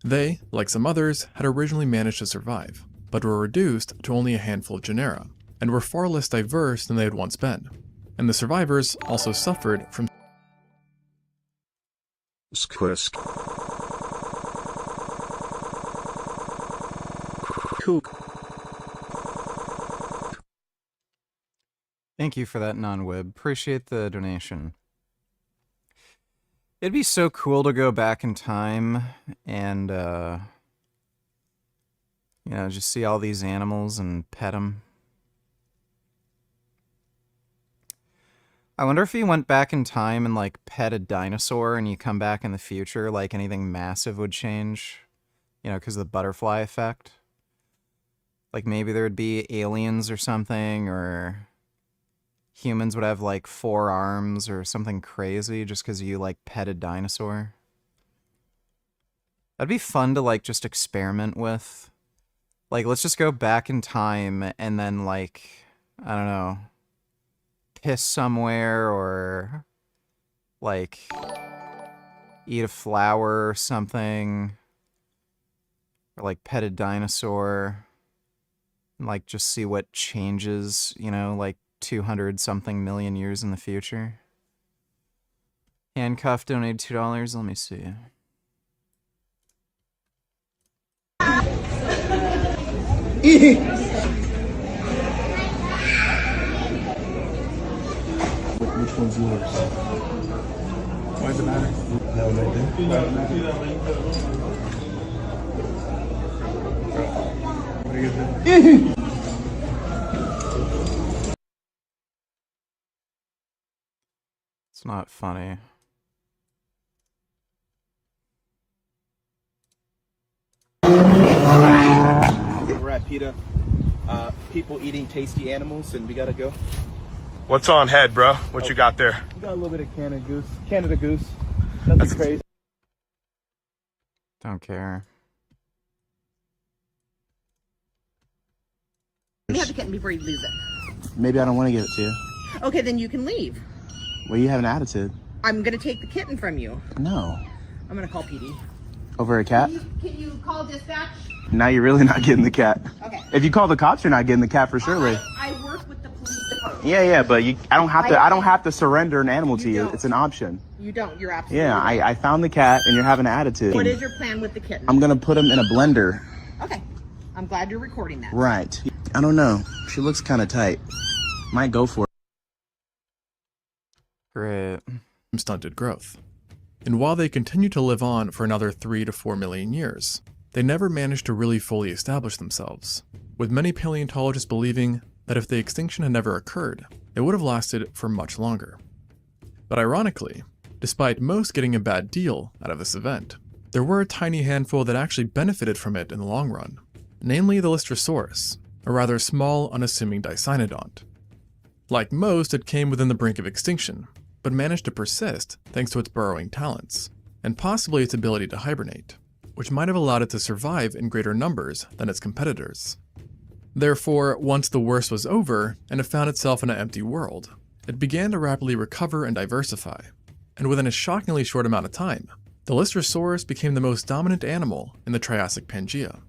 They, like some others, had originally managed to survive, but were reduced to only a handful of genera, and were far less diverse than they had once been. And the survivors also suffered from Thank you for that, non-wib. Appreciate the donation. It'd be so cool to go back in time and, you know, just see all these animals and pet them. I wonder if you went back in time and, like, pet a dinosaur and you come back in the future, like, anything massive would change. You know, because of the butterfly effect. Like, maybe there would be aliens or something, or humans would have, like, 4 arms or something crazy just because you, like, pet a dinosaur. That'd be fun to, like, just experiment with. Like, let's just go back in time and then, like, I don't know, piss somewhere or, like, eat a flower or something. Or, like, pet a dinosaur. And, like, just see what changes, you know, like, 200-something million years in the future. Handcuff donated $2. Let me see. It's yours. Why does it matter? That one right What are you gonna do? It's not funny. We're at PETA. People eating tasty animals, and we gotta go. What's on head, bro? What you got there? We got a little bit of Canada goose. Nothing crazy. Don't care. You have the kitten before you lose it. Maybe I don't want to give it to you. Okay, then you can leave. Well, you have an attitude. I'm gonna take the kitten from you. No. I'm gonna call PD. Over a cat? Can you call dispatch? Now you're really not getting the cat. Okay. If you call the cops, you're not getting the cat for surely. I work with the police department. Yeah, but I don't have to surrender an animal to you. It's an option. You don't. You're absolutely Yeah, right. I found the cat and you're having an attitude. What is your plan with the kitten? I'm gonna put him in a blender. Okay. I'm glad you're recording that. Right. I don't know. She looks kind of tight. Might go for it. Great. Stunted growth. And while they continue to live on for another 3 to 4 million years, they never managed to really fully establish themselves, with many paleontologists believing that if the extinction had never occurred, it would have lasted for much longer. But ironically, despite most getting a bad deal out of this event, there were a tiny handful that actually benefited from it in the long run, namely the Lystrosaurus, a rather small, unassuming dicynodont. Like most, it came within the brink of extinction, but managed to persist thanks to its burrowing talents, and possibly its ability to hibernate, which might have allowed it to survive in greater numbers than its competitors. Therefore, once the worst was over and it found itself in an empty world, it began to rapidly recover and diversify, and within a shockingly short amount of time, the Lystrosaurus became the most dominant animal in the Triassic Pangaea.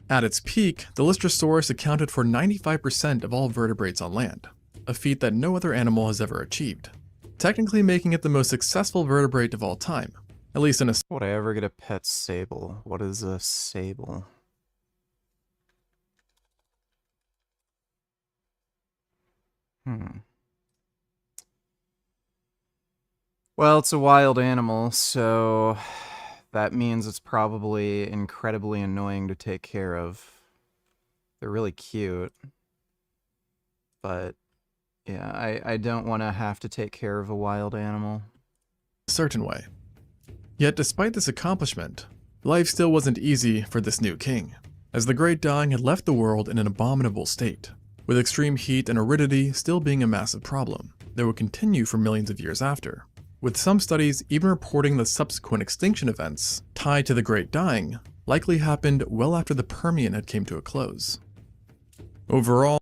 At its peak, the Lystrosaurus accounted for 95% of all vertebrates on land, a feat that no other animal has ever achieved, technically making it the most successful vertebrate of all time, at least in a— Would I ever get a pet sable? What is a sable? Well, it's a wild animal, so that means it's probably incredibly annoying to take care of. They're really cute, but yeah, I don't want to have to take care of a wild animal. certain way. Yet despite this accomplishment, life still wasn't easy for this new king, as the Great Dying had left the world in an abominable state, with extreme heat and aridity still being a massive problem that would continue for millions of years after, with some studies even reporting the subsequent extinction events tied to the Great Dying likely happened well after the Permian had came to a close. Overall,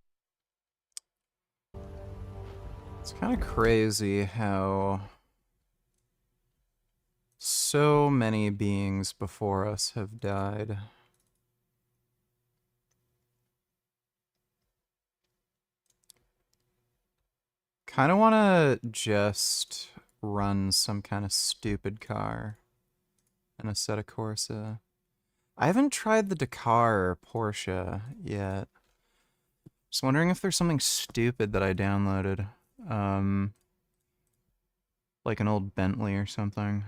it's kind of crazy how so many beings before us have died. Kind of want to just run some kind of stupid car in a Assetto Corsa. I haven't tried the Dakar or Porsche yet. Just wondering if there's something stupid that I downloaded. Like an old Bentley or something.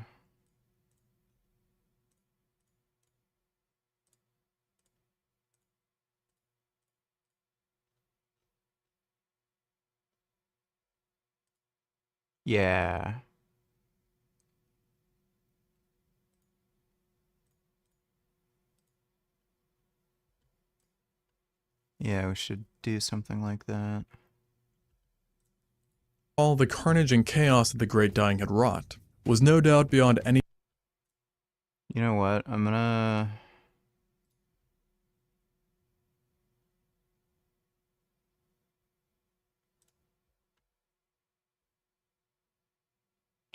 Yeah. Yeah, we should do something like that. all the carnage and chaos that the Great Dying had wrought was no doubt beyond any— You know what? I'm gonna...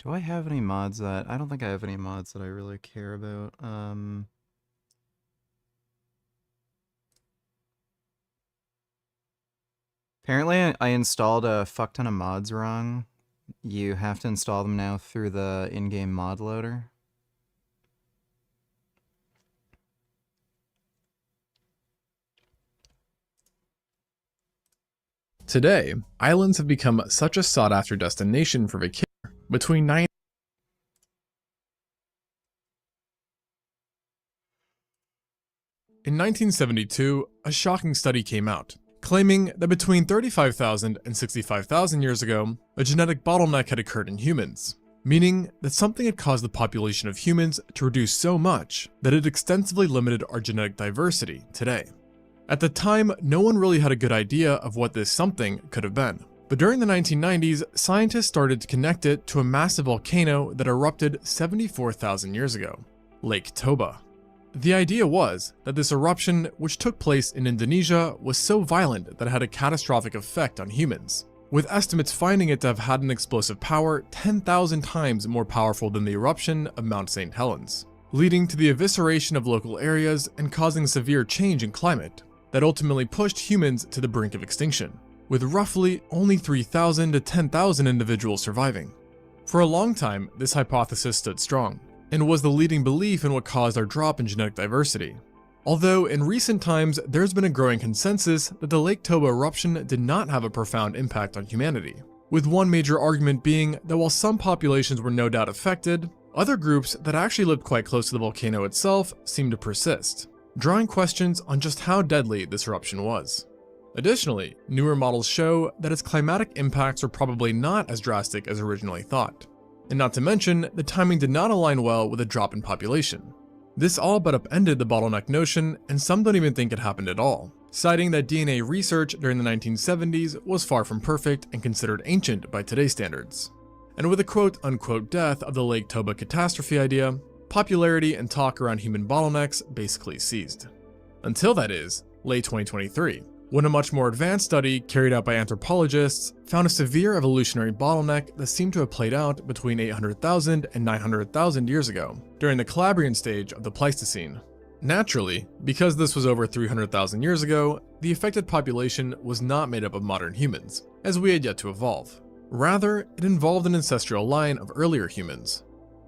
Do I have any mods that... I don't think I have any mods that I really care about. Apparently I installed a fuck ton of mods wrong. You have to install them now through the in-game mod loader. Today, islands have become such a sought-after destination for vacation. Between 9 In 1972, a shocking study came out, claiming that between 35,000 and 65,000 years ago, a genetic bottleneck had occurred in humans, meaning that something had caused the population of humans to reduce so much that it extensively limited our genetic diversity today. At the time, no one really had a good idea of what this something could have been. But during the 1990s, scientists started to connect it to a massive volcano that erupted 74,000 years ago, Lake Toba. The idea was that this eruption, which took place in Indonesia, was so violent that it had a catastrophic effect on humans, with estimates finding it to have had an explosive power 10,000 times more powerful than the eruption of Mount St. Helens, leading to the evisceration of local areas and causing severe change in climate that ultimately pushed humans to the brink of extinction, with roughly only 3,000 to 10,000 individuals surviving. For a long time, this hypothesis stood strong, and was the leading belief in what caused our drop in genetic diversity. Although in recent times, there's been a growing consensus that the Lake Toba eruption did not have a profound impact on humanity, with one major argument being that while some populations were no doubt affected, other groups that actually lived quite close to the volcano itself seemed to persist, drawing questions on just how deadly this eruption was. Additionally, newer models show that its climatic impacts are probably not as drastic as originally thought. And not to mention, the timing did not align well with a drop in population. This all but upended the bottleneck notion, and some don't even think it happened at all, citing that DNA research during the 1970s was far from perfect and considered ancient by today's standards. And with the quote-unquote death of the Lake Toba catastrophe idea, popularity and talk around human bottlenecks basically ceased. Until that is, late 2023, when a much more advanced study carried out by anthropologists found a severe evolutionary bottleneck that seemed to have played out between 800,000 and 900,000 years ago, during the Calabrian stage of the Pleistocene. Naturally, because this was over 300,000 years ago, the affected population was not made up of modern humans, as we had yet to evolve. Rather, it involved an ancestral line of earlier humans.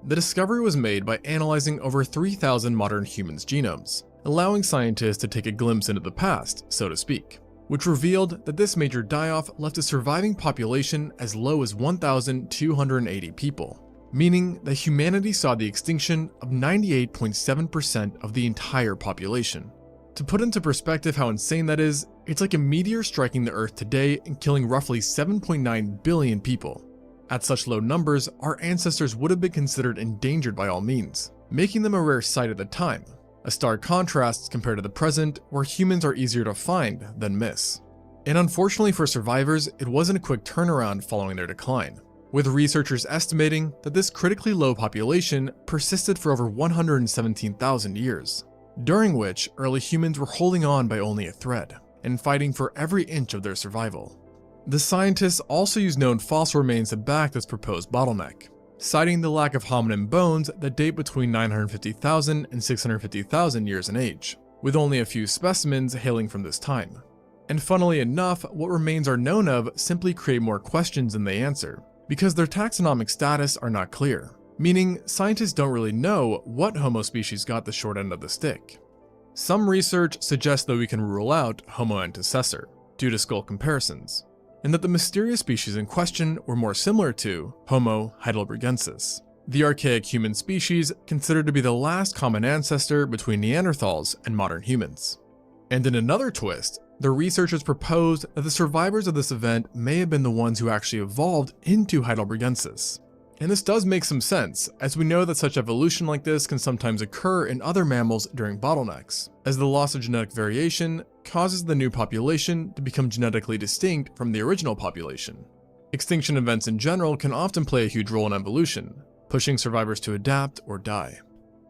The discovery was made by analyzing over 3,000 modern humans' genomes, allowing scientists to take a glimpse into the past, so to speak, which revealed that this major die-off left a surviving population as low as 1,280 people, meaning that humanity saw the extinction of 98.7% of the entire population. To put into perspective how insane that is, it's like a meteor striking the Earth today and killing roughly 7.9 billion people. At such low numbers, our ancestors would have been considered endangered by all means, making them a rare sight at the time. A stark contrast compared to the present, where humans are easier to find than miss. And unfortunately for survivors, it wasn't a quick turnaround following their decline, with researchers estimating that this critically low population persisted for over 117,000 years, during which early humans were holding on by only a thread, and fighting for every inch of their survival. The scientists also used known fossil remains to back this proposed bottleneck, citing the lack of hominin bones that date between 950,000 and 650,000 years in age, with only a few specimens hailing from this time. And funnily enough, what remains are known of simply create more questions than they answer, because their taxonomic status are not clear, meaning scientists don't really know what Homo species got the short end of the stick. Some research suggests that we can rule out Homo antecessor, due to skull comparisons, and that the mysterious species in question were more similar to Homo heidelbergensis, the archaic human species considered to be the last common ancestor between Neanderthals and modern humans. And in another twist, the researchers proposed that the survivors of this event may have been the ones who actually evolved into heidelbergensis. And this does make some sense, as we know that such evolution like this can sometimes occur in other mammals during bottlenecks, as the loss of genetic variation causes the new population to become genetically distinct from the original population. Extinction events in general can often play a huge role in evolution, pushing survivors to adapt or die.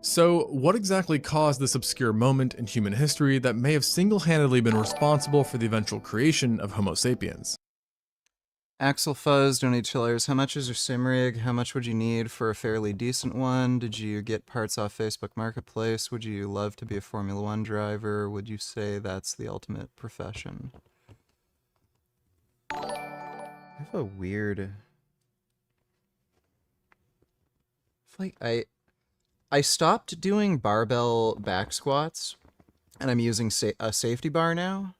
So, what exactly caused this obscure moment in human history that may have single-handedly been responsible for the eventual creation of Homo sapiens? Axel Fuzz, donate $2. How much is your sim rig? How much would you need for a fairly decent one? Did you get parts off Facebook Marketplace? Would you love to be a Formula One driver? Would you say that's the ultimate profession? I have a weird... I stopped doing barbell back squats, and I'm using a safety bar now.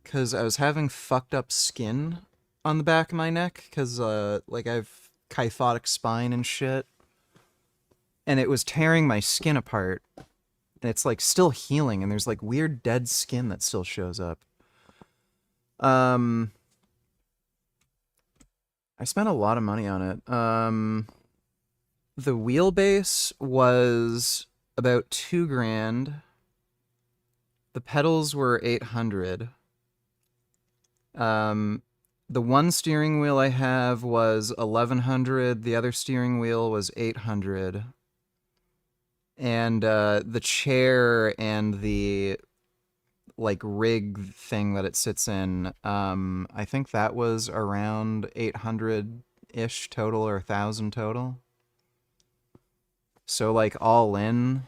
because I was having fucked up skin on the back of my neck, because, like, I've kyphotic spine and shit. And it was tearing my skin apart. And it's, like, still healing, and there's, like, weird dead skin that still shows up. I spent a lot of money on it. The wheelbase was about $2,000. The pedals were $800. The one steering wheel I have was $1,100. The other steering wheel was $800. And the chair and the like rig thing that it sits in, I think that was around 800-ish total, or 1,000 total. So like all in,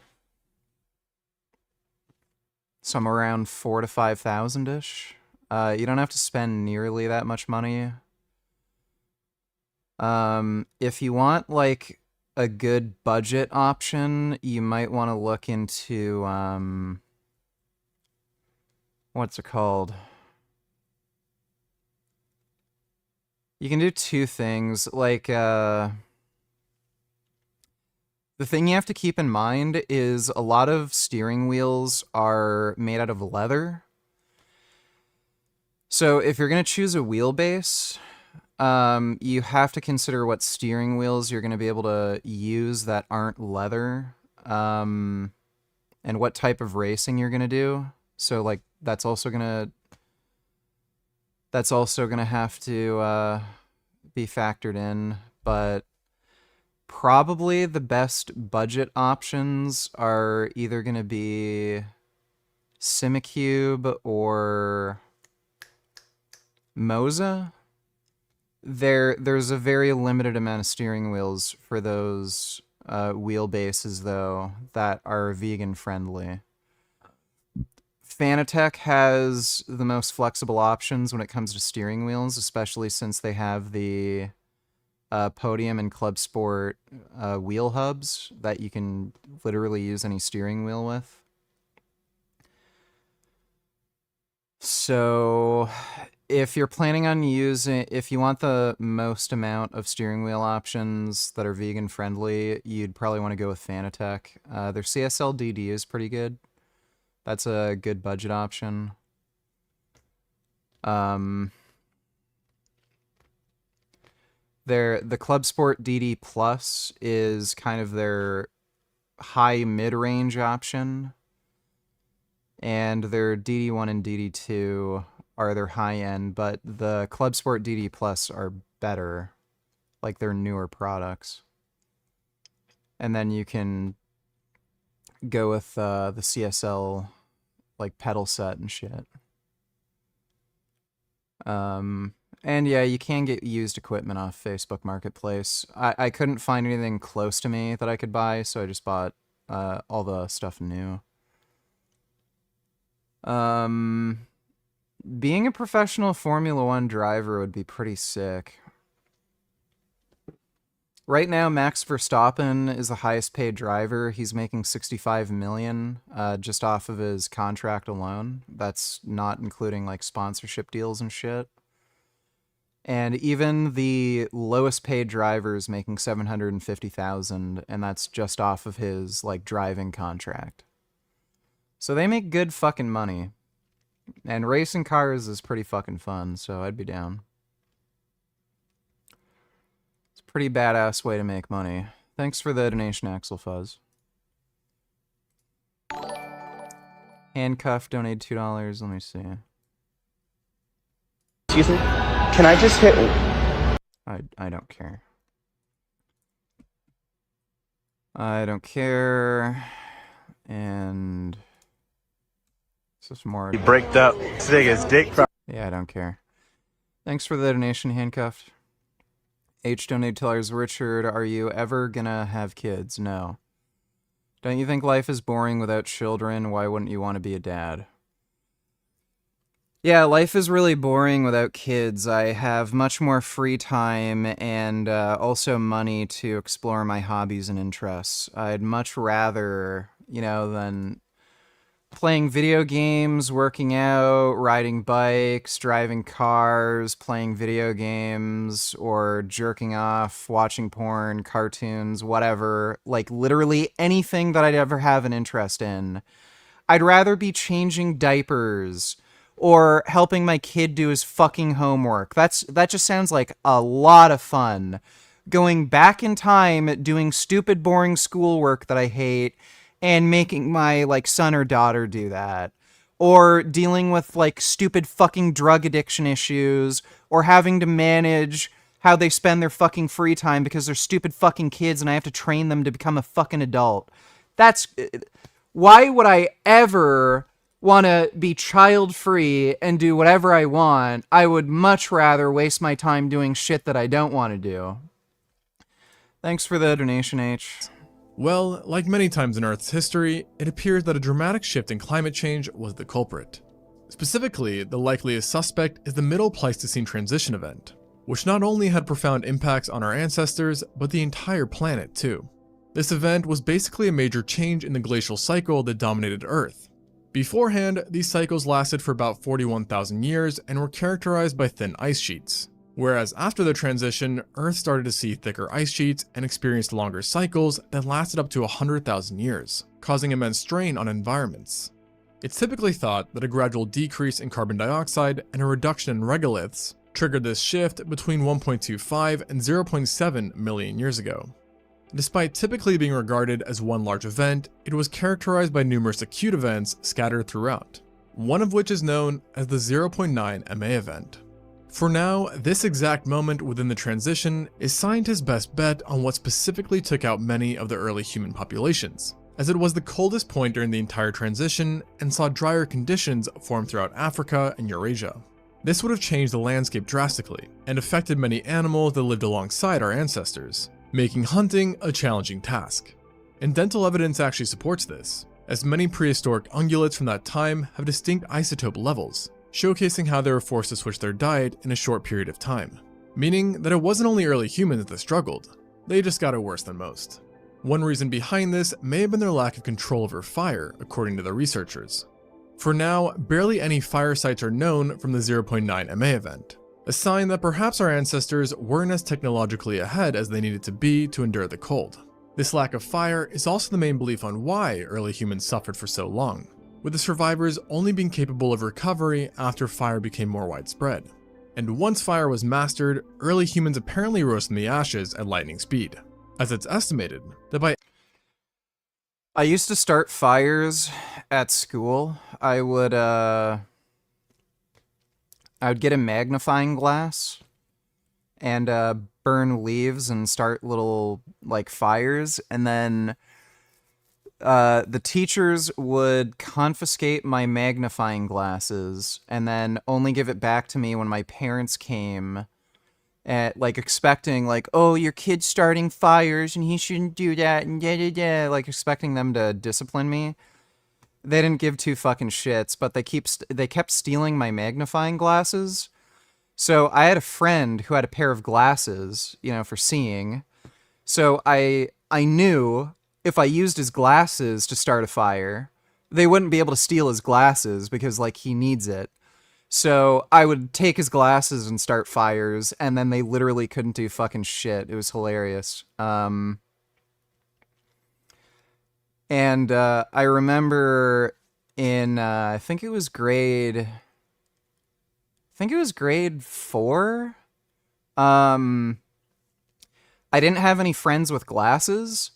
somewhere around 4,000 to 5,000-ish. You don't have to spend nearly that much money. If you want like a good budget option, you might want to look into what's it called? You can do two things. Like, the thing you have to keep in mind is a lot of steering wheels are made out of leather. So if you're going to choose a wheelbase, you have to consider what steering wheels you're going to be able to use that aren't leather, and what type of racing you're going to do. So like that's also gonna have to be factored in, but probably the best budget options are either gonna be Simicube or Moza. There's a very limited amount of steering wheels for those wheelbases though that are vegan friendly. Fanatec has the most flexible options when it comes to steering wheels, especially since they have the Podium and Club Sport wheel hubs that you can literally use any steering wheel with. So if you're planning on if you want the most amount of steering wheel options that are vegan friendly, you'd probably want to go with Fanatec. Their CSL DD is pretty good. That's a good budget option. The Club Sport DD Plus is kind of their high mid-range option, and their DD1 and DD2 are their high-end, but the Club Sport DD Plus are better, like they're newer products. And then you can go with the CSL like pedal set and shit. And yeah, you can get used equipment off Facebook Marketplace. I couldn't find anything close to me that I could buy, so I just bought all the stuff new. Being a professional Formula 1 driver would be pretty sick. Right now, Max Verstappen is the highest paid driver. He's making $65 million just off of his contract alone. That's not including like sponsorship deals and shit. And even the lowest paid driver is making $750,000, and that's just off of his like driving contract. So they make good fucking money. And racing cars is pretty fucking fun, so I'd be down. Pretty badass way to make money. Thanks for the donation, Axel Fuzz. Handcuff donated $2. Let me see. Excuse me? Can I just hit... I don't care. I don't care. And... It's just more... You braked up. Sig his dick. Yeah, I don't care. Thanks for the donation, Handcuffed. H donated $2. Richard, are you ever gonna have kids? No. Don't you think life is boring without children? Why wouldn't you want to be a dad? Yeah, life is really boring without kids. I have much more free time and also money to explore my hobbies and interests. I'd much rather, you know, than playing video games, working out, riding bikes, driving cars, playing video games, or jerking off, watching porn, cartoons, whatever, like literally anything that I'd ever have an interest in. I'd rather be changing diapers or helping my kid do his fucking homework. That just sounds like a lot of fun. Going back in time, doing stupid, boring schoolwork that I hate, and making my, like, son or daughter do that. Or dealing with, like, stupid fucking drug addiction issues, or having to manage how they spend their fucking free time because they're stupid fucking kids and I have to train them to become a fucking adult. That's... Why would I ever want to be child-free and do whatever I want? I would much rather waste my time doing shit that I don't want to do. Thanks for the donation, H. Well, like many times in Earth's history, it appears that a dramatic shift in climate change was the culprit. Specifically, the likeliest suspect is the Middle Pleistocene Transition event, which not only had profound impacts on our ancestors, but the entire planet too. This event was basically a major change in the glacial cycle that dominated Earth. Beforehand, these cycles lasted for about 41,000 years and were characterized by thin ice sheets. Whereas after the transition, Earth started to see thicker ice sheets and experienced longer cycles that lasted up to 100,000 years, causing immense strain on environments. It's typically thought that a gradual decrease in carbon dioxide and a reduction in regoliths triggered this shift between 1.25 and 0.7 million years ago. Despite typically being regarded as one large event, it was characterized by numerous acute events scattered throughout, one of which is known as the 0.9 MA event. For now, this exact moment within the transition is scientists' best bet on what specifically took out many of the early human populations, as it was the coldest point during the entire transition and saw drier conditions form throughout Africa and Eurasia. This would have changed the landscape drastically, and affected many animals that lived alongside our ancestors, making hunting a challenging task. And dental evidence actually supports this, as many prehistoric ungulates from that time have distinct isotope levels, showcasing how they were forced to switch their diet in a short period of time. Meaning that it wasn't only early humans that struggled, they just got it worse than most. One reason behind this may have been their lack of control over fire, according to the researchers. For now, barely any fire sites are known from the 0.9 MA event, a sign that perhaps our ancestors weren't as technologically ahead as they needed to be to endure the cold. This lack of fire is also the main belief on why early humans suffered for so long, with the survivors only being capable of recovery after fire became more widespread. And once fire was mastered, early humans apparently rose from the ashes at lightning speed, as it's estimated that by... I used to start fires at school. I would get a magnifying glass and burn leaves and start little like fires, and then the teachers would confiscate my magnifying glasses and then only give it back to me when my parents came, at like expecting like, oh, your kid's starting fires and he shouldn't do that and like expecting them to discipline me. They didn't give two fucking shits, but they kept stealing my magnifying glasses. So I had a friend who had a pair of glasses, you know, for seeing. So I knew if I used his glasses to start a fire, they wouldn't be able to steal his glasses because, like, he needs it. So I would take his glasses and start fires, and then they literally couldn't do fucking shit. It was hilarious. And I remember in, I think it was grade 4. I didn't have any friends with glasses.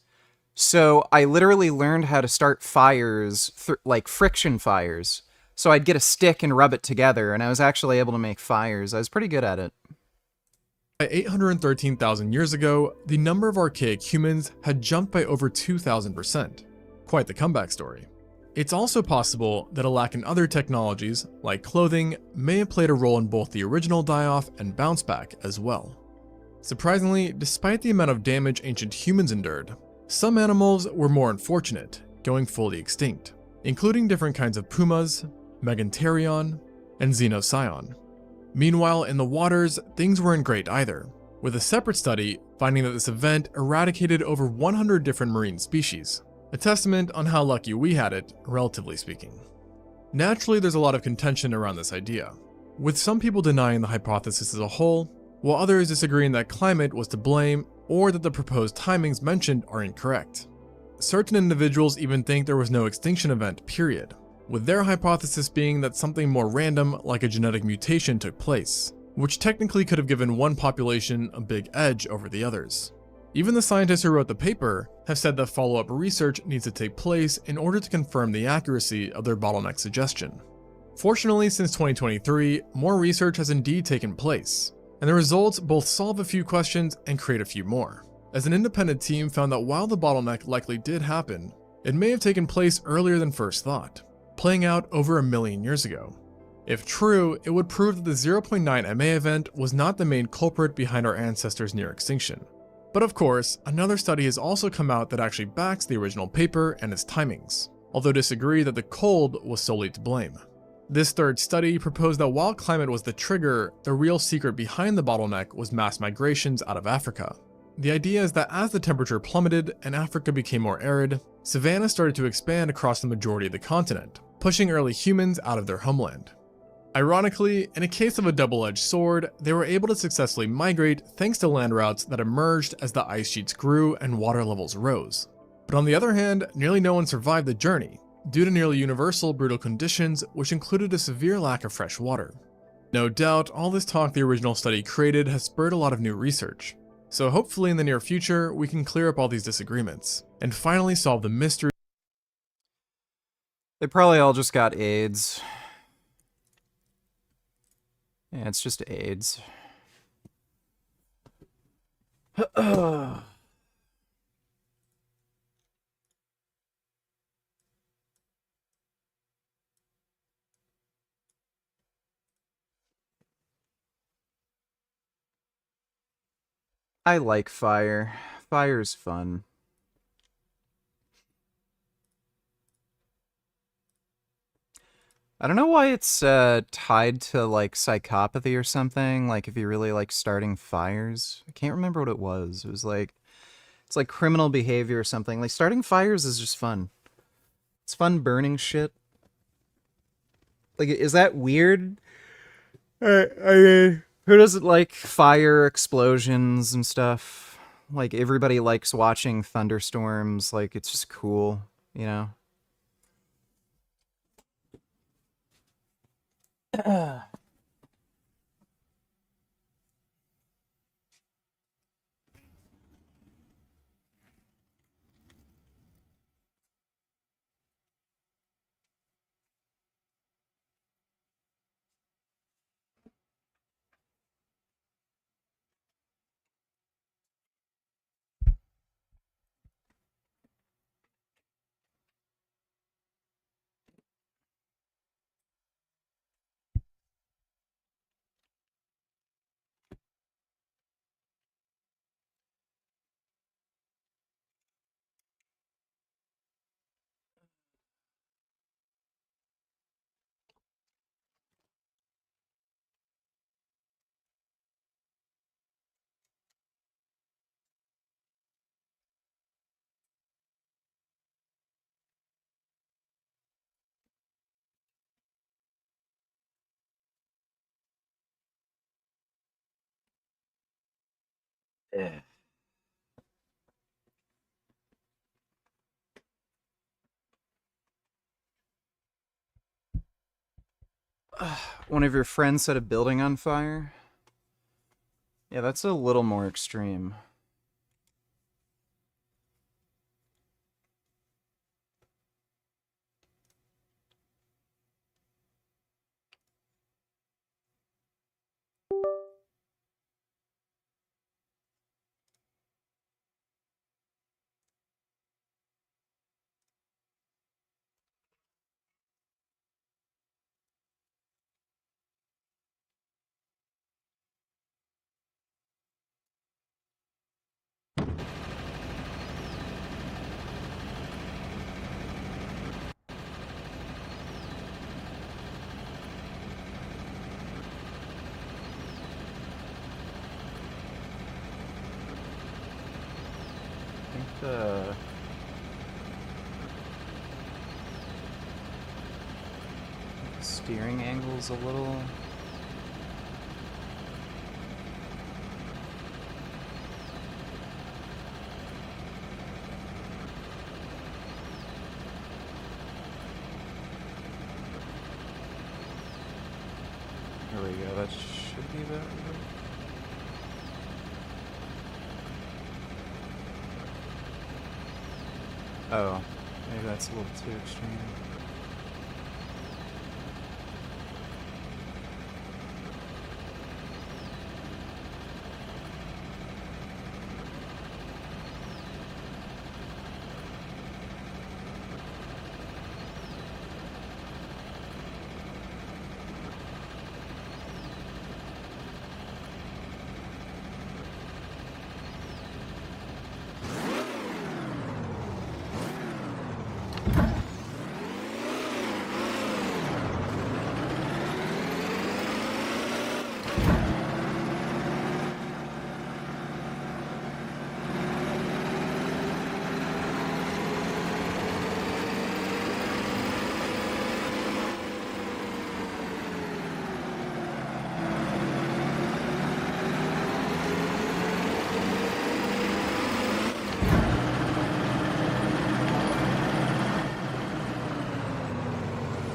So I literally learned how to start fires, like friction fires. So I'd get a stick and rub it together, and I was actually able to make fires. I was pretty good at it. By 813,000 years ago, the number of archaic humans had jumped by over 2,000%. Quite the comeback story. It's also possible that a lack in other technologies, like clothing, may have played a role in both the original die-off and bounce back as well. Surprisingly, despite the amount of damage ancient humans endured, some animals were more unfortunate, going fully extinct, including different kinds of pumas, Meganterion, and Xenocyon. Meanwhile, in the waters, things weren't great either, with a separate study finding that this event eradicated over 100 different marine species, a testament on how lucky we had it, relatively speaking. Naturally, there's a lot of contention around this idea, with some people denying the hypothesis as a whole, while others disagreeing that climate was to blame or that the proposed timings mentioned are incorrect. Certain individuals even think there was no extinction event, period, with their hypothesis being that something more random like a genetic mutation took place, which technically could have given one population a big edge over the others. Even the scientists who wrote the paper have said that follow-up research needs to take place in order to confirm the accuracy of their bottleneck suggestion. Fortunately, since 2023, more research has indeed taken place, and the results both solve a few questions and create a few more, as an independent team found that while the bottleneck likely did happen, it may have taken place earlier than first thought, playing out over 1 million years ago. If true, it would prove that the 0.9 MA event was not the main culprit behind our ancestors' near extinction. But of course, another study has also come out that actually backs the original paper and its timings, although disagree that the cold was solely to blame. This third study proposed that while climate was the trigger, the real secret behind the bottleneck was mass migrations out of Africa. The idea is that as the temperature plummeted and Africa became more arid, savannas started to expand across the majority of the continent, pushing early humans out of their homeland. Ironically, in a case of a double-edged sword, they were able to successfully migrate thanks to land routes that emerged as the ice sheets grew and water levels rose. But on the other hand, nearly no one survived the journey, due to nearly universal brutal conditions which included a severe lack of fresh water. No doubt, all this talk the original study created has spurred a lot of new research, so hopefully in the near future we can clear up all these disagreements, and finally solve the mystery. They probably all just got AIDS. Yeah, it's just AIDS. I like fire. Fire's fun. I don't know why it's tied to like psychopathy or something, like if you really like starting fires. I can't remember what it was. It was like, it's like criminal behavior or something. Like starting fires is just fun. It's fun burning shit. Like, is that weird? I mean, who doesn't like fire explosions and stuff? Like everybody likes watching thunderstorms. Like it's just cool, you know? Yeah. One of your friends set a building on fire? Yeah, that's a little more extreme. steering angle's a little... There we go, that should be about right. Oh, maybe that's a little too extreme.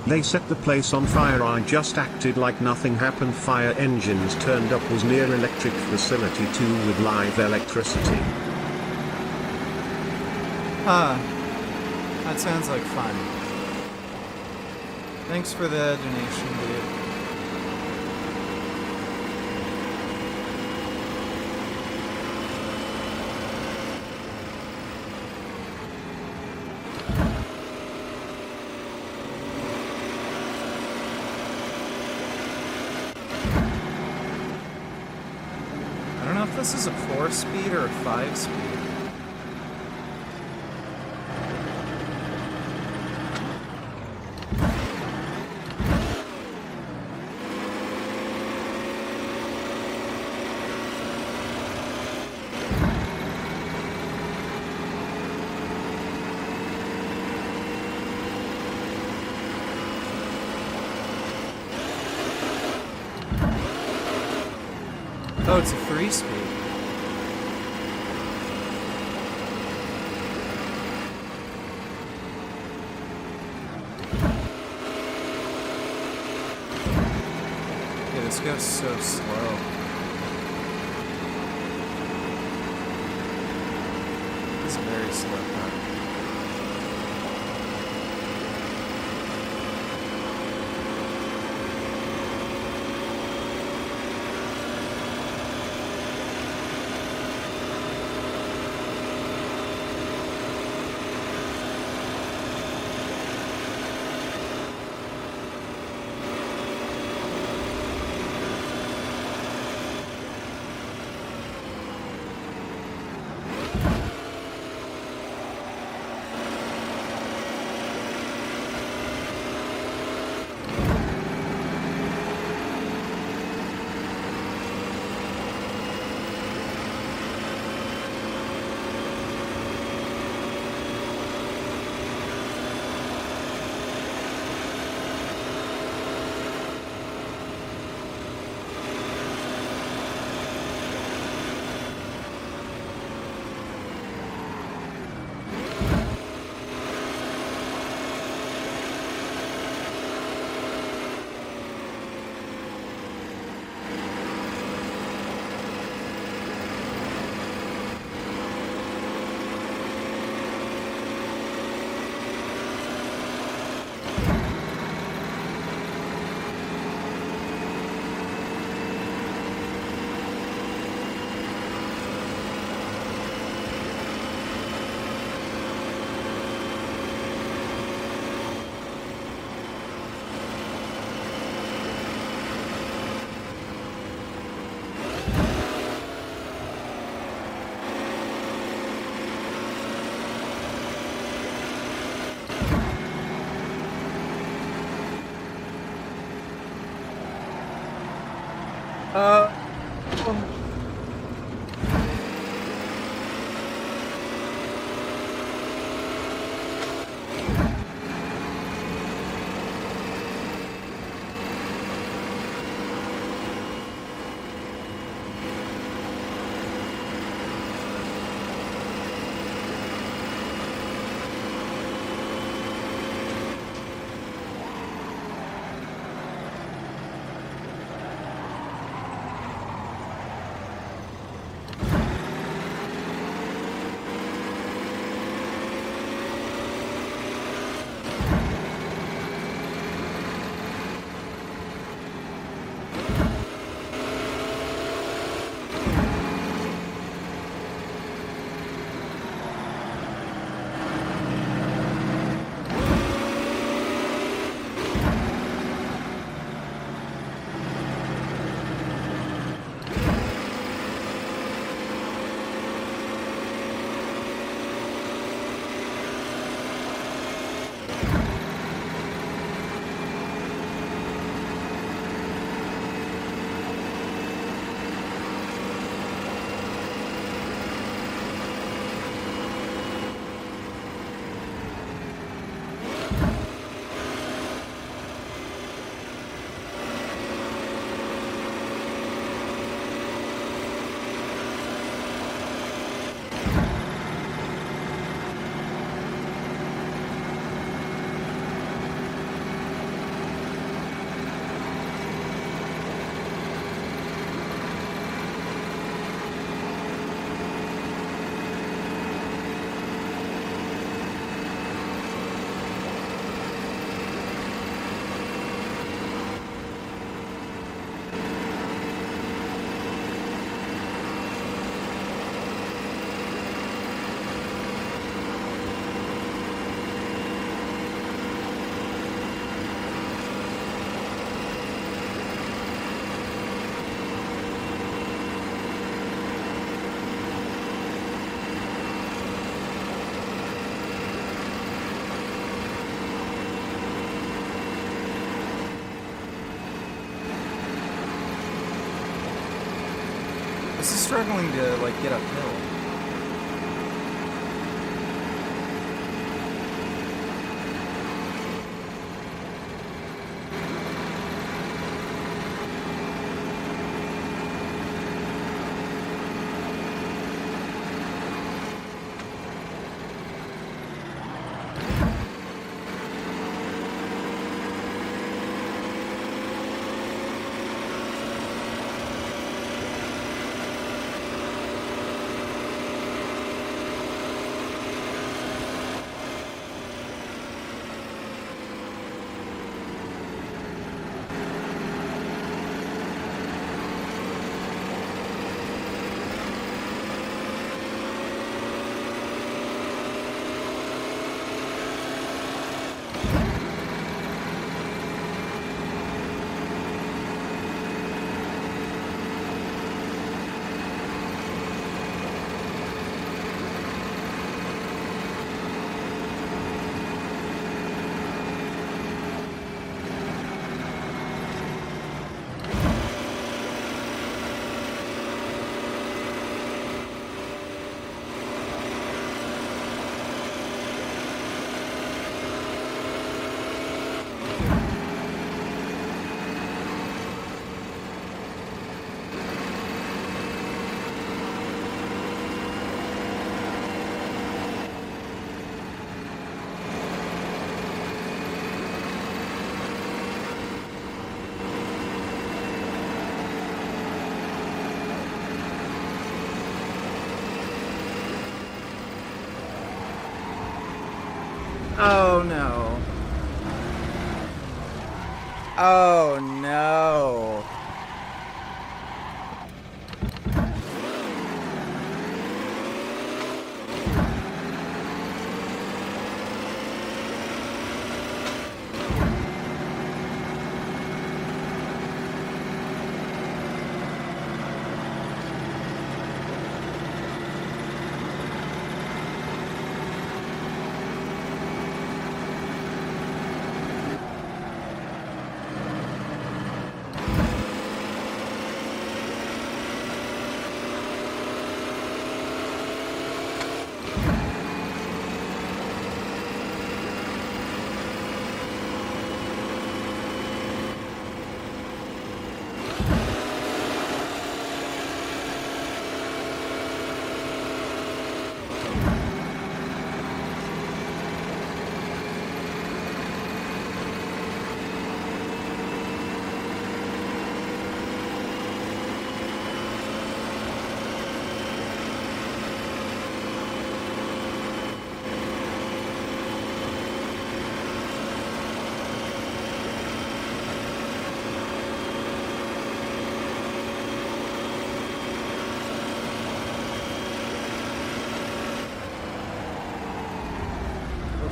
They set the place on fire. I just acted like nothing happened. Fire engines turned up. Was near electric facility too with live electricity. Huh. That sounds like fun. Thanks for the donation, dude. I don't know if this is a 4-speed or a 5-speed. Oh, it's a 3-speed. Yeah, this goes so slow. It's a very slow car. This is struggling to, like, get uphill. Oh no. Oh no.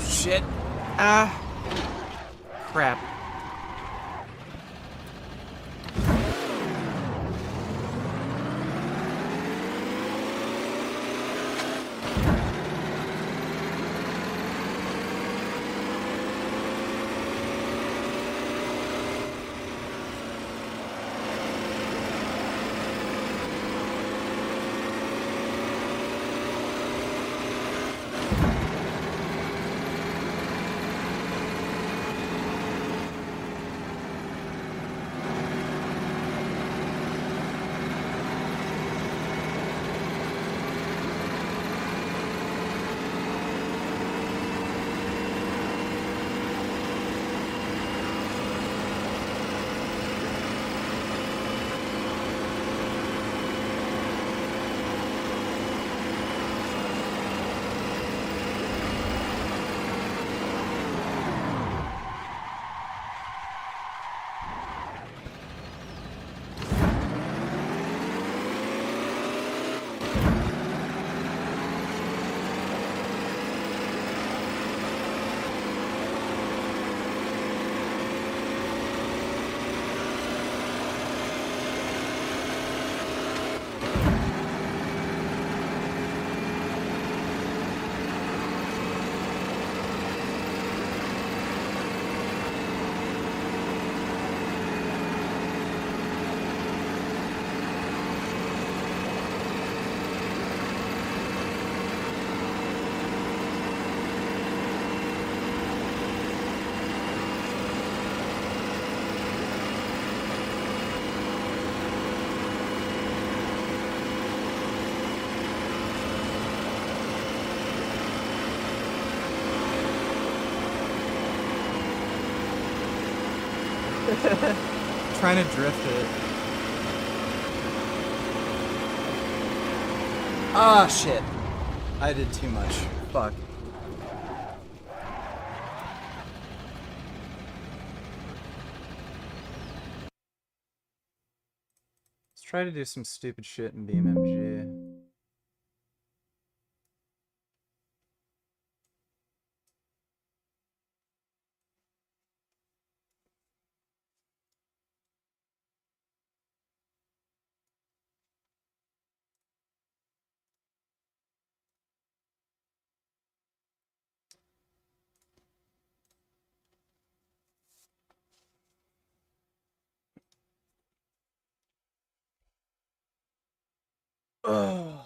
Shit. Ah. Crap. Trying to drift it. Ah, shit. I did too much. Fuck. Let's try to do some stupid shit in BeamNG. Ugh.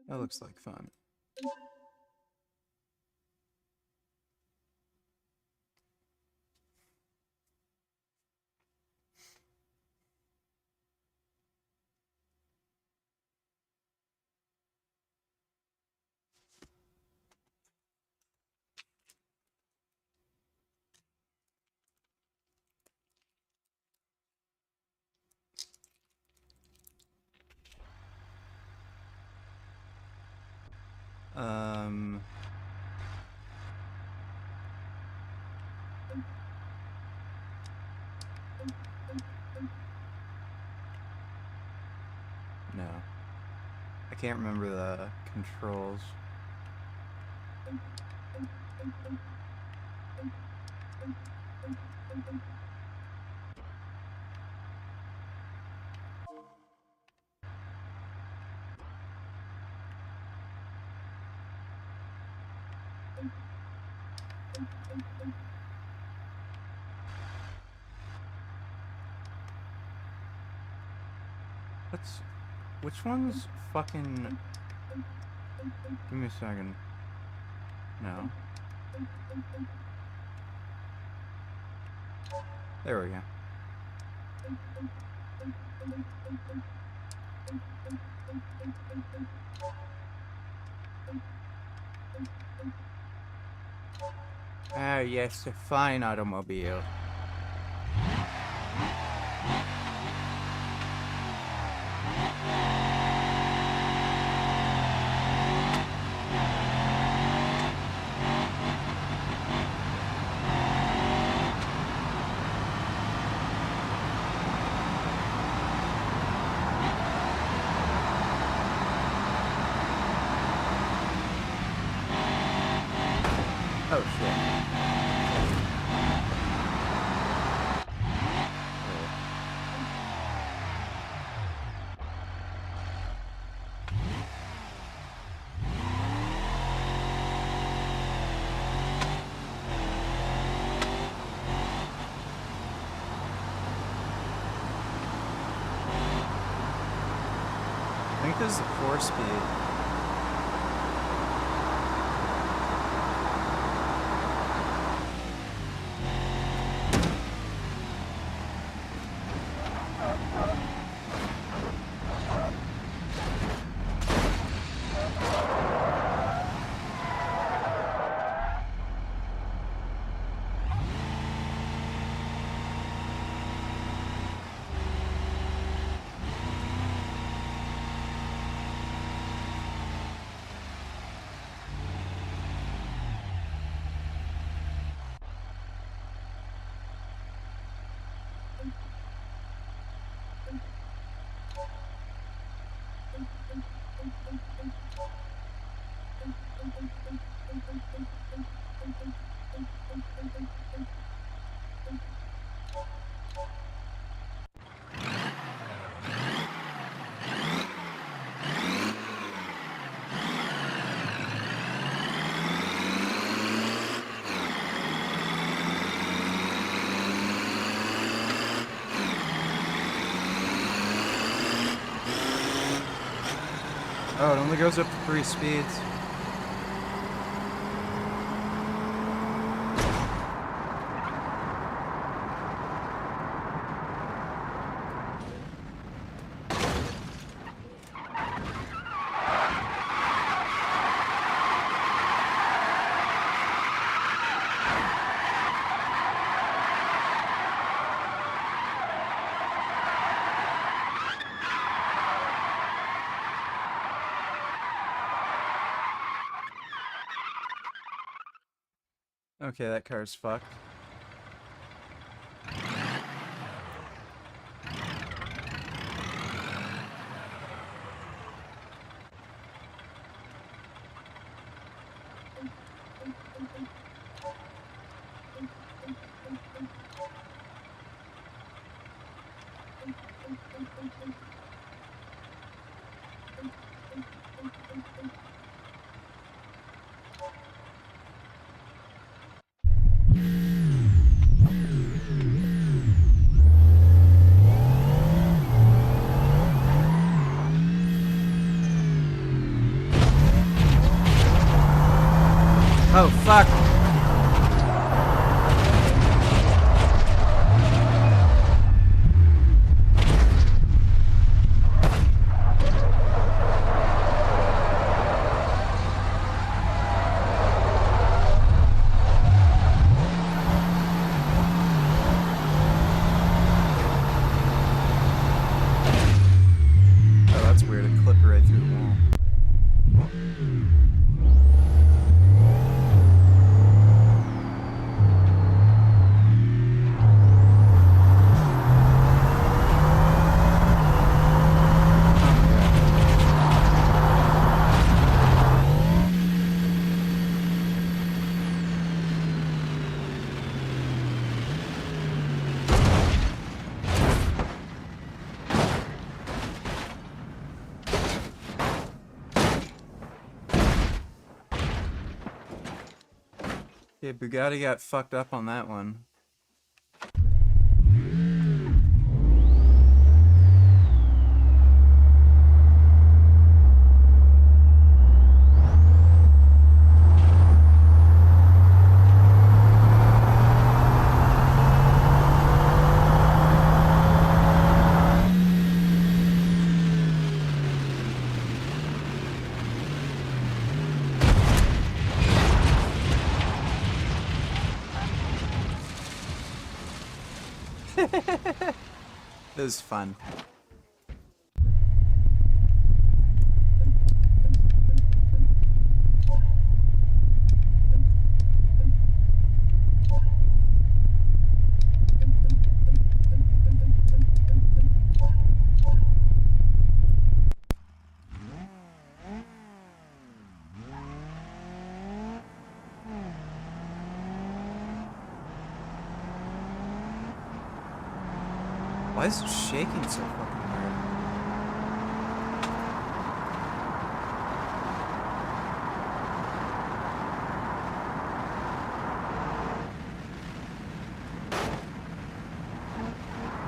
That looks like fun. No. I can't remember the controls. Which one's fucking... Give me a second. No. There we go. Ah, yes, a fine automobile. Oh shit. I think this is the 4-speed. Oh, it only goes up to 3 speeds. Okay, that car's fucked. Oh, fuck. Oh, that's weird. It clipped right through the wall. Yeah, Bugatti got fucked up on that one. It was fun. Why is it shaking so fucking weird?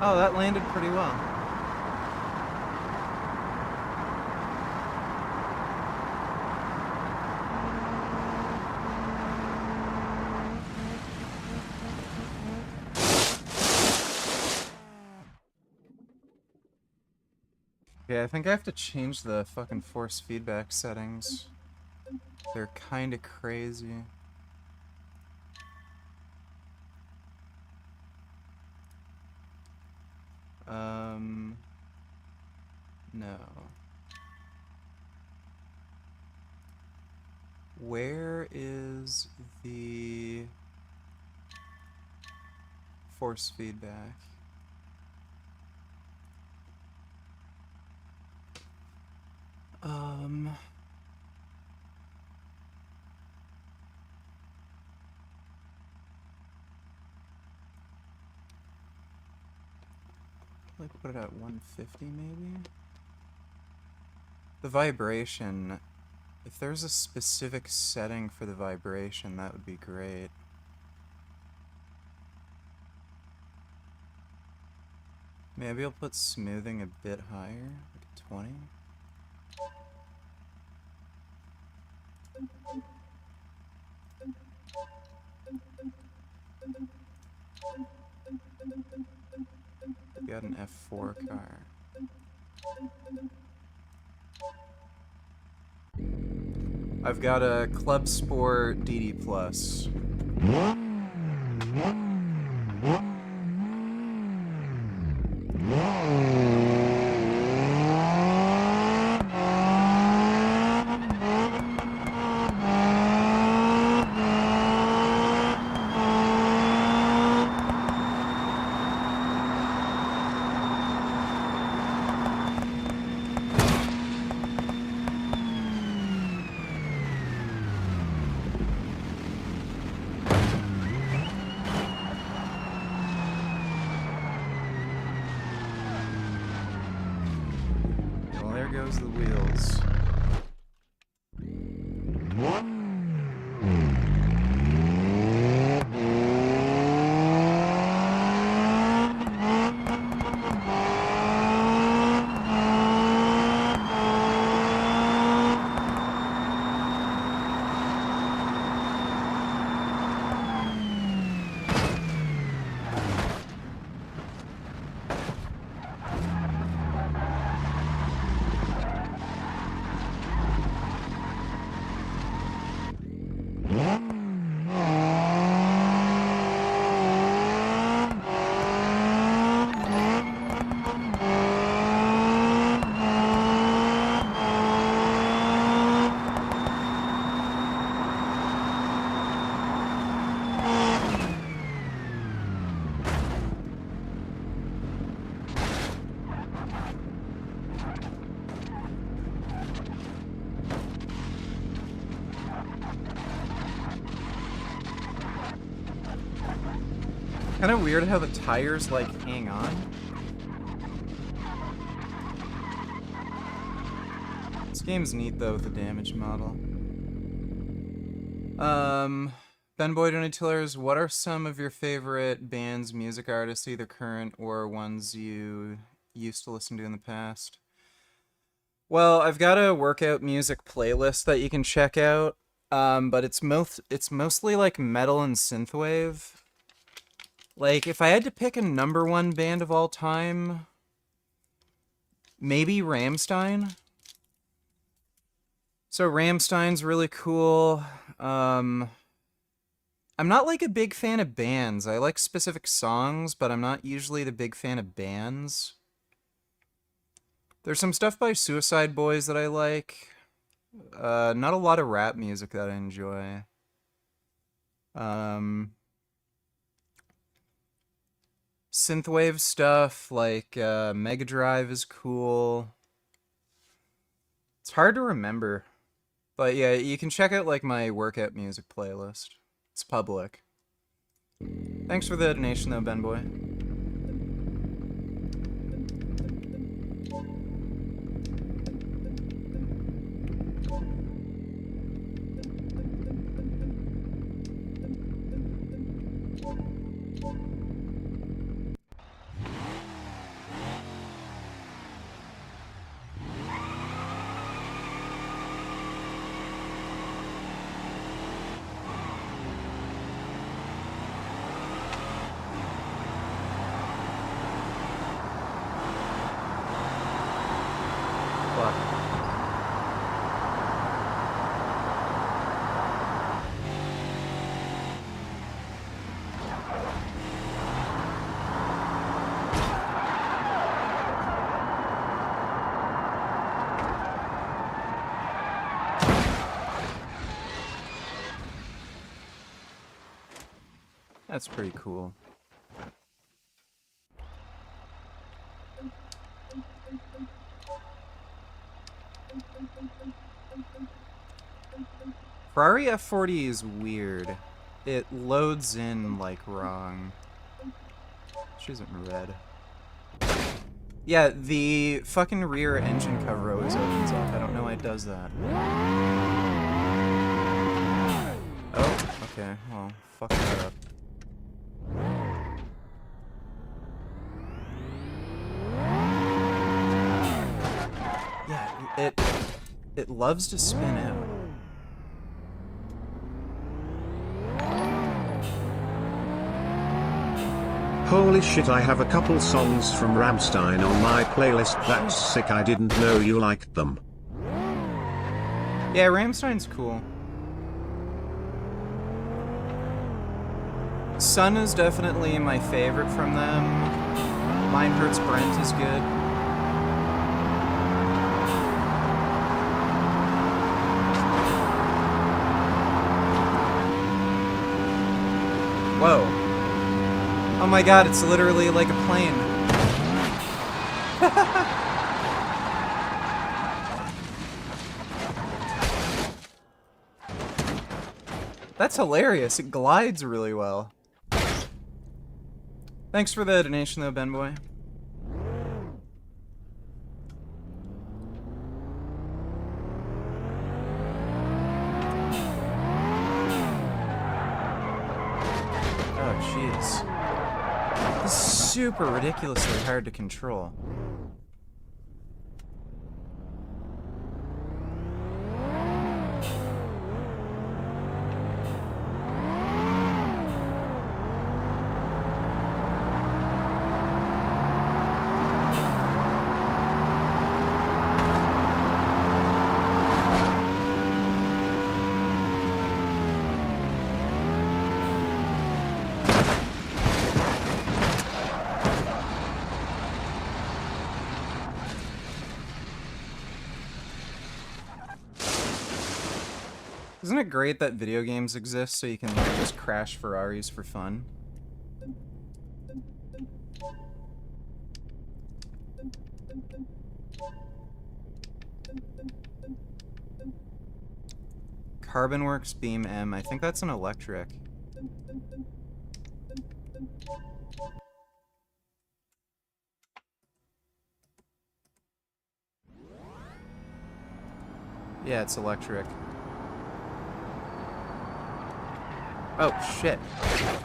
Oh, that landed pretty well. Okay, I think I have to change the fucking force feedback settings. They're kinda crazy. No. Where is the force feedback? Like put it at 150 maybe? The vibration, if there's a specific setting for the vibration, that would be great. Maybe I'll put smoothing a bit higher, like 20. Got an F4 car. I've got a Club Sport DD Plus. there goes the wheels. Kind of weird how the tires, like, hang on. This game's neat, though, with the damage model. Ben Boy Donny Tillers, what are some of your favorite bands, music artists, either current or ones you used to listen to in the past? Well, I've got a workout music playlist that you can check out, but it's mostly, like, metal and synthwave. Like, if I had to pick a #1 band of all time, maybe Rammstein. So Rammstein's really cool. I'm not, like, a big fan of bands. I like specific songs, but I'm not usually the big fan of bands. There's some stuff by Suicide Boys that I like. Not a lot of rap music that I enjoy. Synthwave stuff, like Mega Drive is cool. It's hard to remember. But yeah, you can check out like my workout music playlist. It's public. Thanks for the donation though, Ben Boy. That's pretty cool. Ferrari F40 is weird. It loads in, like, wrong. She isn't red. Yeah, the fucking rear engine cover always opens up. I don't know why it does that. Oh, okay. Well, fuck that up. Yeah, it loves to spin out. Holy shit, I have a couple songs from Rammstein on my playlist. That's sick, I didn't know you liked them. Yeah, Rammstein's cool. Sun is definitely my favorite from them. Mine Hurts Brent is good. Whoa. Oh my god, it's literally like a plane. That's hilarious. It glides really well. Thanks for the donation though, Ben Boy. Oh, jeez. This is super ridiculously hard to control. Isn't it great that video games exist so you can like, just crash Ferraris for fun? Carbonworks Beam M. I think that's an electric. Yeah, it's electric. Oh, shit.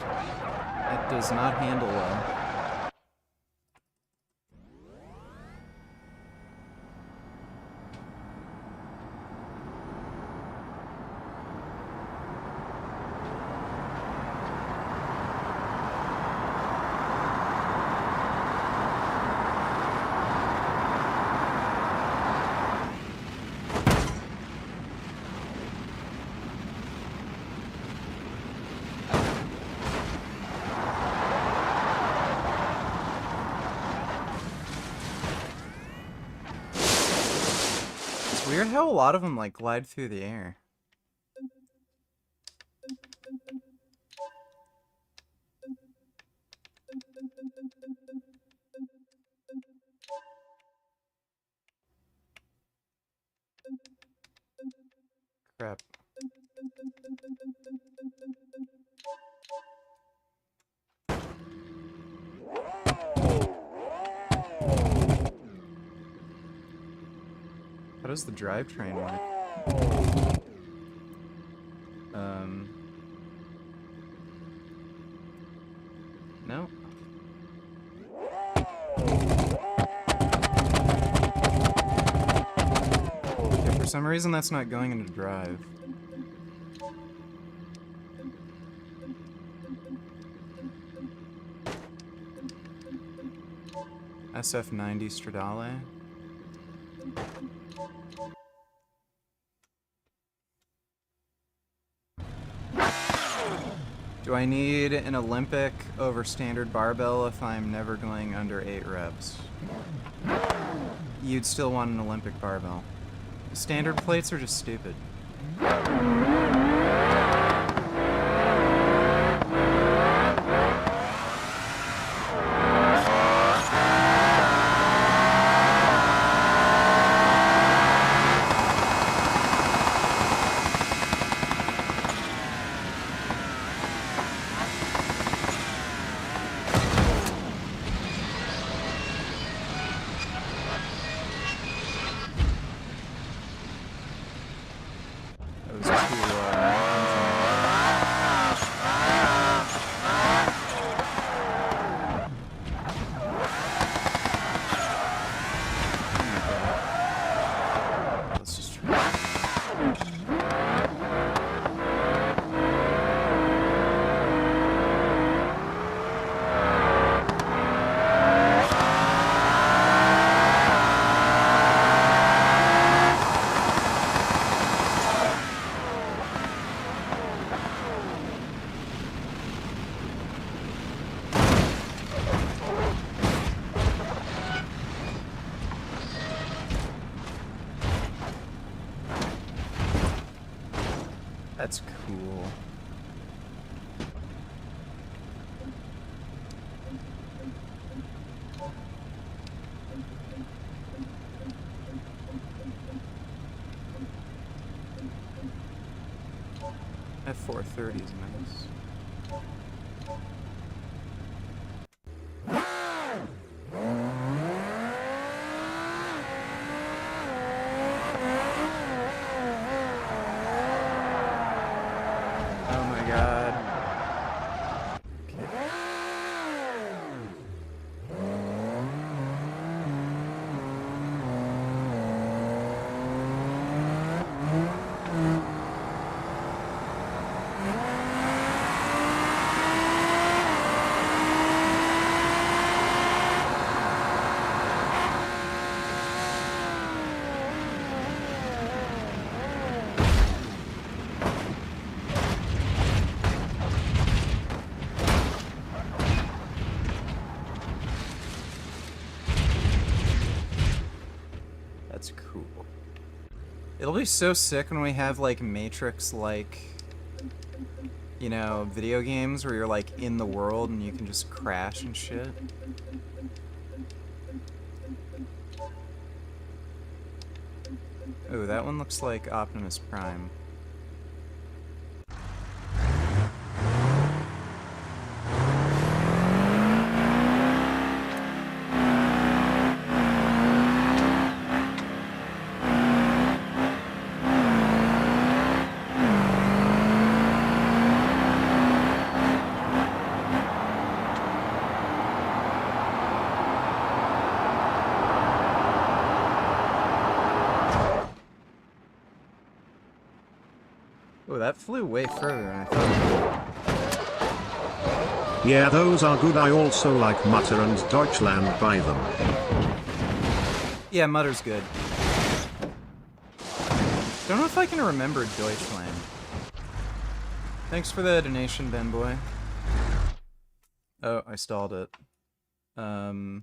That does not handle well. Weird how a lot of them like glide through the air. Crap. How does the drivetrain work? No. Yeah, for some reason that's not going into drive. SF90 Stradale. Do I need an Olympic over standard barbell if I'm never going under 8 reps? You'd still want an Olympic barbell. Standard plates are just stupid. That's cool. F430 is nice. It'll be so sick when we have like Matrix-like, you know, video games where you're like in the world and you can just crash and shit. Ooh, that one looks like Optimus Prime. Oh, that flew way further than I thought. Yeah, those are good. I also like Mutter and Deutschland by them. Yeah, Mutter's good. Don't know if I can remember Deutschland. Thanks for the donation, Ben Boy. Oh, I stalled it. There we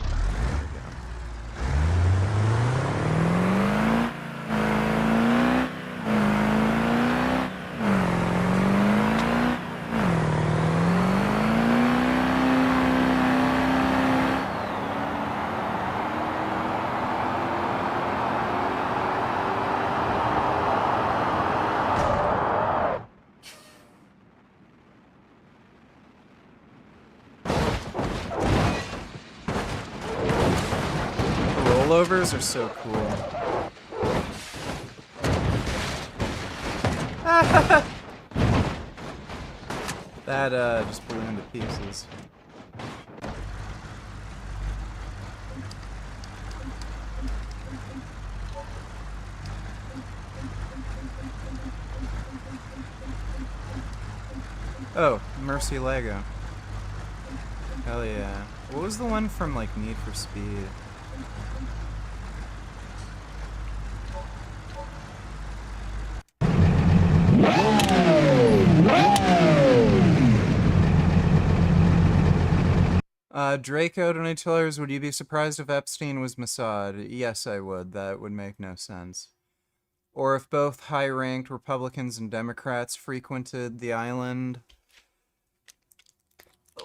go. Rollovers are so cool. That just blew into pieces. Oh, Mercy Lego. Hell yeah. What was the one from like Need for Speed? Draco Donatillers, would you be surprised if Epstein was Mossad? Yes, I would. That would make no sense. Or if both high-ranked Republicans and Democrats frequented the island.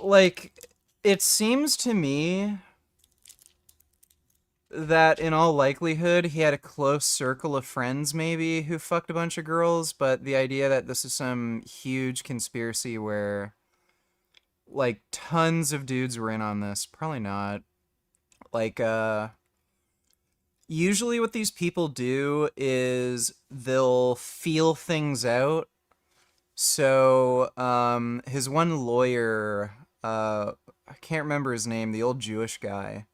Like, it seems to me that in all likelihood he had a close circle of friends maybe who fucked a bunch of girls, but the idea that this is some huge conspiracy where like tons of dudes were in on this, probably not. Like usually what these people do is they'll feel things out. So his one lawyer, I can't remember his name, the old Jewish guy,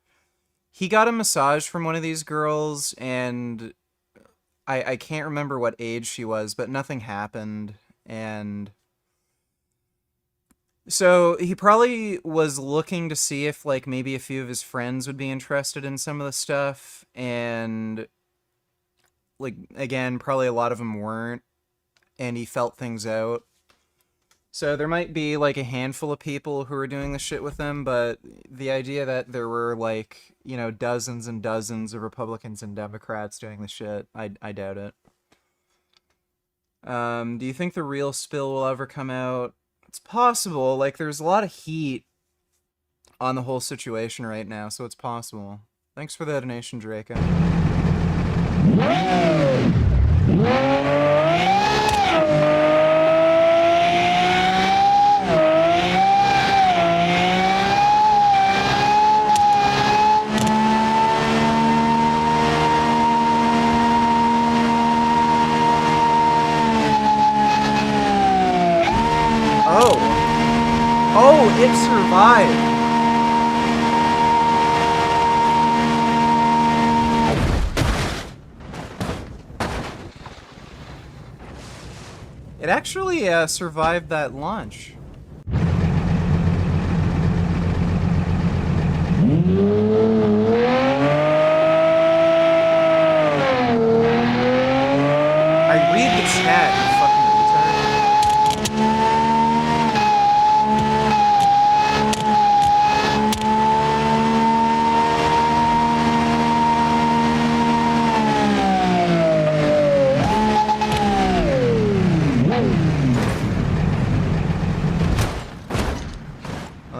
he got a massage from one of these girls, and I can't remember what age she was, but nothing happened. And so he probably was looking to see if like maybe a few of his friends would be interested in some of the stuff, and like again, probably a lot of them weren't, and he felt things out. So there might be like a handful of people who are doing this shit with him, but the idea that there were like, you know, dozens and dozens of Republicans and Democrats doing the shit, I doubt it. Do you think the real spill will ever come out? It's possible. Like, there's a lot of heat on the whole situation right now, so it's possible. Thanks for the donation, Draco. Oh, it survived. It actually survived that launch. I read the chat, you fucking retard.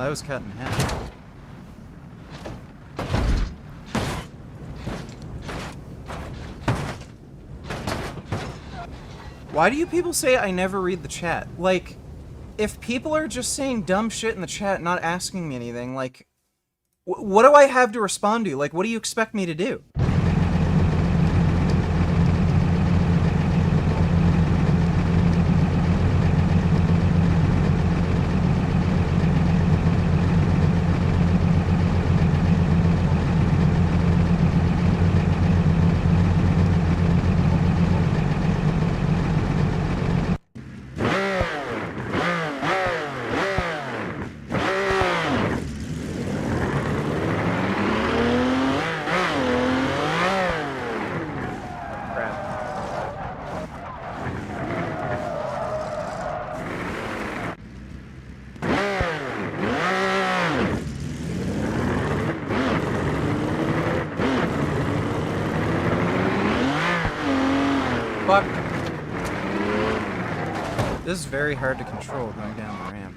that was cut in half. Why do you people say I never read the chat? Like, if people are just saying dumb shit in the chat, not asking me anything, like, what do I have to respond to? Like, what do you expect me to do? Fuck. This is very hard to control going down the ramp.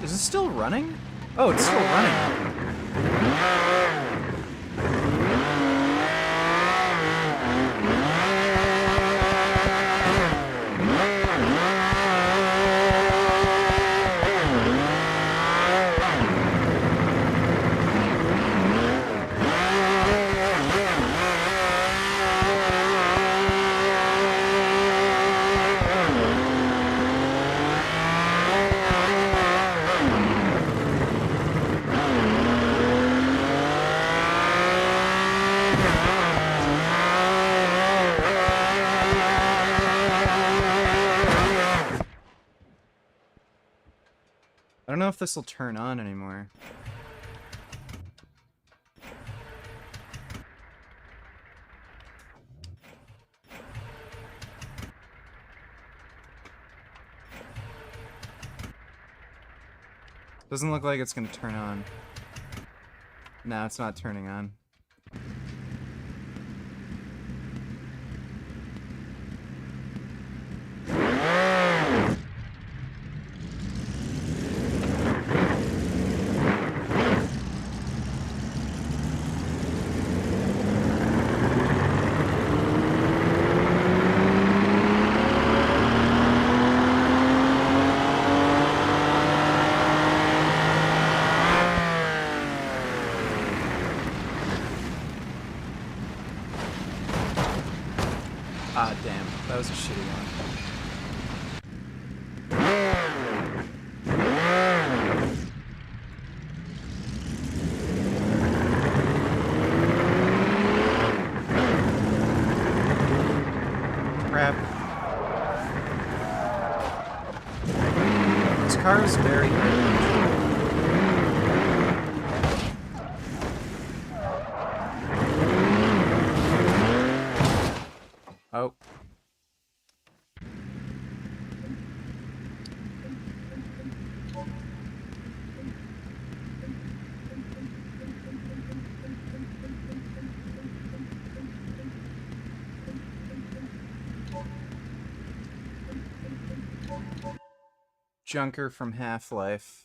Is it still running? Oh, it's still running. I don't know if this will turn on anymore. Doesn't look like it's gonna turn on. No, it's not turning on. Ah, damn. That was a shitty one. Crap. This car is very hard to control. Oh. Junker from Half-Life.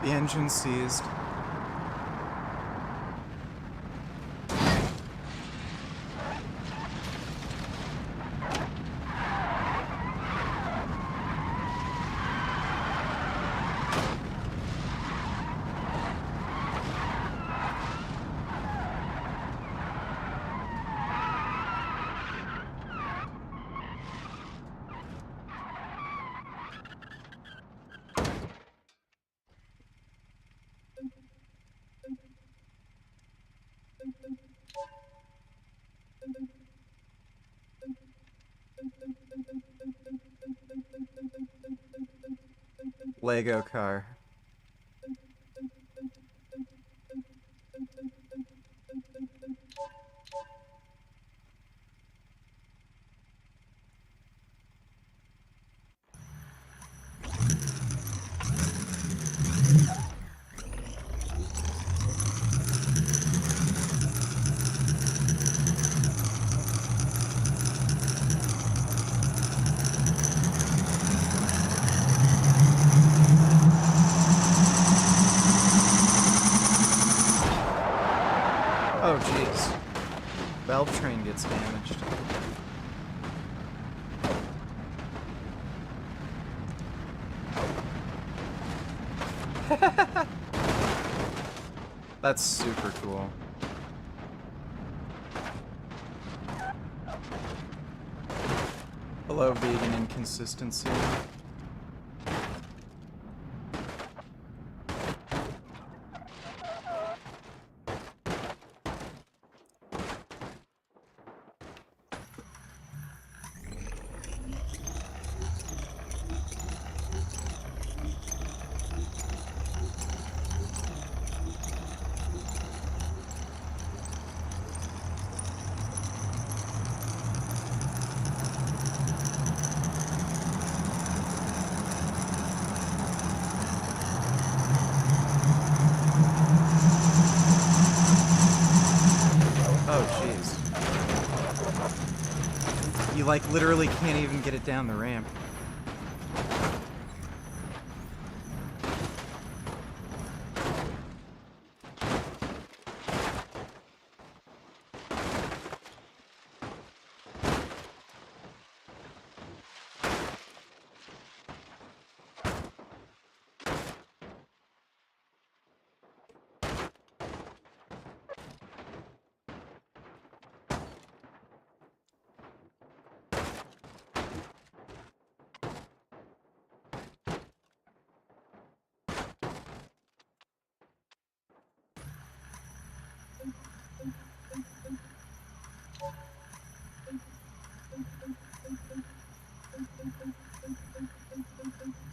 The engine seized. Lego car. Oh jeez. Valve train gets damaged. That's super cool. Hello, vegan inconsistency. You like literally can't even get it down the ramp.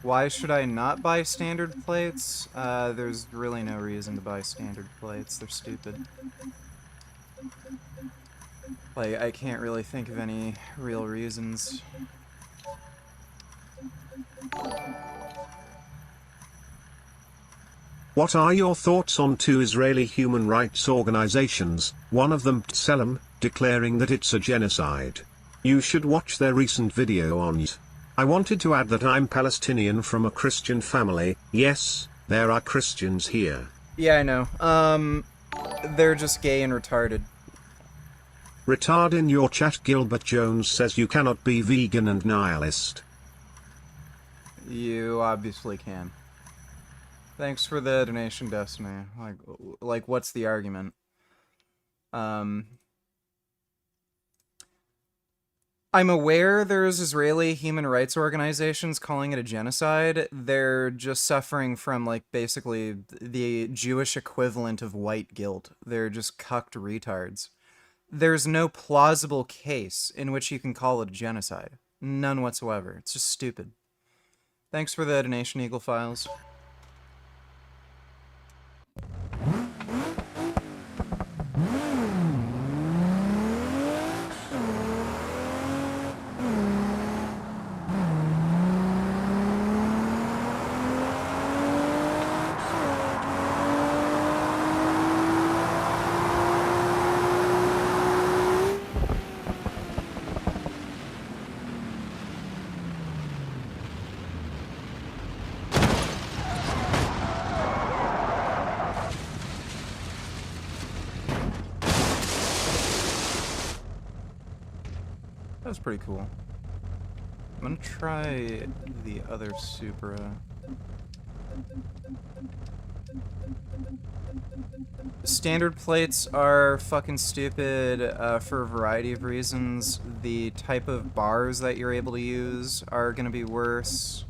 Why should I not buy standard plates? There's really no reason to buy standard plates. They're stupid. Like, I can't really think of any real reasons. What are your thoughts on two Israeli human rights organizations, one of them Tselem, declaring that it's a genocide? You should watch their recent video on it. I wanted to add that I'm Palestinian from a Christian family. Yes, there are Christians here. Yeah, I know. They're just gay and retarded. Retard in your chat. Gilbert Jones says you cannot be vegan and nihilist. You obviously can. Thanks for the donation, Destiny. Like, what's the argument? I'm aware there's Israeli human rights organizations calling it a genocide. They're just suffering from, like, basically the Jewish equivalent of white guilt. They're just cucked retards. There's no plausible case in which you can call it a genocide. None whatsoever. It's just stupid. Thanks for the donation, Eagle Files. That was pretty cool. I'm gonna try the other Supra. Standard plates are fucking stupid for a variety of reasons. The type of bars that you're able to use are gonna be worse.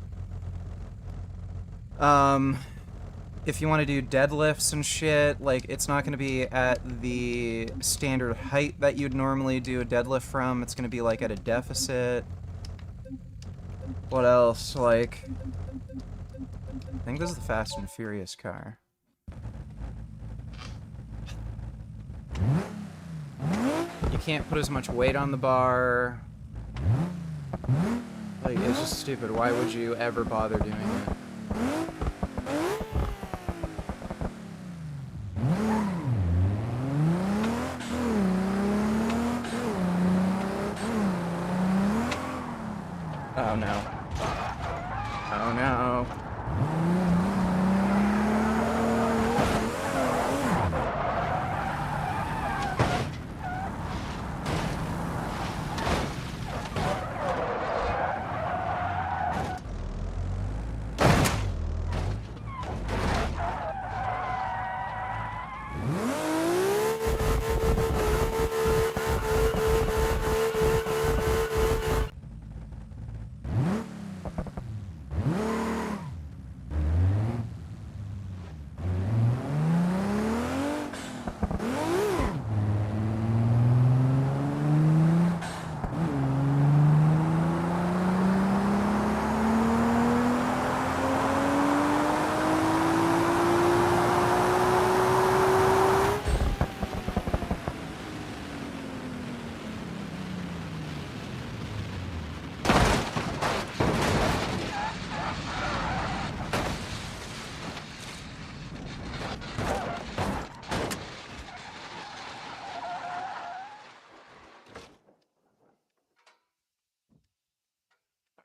If you want to do deadlifts and shit, like, it's not going to be at the standard height that you'd normally do a deadlift from. It's going to be, like, at a deficit. What else? Like, I think this is the Fast and Furious car. You can't put as much weight on the bar. Like, it's just stupid. Why would you ever bother doing it? Oh no. Oh no.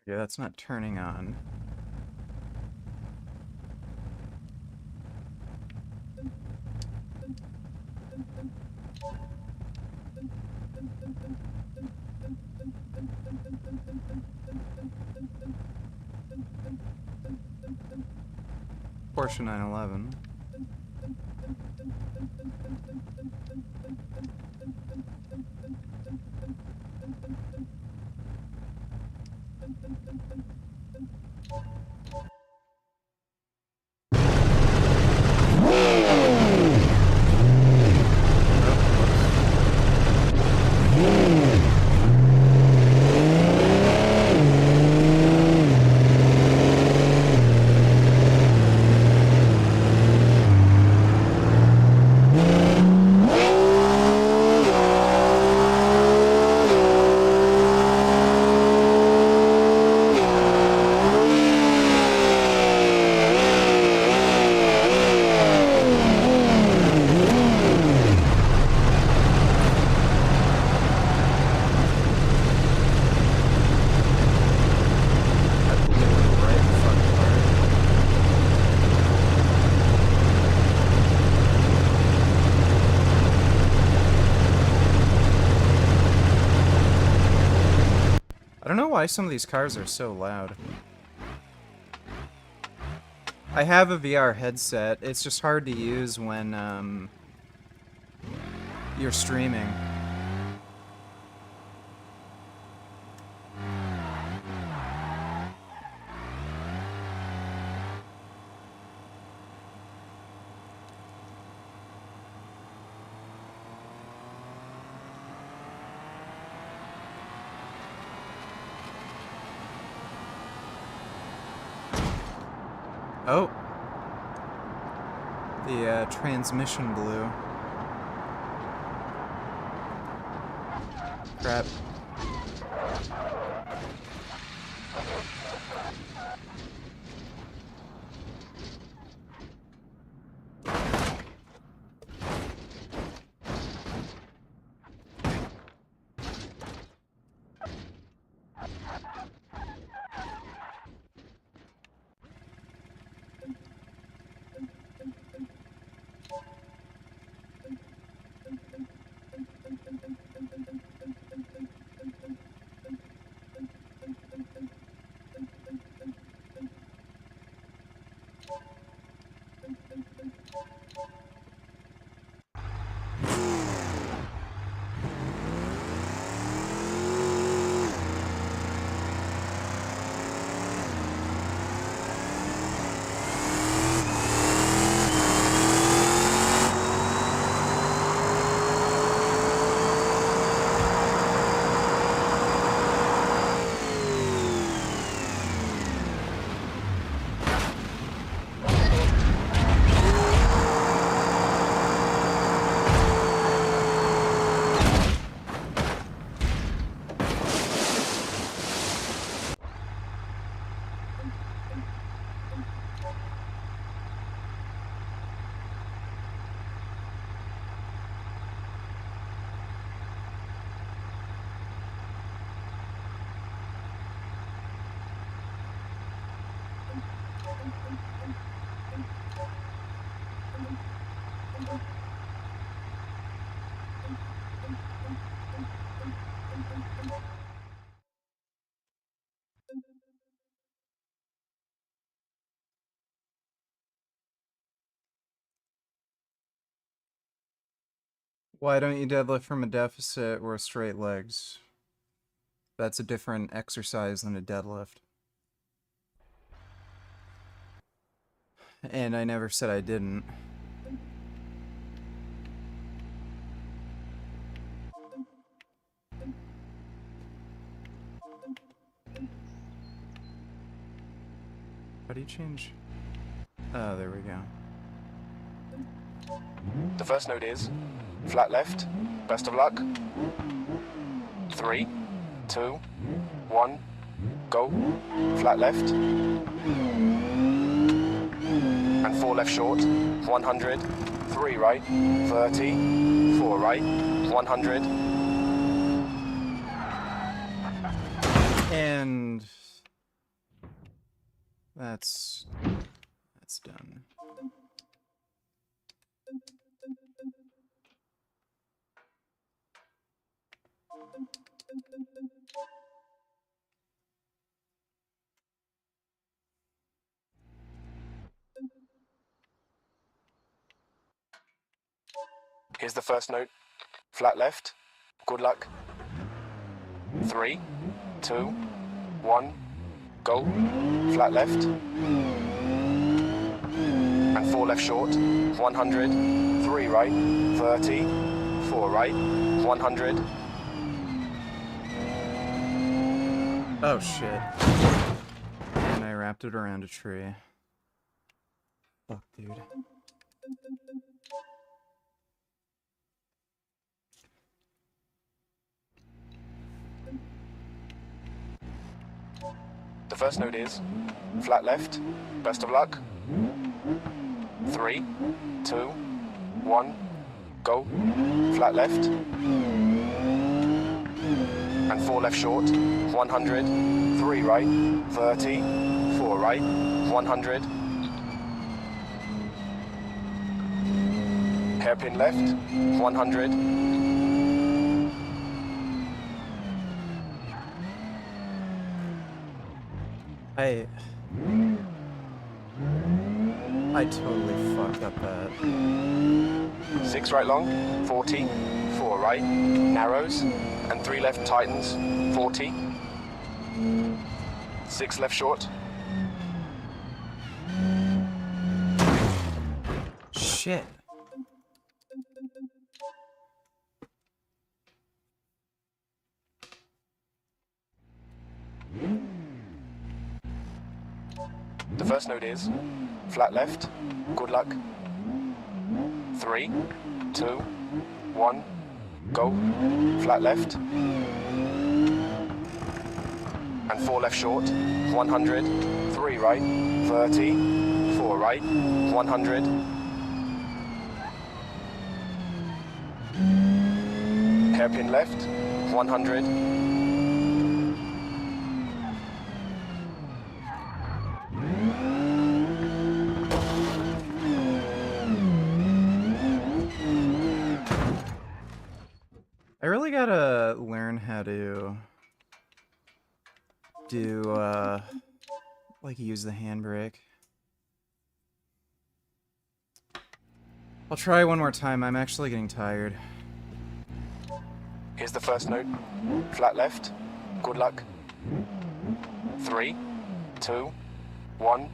Yeah, that's not turning on. Porsche 911. I don't know why some of these cars are so loud. I have a VR headset. It's just hard to use when you're streaming. Oh. The transmission blew. Crap. Why don't you deadlift from a deficit or straight legs? That's a different exercise than a deadlift. And I never said I didn't. How do you change? Oh, there we go. The first note is flat left. Best of luck. 3, 2, 1, go. Flat left. And 4 left short. 100. 3 right. 30. 4 right. 100. And that's done. Here's the first note. Flat left. Good luck. 3, 2, 1, go. Flat left. And 4 left short. 100. 3 right. 30. 4 right. 100. Oh shit. And I wrapped it around a tree. Fuck, dude. The first note is flat left. Best of luck. 3, 2, 1, go. Flat left. And 4 left short. 100. 3 right. 30. 4 right. 100. Hairpin left. 100. I totally fucked up that. 6 right long, 40, 4 right, narrows, and 3 left tightens, 40. 6 left short. Shit. The first note is flat left, good luck. 3, 2, 1, go. Flat left. And 4 left short. 100. 3 right. 30. 4 right. 100. Hairpin left. 100. I really gotta learn how to do, like, use the handbrake. I'll try one more time. I'm actually getting tired. Here's the first note. Flat left. Good luck. 3, 2, 1,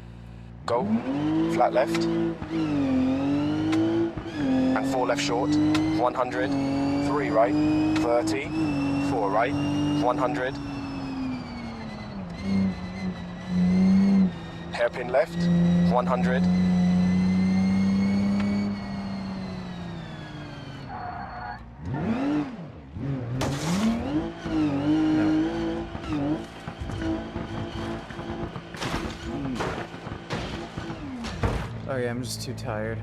go. Flat left. And 4 left short. 100. 3 right. 30. 4 right. 100. Hairpin left. 100. Sorry, I'm just too tired.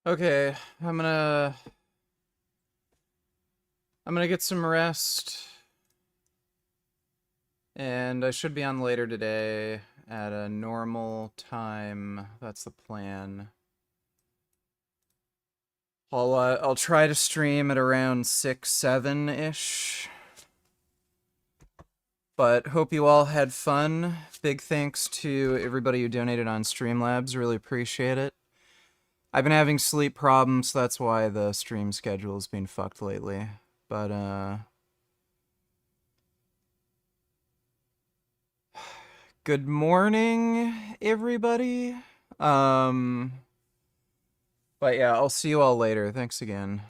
Okay, I'm gonna I'm gonna get some rest. And I should be on later today at a normal time. That's the plan. I'll try to stream at around 6, 7-ish. But hope you all had fun. Big thanks to everybody who donated on Streamlabs. Really appreciate it. I've been having sleep problems, so that's why the stream schedule has been fucked lately. But, good morning, everybody. But yeah, I'll see you all later. Thanks again.